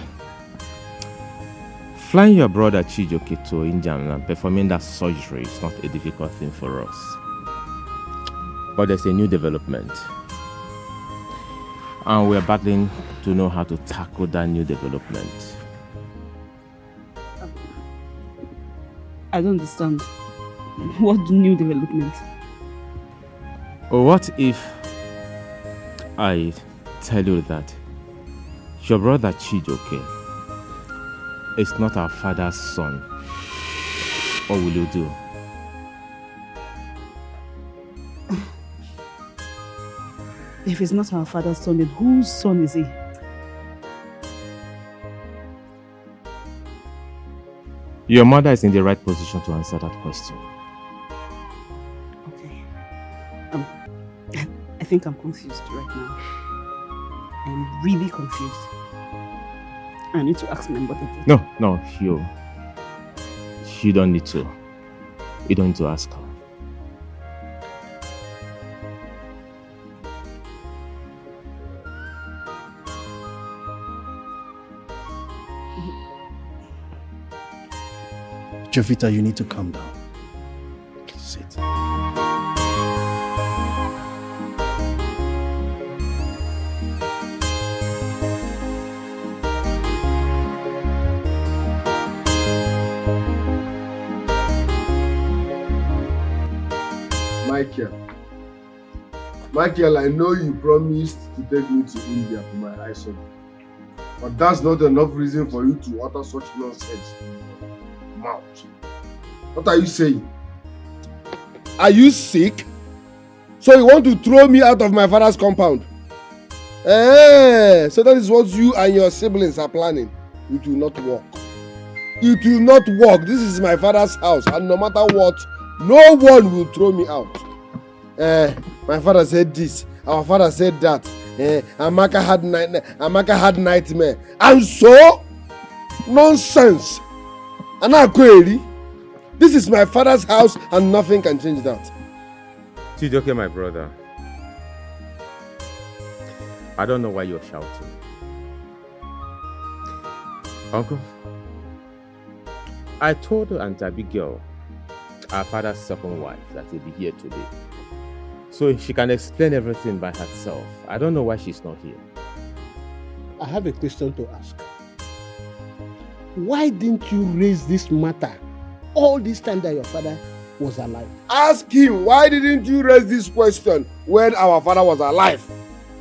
flying your brother Chijioke to India and performing that surgery is not a difficult thing for us. But there's a new development. And we're battling to know how to tackle that new development. I don't understand. What new development? What if I tell you that your brother Chijioke is not our father's son? What will you do? If he's not our father's son, then whose son is he? Your mother is in the right position to answer that question. Okay. I think I'm confused right now. I'm really confused. I need to ask my mother. No, you don't need to. You don't need to ask her. Jovita, you need to calm down. Please sit. Michael, I know you promised to take me to India for my eye surgery. But that's not enough reason for you to utter such nonsense in your mouth. What are you saying? Are you sick? So you want to throw me out of my father's compound? So that is what you and your siblings are planning. It will not work. It will not work. This is my father's house, and no matter what, no one will throw me out. My father said this, our father said that. Amaka had nightmare. And so? Nonsense. And I query. This is my father's house and nothing can change that. Chijoke, my brother. I don't know why you're shouting. Uncle, I told Aunt Abigail, our father's second wife, that he'll be here today. So she can explain everything by herself. I don't know why she's not here. I have a question to ask. Why didn't you raise this matter all this time that your father was alive? Ask him, why didn't you raise this question when our father was alive?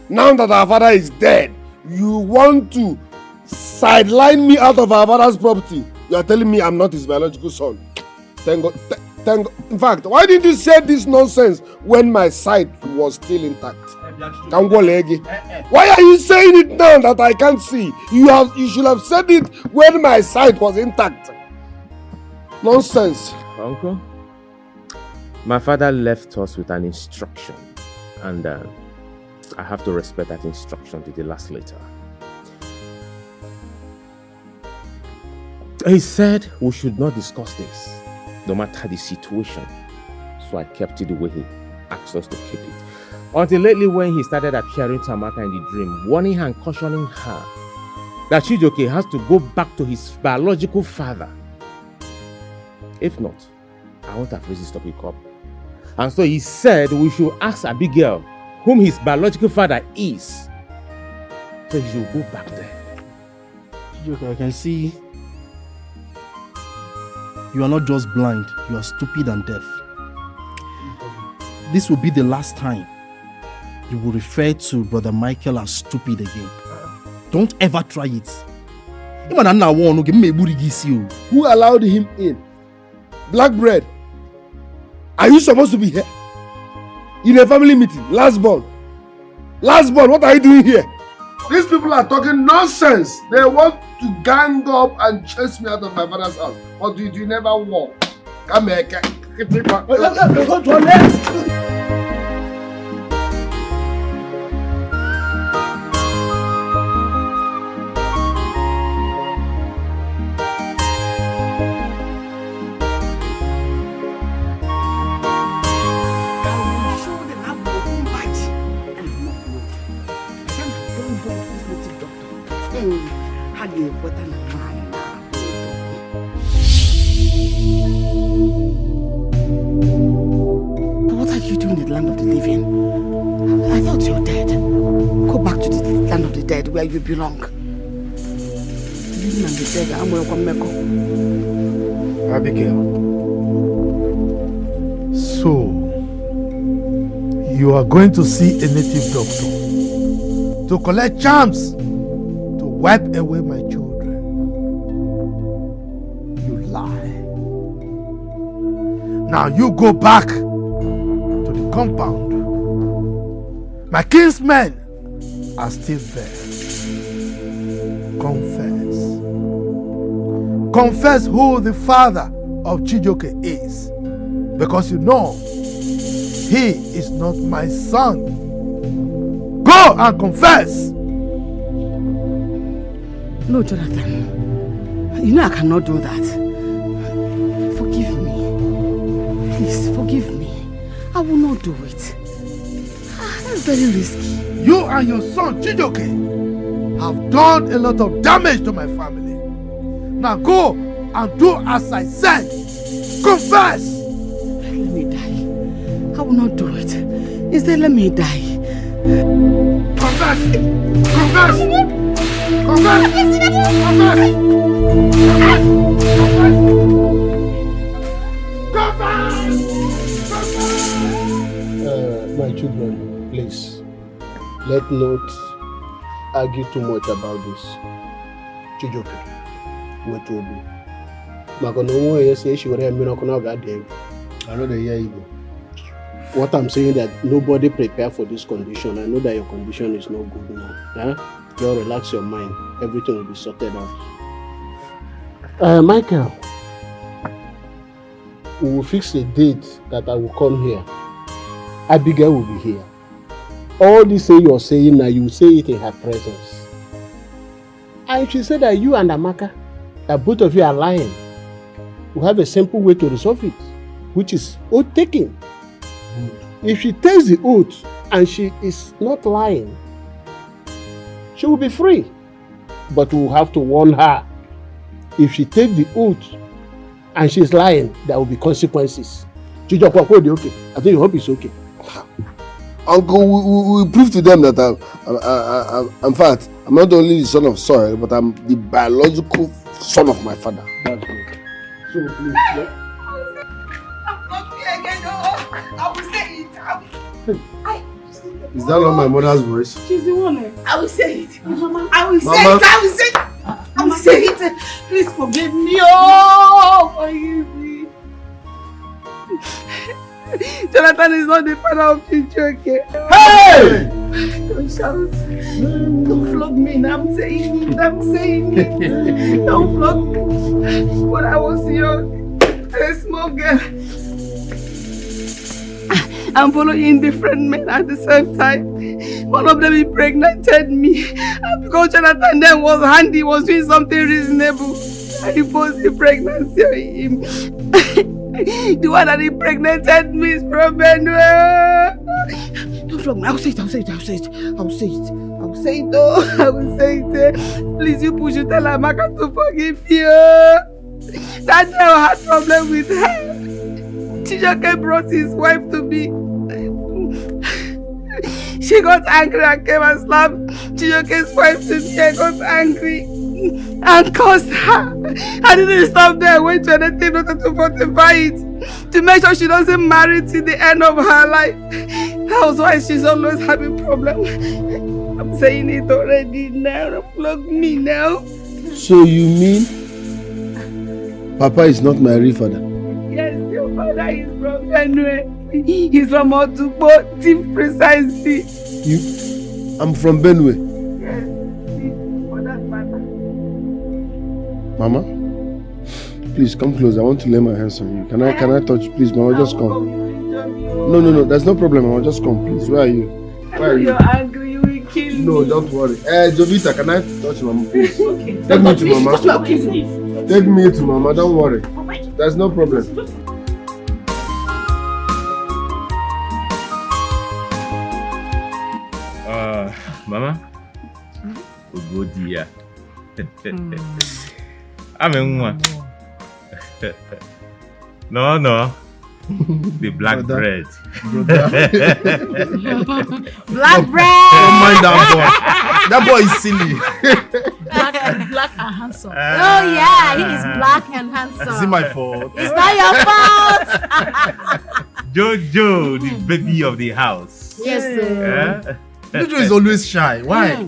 Now that our father is dead, you want to sideline me out of our father's property. You are telling me I'm not his biological son. Thank God. In fact, why didn't you say this nonsense when my sight was still intact? Why are you saying it now that I can't see? You should have said it when my sight was intact. Nonsense. Uncle, my father left us with an instruction, and I have to respect that instruction to the last letter. He said we should not discuss this, no matter the situation. So I kept it the way he asked us to keep it. Until lately, when he started appearing to Amaka in the dream, warning her and cautioning her that Chijoke has to go back to his biological father. If not, I won't have raised this topic up. And so he said we should ask Abigail whom his biological father is. So he should go back there. Chijoke, I can see you are not just blind, you are stupid and deaf. This will be the last time you will refer to Brother Michael as stupid again. Don't ever try it. Who allowed him in? Black bread. Are you supposed to be here? In a family meeting, last born, what are you doing here? These people are talking nonsense. They want to gang up and chase me out of my father's house. But you never walk. Come here. What are you doing in the land of the living? I thought you're dead. Go back to the land of the dead where you belong. Living and the dead, I'm welcome, Meko. Abigail. So, you are going to see a native doctor to collect charms to wipe away my children. You lie. Now you go back to the compound. My kinsmen are still there. Confess. confess who the father of Chijioke is, because you know he is not my son. Go and confess. No, Jonathan. You know I cannot do that. Forgive me. Please, forgive me. I will not do it. That's very risky. You and your son Chijioke have done a lot of damage to my family. Now go and do as I said. Confess! Let me die. I will not do it. Instead, let me die. Confess! Confess! Confess! Confess! My children, please, let not argue too much about this. Chijioke, wait to be. I know they hear you. What I'm saying that nobody prepare for this condition. I know that your condition is not good now. Huh? Just relax your mind. Everything will be sorted out. Michael, we will fix a date that I will come here. Abigail will be here. All this thing you're saying now, you will say it in her presence. And she said that you and Amaka, that both of you are lying. We have a simple way to resolve it, which is oath taking. If she takes the oath and she is not lying, she will be free. But we will have to warn her. If she takes the oath and she is lying, there will be consequences. Okay. I think you hope it's okay. Uncle, we prove to them that in fact, I'm not only the son of soil, but I'm the biological son of my father. That's good. So please, I will say it. Is that not my mother's voice? She's the one. I will say it. Mama. I will say Mama. it. I will say it. I will say it. Please forgive me. Oh, forgive me. Jonathan is not the father of Chijioke. Hey! Don't shout. Don't flog me. I'm saying it. I'm saying it. Don't flog me. When I was young, a small girl, I'm following different men at the same time. One of them impregnated me. And because Jonathan then was handy, was doing something reasonable, I imposed the pregnancy on him. The one that impregnated me is from Benue. Don't flog me. I will say it. I will say it. I will say it. I will say it. I will say it. Oh, I will say it. Please, you push. You tell Amaka to forgive you. That girl had problem with her. Chijioke brought his wife to me. She got angry and came and slapped Chijioke's wife to me. I got angry and cursed her. I didn't stop there. I went to anything in order to fortify it, to make sure she doesn't marry till the end of her life. That was why she's always having problems. I'm saying it already now. Don't flog me now. So you mean Papa is not my real father? Yes, your father is from Benue. He's from Otubo, Thief precisely. I'm from Benue. Yes, for that matter. Mama, please come close. I want to lay my hands on you. Can I touch? Please, Mama, just come. No. There's no problem, Mama. Just come, please. Where are you? Where are you? You're angry. You will kill me. No, don't worry. Jovita, can I touch Mama, please? Okay. Take me to Mama. Okay. Take me to Mama. Don't worry. There's no problem. Mama, go dear. I'm in one. No. The black bread. Black bread. Don't mind that boy. That boy is silly. Black and handsome. Oh yeah, he is black and handsome. Is it my fault? It's not your fault. Jojo, the baby of the house. Yes, sir. Jojo is always shy. Why?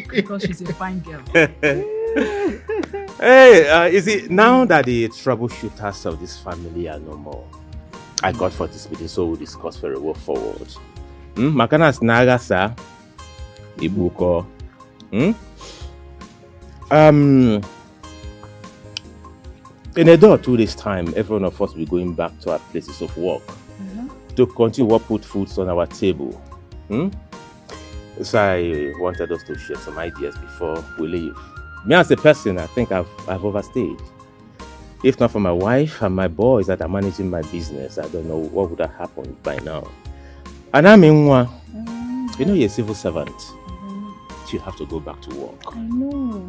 Because she's a fine girl. Hey, you see, now that the troubleshooters of this family are no more, I got for this meeting, so we'll discuss very well forward. Makana snaga sa ibuko. In a day or 2 days' time, every one of us will be going back to our places of work to continue what put foods on our table. So I wanted us to share some ideas before we leave. Me as a person, I think I've overstayed. If not for my wife and my boys that are managing my business, I don't know what would have happened by now. And I mean, you know, you're a civil servant. You have to go back to work. I know.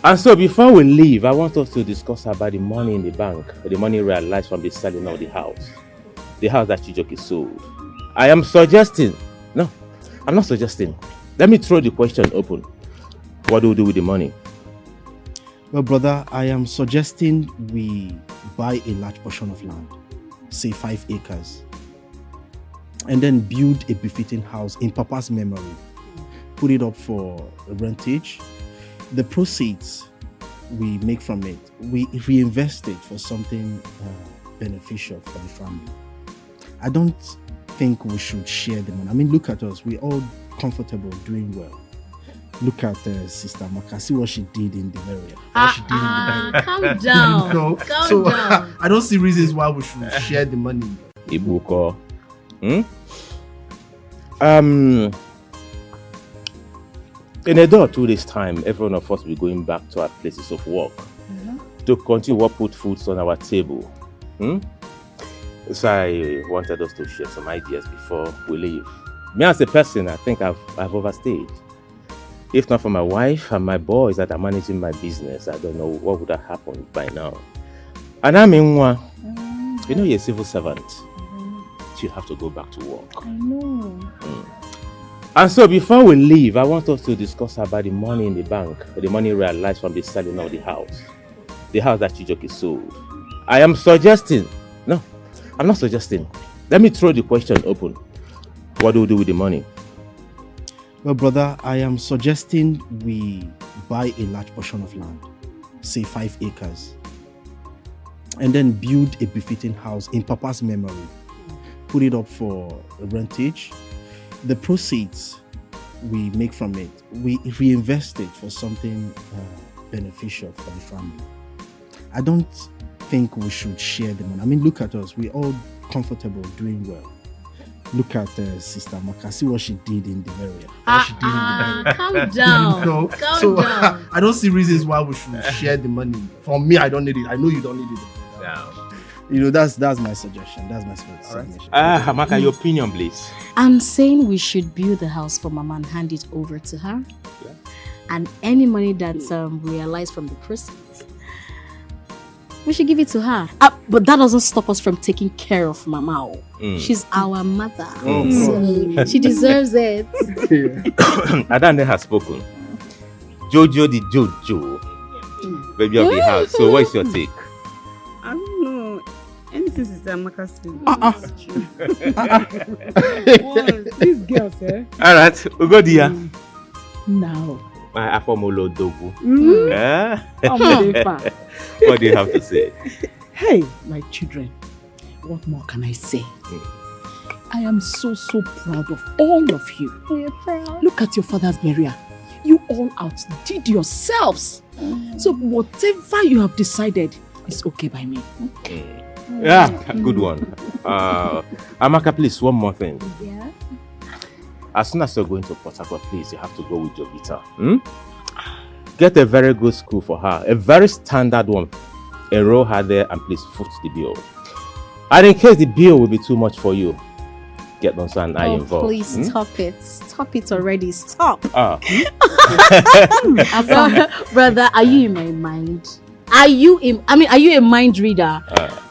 And so before we leave, I want us to discuss about the money in the bank, the money realized from the selling of the house that Chijoke sold. I am suggesting, no, I'm not suggesting. Let me throw the question open. What do we do with the money? Well, brother, I am suggesting we buy a large portion of land, say 5 acres, and then build a befitting house in Papa's memory. Put it up for rentage. The proceeds we make from it, we reinvest it for something beneficial for the family. I don't think we should share the money. I mean, look at us. We're all comfortable, doing well. Look at Sister Maka. See what she did in the area. Calm down. No. Calm down. I don't see reasons why we should share the money. Ibuko. In a day or 2 days' time, every one of us will be going back to our places of work to continue what put foods on our table. So I wanted us to share some ideas before we leave. Me as a person, I think I've overstayed. If not for my wife and my boys that are managing my business, I don't know what would have happened by now. And I mean, you know, you're a civil servant. You have to go back to work. I know. And so before we leave, I want us to discuss about the money in the bank, the money realized from the selling of the house that Chijoke sold. I am suggesting, no, I'm not suggesting. Let me throw the question open. What do we do with the money? Well, brother, I am suggesting we buy a large portion of land, say 5 acres, and then build a befitting house in Papa's memory. Put it up for rentage. The proceeds we make from it, we reinvest it for something beneficial for the family. I don't think we should share the money. I mean, look at us. We're all comfortable, doing well. Look at Sister Maka. See what she did in the area. Calm down. No. Calm down. I don't see reasons why we should share the money. For me, I don't need it. I know you don't need it. You know, that's my suggestion. That's my suggestion. Hamaka, your opinion, please. I'm saying we should build the house for Mama and hand it over to her. Yeah. And any money that's realized from the proceeds, we should give it to her. But that doesn't stop us from taking care of Mama. She's our mother. So she deserves it. Adane has spoken. Jojo the Jojo, baby of the house. So what's your take? I don't know. Anything Sister Amaka said. These girls, eh? All right, we'll go there. Now. My Afomolo Dogu. What do you have to say? Hey, my children, what more can I say? I am so proud of all of you. You're proud. Look at your father's burial. You all outdid yourselves. So whatever you have decided is okay by me. Yeah, good one. Amaka, please, one more thing. Yeah. As soon as you're going to Port Harcourt, please, you have to go with Jovita. Get a very good school for her, a very standard one. Enroll her there and please foot the bill. And in case the bill will be too much for you, get Bonso and I involved. Please stop it. Stop it already. Stop. Brother, are you in my mind? Are you a mind reader?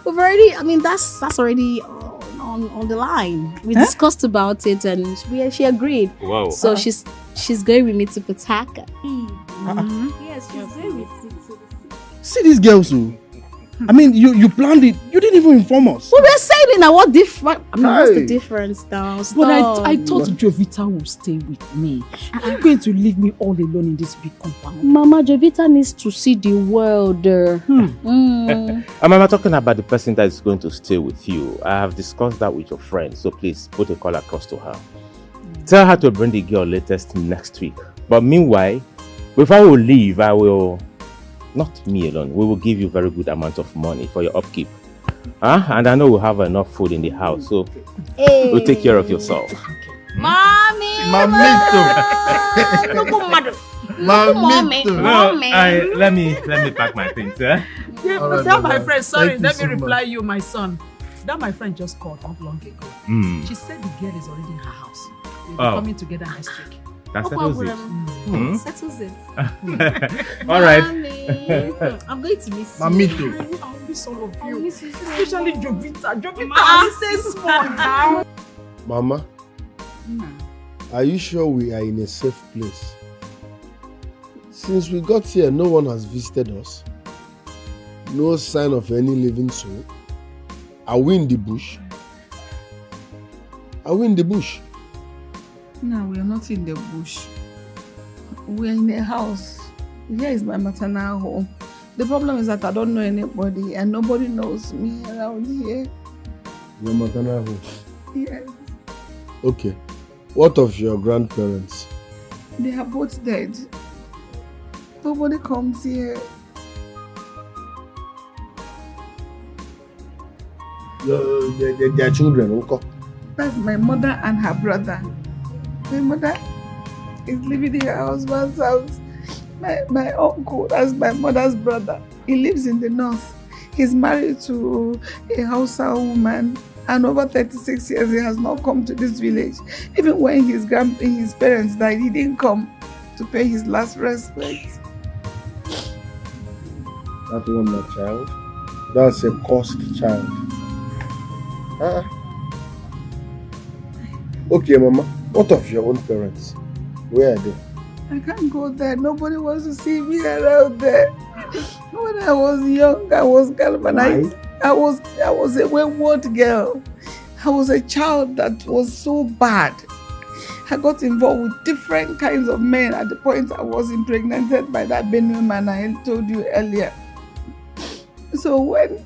We've already, that's already on the line. We discussed about it and she agreed. Wow. So she's going with me to Port Harcourt. Yes, she's going with it. See these girls, who? I mean, you planned it. You didn't even inform us. We were saying it now. What's the difference now? Stop. But I thought Jovita would stay with me. Are you going to leave me all alone in this big compound? Mama, Jovita needs to see the world. I'm talking about the person that is going to stay with you. I have discussed that with your friend. So please put a call across to her. Tell her to bring the girl latest next week. But meanwhile, before we leave, I will Not me alone. We will give you very good amount of money for your upkeep. And I know we'll have enough food in the house, so we'll take care of yourself. Mommy! Let me pack my things, eh? Yeah, All but right, that my Mama. friend, sorry, Thank let you me so reply much. you, my son. That my friend just called not long ago. Mm. She said the girl is already in her house. They'll be Oh. coming together next week. That settles it. Hmm? Settles it. All right. Mommy, I'm going to miss you. Mamito. I'll miss all of you. Especially Jovita. Jovita is so small now. Mama, are you sure we are in a safe place? Since we got here, no one has visited us. No sign of any living soul. Are we in the bush? Are we in the bush? No, we are not in the bush. We are in a house. Here is my maternal home. The problem is that I don't know anybody and nobody knows me around here. Your maternal home. Yes. Okay. What of your grandparents? They are both dead. Nobody comes here. Their children, uncle. That's my mother and her brother. My mother is living in her husband's house. My uncle, that's my mother's brother. He lives in the north. He's married to a Hausa woman, and over 36 years he has not come to this village. Even when his parents died, he didn't come to pay his last respect. That one, my child. That's a cursed child. Okay, Mama. What of your own parents? Where are they? I can't go there. Nobody wants to see me around there. When I was young, I was galvanized. I was a wayward girl. I was a child that was so bad. I got involved with different kinds of men at the point I was impregnated by that Benue man I told you earlier. So when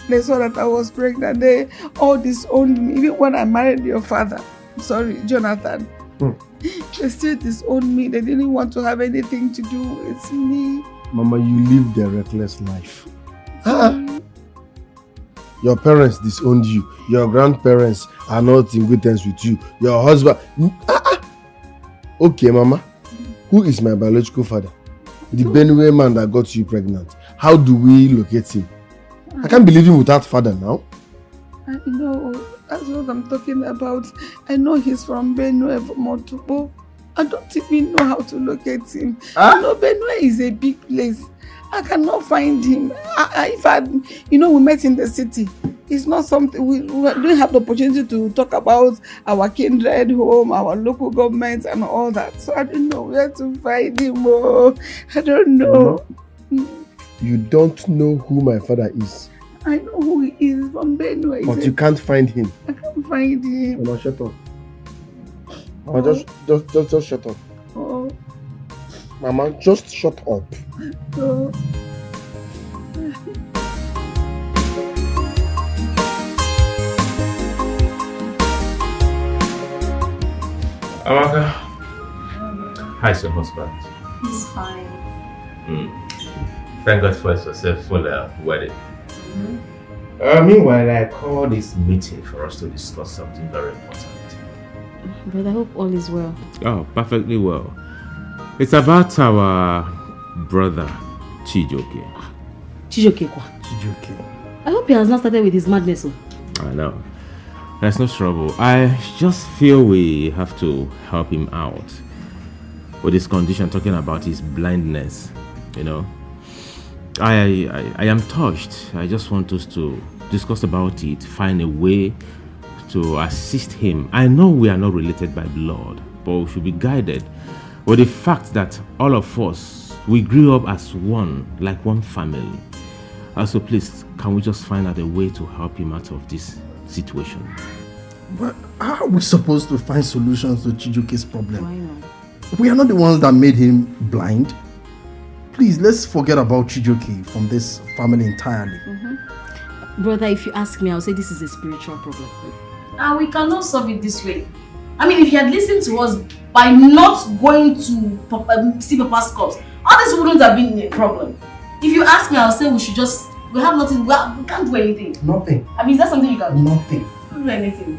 they saw that I was pregnant, they all disowned me. Even when I married your father, sorry, Jonathan, they still disowned me. They didn't want to have anything to do with me. Mama, you lived a reckless life. Your parents disowned you. Your grandparents are not in good terms with you. Your husband... Okay, Mama. Who is my biological father? The Benue man that got you pregnant. How do we locate him? I can't believe him without father now. I know. That's what I'm talking about. I know he's from Benue, from Motubo. I don't even know how to locate him. I know Benue is a big place. I cannot find him. We met in the city. It's not something, we don't have the opportunity to talk about our kindred home, our local government and all that. So I don't know where to find him. Oh, I don't know. You don't know who my father is. I know who he is from Benue. But you can't find him. I can't find him. Mama, shut up. Mama, just shut up. Oh. Mama, just shut up. Oh. Amaka, how's your husband? He's fine. Thank God for a successful wedding. Meanwhile, I called this meeting for us to discuss something very important. But I hope all is well. Oh, perfectly well. It's about our brother, Chijoke. Chijoke kwa? Chijoke. I hope he has not started with his madness. I know. There's no trouble. I just feel we have to help him out with his condition, talking about his blindness, you know. I am touched. I just want us to discuss about it, find a way to assist him. I know we are not related by blood, but we should be guided with the fact that all of us, we grew up as one, like one family. Also, please, can we just find out a way to help him out of this situation? But how are we supposed to find solutions to Chijoke's problem? Why not? We are not the ones that made him blind. Please, let's forget about Chijoke from this family entirely. Brother, if you ask me, I'll say this is a spiritual problem. And we cannot solve it this way. I mean, if he had listened to us by not going to see Papa's corpse, all this wouldn't have been a problem. If you ask me, I'll say we have nothing, we can't do anything. Nothing. I mean, is that something you can do? Nothing. We can't do anything.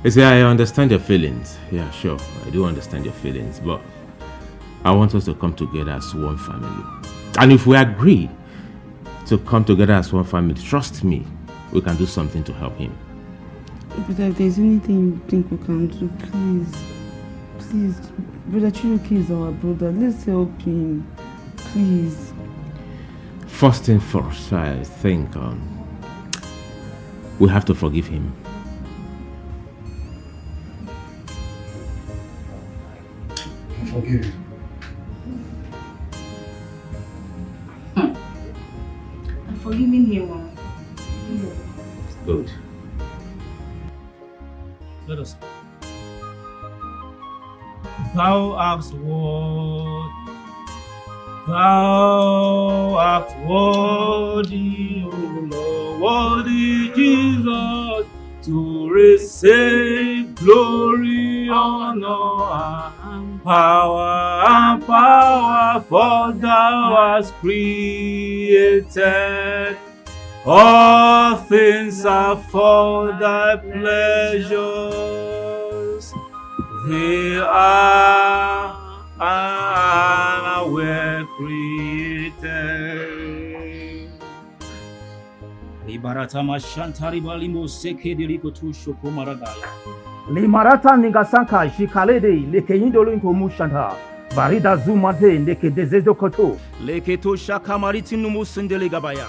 You see, I understand your feelings. Yeah, sure. I do understand your feelings, but I want us to come together as one family. And if we agree to come together as one family, trust me, we can do something to help him. But if there's anything you think we can do, please, Brother Chiroke is our brother. Let's help him, please. First thing first, I think we have to forgive him. Forgive him. I'm forgiving him. Good. Let us pray. Thou art worthy, O Lord, worthy Jesus, to receive glory, honor, and power, for thou hast created all things are for thy pleasures. They are and were created. Libarata mashantari balimo seke diriko tushoko maradaya. Limarata ningasanka shikalede leke indolo inko mushanta. Barida zumate leke dezezo koto. Leke to shakamariti numusindele gabaya.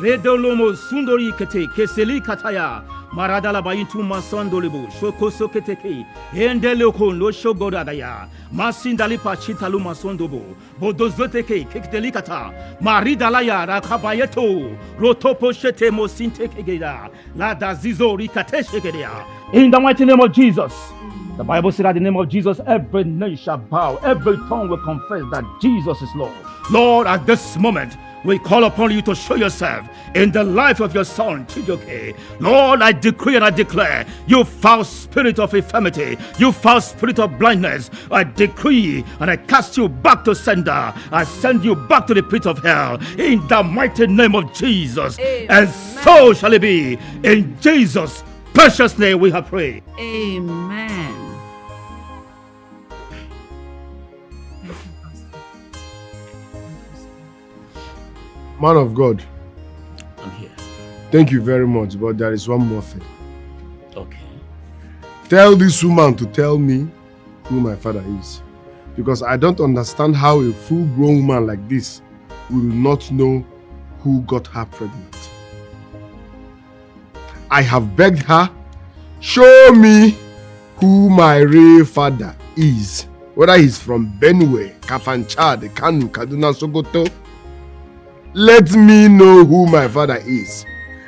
Redolomo sundori kete keseli kataya. Maradala bayintu masandolibu shoko soketeke endeloko no shogodadaya masindali pachitalu masondobo bodozoteke kekdelikata maridalaya rakabayeto rotopo shete mosintekegeda la dazizo rikateshegedea. In the mighty name of Jesus, the Bible said, at the name of Jesus every knee shall bow, every tongue will confess that Jesus is Lord. Lord, at this moment we call upon you to show yourself in the life of your son, Chijoke. Lord, I decree and I declare, you foul spirit of infirmity, you foul spirit of blindness, I decree and I cast you back to sender. I send you back to the pit of hell in the mighty name of Jesus. Amen. And so shall it be. In Jesus' precious name we have prayed. Amen. Man of God, I'm here. Thank you very much, but there is one more thing. Okay. Tell this woman to tell me who my father is. Because I don't understand how a full-grown woman like this will not know who got her pregnant. I have begged her, show me who my real father is. Whether he's from Benue, Kafanchad, Kanu, Kaduna, Sokoto. Let me know who my father is.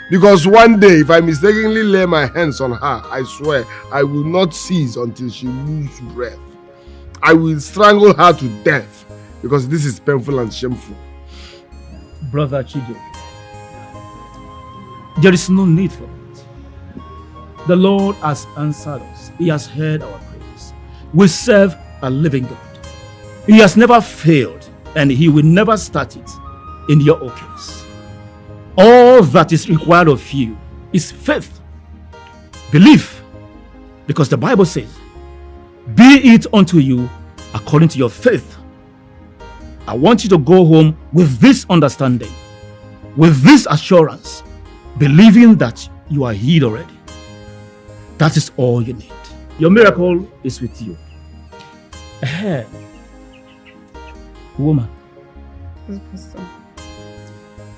Because one day, if I mistakenly lay my hands on her, I swear, I will not cease until she loses breath. I will strangle her to death, because this is painful and shameful. Brother Chijo, there is no need for it. The Lord has answered us. He has heard our prayers. We serve a living God. He has never failed, and He will never start it in your case. All that is required of you is faith, belief, because the Bible says, be it unto you according to your faith. I want you to go home with this understanding, with this assurance, believing that you are healed already. That is all you need. Your miracle is with you. Woman,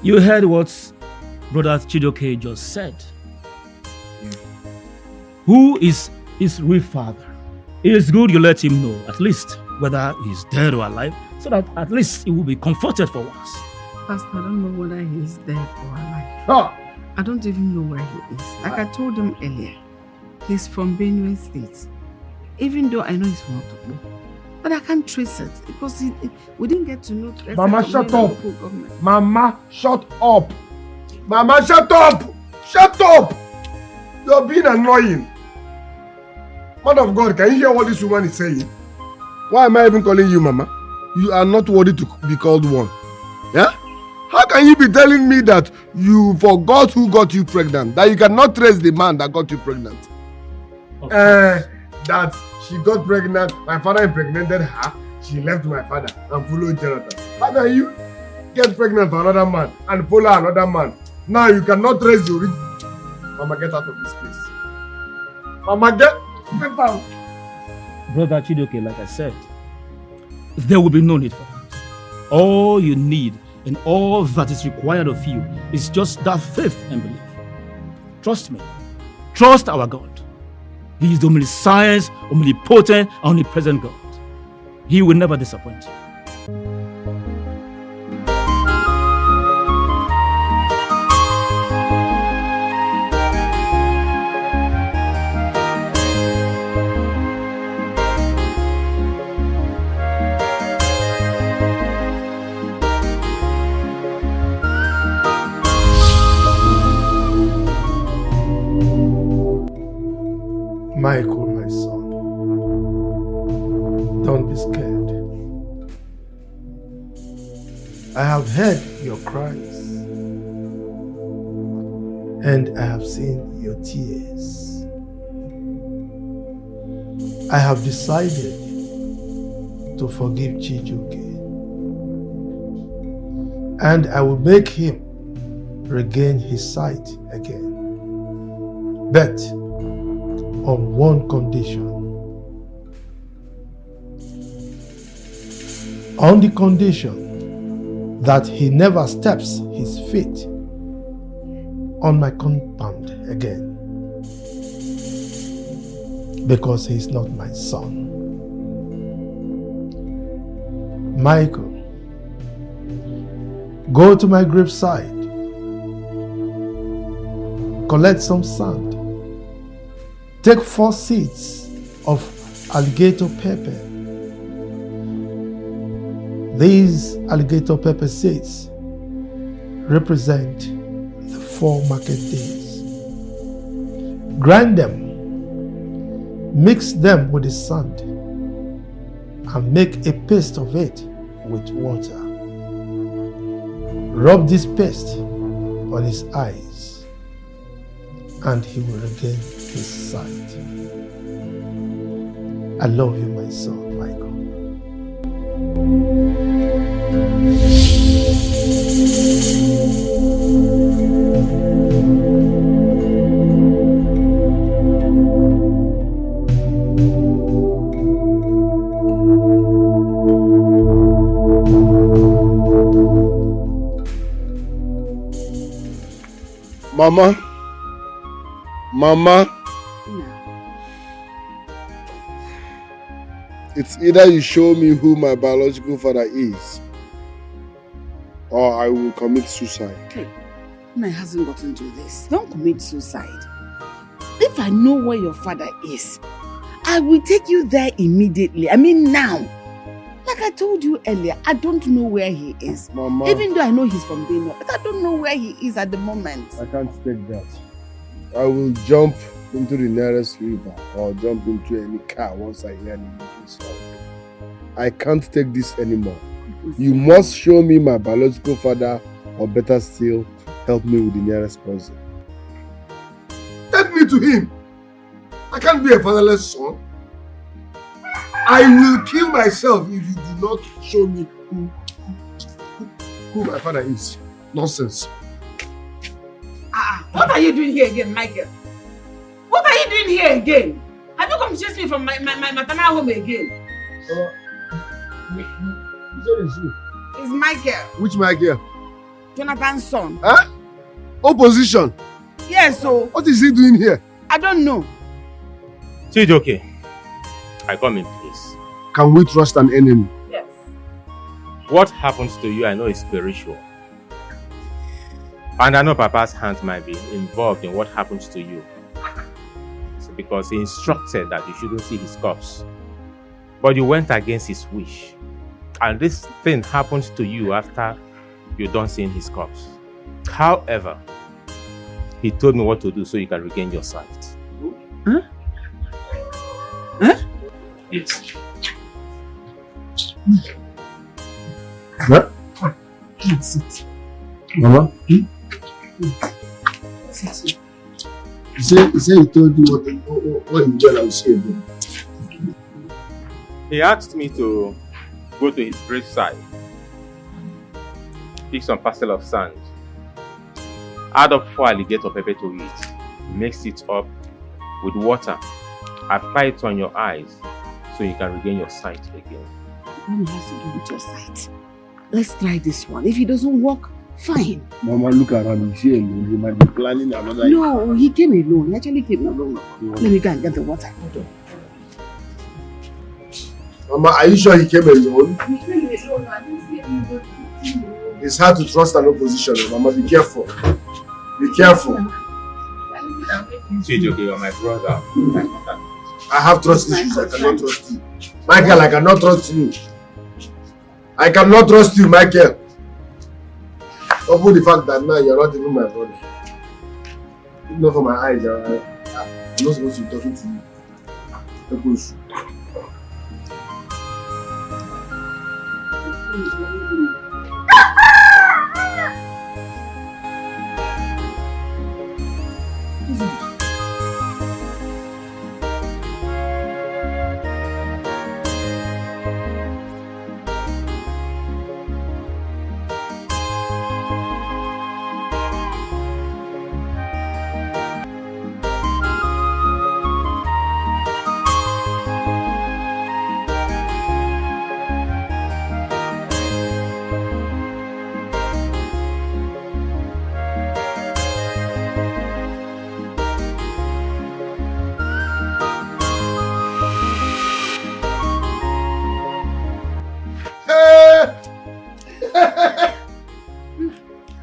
you heard what Brother Chidoke just said. Who is his real father? It is good you let him know, at least, whether he's dead or alive, so that at least he will be comforted for once. Pastor, I don't know whether he's dead or alive. Oh. I don't even know where he is. Like I told him earlier, he's from Benue State. Even though I know he's from Otobo, but I can't trace it because we didn't get to know. Mama, shut up. Mama, shut up. Mama, shut up. Shut up. You're being annoying. Man of God, can you hear what this woman is saying? Why am I even calling you Mama? You are not worthy to be called one. Yeah? How can you be telling me that you forgot who got you pregnant? That you cannot trace the man that got you pregnant? That she got pregnant, my father impregnated her, she left my father and followed Jonathan. How can you get pregnant for another man and follow another man? Now you cannot trace your origin. Mama, get out of this place. Mama, get out. Brother Chidoke, like I said, there will be no need for that. All you need and all that is required of you is just that faith and belief. Trust me. Trust our God. He is the omniscient, omnipotent, and omnipresent God. He will never disappoint you. Michael, my son, don't be scared. I have heard your cries and I have seen your tears. I have decided to forgive Chijoke, and I will make him regain his sight again. But on one condition. On the condition that he never steps his feet on my compound again, because he is not my son. Michael, go to my graveside, collect some sand, take 4 seeds of alligator pepper. These alligator pepper seeds represent the 4 market days. Grind them, mix them with the sand, and make a paste of it with water. Rub this paste on his eyes, and he will regain his sight. I love you, my son, Michael. Mama, it's either you show me who my biological father is, or I will commit suicide. Hey, Nna hasn't gotten to this. Don't commit suicide. If I know where your father is, I will take you there immediately. I mean now. Like I told you earlier, I don't know where he is. Mama. Even though I know he's from Benue, but I don't know where he is at the moment. I can't take that. I will jump into the nearest river or jump into any car once I hear the news. I can't take this anymore. You must show me my biological father, or better still, help me with the nearest person. Take me to him. I can't be a fatherless son. I will kill myself if you do not show me who my father is. Nonsense. What are you doing here again, Michael? What are you doing here again? Have you come to chase me from my maternal home again? It's Michael. Which Michael? Jonathan's son. Huh? Opposition? Yes, so. What is he doing here? I don't know. Chijoke, I come in peace. Can we trust an enemy? Yes. What happens to you, I know is spiritual. And I know Papa's hands might be involved in what happens to you. It's because he instructed that you shouldn't see his corpse. But you went against his wish. And this thing happens to you after you don't see his corpse. However, he told me what to do so you can regain your sight. Huh? Huh? Yes. Sit. Mama? Sit. He said he told you what he did and say again. He asked me to go to his graveside, pick some parcel of sand, add up 4 alligator pepper to it, mix it up with water, apply it on your eyes so you can regain your sight again. What has to do with your sight? Let's try this one. If it doesn't work, fine. Mama, look around. You see alone. He might be planning another. No, he came alone. He actually came alone. Let me go and get the water. Mama, are you sure he came alone? He came alone. I didn't see anybody. It's hard to trust an opposition. Mama, be careful. Be careful. Chijoke, you're my brother. I have trust issues. I cannot trust you. Michael, I cannot trust you. I cannot trust you, Michael. Over the fact that now you're not even my brother. Even though for my eyes, I'm not supposed to be talking to you. Because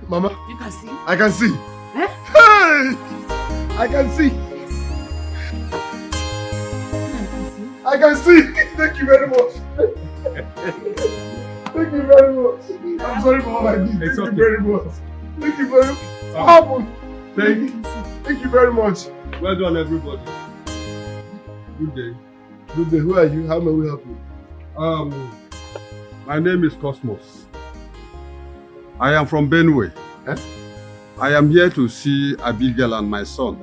Mama, you can see. I can see. Eh? Hey! I can see. I can see. Thank you very much. Thank you very much. I'm sorry for what I did. Thank you very much. Thank you very much. What happened? Thank you very much. Well done, everybody. Good day. Good day. Who are you? How may we help you? My name is Cosmos. I am from Benue. Eh? I am here to see Abigail and my son.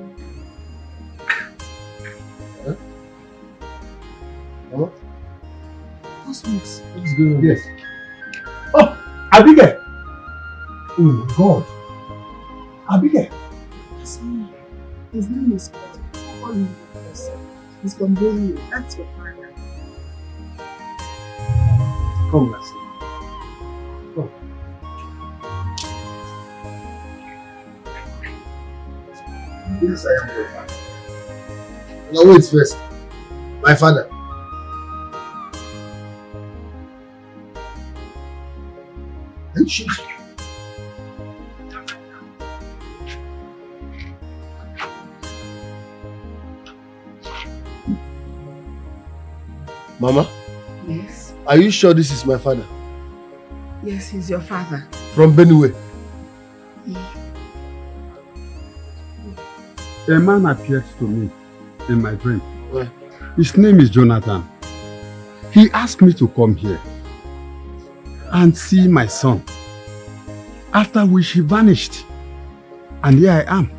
Eh? What? Cosmos. What's going on? Yes. Oh, Abigail! Oh my God. Abigail! That's me. His name is Cosmos. He's from Benue. That's your father. Come, let's see. Come. Yes, I am your father. Now wait first. My father. Are you sure? Mama? Yes. Are you sure this is my father? Yes, he's your father. From Benue. A man appeared to me in my dream. His name is Jonathan. He asked me to come here and see my son. After which he vanished. And here I am.